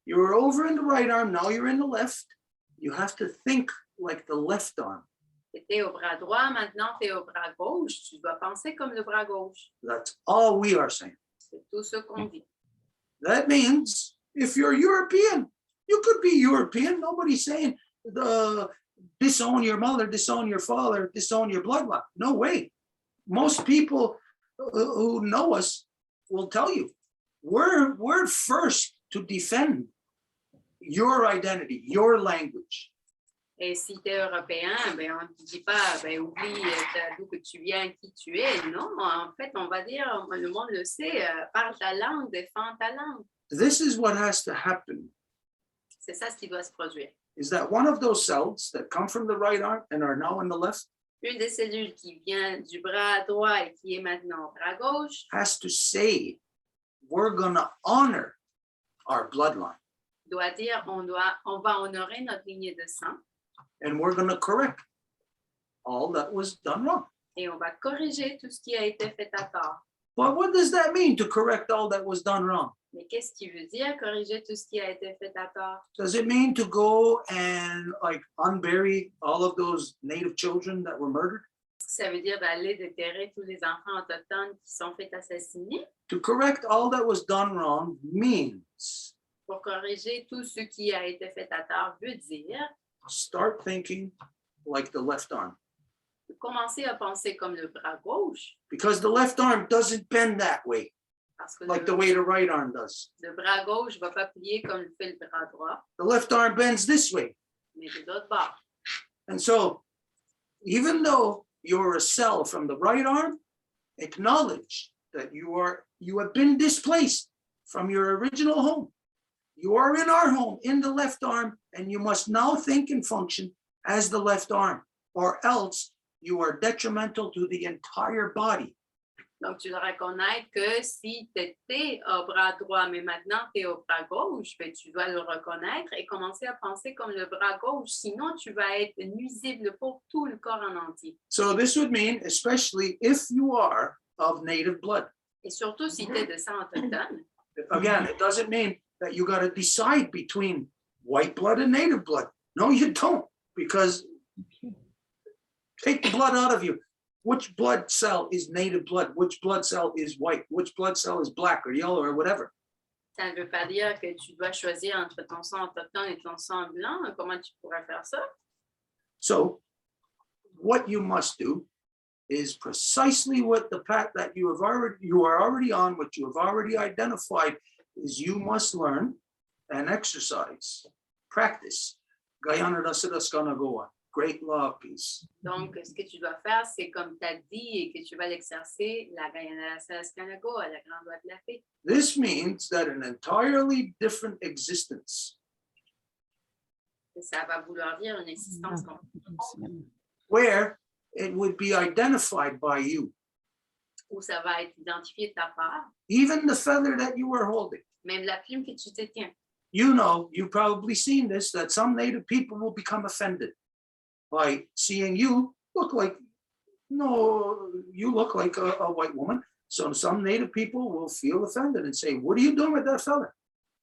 You were over in the right arm, now you're in the left. You have to think like the left arm. Tu étais au bras droit, maintenant tu es au bras gauche. Tu dois penser comme le bras gauche. That's all we are saying. C'est tout ce qu'on dit. That means if you're European, you could be European. Nobody's saying disown your mother, disown your father, disown your bloodline. No way. Most people who know us will tell you, we're first to defend your identity, your language. Et si tu es européen, ben, on ne te dit pas, ben, oublie d'où que tu viens, qui tu es. Non, en fait, on va dire, le monde le sait, parle ta langue, défends ta langue. This is what has to happen, C'est ça ce qui doit se produire. is that one of those cells that come from the right arm and are now in the left Une des cellules qui vient du bras droit et qui est maintenant au bras gauche has to say, we're going to honor our bloodline doit dire, on va honorer notre lignée de sang and we're going to correct all that was done wrong. et on va corriger tout ce qui a été fait à tort. But what does that mean, to correct all that was done wrong? Mais qu'est-ce qui veut dire corriger tout ce qui a été fait à tort? Does it mean to go and like unbury all of those native children that were murdered? Ça veut dire d'aller déterrer tous les enfants autochtones qui sont faits assassiner To correct all that was done wrong means pour corriger tout ce qui a été fait à tort veut dire start thinking like the left arm. de commencer à penser comme le bras gauche Because the left arm doesn't bend that way, parce que like the way the right arm does. le bras gauche ne va pas plier comme le fait le bras droit, The left arm bends this way. mais de l'autre bord. And so, even though you're a cell from the right arm, acknowledge that you have been displaced from your original home. You are in our home in the left arm, and you must now think and function as the left arm, or else you are detrimental to the entire body. Donc, tu dois reconnaître que si tu étais au bras droit, mais maintenant tu es au bras gauche, ben, tu dois le reconnaître et commencer à penser comme le bras gauche. Sinon, tu vas être nuisible pour tout le corps en entier. So this would mean, especially if you are of native blood. Et surtout si tu es de sang autochtone. Again, it doesn't mean that you got to decide between white blood and native blood. No, you don't, because take the blood out of you. Which blood cell is native blood? Which blood cell is white? Which blood cell is black or yellow or whatever? Ça ne veut pas dire que tu dois choisir entre ton sang autochtone et ton sang blanc. Comment tu pourrais faire ça? So what you must do is precisely what the path that you are already on, what you have already identified, is you must learn and exercise, practice. Guyana Dasadaskanagoa, great law peace. Donc, ce que tu dois faire, c'est comme tu as dit et que tu vas l'exercer, la Guyana Dasadaskanago, la grande loi de la paix. This means that an entirely different existence, Ça va vouloir dire une existence complète, where it would be identified by you, où ça va être identifié de ta part, even the feather that you are holding. même la plume que tu te tiens. You know, you've probably seen this, that some native people will become offended by seeing you look like, no, you look like a white woman. So some native people will feel offended and say, what are you doing with that feather?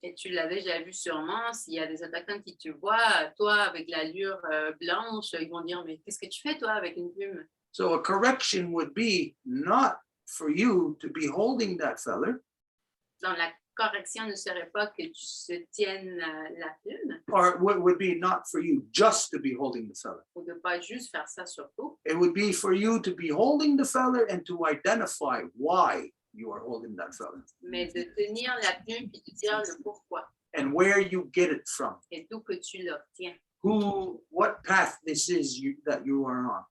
Et tu l'as déjà vu sûrement, s'il y a des autochtones qui te voient, toi avec l'allure blanche, ils vont dire, mais qu'est-ce que tu fais toi avec une plume? So a correction would be not for you to be holding that feather, Donc la correction ne serait pas que tu se tiennes la plume, or what would be not for you just to be holding the feather. ou de pas juste faire ça surtout, It would be for you to be holding the feather and to identify why you are holding that feather mais de tenir la plume et de dire le pourquoi and where you get it from, et d'où que tu l'obtiens. what path this is that you are on.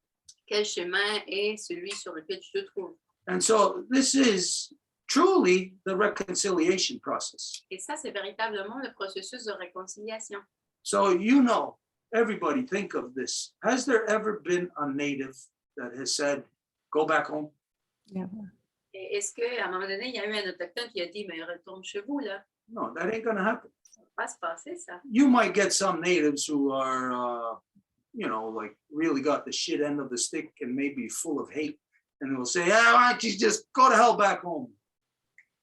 Quel chemin est celui sur lequel tu te trouves? And so this is truly the reconciliation process. Et ça, c'est véritablement le processus de réconciliation. So, you know, everybody think of this. Has there ever been a native that has said, go back home? Et est-ce qu'à un moment donné, il y a eu un autochtone qui a dit, mais retourne chez vous, là? No, that ain't going to happen. Ça va pas se passer, ça. You might get some natives who are, like really got the shit end of the stick and maybe full of hate. And they'll say, why don't you just go to hell back home?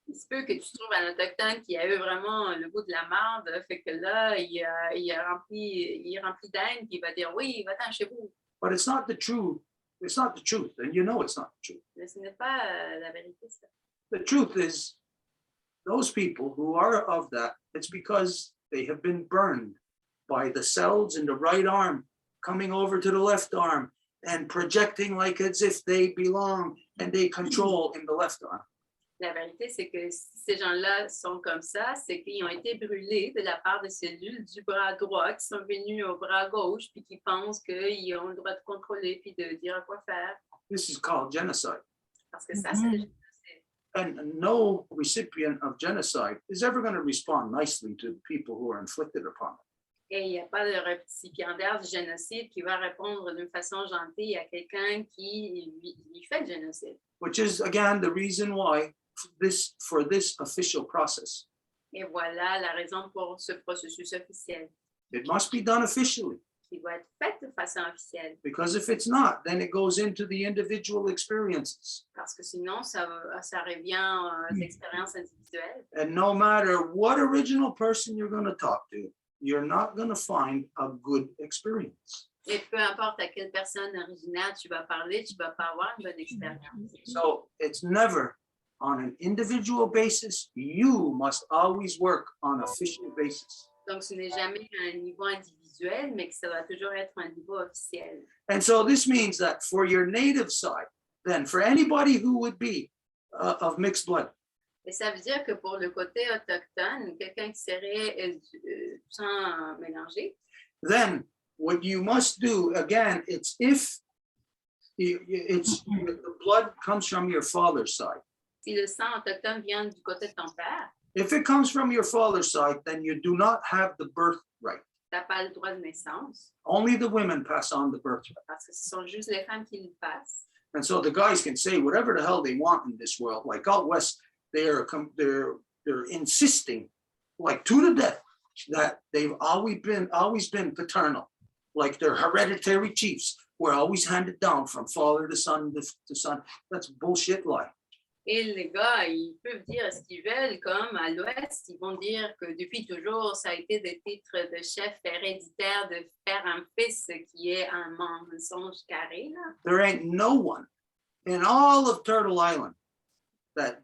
Il se peut que tu trouves un autochtone qui a eu vraiment le goût de la marde, fait que là, il est rempli d'haine, puis il va dire, oui, va-t'en chez vous. But it's not the truth. It's not the truth. And you know it's not the truth. Mais ce n'est pas la vérité, ça. The truth is, those people who are of that, it's because they have been burned by the cells in the right arm coming over to the left arm and projecting like as if they belong and they control in the left arm. La vérité, c'est que si ces gens-là sont comme ça, c'est qu'ils ont été brûlés de la part de cellules du bras droit qui sont venus au bras gauche puis qui pensent qu'ils ont le droit de contrôler puis de dire quoi faire. This is called genocide. Parce que ça, c'est le génocide. And no recipient of genocide is ever going to respond nicely to the people who are inflicted upon them. Et il n'y a pas de récipiendaire du génocide qui va répondre d'une façon gentille à quelqu'un qui lui fait le génocide. Which is, again, the reason why for this official process, Et voilà la raison pour ce processus officiel it must be done officially. qui doit être fait de façon officielle. Because if it's not, then it goes into the individual experiences. Parce que sinon, ça revient aux expériences individuelles. And no matter what original person you're going to talk to, you're not going to find a good experience. Et peu importe à quelle personne originaire tu vas parler, tu vas pas avoir une bonne expérience. So it's never on an individual basis. You must always work on a official basis. Donc, ce n'est jamais à un niveau individuel, mais que ça doit toujours être un niveau officiel. And so this means that for your native side, then for anybody who would be of mixed blood, Et ça veut dire que pour le côté autochtone, quelqu'un qui serait sang mélangé, then what you must do, again, it's if the blood comes from your father's side. si le sang autochtone vient du côté de ton père, If it comes from your father's side, then you do not have the birthright. tu n'as pas le droit de naissance, Only the women pass on the birthright. parce que ce sont juste les femmes qui le passent. And so the guys can say whatever the hell they want in this world. Like out west, they're insisting, like to the death, that they've always been paternal. Like they're hereditary chiefs, were always handed down from father to son to son. That's bullshit lie. Et les gars, ils peuvent dire ce qu'ils veulent, comme à l'Ouest, ils vont dire que depuis toujours, ça a été des titres de chef héréditaire de faire un fils, qui est un mensonge carré. Là. There ain't no one in all of Turtle Island that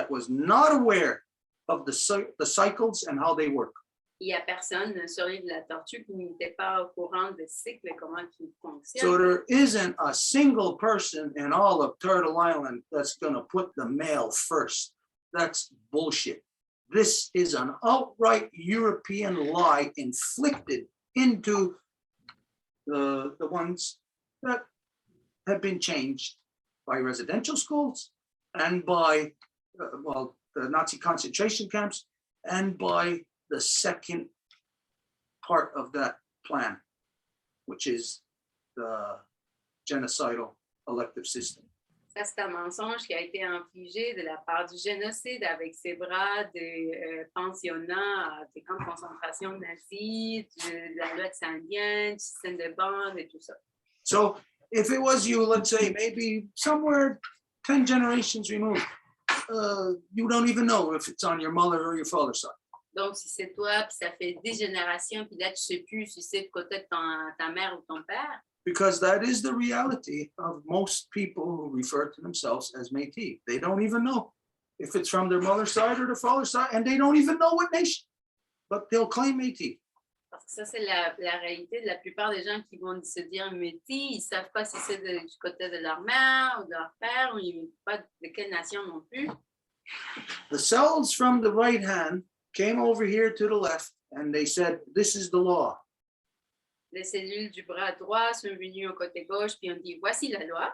was not aware of the cycles and how they work. Il n'y a personne sur l'île de la Tortue qui n'était pas au courant des cycles et comment ils fonctionnent. So there isn't a single person in all of Turtle Island that's going to put the male first. That's bullshit. This is an outright European lie inflicted into the ones that have been changed by residential schools and by, the Nazi concentration camps and by the second part of that plan, which is the genocidal elective system. Ça, c'est un mensonge qui a été infligé de la part du génocide avec ses bras des pensionnats, des camps de concentration nazis, de la loi indienne, du système de bande et tout ça. So if it was you, let's say maybe somewhere 10 generations removed, you don't even know if it's on your mother or your father's side. Donc, si c'est toi, puis ça fait 10 générations, puis là, tu ne sais plus si c'est de côté de ta mère ou ton père. Because that is the reality of most people who refer to themselves as Métis. They don't even know if it's from their mother's side or their father's side, and they don't even know what nation, but they'll claim Métis. Parce que ça, c'est la réalité de la plupart des gens qui vont se dire Métis. Ils ne savent pas si c'est du côté de leur mère ou de leur père, ou ils ne savent pas de quelle nation non plus. The cells from the right hand came over here to the left, and they said, this is the law. Les cellules du bras droit sont venues au côté gauche, puis on dit, voici la loi.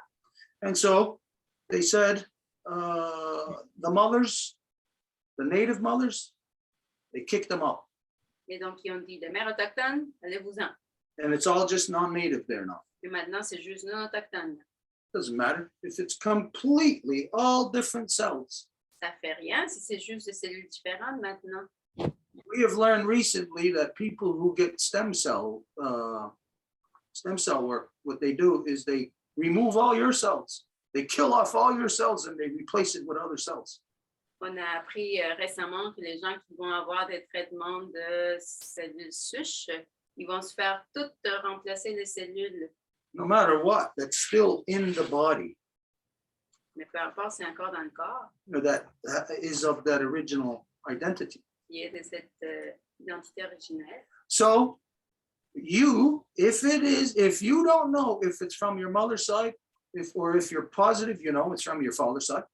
And so they said, the mothers, the native mothers, they kicked them out. Et donc, ils ont dit, les mères autochtones, allez-vous-en. And it's all just non-native there now. Et maintenant, c'est juste non autochtone. Doesn't matter if it's completely all different cells. Ça ne fait rien si c'est juste des cellules différentes maintenant. We have learned recently that people who get stem cell work, what they do is they remove all your cells. They kill off all your cells and they replace it with other cells. On a appris récemment que les gens qui vont avoir des traitements de cellules souches, ils vont se faire toutes remplacer les cellules. No matter what, that's still in the body. Mais peu importe, c'est encore dans le corps. That is of that original identity. Qui est de cette identité originelle. So you, if you don't know if it's from your mother's side, if you're positive, you know it's from your father's side.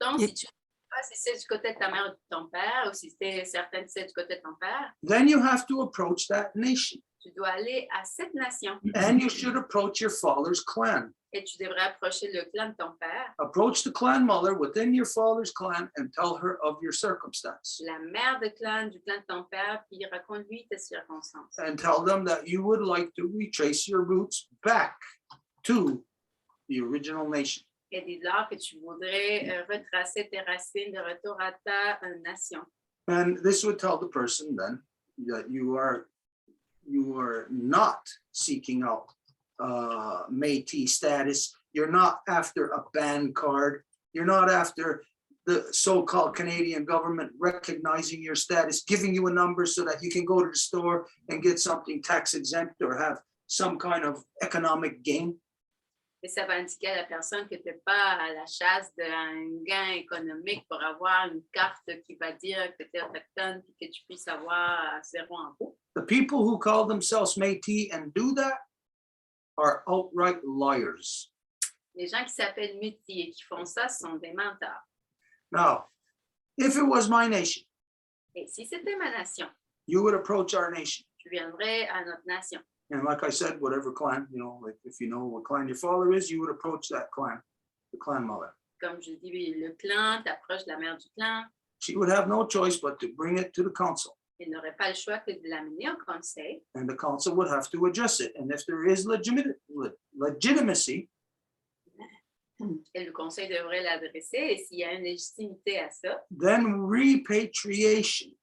Donc, si tu ne sais pas si c'est du côté de ta mère ou de ton père, ou si c'est certain que c'est du côté de ton père, then you have to approach that nation. tu dois aller à cette nation. And you should approach your father's clan. Et tu devrais approcher le clan de ton père. Approach the clan mother within your father's clan and tell her of your circumstance. La mère du clan de ton père, puis raconte-lui tes circonstances. And tell them that you would like to retrace your roots back to the original nation. Et dis-leur que tu voudrais retracer tes racines de retour à ta nation. And this would tell the person then that you are not seeking out Métis status. You're not after a band card. You're not after the so-called Canadian government recognizing your status, giving you a number so that you can go to the store and get something tax exempt or have some kind of economic gain. Et ça va indiquer à la personne que tu n'es pas à la chasse d'un gain économique pour avoir une carte qui va dire que tu es autochtone et que tu puisses avoir 0 impôt. The people who call themselves Métis and do that are outright liars. Les gens qui s'appellent métis et qui font ça sont des menteurs. Now, if it was my nation, Et si c'était ma nation, you would approach our nation. tu viendrais à notre nation. And like I said, whatever clan, like if you know what clan your father is, you would approach that clan, the clan mother. Comme je dis, le clan, tu approches de la mère du clan. She would have no choice but to bring it to the council. Il n'aurait pas le choix que de l'amener au conseil. And the council would have to address it. And if there is legitimacy, Et le conseil devrait l'adresser. Et s'il y a une légitimité à ça, then repatriation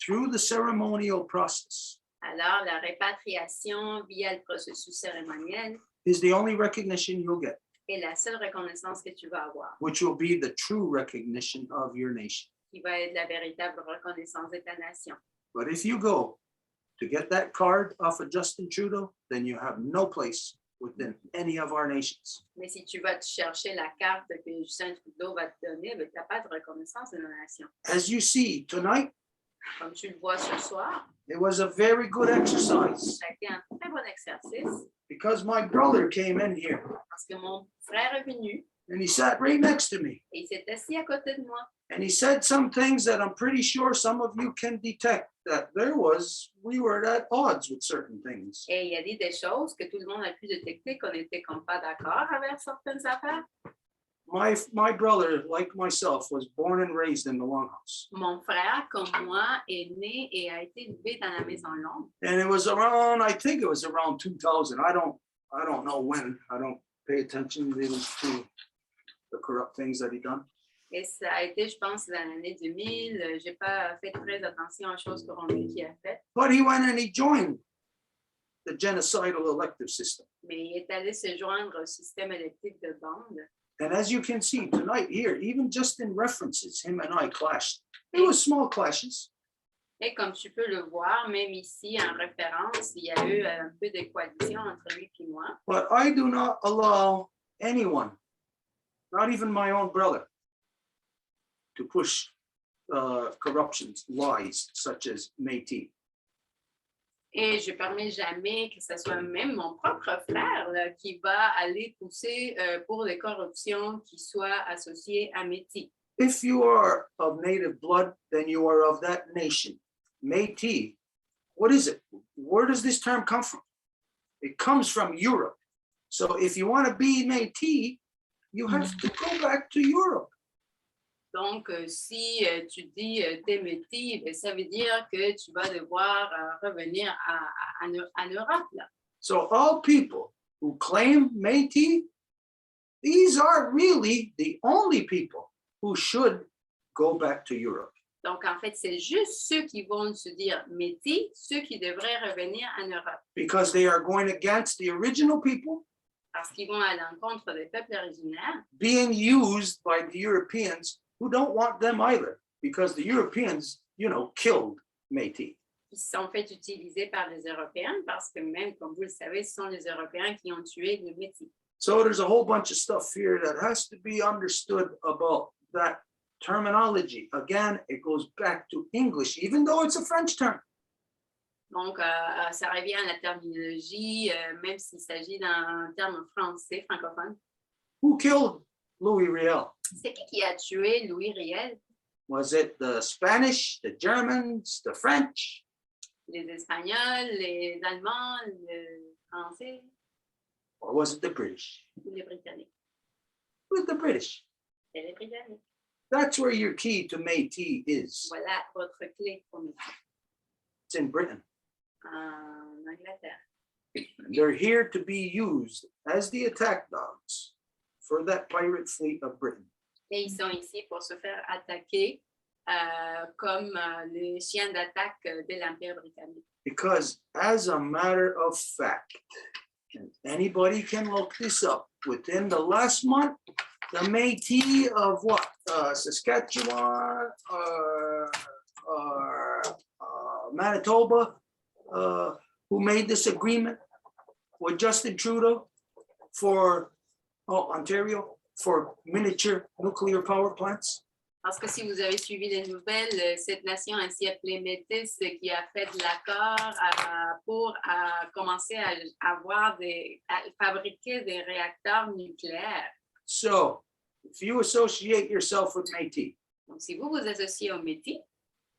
through the ceremonial process alors la répatriation via le processus cérémoniel is the only recognition you'll get, est la seule reconnaissance que tu vas avoir, which will be the true recognition of your nation. qui va être la véritable reconnaissance de ta nation. But if you go to get that card off of Justin Trudeau, then you have no place within any of our nations. Mais si tu vas te chercher la carte que Justin Trudeau va te donner, tu n'as pas de reconnaissance de la nation. As you see tonight, Comme tu le vois ce soir, it was a very good exercise ça a été un très bon exercice because my brother came in here parce que mon frère est venu and he sat right next to me et il s'est assis à côté de moi. and he said some things that I'm pretty sure some of you can detect that we were at odds with certain things. Et il a dit des choses que tout le monde a pu détecter qu'on n'était comme pas d'accord avec certaines affaires. My brother, like myself, was born and raised in the Longhouse. Mon frère, comme moi, est né et a été élevé dans la maison longue. And it was around, I think it was around 2000. I don't know when. I don't pay attention to the corrupt things that he done. Et ça a été, je pense, dans l'année 2000. Je n'ai pas fait très attention aux choses corrompues qu'il a faites. But he went and he joined the genocidal elective system. Mais il est allé se joindre au système électif de bande. And as you can see tonight here, even just in references, him and I clashed. It was small clashes. Et comme tu peux le voir, même ici, en référence, il y a eu un peu de coalition entre lui et moi. But I do not allow anyone, not even my own brother, to push corruptions, lies such as Métis. Et je ne permets jamais que ce soit même mon propre frère là, qui va aller pousser pour des corruptions qui soient associées à Métis. If you are of native blood, then you are of that nation. Métis, what is it? Where does this term come from? It comes from Europe. So if you want to be Métis, you have to go back to Europe. Donc, si tu dis t'es Métis, ben, ça veut dire que tu vas devoir revenir en Europe. Là. So all people who claim Métis, these are really the only people who should go back to Europe. Donc, en fait, c'est juste ceux qui vont se dire Métis, ceux qui devraient revenir en Europe. Because they are going against the original people. Parce qu'ils vont à l'encontre des peuples originaires. Being used by the Europeans who don't want them either, because the Europeans, killed Métis. Qui sont fait utiliser par les Européens, parce que même, comme vous le savez, ce sont les Européens qui ont tué les Métis. So there's a whole bunch of stuff here that has to be understood about that terminology. Again, it goes back to English, even though it's a French term. Donc, ça revient à la terminologie, même s'il s'agit d'un terme français, francophone. Who killed Louis Riel? C'est qui a tué Louis Riel? Was it the Spanish, the Germans, the French? Les Espagnols, les Allemands, les Français? Or was it the British? Ou les Britanniques? It was the British. C'est les Britanniques. That's where your key to Métis is. Voilà votre clé pour Métis. It's in Britain. En Angleterre. They're here to be used as the attack dogs for that pirate fleet of Britain. Et ils sont ici pour se faire attaquer comme les chiens d'attaque de l'Empire britannique. Because as a matter of fact, and anybody can look this up, within the last month, the Métis of what? Saskatchewan, Manitoba, who made this agreement with Justin Trudeau for Ontario for miniature nuclear power plants? Parce que si vous avez suivi les nouvelles, cette nation ainsi appelée Métis qui a fait de l'accord pour commencer à fabriquer des réacteurs nucléaires. So if you associate yourself with Métis, Donc, si vous vous associez au Métis,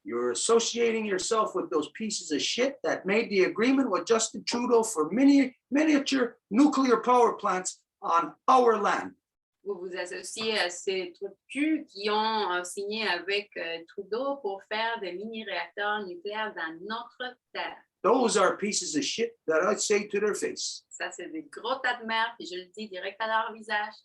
you're associating yourself with those pieces of shit that made the agreement with Justin Trudeau for miniature nuclear power plants on our land. vous vous associez à ces trous de cul qui ont signé avec Trudeau pour faire des mini-réacteurs nucléaires dans notre terre. Those are pieces of shit that I say to their face Ça, c'est des gros tas de merde, puis je le dis direct à leur visage.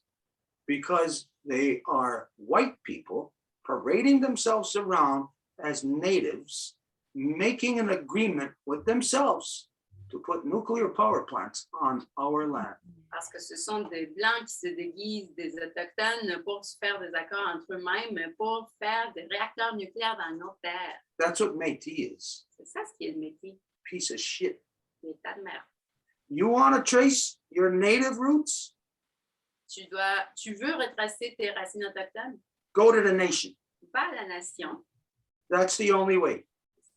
because they are white people parading themselves around as natives, making an agreement with themselves to put nuclear power plants on our land. Parce que ce sont des Blancs qui se déguisent des Autochtones pour se faire des accords entre eux-mêmes pour faire des réacteurs nucléaires dans nos terres. That's what Métis is. C'est ça ce qui est le métier, Piece of shit. des tas de merde. You want to trace your native roots? Tu veux retracer tes racines autochtones? Go to the nation. Va à la nation, That's the only way.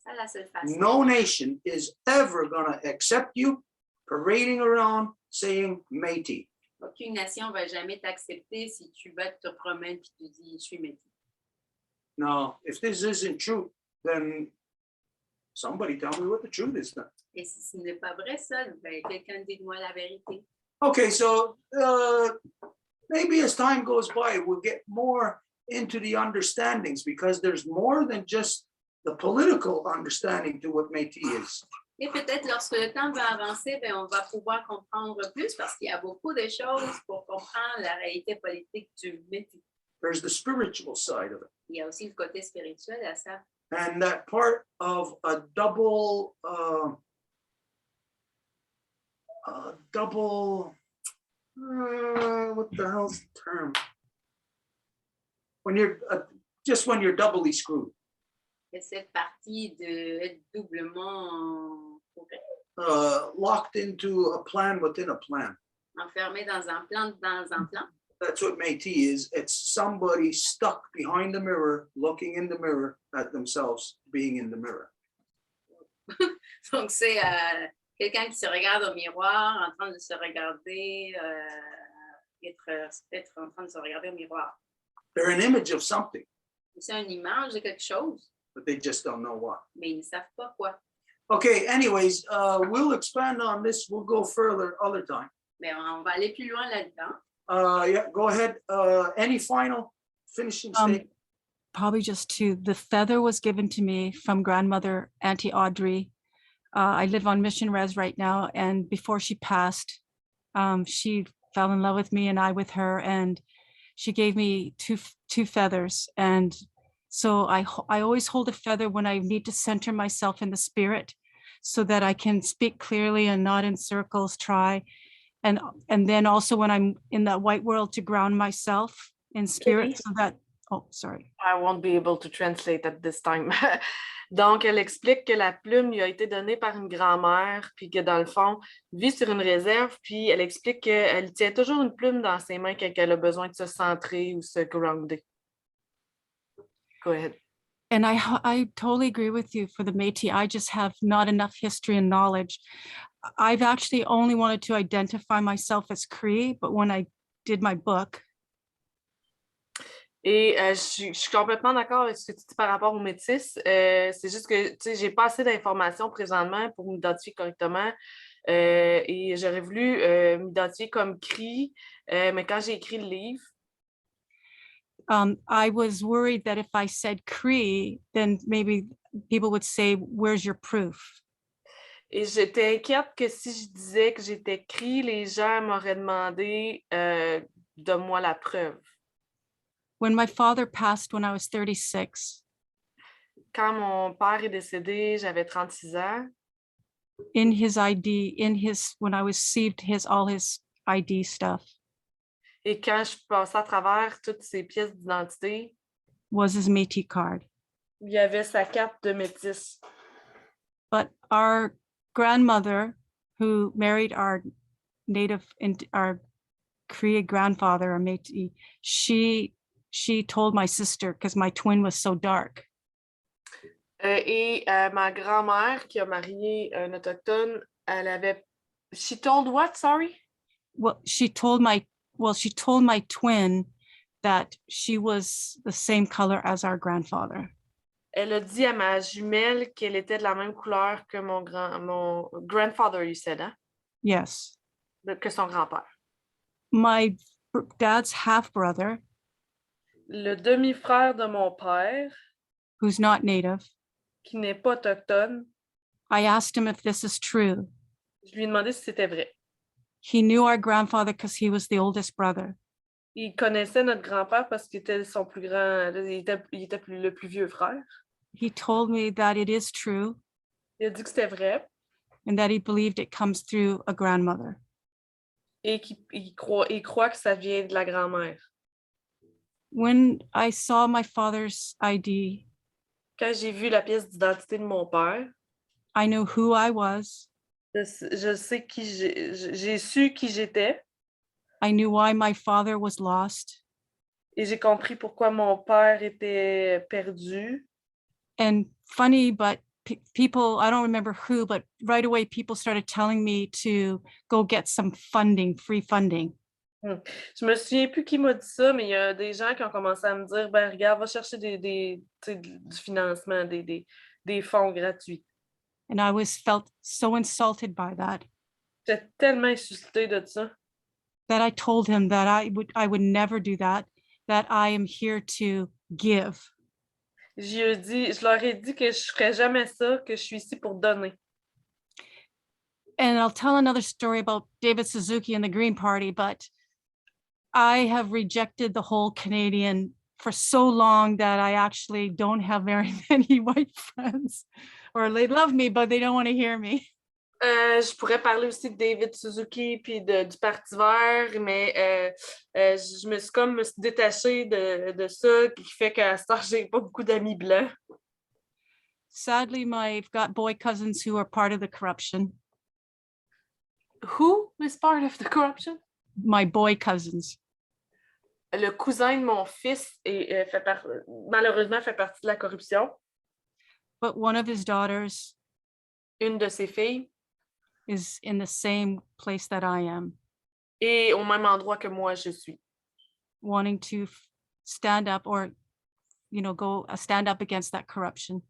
c'est la seule façon. No nation is ever going to accept you parading around saying Métis. Aucune nation ne va jamais t'accepter si tu vas te promènes et tu dis je suis métis. Now, if this isn't true, then somebody tell me what the truth is then. Et si ce n'est pas vrai ça, ben, quelqu'un dit-moi la vérité. Okay, so maybe as time goes by, we'll get more into the understandings because there's more than just the political understanding to what Métis is. Et peut-être lorsque le temps va avancer, ben, on va pouvoir comprendre plus parce qu'il y a beaucoup de choses pour comprendre la réalité politique du métis. There's the spiritual side of it. Il y a aussi le côté spirituel à ça. And that part of a double, what the hell's the term? When you're, just when you're doubly screwed. Et cette partie d'être doublement fourré, Locked into a plan within a plan. enfermé dans un plan, That's what Métis is. It's somebody stuck behind the mirror, looking in the mirror at themselves, being in the mirror. Donc, c'est quelqu'un qui se regarde au miroir, en train de se regarder, être en train de se regarder au miroir. They're an image of something, C'est une image de quelque chose, but they just don't know what. mais ils ne savent pas quoi. Okay, anyways, we'll expand on this. We'll go further other time. Mais on va aller plus loin là-dedans. Yeah, go ahead. Any final finishing statement? Probably just the feather was given to me from grandmother, Auntie Audrey. I live on Mission Res right now. And before she passed, she fell in love with me and I with her. And she gave me two feathers. And so I always hold a feather when I need to center myself in the spirit so that I can speak clearly and not in circles, try. And then also when I'm in that white world to ground myself in spirit so that, oh, sorry. I won't be able to translate at this time. Donc, elle explique que la plume lui a été donnée par une grand-mère, puis que dans le fond, vit sur une réserve, puis elle explique qu'elle tient toujours une plume dans ses mains quand elle a besoin de se centrer ou se grounder. Go ahead. And I totally agree with you for the Métis. I just have not enough history and knowledge. I've actually only wanted to identify myself as Cree, but when I did my book. Et je suis complètement d'accord avec ce que tu dis par rapport aux métis. C'est juste que tu sais, j'ai pas assez d'informations présentement pour m'identifier correctement. Et j'aurais voulu m'identifier comme Cree, mais quand j'ai écrit le livre, I was worried that if I said Cree, then maybe people would say, "Where's your proof?" Et j'étais inquiète que si je disais que j'étais Cree, les gens m'auraient demandé donne-moi la preuve. When my father passed when I was 36. Quand mon père est décédé, j'avais 36 ans. In his ID, when I received all his ID stuff. Et quand je passais à travers toutes ces pièces d'identité, was his Métis card. Il y avait sa carte de métis. But our grandmother, who married our native and our Cree grandfather, or Métis, she told my sister because my twin was so dark. Ma grand-mère qui a marié un autochtone, elle avait. She told what? Sorry? Well, she told my twin that she was the same color as our grandfather. Elle a dit à ma jumelle qu'elle était de la même couleur que mon grandfather, you said, hein? Yes. Que son grand-père. My dad's half brother, Le demi-frère de mon père, who's not native, qui n'est pas autochtone, I asked him if this is true. je lui ai demandé si c'était vrai. He knew our grandfather because he was the oldest brother. Il connaissait notre grand-père parce qu'il était son plus grand, il était le plus vieux frère. He told me that it is true Il a dit que c'était vrai and that he believed it comes through a grandmother. et qu'il croit que ça vient de la grand-mère. When I saw my father's ID, Quand j'ai vu la pièce d'identité de mon père, I knew who I was. je sais j'ai su qui j'étais I knew why my father was lost. et j'ai compris pourquoi mon père était perdu. And funny, but people, I don't remember who, but right away people started telling me to go get some funding, free funding. Je me souviens plus qui m'a dit ça, mais il y a des gens qui ont commencé à me dire, ben regarde, va chercher du financement, des fonds gratuits. And I felt so insulted by that, J'étais tellement insultée de ça. that I told him that I would never do that I am here to give. Je leur ai dit que je ferais jamais ça, que je suis ici pour donner. And I'll tell another story about David Suzuki and the Green Party, but I have rejected the whole Canadian for so long that I actually don't have very many white friends, or they love me, but they don't want to hear me. Je pourrais parler aussi de David Suzuki puis du Parti vert, mais je me suis comme détachée de ça, qui fait qu'à ce temps, j'ai pas beaucoup d'amis blancs. Sadly, I've got boy cousins who are part of the corruption. Who is part of the corruption? My boy cousins. Le cousin de mon fils malheureusement fait partie de la corruption. But one of his daughters Une de ses filles is in the same place that I am, est au même endroit que moi je suis. wanting to stand up, or stand up against that corruption.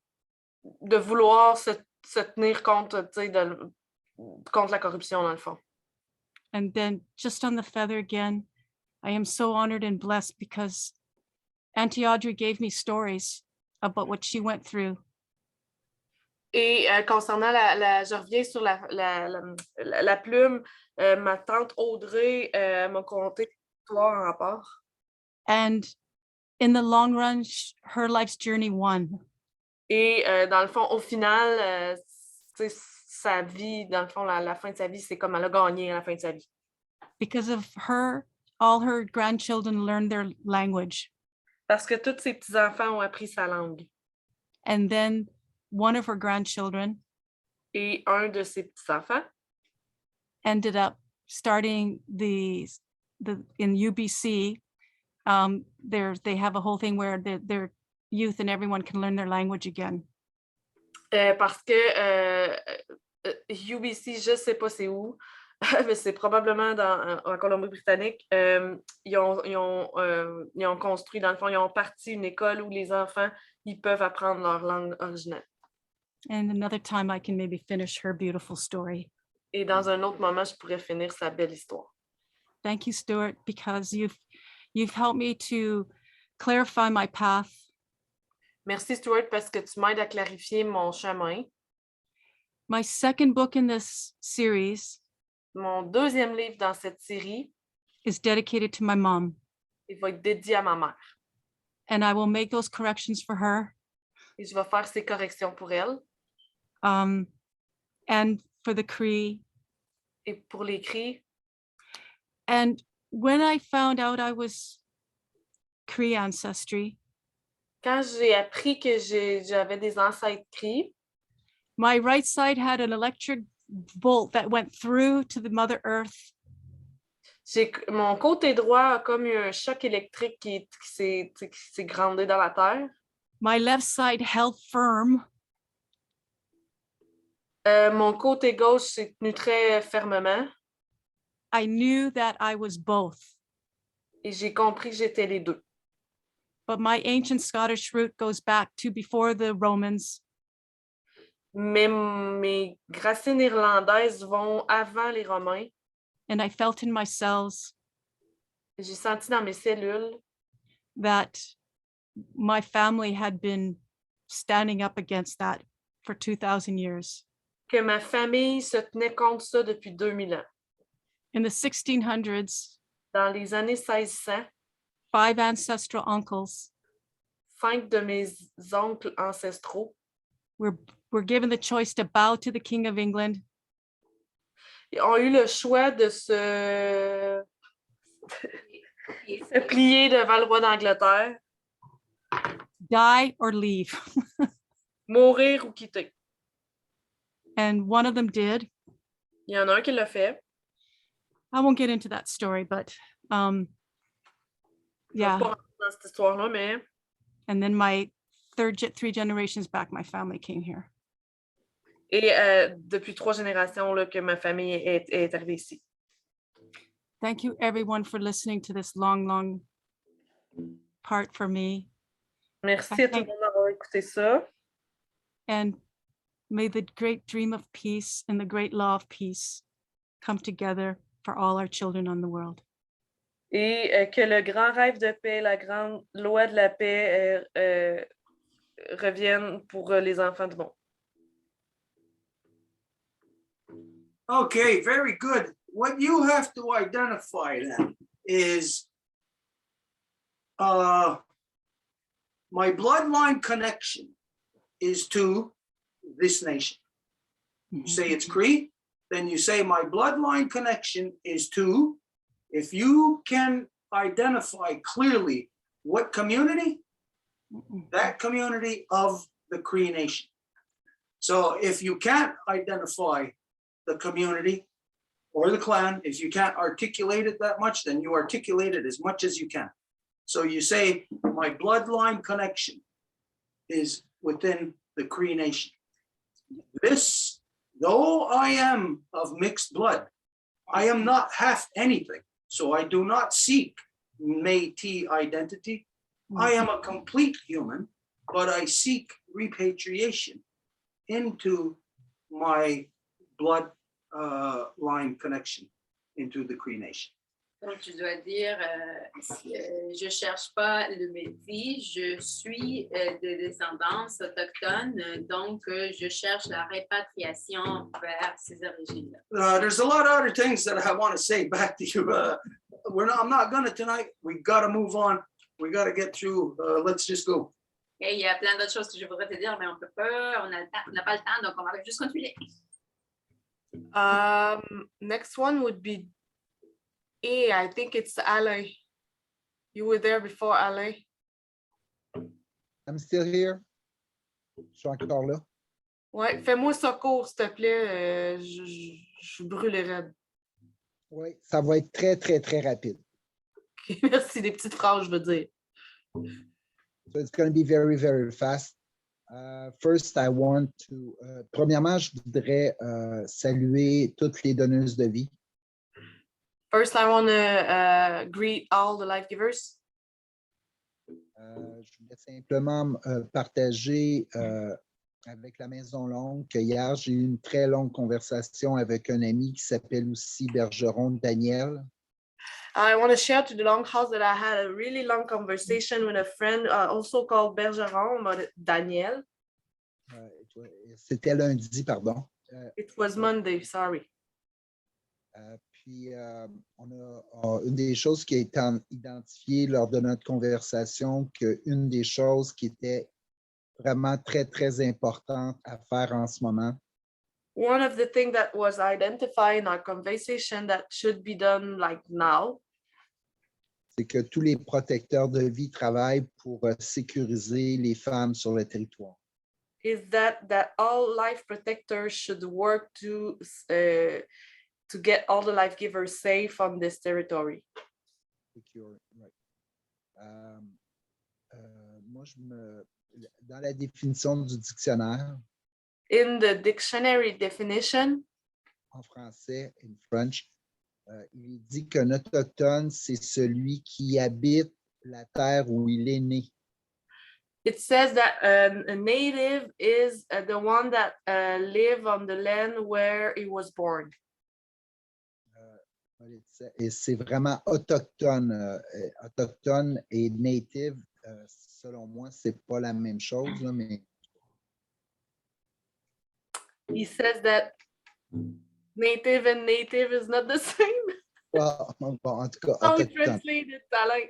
De vouloir se tenir contre la corruption, dans le fond. And then just on the feather again, I am so honored and blessed because Auntie Audrey gave me stories about what she went through. Et concernant je reviens sur la plume, ma tante Audrey m'a conté l'histoire en rapport. And in the long run, her life's journey won. Et dans le fond, au final, sa vie, dans le fond, la fin de sa vie, c'est comme elle a gagné à la fin de sa vie. Because of her, all her grandchildren learned their language. Parce que tous ses petits-enfants ont appris sa langue. And then one of her grandchildren Et un de ses petits-enfants ended up starting in UBC. They have a whole thing where their youth and everyone can learn their language again. Parce que UBC, je ne sais pas c'est où, mais c'est probablement en Colombie-Britannique. Ils ont construit, dans le fond, ils ont parti une école où les enfants ils peuvent apprendre leur langue originale. And another time I can maybe finish her beautiful story. Et dans un autre moment, je pourrais finir sa belle histoire. Thank you, Stuart, because you've helped me to clarify my path. Merci, Stuart, parce que tu m'aides à clarifier mon chemin. My second book in this series Mon deuxième livre dans cette série is dedicated to my mom. Il va être dédié à ma mère. And I will make those corrections for her. Et je vais faire ces corrections pour elle. And for the Cree. Et pour les cris. And when I found out I was Cree ancestry, quand j'ai appris que j'avais des ancêtres cris, my right side had an electric bolt that went through to the Mother Earth Mon côté droit a comme eu un choc électrique qui s'est grandé dans la terre. My left side held firm. Mon côté gauche s'est tenu très fermement I knew that I was both. et j'ai compris que j'étais les deux. But my ancient Scottish root goes back to before the Romans. Mais mes racines irlandaises vont avant les Romains. And I felt in my cells J'ai senti dans mes cellules that my family had been standing up against that for 2,000 years. que ma famille se tenait contre ça depuis 2000 ans. In the 1600s, Dans les années 1600, 5 ancestral uncles 5 de mes oncles ancestraux were given the choice to bow to the King of England ont eu le choix de se plier devant le roi d'Angleterre, die or leave. mourir ou quitter. And one of them did. Il y en a un qui l'a fait. I won't get into that story, but Je vais yeah. pas rentrer dans cette histoire-là, mais And then my 3 generations back, my family came here. et depuis 3 générations là, que ma famille est arrivée ici. Thank you everyone for listening to this long part for me. Merci à tout le monde d'avoir écouté ça. And may the great dream of peace and the great law of peace come together for all our children on the world. Et que le grand rêve de paix, la grande loi de la paix revienne pour les enfants du monde. Okay, very good. What you have to identify then is my bloodline connection is to this nation. You say it's Cree, then you say my bloodline connection is to, if you can identify clearly what community, that community of the Cree nation. So if you can't identify the community or the clan, if you can't articulate it that much, then you articulate it as much as you can. So you say, my bloodline connection is within the Cree nation. This, though I am of mixed blood, I am not half anything. So I do not seek Métis identity. I am a complete human, but I seek repatriation into my blood line connection into the Cree nation. Donc, tu dois dire, je cherche pas le métis, je suis de descendance autochtone, donc je cherche la répatriation vers ces origines. There's a lot of other things that I want to say back to you. I'm not gonna tonight. We got to move on. We got to get through. Let's just go. Et il y a plein d'autres choses que je voudrais te dire, mais on peut pas, on n'a pas le temps, donc on va juste continuer. Next one would be I think it's Alain. You were there before, Alain. I'm still here. Je suis encore là. Ouais, fais-moi ça court, s'il te plaît. Je brûle les raides. Oui, ça va être très, très, très rapide. Okay, merci, des petites phrases, je veux dire. So it's going to be very, very fast. First, I want to... premièrement, je voudrais saluer toutes les donneuses de vie. First, I want to greet all the life givers. Je voulais simplement partager avec la Maison Longue que hier, j'ai eu une très longue conversation avec un ami qui s'appelle aussi Bergeron Daniel. I want to share to the Longhouse that I had a really long conversation with a friend also called Bergeron, about Daniel. C'était lundi, pardon. It was Monday, sorry. Puis, on a une des choses qui a été identifiée lors de notre conversation, qu'une des choses qui était vraiment très, très importante à faire en ce moment, One of the things that was identified in our conversation that should be done like now c'est que tous les protecteurs de vie travaillent pour sécuriser les femmes sur le territoire. is that all life protectors should work to to get all the life givers safe on this territory. Secure, right. Moi, dans la définition du dictionnaire, In the dictionary definition, en français, in French, il dit qu'un autochtone, c'est celui qui habite la terre où il est né. it says that a native is the one that live on the land where he was born. Et c'est vraiment autochtone. Autochtone et native, selon moi, c'est pas la même chose, là, mais He says that native and native is not the same. bon, en tout cas, How we autochtone. translate it, Alain?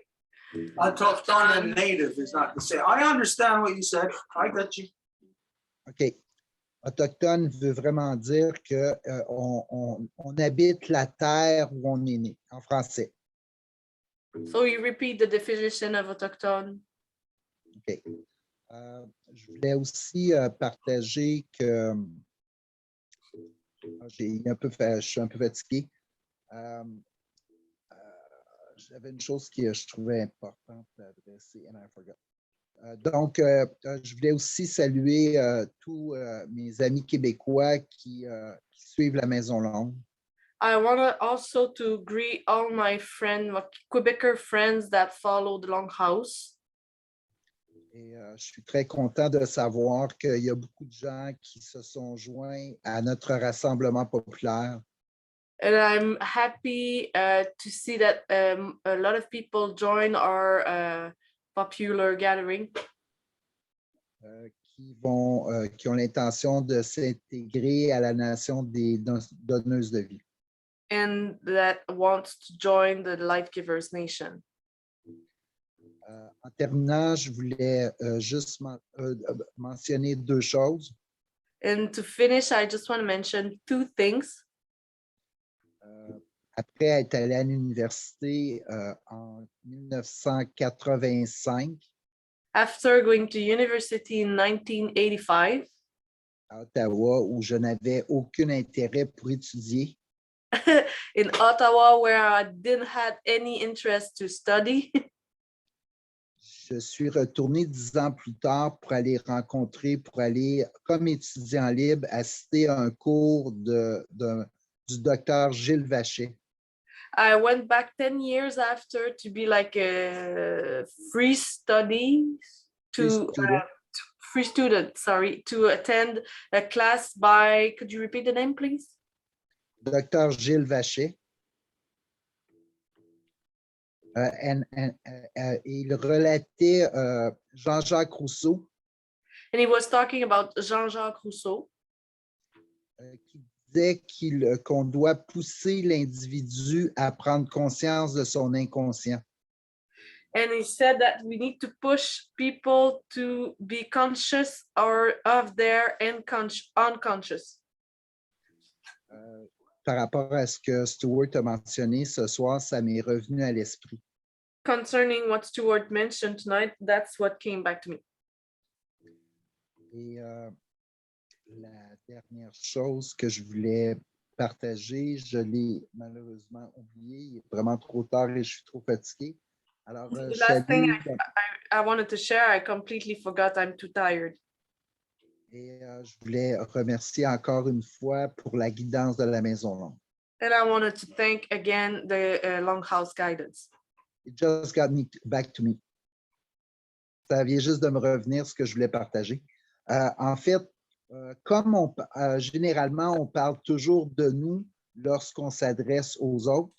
Autochtone and native is not the same. I understand what you said. I got you. OK. Autochtone veut vraiment dire que on habite la terre où on est né, en français. So you repeat the definition of autochtone. OK. Je voulais aussi partager que je suis un peu fatigué. J'avais une chose que je trouvais importante à adresser, and I forgot. Donc, je voulais aussi saluer tous mes amis québécois qui suivent la Maison Longue. I want also to greet all my Quebecer friends that follow the Longhouse. Et je suis très content de savoir qu'il y a beaucoup de gens qui se sont joints à notre rassemblement populaire. And I'm happy to see that a lot of people join our popular gathering. Qui ont l'intention de s'intégrer à la nation des donneuses de vie. And that wants to join the Life Givers Nation. En terminant, je voulais juste mentionner deux choses. And to finish, I just want to mention two things. Après être allé à l'université en 1985, After going to university in 1985, à Ottawa, où je n'avais aucun intérêt pour étudier, in Ottawa, where I didn't have any interest to study, je suis retourné 10 ans plus tard pour aller comme étudiant libre, assister à un cours du docteur Gilles Vachet. I went back 10 years after to be like a free student, to attend a class by, could you repeat the name, please? Docteur Gilles Vachet. Il relatait Jean-Jacques Rousseau. And he was talking about Jean-Jacques Rousseau. Qui disait qu'on doit pousser l'individu à prendre conscience de son inconscient. And he said that we need to push people to be conscious of their unconscious. Par rapport à ce que Stuart a mentionné ce soir, ça m'est revenu à l'esprit. Concerning what Stuart mentioned tonight, that's what came back to me. Et la dernière chose que je voulais partager, je l'ai malheureusement oublié. Il est vraiment trop tard et je suis trop fatigué. Alors, the last thing I wanted to share, I completely forgot. I'm too tired. Et je voulais remercier encore une fois pour la guidance de la Maison Longue. And I wanted to thank again the Longhouse Guidance. It just got back to me. Ça vient juste de me revenir ce que je voulais partager. En fait, comme généralement, on parle toujours de nous lorsqu'on s'adresse aux autres.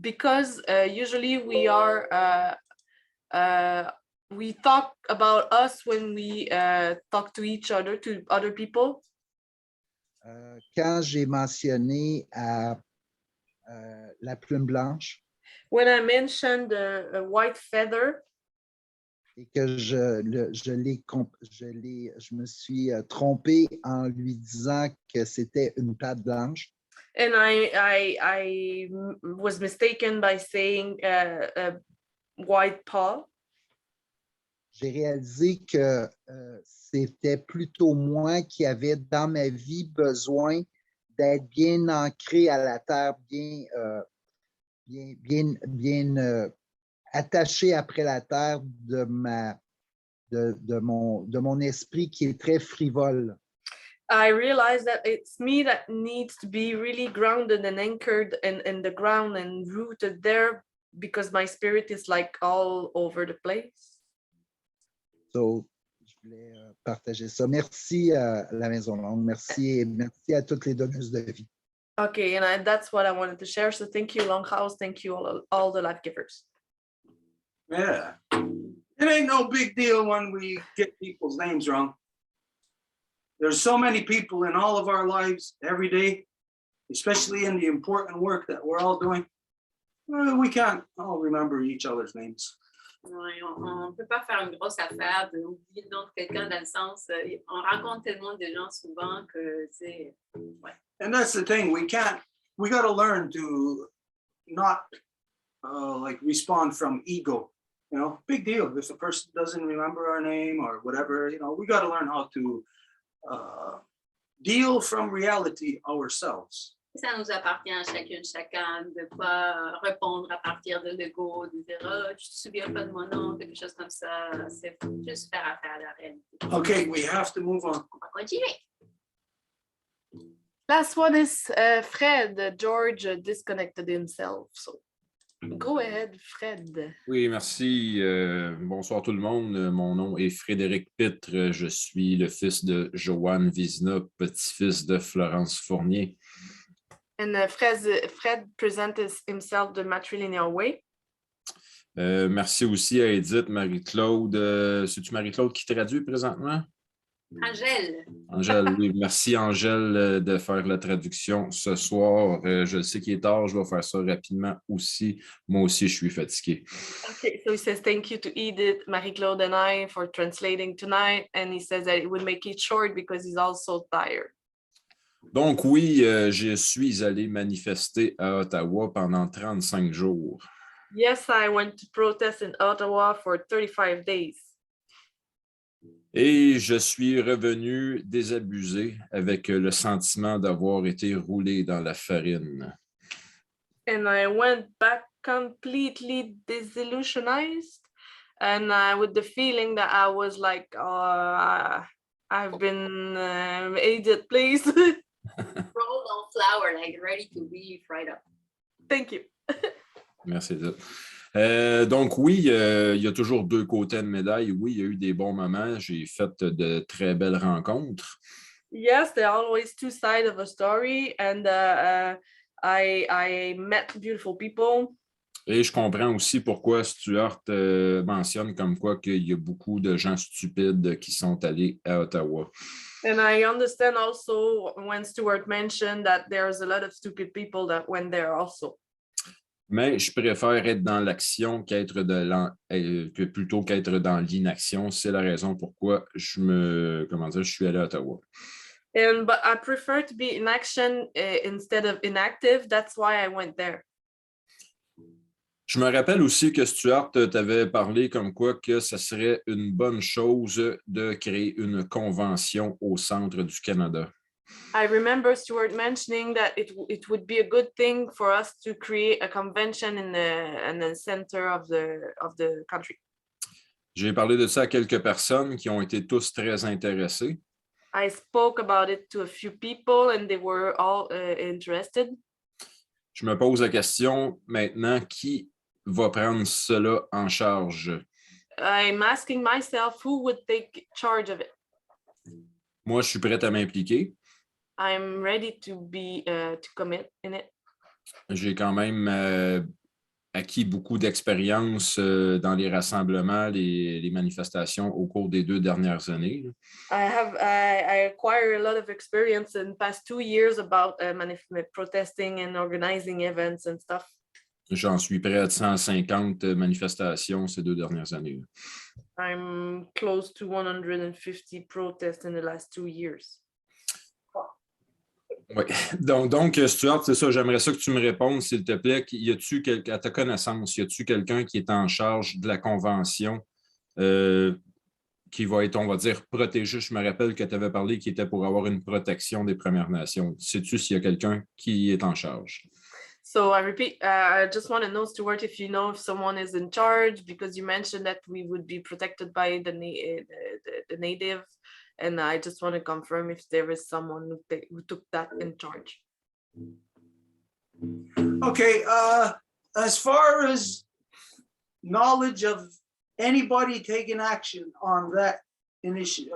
Because usually we talk about us when we talk to each other, to other people. Quand j'ai mentionné la plume blanche, when I mentioned the white feather, et que je me suis trompé en lui disant que c'était une patte blanche. And I was mistaken by saying white paw. J'ai réalisé que c'était plutôt moi qui avais dans ma vie besoin d'être bien ancré à la terre, bien attaché après la terre de mon esprit qui est très frivole. I realized that it's me that needs to be really grounded and anchored in the ground and rooted there because my spirit is like all over the place. So, je voulais partager ça. Merci à la Maison Longue. Merci et merci à toutes les donneuses de vie. Okay, and that's what I wanted to share. So thank you, Longhouse. Thank you, all the life givers. Yeah. It ain't no big deal when we get people's names wrong. There's so many people in all of our lives every day, especially in the important work that we're all doing. We can't all remember each other's names. Ouais, on ne peut pas faire une grosse affaire de oublier le nom de quelqu'un dans le sens, on rencontre tellement de gens souvent que c'est. Ouais. And that's the thing, we got to learn to not like respond from ego. You know, big deal if a person doesn't remember our name or whatever, you know, we got to learn how to deal from reality ourselves. Ça nous appartient à chacune, chacun, de ne pas répondre à partir de l'ego, de dire oh, tu te souviens pas de mon nom, quelque chose comme ça. C'est juste faire affaire à la réalité. Okay, we have to move on. On va continuer. Last one is Fred. George disconnected himself. So go ahead, Fred. Oui, merci. Bonsoir tout le monde. Mon nom est Frédéric Pitre. Je suis le fils de Joanne Vizina, petit-fils de Florence Fournier. And Fred presents himself the matrilineal way. Merci aussi à Edith, Marie-Claude. C'est-tu Marie-Claude qui traduit présentement? Angèle. Angèle, oui. Merci Angèle de faire la traduction ce soir. Je sais qu'il est tard, je vais faire ça rapidement aussi. Moi aussi, je suis fatigué. Okay, so he says thank you to Edith, Marie-Claude and I for translating tonight. And he says that it would make it short because he's also tired. Donc oui, je suis allé manifester à Ottawa pendant 35 jours. Yes, I went to protest in Ottawa for 35 days. Et je suis revenu désabusé avec le sentiment d'avoir été roulé dans la farine. And I went back completely disillusionized and with the feeling that I was like, I've been aided, please. Rolled on flour, like ready to leave right up. Thank you. Merci, Edith. Donc oui, il y a toujours deux côtés de médaille. Oui, il y a eu des bons moments. J'ai fait de très belles rencontres. Yes, there are always two sides of a story, and I met beautiful people. Et je comprends aussi pourquoi Stuart mentionne comme quoi qu'il y a beaucoup de gens stupides qui sont allés à Ottawa. And I understand also when Stuart mentioned that there's a lot of stupid people that went there also. Mais je préfère être dans l'action plutôt qu'être dans l'inaction. C'est la raison pourquoi je suis allé à Ottawa. But I prefer to be in action instead of inactive. That's why I went there. Je me rappelle aussi que Stuart t'avait parlé comme quoi que ce serait une bonne chose de créer une convention au centre du Canada. I remember Stuart mentioning that it would be a good thing for us to create a convention in the center of the country. J'ai parlé de ça à quelques personnes qui ont été tous très intéressés. I spoke about it to a few people and they were all interested. Je me pose la question maintenant, qui va prendre cela en charge? I'm asking myself who would take charge of it. Moi, je suis prêt à m'impliquer. I'm ready to commit in it. J'ai quand même acquis beaucoup d'expérience dans les rassemblements, les manifestations au cours des 2 dernières années. I acquired a lot of experience in the past 2 years about protesting and organizing events and stuff. J'en suis près à 150 manifestations ces 2 dernières années. I'm close to 150 protests in the last 2 years. Oui. Donc, Stuart, c'est ça, j'aimerais ça que tu me répondes, s'il te plaît. À ta connaissance, y a-t-il quelqu'un qui est en charge de la convention qui va être, on va dire, protégé. Je me rappelle que tu avais parlé qui était pour avoir une protection des Premières Nations. Sais-tu s'il y a quelqu'un qui est en charge? So I repeat, I just want to know, Stuart, if you know if someone is in charge, because you mentioned that we would be protected by the native, and I just want to confirm if there is someone who took that in charge. Okay, as far as knowledge of anybody taking action on that initiative,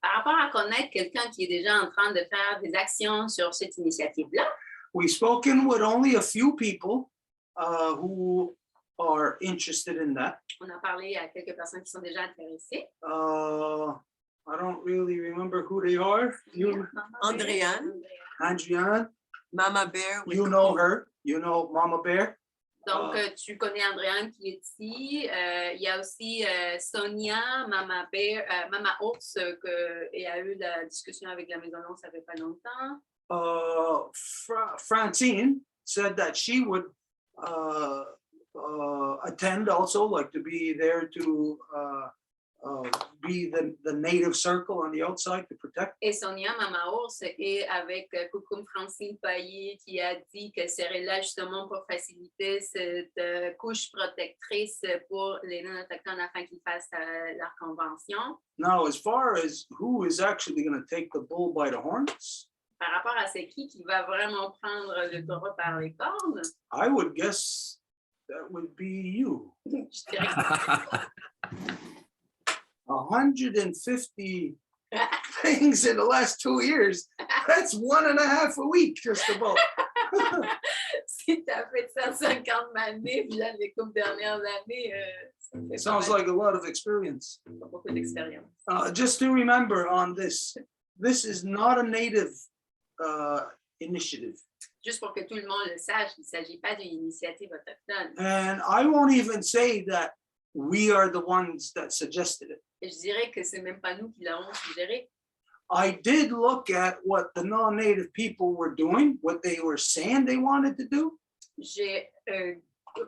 Par rapport à connaître quelqu'un qui est déjà en train de faire des actions sur cette initiative-là, we've spoken with only a few people who are interested in that. on a parlé à quelques personnes qui sont déjà intéressées. I don't really remember who they are. You, Andréane, Andriane, Mama Bear. with you know Coco. her. You know Mama Bear. Donc, tu connais Andréane qui est ici. Il y a aussi Sonia, Mama Bear, Mama Ours, et a eu la discussion avec la Maison Longue, ça fait pas longtemps. Francine said that she would attend also, like to be there to be the native circle on the outside to protect. Et Sonia, Mama Ours, est avec Coucou Francine Paillet qui a dit qu'elle serait là justement pour faciliter cette couche protectrice pour les non-autochtones afin qu'ils fassent leur convention. Now, as far as who is actually going to take the bull by the horns, Par rapport à c'est qui va vraiment prendre le taureau par les cornes, I would guess that would be you. je dirais que 150 things in the last 2 years. That's 1.5 a week, just about. si tu as fait 150 années, puis là, les coupes dernières années, ça fait Sounds like a lot of experience. beaucoup d'expérience. Just to remember on this is not a native initiative. Juste pour que tout le monde le sache, il ne s'agit pas d'une initiative autochtone. And I won't even say that we are the ones that suggested it. Et je dirais que c'est même pas nous qui l'avons suggéré. I did look at what the non-native people were doing, what they were saying they wanted to do. J'ai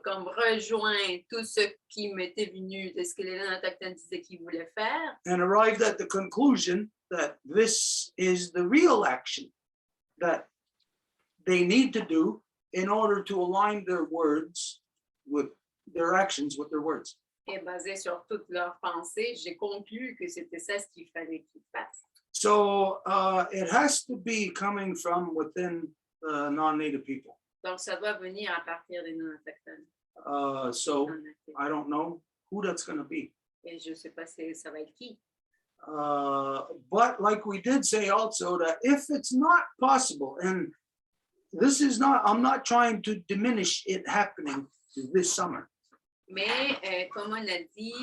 comme rejoint tout ce qui m'était venu de ce que les non-autochtones disaient qu'ils voulaient faire. And arrived at the conclusion that this is the real action that they need to do in order to align their words with their actions with their words. Et basé sur toutes leurs pensées, j'ai conclu que c'était ça ce qu'il fallait qu'ils fassent. So it has to be coming from within non-native people. Donc, ça doit venir à partir des non-autochtones. So I don't know who that's going to be. Et je ne sais pas si ça va être qui. But like we did say also that if it's not possible, and this is not, I'm not trying to diminish it happening this summer. Mais comme on a dit,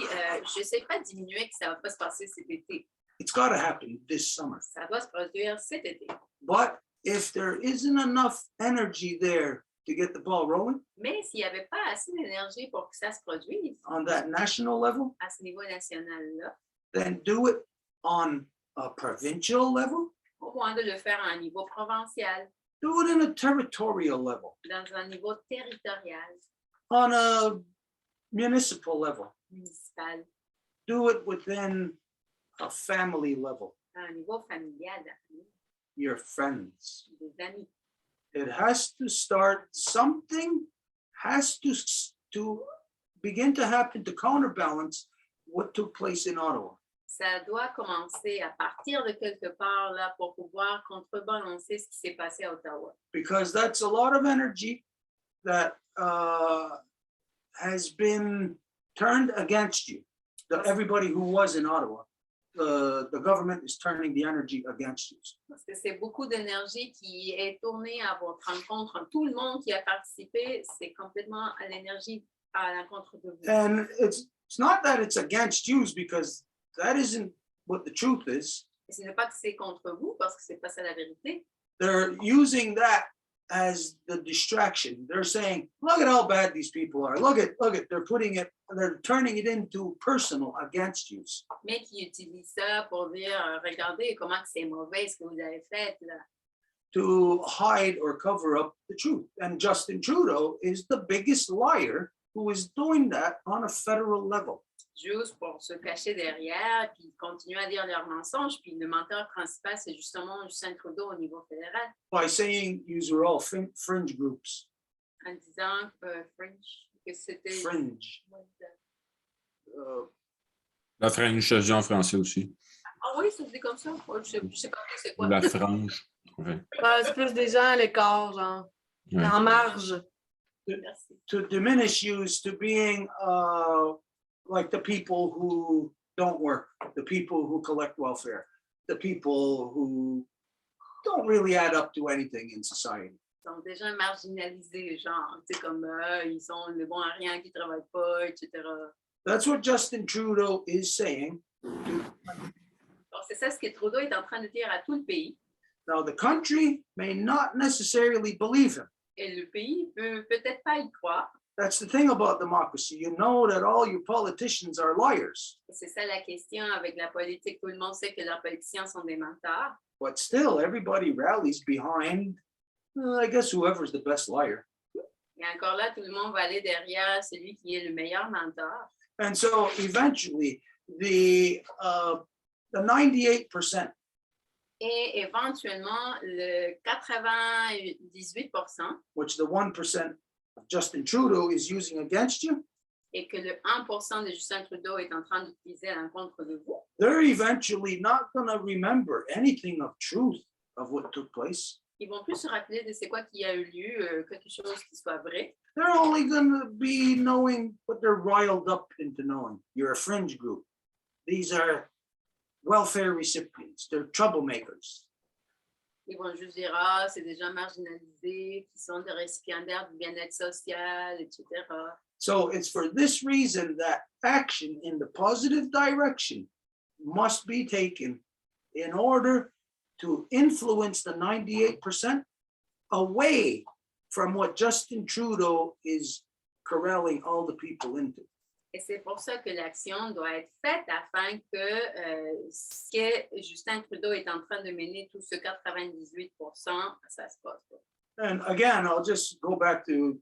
je ne sais pas diminuer que ça ne va pas se passer cet été. It's got to happen this summer. Ça doit se produire cet été. But if there isn't enough energy there to get the ball rolling Mais s'il n'y avait pas assez d'énergie pour que ça se produise on that national level, à ce niveau national-là, then do it on a provincial level, au moins de le faire à un niveau provincial, do it in a territorial level, dans un niveau territorial, on a municipal level, municipal, do it within a family level, à un niveau familial, your friends. des amis. It has to start, something has to begin to happen to counterbalance what took place in Ottawa. Ça doit commencer à partir de quelque part là pour pouvoir contrebalancer ce qui s'est passé à Ottawa. Because that's a lot of energy that has been turned against you. Everybody who was in Ottawa, the government is turning the energy against you. Parce que c'est beaucoup d'énergie qui est tournée à votre rencontre. Tout le monde qui a participé, c'est complètement à l'énergie à l'encontre de vous. And it's not that it's against you, because that isn't what the truth is. Et ce n'est pas que c'est contre vous, parce que c'est pas ça la vérité. They're using that as the distraction. They're saying, look at how bad these people are. Look at, they're turning it into personal against you. Mais qui utilisent ça pour dire, regardez comment c'est mauvais ce que vous avez fait là. To hide or cover up the truth. And Justin Trudeau is the biggest liar who is doing that on a federal level. Juste pour se cacher derrière, puis continuer à dire leurs mensonges. Puis le menteur principal, c'est justement Justin Trudeau au niveau fédéral, By saying these are all fringe groups. en disant que c'était... Fringe. La frange, je dis en français aussi. Ah oui, ça se dit comme ça? Oh, je sais pas c'est quoi. La frange. Ouais. C'est plus des gens à l'écart, genre, Ouais. en marge. Merci. To diminish you to being like the people who don't work, the people who collect welfare, the people who don't really add up to anything in society. Ils sont déjà marginalisés, genre, tu sais, comme ils sont le bon à rien, qui ne travaillent pas, etc. That's what Justin Trudeau is saying. Donc, c'est ça ce que Trudeau est en train de dire à tout le pays. Now, the country may not necessarily believe him. Et le pays peut peut-être pas y croire. That's the thing about democracy. You know that all your politicians are liars, C'est ça la question avec la politique. Tout le monde sait que leurs politiciens sont des menteurs. but still everybody rallies behind, I guess, whoever's the best liar. Et encore là, tout le monde va aller derrière celui qui est le meilleur menteur. And so eventually, the 98%, Et éventuellement, le 98%, which the 1% of Justin Trudeau is using against you, et que le 1% de Justin Trudeau est en train d'utiliser à l'encontre de vous, they're eventually not going to remember anything of truth of what took place. ils vont plus se rappeler de c'est quoi qui a eu lieu, quelque chose qui soit vrai. They're only going to be knowing what they're riled up into knowing. You're a fringe group. These are welfare recipients. They're troublemakers. Ils vont juste dire, ah, c'est des gens marginalisés, qui sont des récipiendaires du bien-être social, etc. So it's for this reason that action in the positive direction must be taken in order to influence the 98% away from what Justin Trudeau is corralling all the people into. Et c'est pour ça que l'action doit être faite afin que ce que Justin Trudeau est en train de mener, tout ce 98%, ça se passe pas. And again, I'll just go back to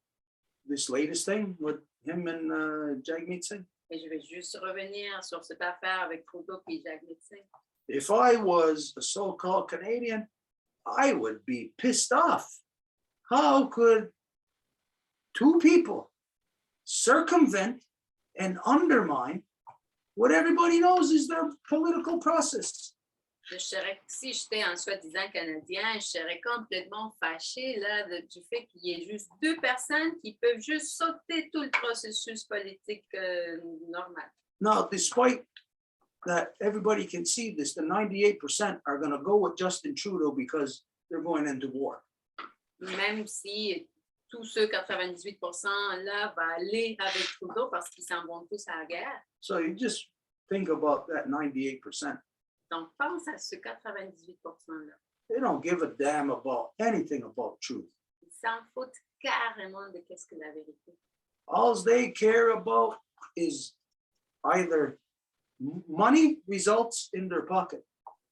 this latest thing with him and Jagmeet Singh. Et je vais juste revenir sur cette affaire avec Trudeau et Jagmeet Singh. If I was a so-called Canadian, I would be pissed off. How could two people circumvent and undermine what everybody knows is their political process? Si j'étais un soi-disant Canadien, je serais complètement fâchée là, du fait qu'il y ait juste deux personnes qui peuvent juste sauter tout le processus politique normal. Now, despite that everybody can see this, the 98% are going to go with Justin Trudeau because they're going into war. Même si tous ceux 98% là va aller avec Trudeau parce qu'ils s'en vont tous à la guerre. So you just think about that 98%. Donc, pense à ce 98%-là. They don't give a damn about anything about truth. Ils s'en foutent carrément de qu'est-ce que la vérité. All they care about is either money results in their pocket.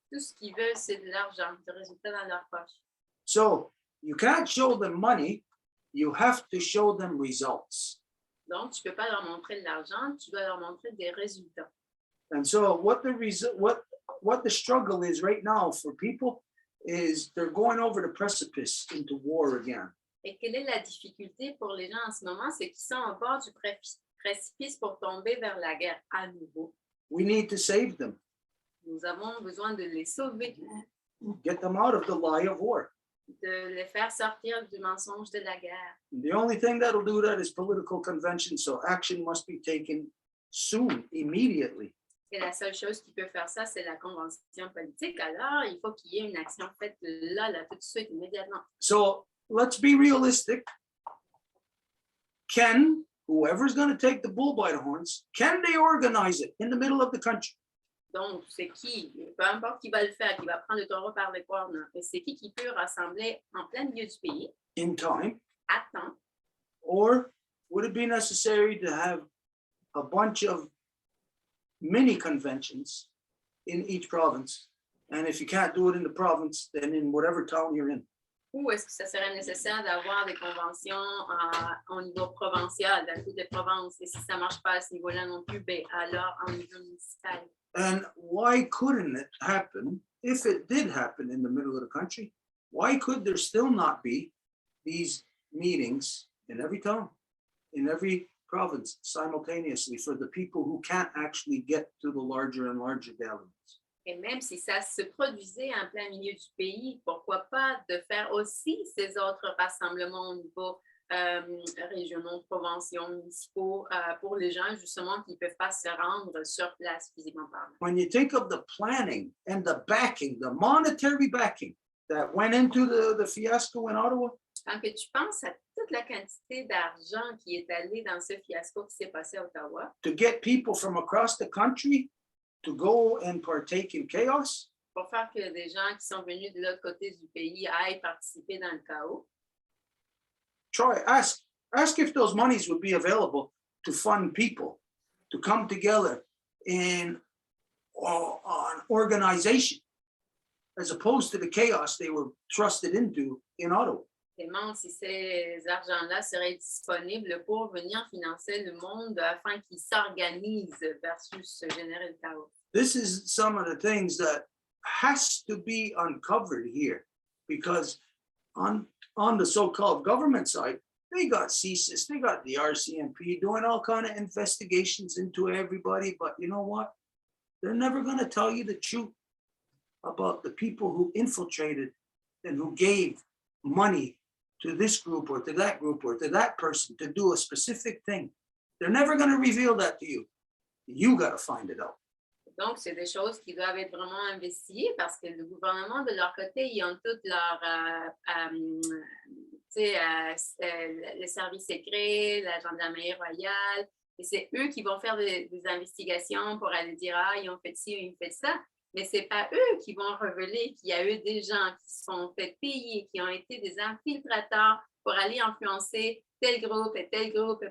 Tout ce qu'ils veulent, c'est de l'argent, des résultats dans leur poche. So you can't show them money, you have to show them results. Donc, tu ne peux pas leur montrer de l'argent, tu dois leur montrer des résultats. And so what the struggle is right now for people is they're going over the precipice into war again. Et quelle est la difficulté pour les gens en ce moment? C'est qu'ils sont au bord du précipice pour tomber vers la guerre à nouveau. We need to save them. Nous avons besoin de les sauver, Get them out of the lie of war. de les faire sortir du mensonge de la guerre. The only thing that'll do that is political convention, so action must be taken soon, immediately. Et la seule chose qui peut faire ça, c'est la convention politique. Alors, il faut qu'il y ait une action faite là, tout de suite, immédiatement. So let's be realistic. Can whoever's going to take the bull by the horns, can they organize it in the middle of the country? Donc, c'est qui, peu importe qui va le faire, qui va prendre le taureau par les cornes, c'est qui peut rassembler en plein milieu du pays, In time? à temps, Or would it be necessary to have a bunch of mini conventions in each province? And if you can't do it in the province, then in whatever town you're in. Ou est-ce que ça serait nécessaire d'avoir des conventions au niveau provincial, dans toutes les provinces? Et si ça ne marche pas à ce niveau-là non plus, ben alors au niveau municipal. And why couldn't it happen if it did happen in the middle of the country? Why could there still not be these meetings in every town, in every province simultaneously for the people who can't actually get to the larger and larger gatherings? Et même si ça se produisait en plein milieu du pays, pourquoi pas de faire aussi ces autres rassemblements au niveau régionaux, provinciaux, municipaux, pour les gens justement qui ne peuvent pas se rendre sur place physiquement parlant. When you think of the planning and the backing, the monetary backing that went into the fiasco in Ottawa, Quand que tu penses à toute la quantité d'argent qui est allée dans ce fiasco qui s'est passé à Ottawa, to get people from across the country to go and partake in chaos, pour faire que des gens qui sont venus de l'autre côté du pays aillent participer dans le chaos, ask if those monies would be available to fund people to come together in an organization as opposed to the chaos they were thrusted into in Ottawa. demande si ces argents-là seraient disponibles pour venir financer le monde afin qu'il s'organise versus générer le chaos. This is some of the things that has to be uncovered here, because on the so-called government side, they got CSIS, they got the RCMP doing all kind of investigations into everybody, but you know what? They're never going to tell you the truth about the people who infiltrated and who gave money to this group or to that group or to that person to do a specific thing. They're never going to reveal that to you. You got to find it out. Donc, c'est des choses qui doivent être vraiment investies parce que le gouvernement, de leur côté, ils ont toutes leurs le service secret, la gendarmerie royale, et c'est eux qui vont faire des investigations pour aller dire, ah, ils ont fait ci, ils ont fait ça, mais c'est pas eux qui vont révéler qu'il y a eu des gens qui se sont fait payer, qui ont été des infiltrateurs pour aller influencer tel groupe et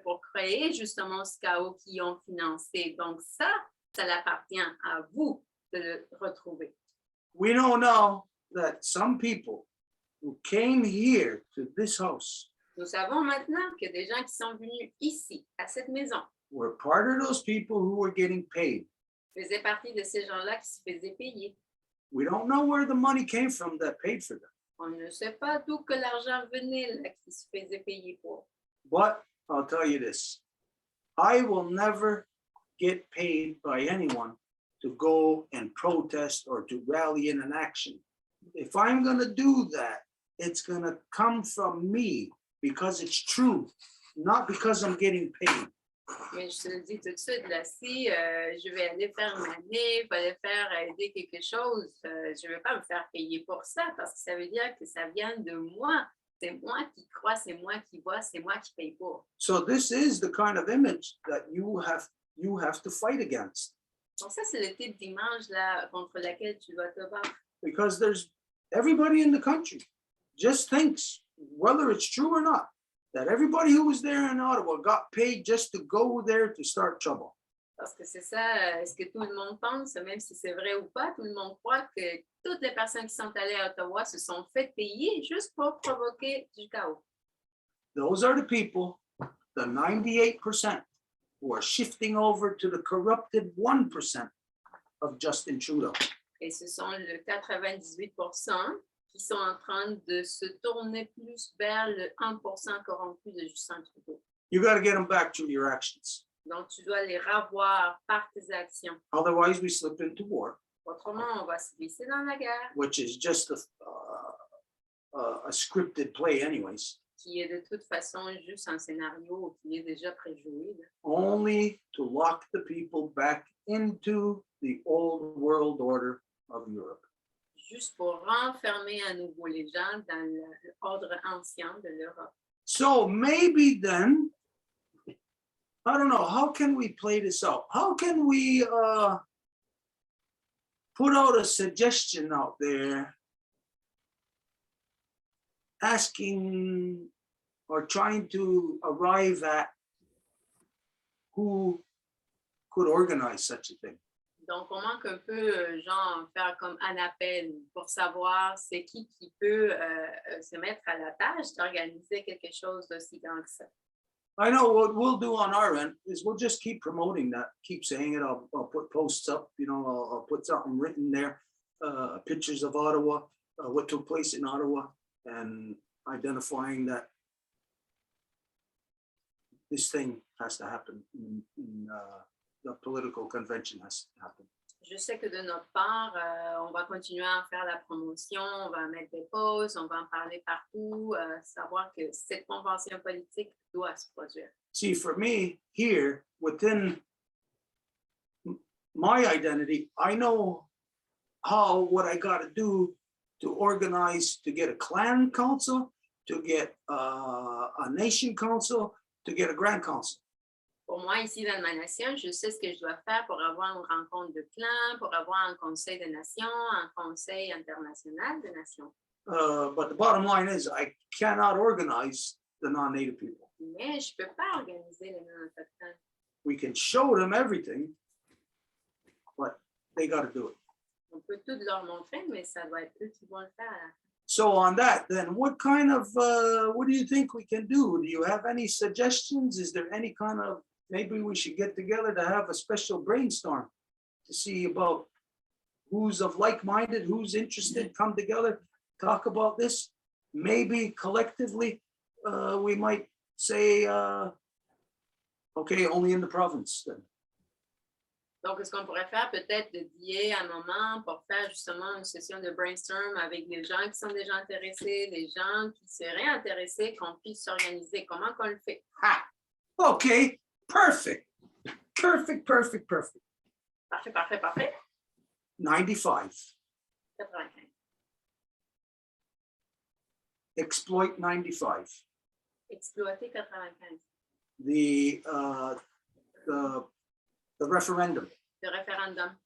pour créer justement ce chaos qu'ils ont financé. Donc ça l'appartient à vous de le retrouver. We know now that some people who came here to this house Nous savons maintenant que des gens qui sont venus ici, à cette maison, were part of those people who were getting paid. faisaient partie de ces gens-là qui se faisaient payer. We don't know where the money came from that paid for them. On ne sait pas d'où que l'argent venait là, qui se faisait payer pour. But I'll tell you this, I will never get paid by anyone to go and protest or to rally in an action. If I'm going to do that, it's going to come from me because it's true, not because I'm getting paid. Mais je te le dis tout de suite, là, si je vais aller faire une manif, aller faire aider quelque chose, je ne vais pas me faire payer pour ça parce que ça veut dire que ça vient de moi. C'est moi qui crois, c'est moi qui vois, c'est moi qui paye pour. So this is the kind of image that you have to fight against. Donc ça, c'est le type d'image là contre laquelle tu dois te battre. Because there's everybody in the country just thinks, whether it's true or not, that everybody who was there in Ottawa got paid just to go there to start trouble. Parce que c'est ça, ce que tout le monde pense, même si c'est vrai ou pas, tout le monde croit que toutes les personnes qui sont allées à Ottawa se sont fait payer juste pour provoquer du chaos. Those are the people, the 98%, who are shifting over to the corrupted 1% of Justin Trudeau. Et ce sont le 98% qui sont en train de se tourner plus vers le 1% corrompu de Justin Trudeau. You got to get them back through your actions. Donc, tu dois les revoir par tes actions. Otherwise, we slip into war. Autrement, on va se glisser dans la guerre. Which is just a scripted play anyways. Qui est de toute façon juste un scénario qui est déjà préjoué. Only to lock the people back into the old world order of Europe. Juste pour renfermer à nouveau les gens dans l'ordre ancien de l'Europe. So maybe then, I don't know, how can we play this out? How can we put out a suggestion out there asking or trying to arrive at who could organize such a thing? Donc, on manque un peu, genre, faire comme un appel pour savoir c'est qui peut se mettre à la tâche d'organiser quelque chose d'aussi grand que ça. I know what we'll do on our end is we'll just keep promoting that, keep saying it. I'll put posts up, I'll put something written there, pictures of Ottawa, what took place in Ottawa, and identifying that this thing has to happen. The political convention has to happen. Je sais que de notre part, on va continuer à faire la promotion, on va mettre des posts, on va en parler partout, savoir que cette convention politique doit se produire. See, for me here within my identity, I know what I got to do to organize, to get a clan council, to get a nation council, to get a grand council. Pour moi, ici dans ma nation, je sais ce que je dois faire pour avoir une rencontre de clans, pour avoir un conseil de nations, un conseil international de nations. But the bottom line is I cannot organize the non-native people. Mais je ne peux pas organiser les non-autochtones. We can show them everything, but they got to do it. On peut tout leur montrer, mais ça doit être eux qui vont le faire. So on that, then what kind of, what do you think we can do? Do you have any suggestions? Is there any kind of, maybe we should get together to have a special brainstorm to see about who's of like-minded, who's interested, come together, talk about this. Maybe collectively, we might say, okay, only in the province then. Donc, ce qu'on pourrait faire, peut-être de dédier un moment pour faire justement une session de brainstorm avec des gens qui sont déjà intéressés, des gens qui seraient intéressés, qu'on puisse s'organiser. Comment qu'on le fait? Ha! Okay, perfect. Perfect. Parfait, parfait, parfait. 95. 95. Exploit 95. Exploiter 95. The referendum. Le référendum.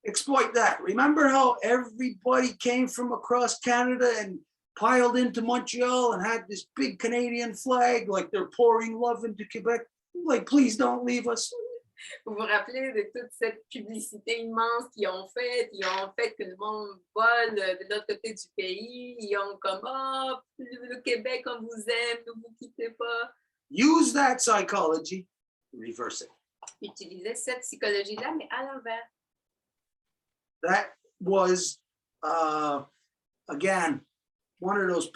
Exploit that. Remember how everybody came from across Canada and piled into Montreal and had this big Canadian flag, like they're pouring love into Quebec? Like, please don't leave us. Vous vous rappelez de toute cette publicité immense qu'ils ont fait que le monde vole de l'autre côté du pays. Ils ont comme, oh, le Québec, on vous aime, ne vous quittez pas. Use that psychology, reverse it. Utilisez cette psychologie-là, mais à l'envers. That was, again, one of those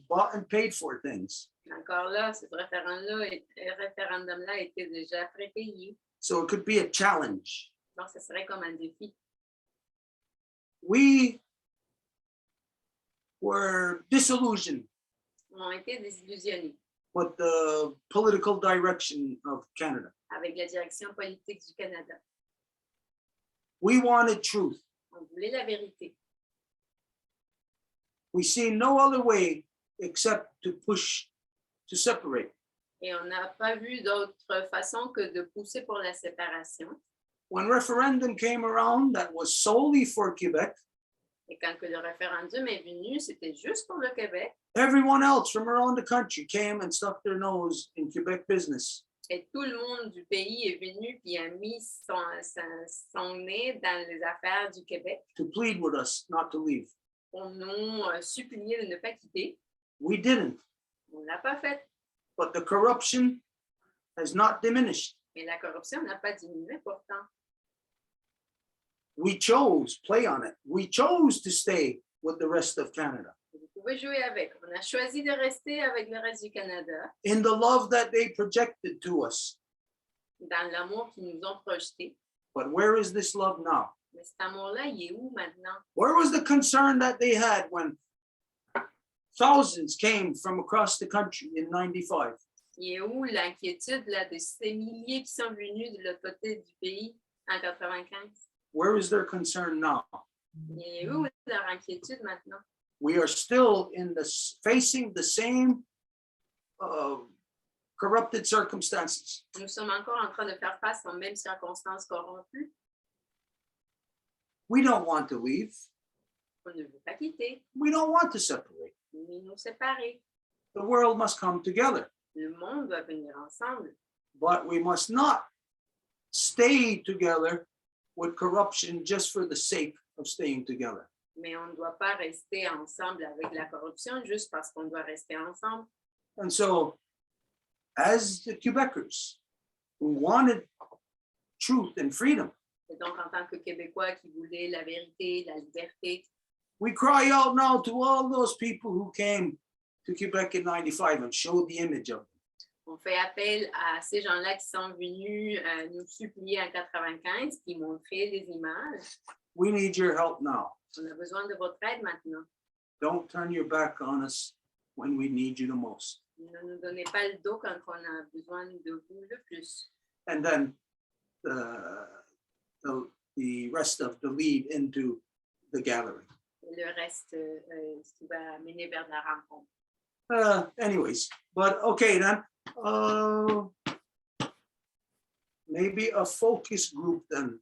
bought and paid for things. Encore là, ce référendum-là était déjà prépayé. So it could be a challenge. Donc, ce serait comme un défi. We were disillusioned On a été désillusionnés with the political direction of Canada. avec la direction politique du Canada. We wanted truth. On voulait la vérité. We see no other way except to push to separate. Et on n'a pas vu d'autre façon que de pousser pour la séparation. When referendum came around, that was solely for Quebec. Et quand que le référendum est venu, c'était juste pour le Québec. Everyone else from around the country came and stuck their nose in Quebec business. Et tout le monde du pays est venu et a mis son nez dans les affaires du Québec. To plead with us not to leave. On nous suppliait de ne pas quitter. We didn't. On ne l'a pas fait. But the corruption has not diminished. Mais la corruption n'a pas diminué pourtant. We chose, play on it. We chose to stay with the rest of Canada. Vous pouvez jouer avec. On a choisi de rester avec le reste du Canada. In the love that they projected to us. Dans l'amour qu'ils nous ont projeté. But where is this love now? Mais cet amour-là, il est où maintenant? Where was the concern that they had when thousands came from across the country in 95? Il est où l'inquiétude là, de ces milliers qui sont venus de l'autre côté du pays en 95? Where is their concern now? Il est où leur inquiétude maintenant? We are still facing the same corrupted circumstances. Nous sommes encore en train de faire face aux mêmes circonstances corrompues. We don't want to leave. On ne veut pas quitter, We don't want to separate. ni nous séparer. The world must come together, Le monde doit venir ensemble, but we must not stay together with corruption just for the sake of staying together. Mais on ne doit pas rester ensemble avec la corruption juste parce qu'on doit rester ensemble. And so, as the Quebecers who wanted truth and freedom, Et donc, en tant que Québécois qui voulaient la vérité, la liberté, we cry out now to all those people who came to Quebec in 95 and showed the image of them. on fait appel à ces gens-là qui sont venus nous supplier en 95, qui montraient des images. We need your help now. On a besoin de votre aide maintenant. Don't turn your back on us when we need you the most. Ne nous donnez pas le dos quand on a besoin de vous le plus. And then the rest of the lead into the gathering. Et le reste qui va mener vers la rencontre. Anyways, but okay then. Maybe a focus group then.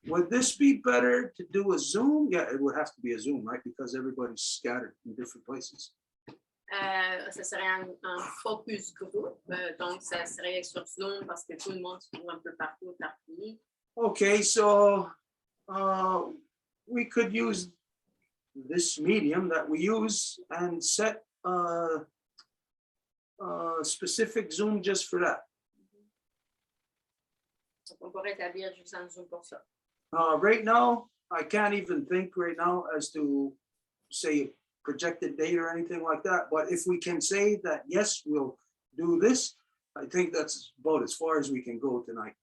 Would this be better to do a Zoom? Yeah, it would have to be a Zoom, right? Because everybody's scattered in different places. Ça serait un focus group, donc ça serait sur Zoom parce que tout le monde se trouve un peu partout éparpillé. Okay, so we could use this medium that we use and set a specific Zoom just for that. Donc on pourrait établir juste un Zoom pour ça. Right now, I can't even think right now as to say projected date or anything like that. But if we can say that, yes, we'll do this, I think that's about as far as we can go tonight.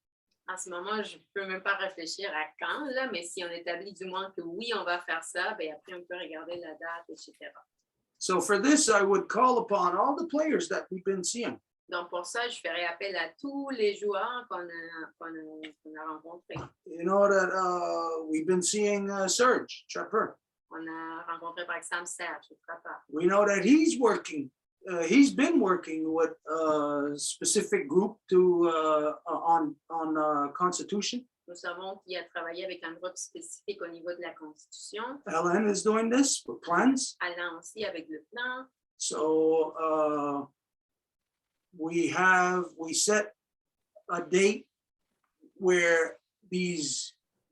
En ce moment, je ne peux même pas réfléchir à quand, là, mais si on établit du moins que oui, on va faire ça, ben après, on peut regarder la date, etc. So for this, I would call upon all the players that we've been seeing. Donc, pour ça, je ferai appel à tous les joueurs qu'on a rencontrés. You know that we've been seeing Serge Trapper. On a rencontré, par exemple, Serge Trapper. We know that he's working. He's been working with a specific group to on Constitution. Nous savons qu'il a travaillé avec un groupe spécifique au niveau de la Constitution. Ellen is doing this with plans. Alain aussi avec le plan. So we set a date where we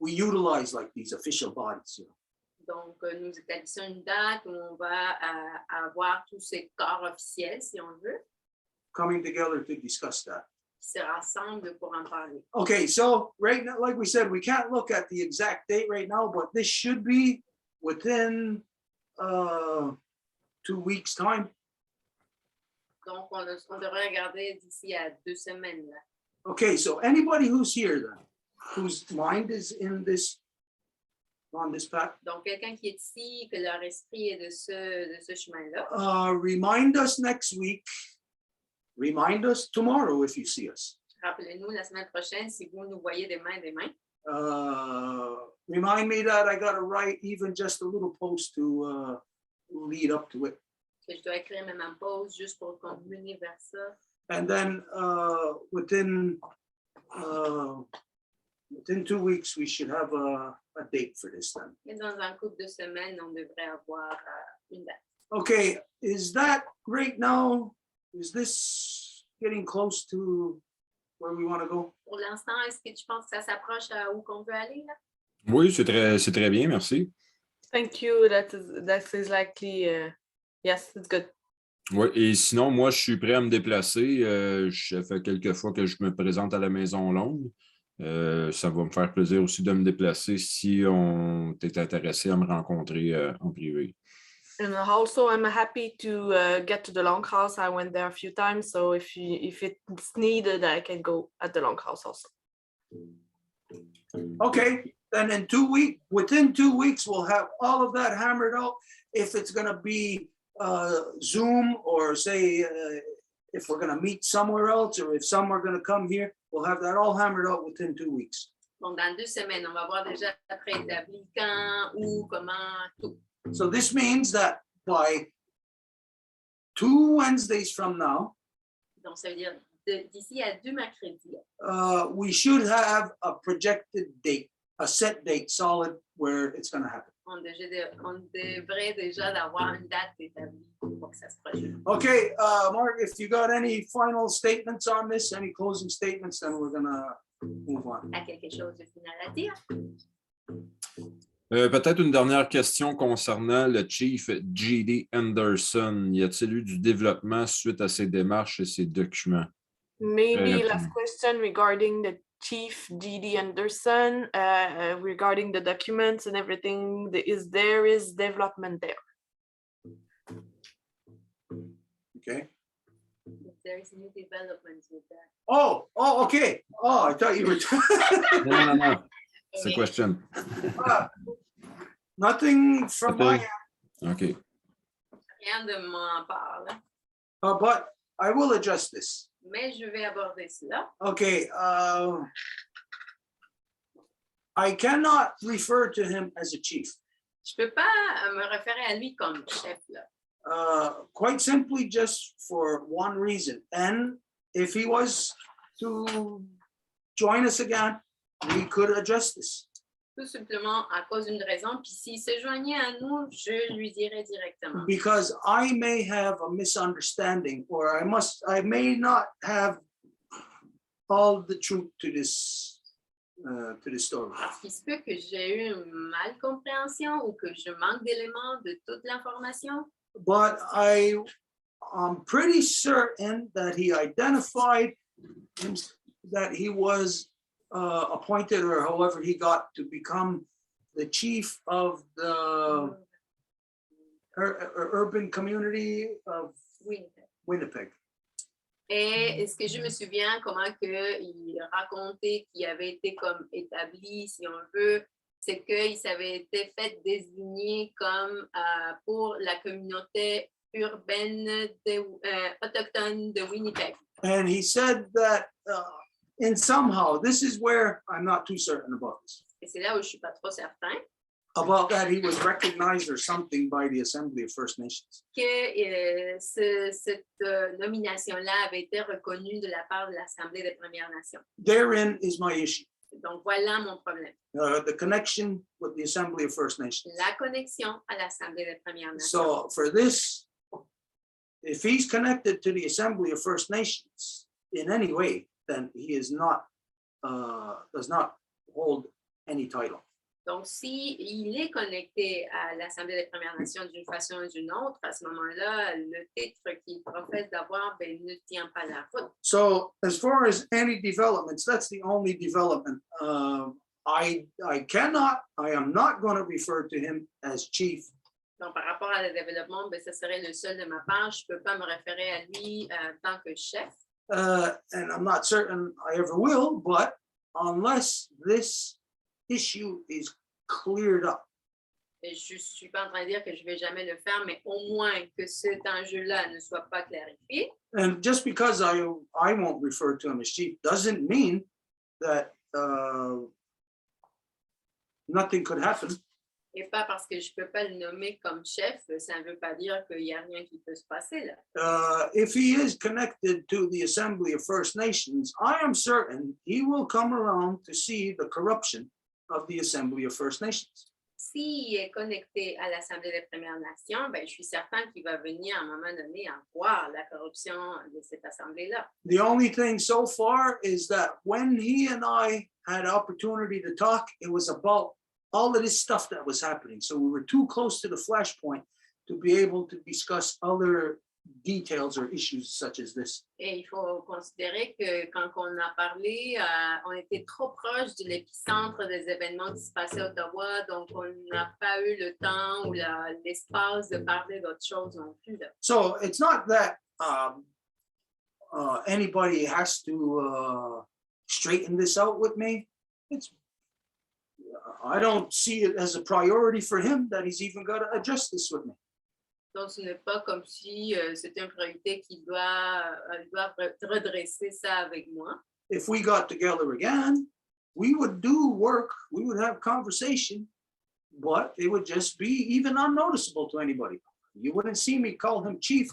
utilize like these official bodies. You know. Donc, nous établissons une date où on va avoir tous ces corps officiels, si on veut, coming together to discuss that. qui se rassemblent pour en parler. Okay, so right now, like we said, we can't look at the exact date right now, but this should be within 2 weeks' time. Donc, on devrait regarder d'ici à 2 semaines. Là. Okay, so anybody who's here then, whose mind is in this, on this path, Donc, quelqu'un qui est ici, que leur esprit est de ce chemin-là. Remind us next week. Remind us tomorrow if you see us. Rappelez-nous la semaine prochaine si vous nous voyez des mains. Remind me that I got to write even just a little post to lead up to it. Que je dois écrire même en pause juste pour qu'on mène vers ça. And then within 2 weeks, we should have a date for this then. Et dans un couple de semaines, on devrait avoir une date. Okay, is that right now? Is this getting close to where we want to go? Pour l'instant, est-ce que tu penses que ça s'approche à où qu'on veut aller? Là? Oui, c'est très bien, merci. Thank you. That is likely. Yes, it's good. Oui, et sinon, moi, je suis prêt à me déplacer. Ça fait quelques fois que je me présente à la Maison Longue. Ça va me faire plaisir aussi de me déplacer si on est intéressé à me rencontrer en privé. And also, I'm happy to get to the Longhouse. I went there a few times, so if it's needed, I can go at the Longhouse also. Okay, then within 2 weeks, we'll have all of that hammered out. If it's going to be Zoom or say if we're going to meet somewhere else or if some are going to come here, we'll have that all hammered out within 2 weeks. Donc, dans 2 semaines, on va voir déjà préétabli quand, où, comment, tout. So this means that by 2 Wednesdays from now, donc ça veut dire d'ici à 2 mercredis, we should have a projected date, a set date, solid, where it's going to happen. on devrait déjà avoir une date établie pour que ça se produise. Okay, Mark, if you got any final statements on this, any closing statements, then we're going to move on. à quelque chose de final à dire? Peut-être une dernière question concernant le Chief G.D. Anderson. Y a-t-il eu du développement suite à ses démarches et ses documents? Maybe last question regarding the Chief G.D. Anderson, regarding the documents and everything, there is development there. Okay. There is new developments with that. Oh, okay. Oh, I thought you were. No. It's a question. Nothing from my Nothing. Okay. Rien de m'en parle, but I will address this. mais je vais aborder cela. Okay, I cannot refer to him as a chief. Je peux pas me référer à lui comme chef, là. Quite simply just for one reason. And if he was to join us again, we could address this. Tout simplement à cause d'une raison. Puis s'il se joignait à nous, je lui dirais directement. Because I may have a misunderstanding, or I may not have all the truth to this story. Parce qu'il se peut que j'ai eu une malcompréhension ou que je manque d'éléments de toute l'information. But I'm pretty certain that he identified that he was appointed, or however he got to become the chief of the urban community of Winnipeg. Et est-ce que je me souviens comment il racontait qu'il avait été comme établi, si on veut, c'est qu'il s'avait été fait désigner comme pour la communauté urbaine autochtone de Winnipeg. And he said that in somehow, this is where I'm not too certain about this. Et c'est là où je suis pas trop certain. About that he was recognized or something by the Assembly of First Nations. Que cette nomination-là avait été reconnue de la part de l'Assemblée des Premières Nations. Therein is my issue. Donc voilà mon problème. The connection with the Assembly of First Nations. La connexion à l'Assemblée des Premières Nations. So for this, if he's connected to the Assembly of First Nations in any way, then he is not, does not hold any title. Donc, s'il est connecté à l'Assemblée des Premières Nations d'une façon ou d'une autre, à ce moment-là, le titre qu'il professe d'avoir ne tient pas la route. So as far as any developments, that's the only development. I am not going to refer to him as chief. Donc, par rapport à le développement, ce serait le seul de ma part. Je ne peux pas me référer à lui en tant que chef. And I'm not certain I ever will, but unless this issue is cleared up. Et je ne suis pas en train de dire que je ne vais jamais le faire, mais au moins que cet enjeu-là ne soit pas clarifié. And just because I won't refer to him as chief doesn't mean that nothing could happen. Et pas parce que je ne peux pas le nommer comme chef, ça ne veut pas dire qu'il n'y a rien qui peut se passer là. If he is connected to the Assembly of First Nations, I am certain he will come around to see the corruption of the Assembly of First Nations. S'il est connecté à l'Assemblée des Premières Nations, je suis certain qu'il va venir à un moment donné en voir la corruption de cette assemblée-là. The only thing so far is that when he and I had opportunity to talk, it was about all of this stuff that was happening. So we were too close to the flashpoint to be able to discuss other details or issues such as this. Et il faut considérer que quand on a parlé, on était trop proche de l'épicentre des événements qui se passaient à Ottawa, donc on n'a pas eu le temps ou l'espace de parler d'autres choses non plus. Là. So it's not that anybody has to straighten this out with me. I don't see it as a priority for him that he's even got to address this with me. Donc, ce n'est pas comme si c'était une priorité qu'il doit redresser ça avec moi. If we got together again, we would do work, we would have conversation, but it would just be even unnoticeable to anybody. You wouldn't see me call him chief,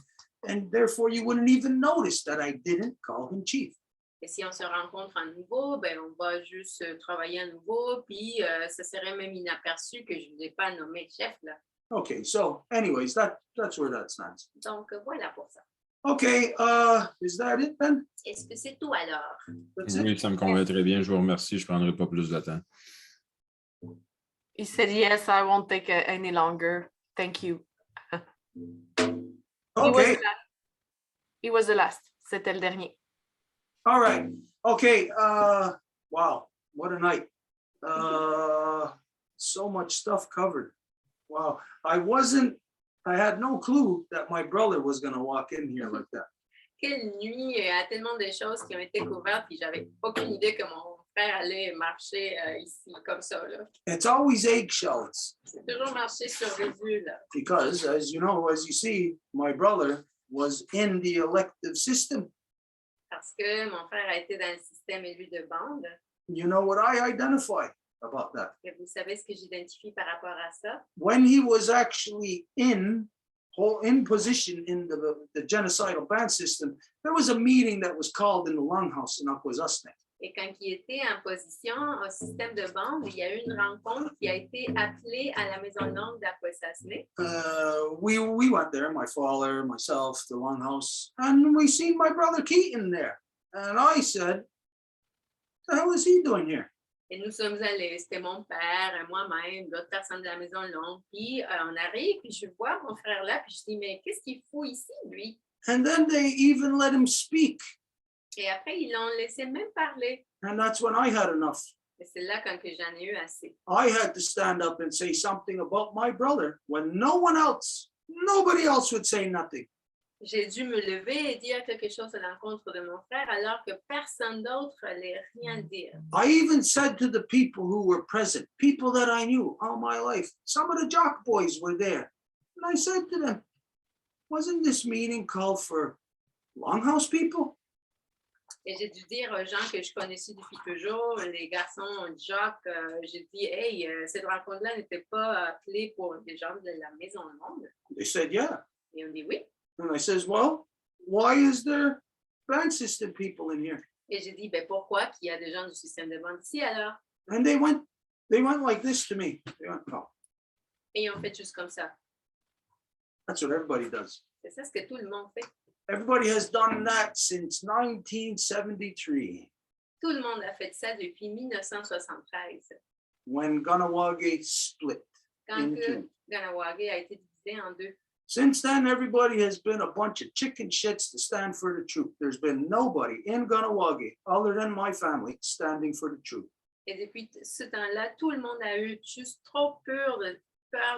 and therefore you wouldn't even notice that I didn't call him chief. Et si on se rencontre à nouveau, on va juste travailler à nouveau, puis ce serait même inaperçu que je ne l'ai pas nommé chef là. Okay, so anyways, that's where that stands. Donc voilà pour ça. Okay, is that it then? Est-ce que c'est tout alors? That's it? Oui, ça me convient très bien. Je vous remercie. Je ne prendrai pas plus de temps. He said, yes, I won't take any longer. Thank you. Okay, He was the last. C'était le dernier. all right. Okay, wow, what a night. So much stuff covered. Wow, I had no clue that my brother was gonna walk in here like that. Quelle nuit, il y a tellement de choses qui ont été couvertes, puis j'avais aucune idée que mon frère allait marcher ici comme ça. Là. It's always eggshells C'est toujours marcher sur des œufs, là. because, as you know, as you see, my brother was in the elective system. Parce que mon frère a été dans le système élu de bande. You know what I identify about that? Et vous savez ce que j'identifie par rapport à ça? When he was actually in position in the genocidal ban system, there was a meeting that was called in the Longhouse in Akwesasne. Et quand il était en position au système de bande, il y a eu une rencontre qui a été appelée à la Maison Longue d'Akwesasne. We went there, my father, myself, the Longhouse, and we seen my brother Keaton there. And I said, what the hell is he doing here? Et nous sommes allés, c'était mon père, moi-même, d'autres personnes de la Maison Longue. Puis on arrive, puis je vois mon frère là, puis je dis, mais qu'est-ce qu'il fout ici, lui? And then they even let him speak. Et après, ils l'ont laissé même parler. And that's when I had enough. Et c'est là quand que j'en ai eu assez. I had to stand up and say something about my brother when nobody else would say nothing. J'ai dû me lever et dire quelque chose à l'encontre de mon frère alors que personne d'autre n'allait rien dire. I even said to the people who were present, people that I knew all my life, some of the jock boys were there. And I said to them, wasn't this meeting called for Longhouse people? Et j'ai dû dire aux gens que je connaissais depuis toujours, les garçons Jacques, j'ai dit, hey, cette rencontre-là n'était pas appelée pour des gens de la Maison Longue. They said, yeah. Et on dit oui. And I says, well, why is there band system people in here? Et j'ai dit, ben pourquoi qu'il y a des gens du système de bande ici alors? And they went like this to me. They went, oh, Et ils ont fait juste comme ça. that's what everybody does. C'est ça ce que tout le monde fait. Everybody has done that since 1973, Tout le monde a fait ça depuis 1973, when Ganawage split quand in que two. Ganawage a été divisé en deux. Since then, everybody has been a bunch of chicken shits to stand for the truth. There's been nobody in Ganawage, other than my family, standing for the truth. Et depuis ce temps-là, tout le monde a eu juste trop peur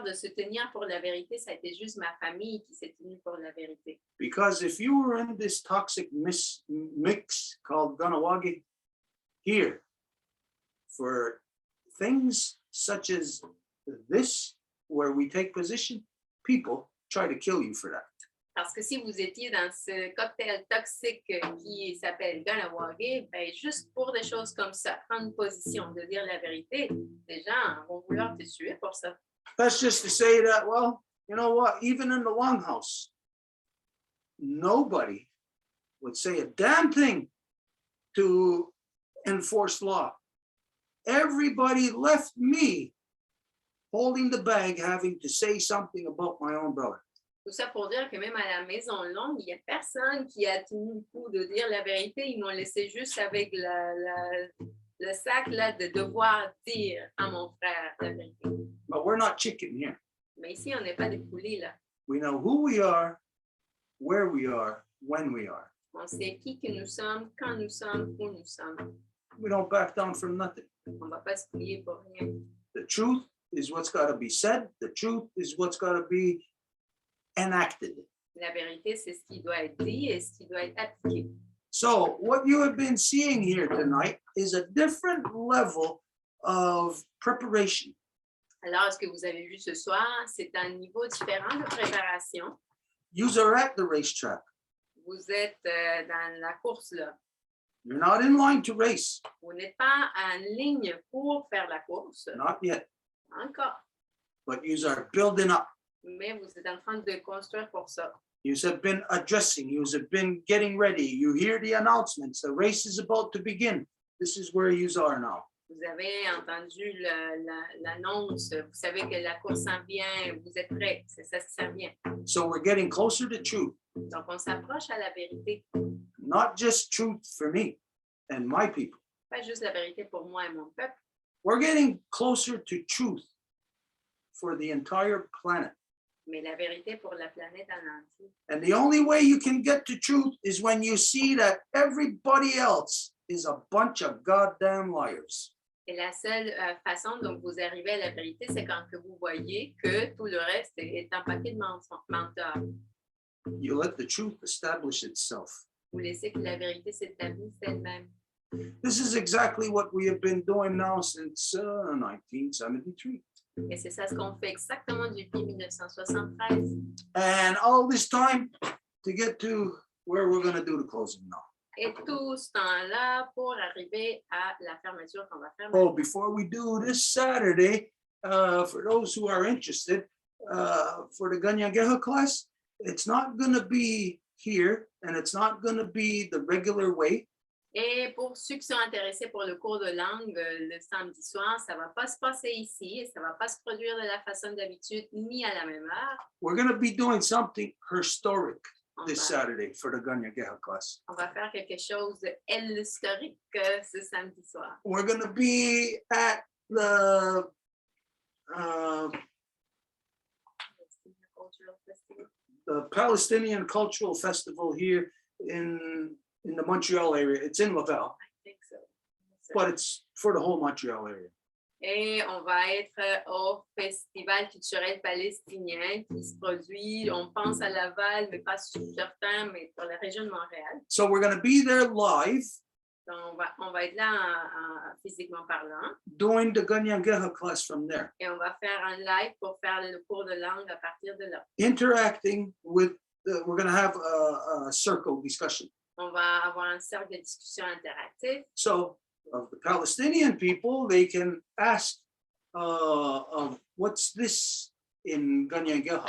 de se tenir pour la vérité. Ça a été juste ma famille qui s'est tenue pour la vérité. Because if you were in this toxic mix called Ganawage, here, for things such as this, where we take position, people try to kill you for that. Parce que si vous étiez dans ce cocktail toxique qui s'appelle Ganawage, ben juste pour des choses comme ça, prendre une position, de dire la vérité, les gens vont vouloir te tuer pour ça. That's just to say that, well, you know what, even in the Longhouse, nobody would say a damn thing to enforce law. Everybody left me holding the bag, having to say something about my own brother. Tout ça pour dire que même à la Maison Longue, il n'y a personne qui a tenu le coup de dire la vérité. Ils m'ont laissé juste avec le sac là, de devoir dire à mon frère la vérité. But we're not chicken here. Mais ici, on n'est pas des poulets là. We know who we are, where we are, when we are. On sait qui que nous sommes, quand nous sommes, où nous sommes. We don't back down from nothing. On ne va pas se plier pour rien. The truth is what's got to be said. The truth is what's got to be enacted. La vérité, c'est ce qui doit être dit et ce qui doit être appliqué. So what you have been seeing here tonight is a different level of preparation. Alors, ce que vous avez vu ce soir, c'est un niveau différent de préparation. You are at the racetrack. Vous êtes dans la course là. You're not in line to race. Vous n'êtes pas en ligne pour faire la course. Not yet. Encore. But you are building up. Mais vous êtes en train de construire pour ça. You have been addressing. You have been getting ready. You hear the announcements. The race is about to begin. This is where you are now. Vous avez entendu l'annonce, vous savez que la course s'en vient, vous êtes prêts, c'est ça qui s'en vient. So we're getting closer to truth, Donc, on s'approche à la vérité, not just truth for me and my people. pas juste la vérité pour moi et mon peuple, We're getting closer to truth for the entire planet. mais la vérité pour la planète en entier. And the only way you can get to truth is when you see that everybody else is a bunch of goddamn liars. Et la seule façon dont vous arrivez à la vérité, c'est quand que vous voyez que tout le reste est un paquet de menteurs. You let the truth establish itself. Vous laissez que la vérité s'établisse elle-même. This is exactly what we have been doing now since 1973. Et c'est ça ce qu'on fait exactement depuis 1973. And all this time to get to where we're going to do the closing now. Et tout ce temps-là pour arriver à la fermeture qu'on va faire. Oh, before we do this Saturday, for those who are interested, for the Ganyangeha class, it's not going to be here and it's not going to be the regular way. Et pour ceux qui sont intéressés pour le cours de langue le samedi soir, ça ne va pas se passer ici et ça ne va pas se produire de la façon d'habitude ni à la même heure. We're going to be doing something historic this Saturday for the Ganyangeha class. On va faire quelque chose d'historique ce samedi soir. We're going to be at the Palestinian Cultural Festival here in the Montreal area. It's in Laval, I think so. but it's for the whole Montreal area. Et on va être au Festival culturel palestinien qui se produit, on pense à Laval, mais pas certain, mais pour la région de Montréal. So we're going to be there live Donc on va être là physiquement parlant. doing the Ganyangeha class from there, Et on va faire un live pour faire le cours de langue à partir de là. interacting with, we're going to have a circle discussion. On va avoir un cercle de discussion interactif. So of the Palestinian people, they can ask, what's this in Ganyangeha?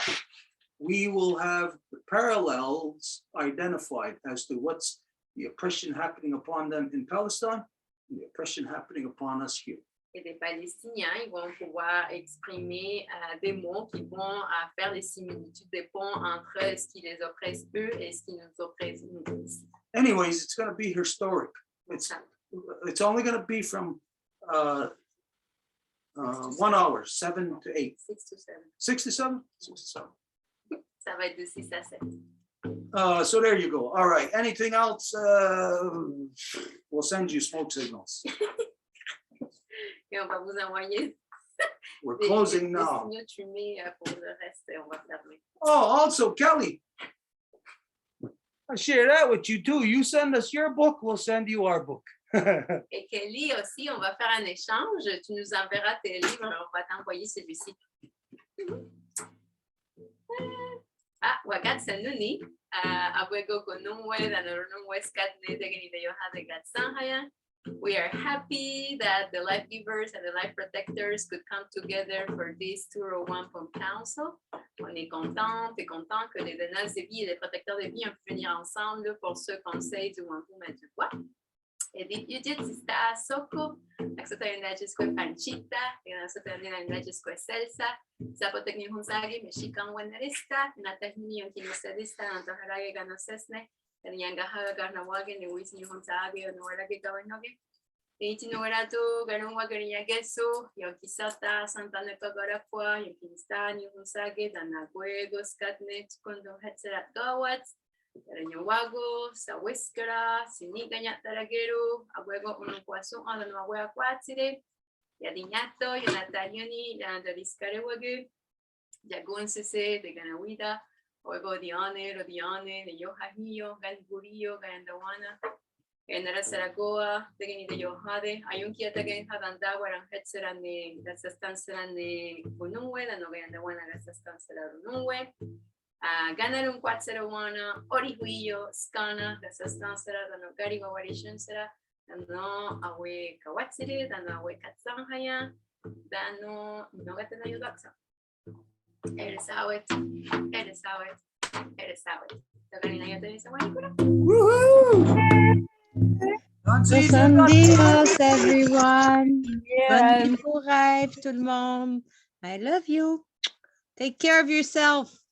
We will have the parallels identified as to what's the oppression happening upon them in Palestine, and the oppression happening upon us here. Et des Palestiniens, ils vont pouvoir exprimer des mots qui vont faire les similitudes des ponts entre ce qui les oppresse eux et ce qui nous oppresse nous ici. Anyways, it's going to be historic. It's only going to be from 1 hour, 7 to 8. 6 to 7. 6 to 7? 6 to 7. Ça va être de 6 à 7. So there you go. All right. Anything else? We'll send you smoke signals. Et on va vous envoyer We're closing des now. signaux de fumée pour le reste et on va fermer. Oh, also, Kelly, I share that with you too. You send us your book, we'll send you our book. Et Kelly aussi, on va faire un échange. Tu nous enverras tes livres, on va t'envoyer celui-ci. Wagat Sanuni, Abuego Konumwe, Danurunwe Skatne, Deganida Yoha de Gatsahaya. We are happy that the life givers and the life protectors could come together for this tour of Wampum Council. On est content que les donneurs de vie et les protecteurs de vie ont pu venir ensemble pour ce conseil du Wampum et du Voies. Et di Judith Sista Soko, Axotarina Jesco Panchita, et Axotarina Jesco Celsa, Zapotecni Hunsagi, Mexican Wenarista, Natahini Yonkinusadista, Antoharage Ganosesne, and Yangaha Garnawagi, and Wisni Hunsagi, and Norage Gawanogi. Itinurato, Garunwagariya Gesu, Yonkisata, Santana Kagarapua, Yonkinistan, Yunsagi, Danaguego, Skatnet, Kondo Hetzerat Gawats. Ranyawago, sa Wiskara, Siniganya Taragero, Abuego Unuquasu, on the Nawea Quatside, Yadinato, Yonatarioni, Yandariscarewagu, Yagun Sese, the Ganawida, Oego Diane, Rodiane, the Yohahio, Gangurio, Gandawana, and Rasaragoa, the Gani de Yohade, Ayunkia again Hadandawa and Hetserane, that's a stancerane Bunue, and Nogandawana, that's a stancerane. Ganarum Quatsarawana, Orihuio, Scana, the Sastansera, the Nogarigo Variation Sera, and no away Kawatsiri, and away Katsanhaya, Dano Nogatana Yudaxa. It is how it, it is how it, it is how it. The Garina is a Woohoo! Buenos días, everyone. Yeah. Bon courage, tout le monde. I love you. Take care of yourself.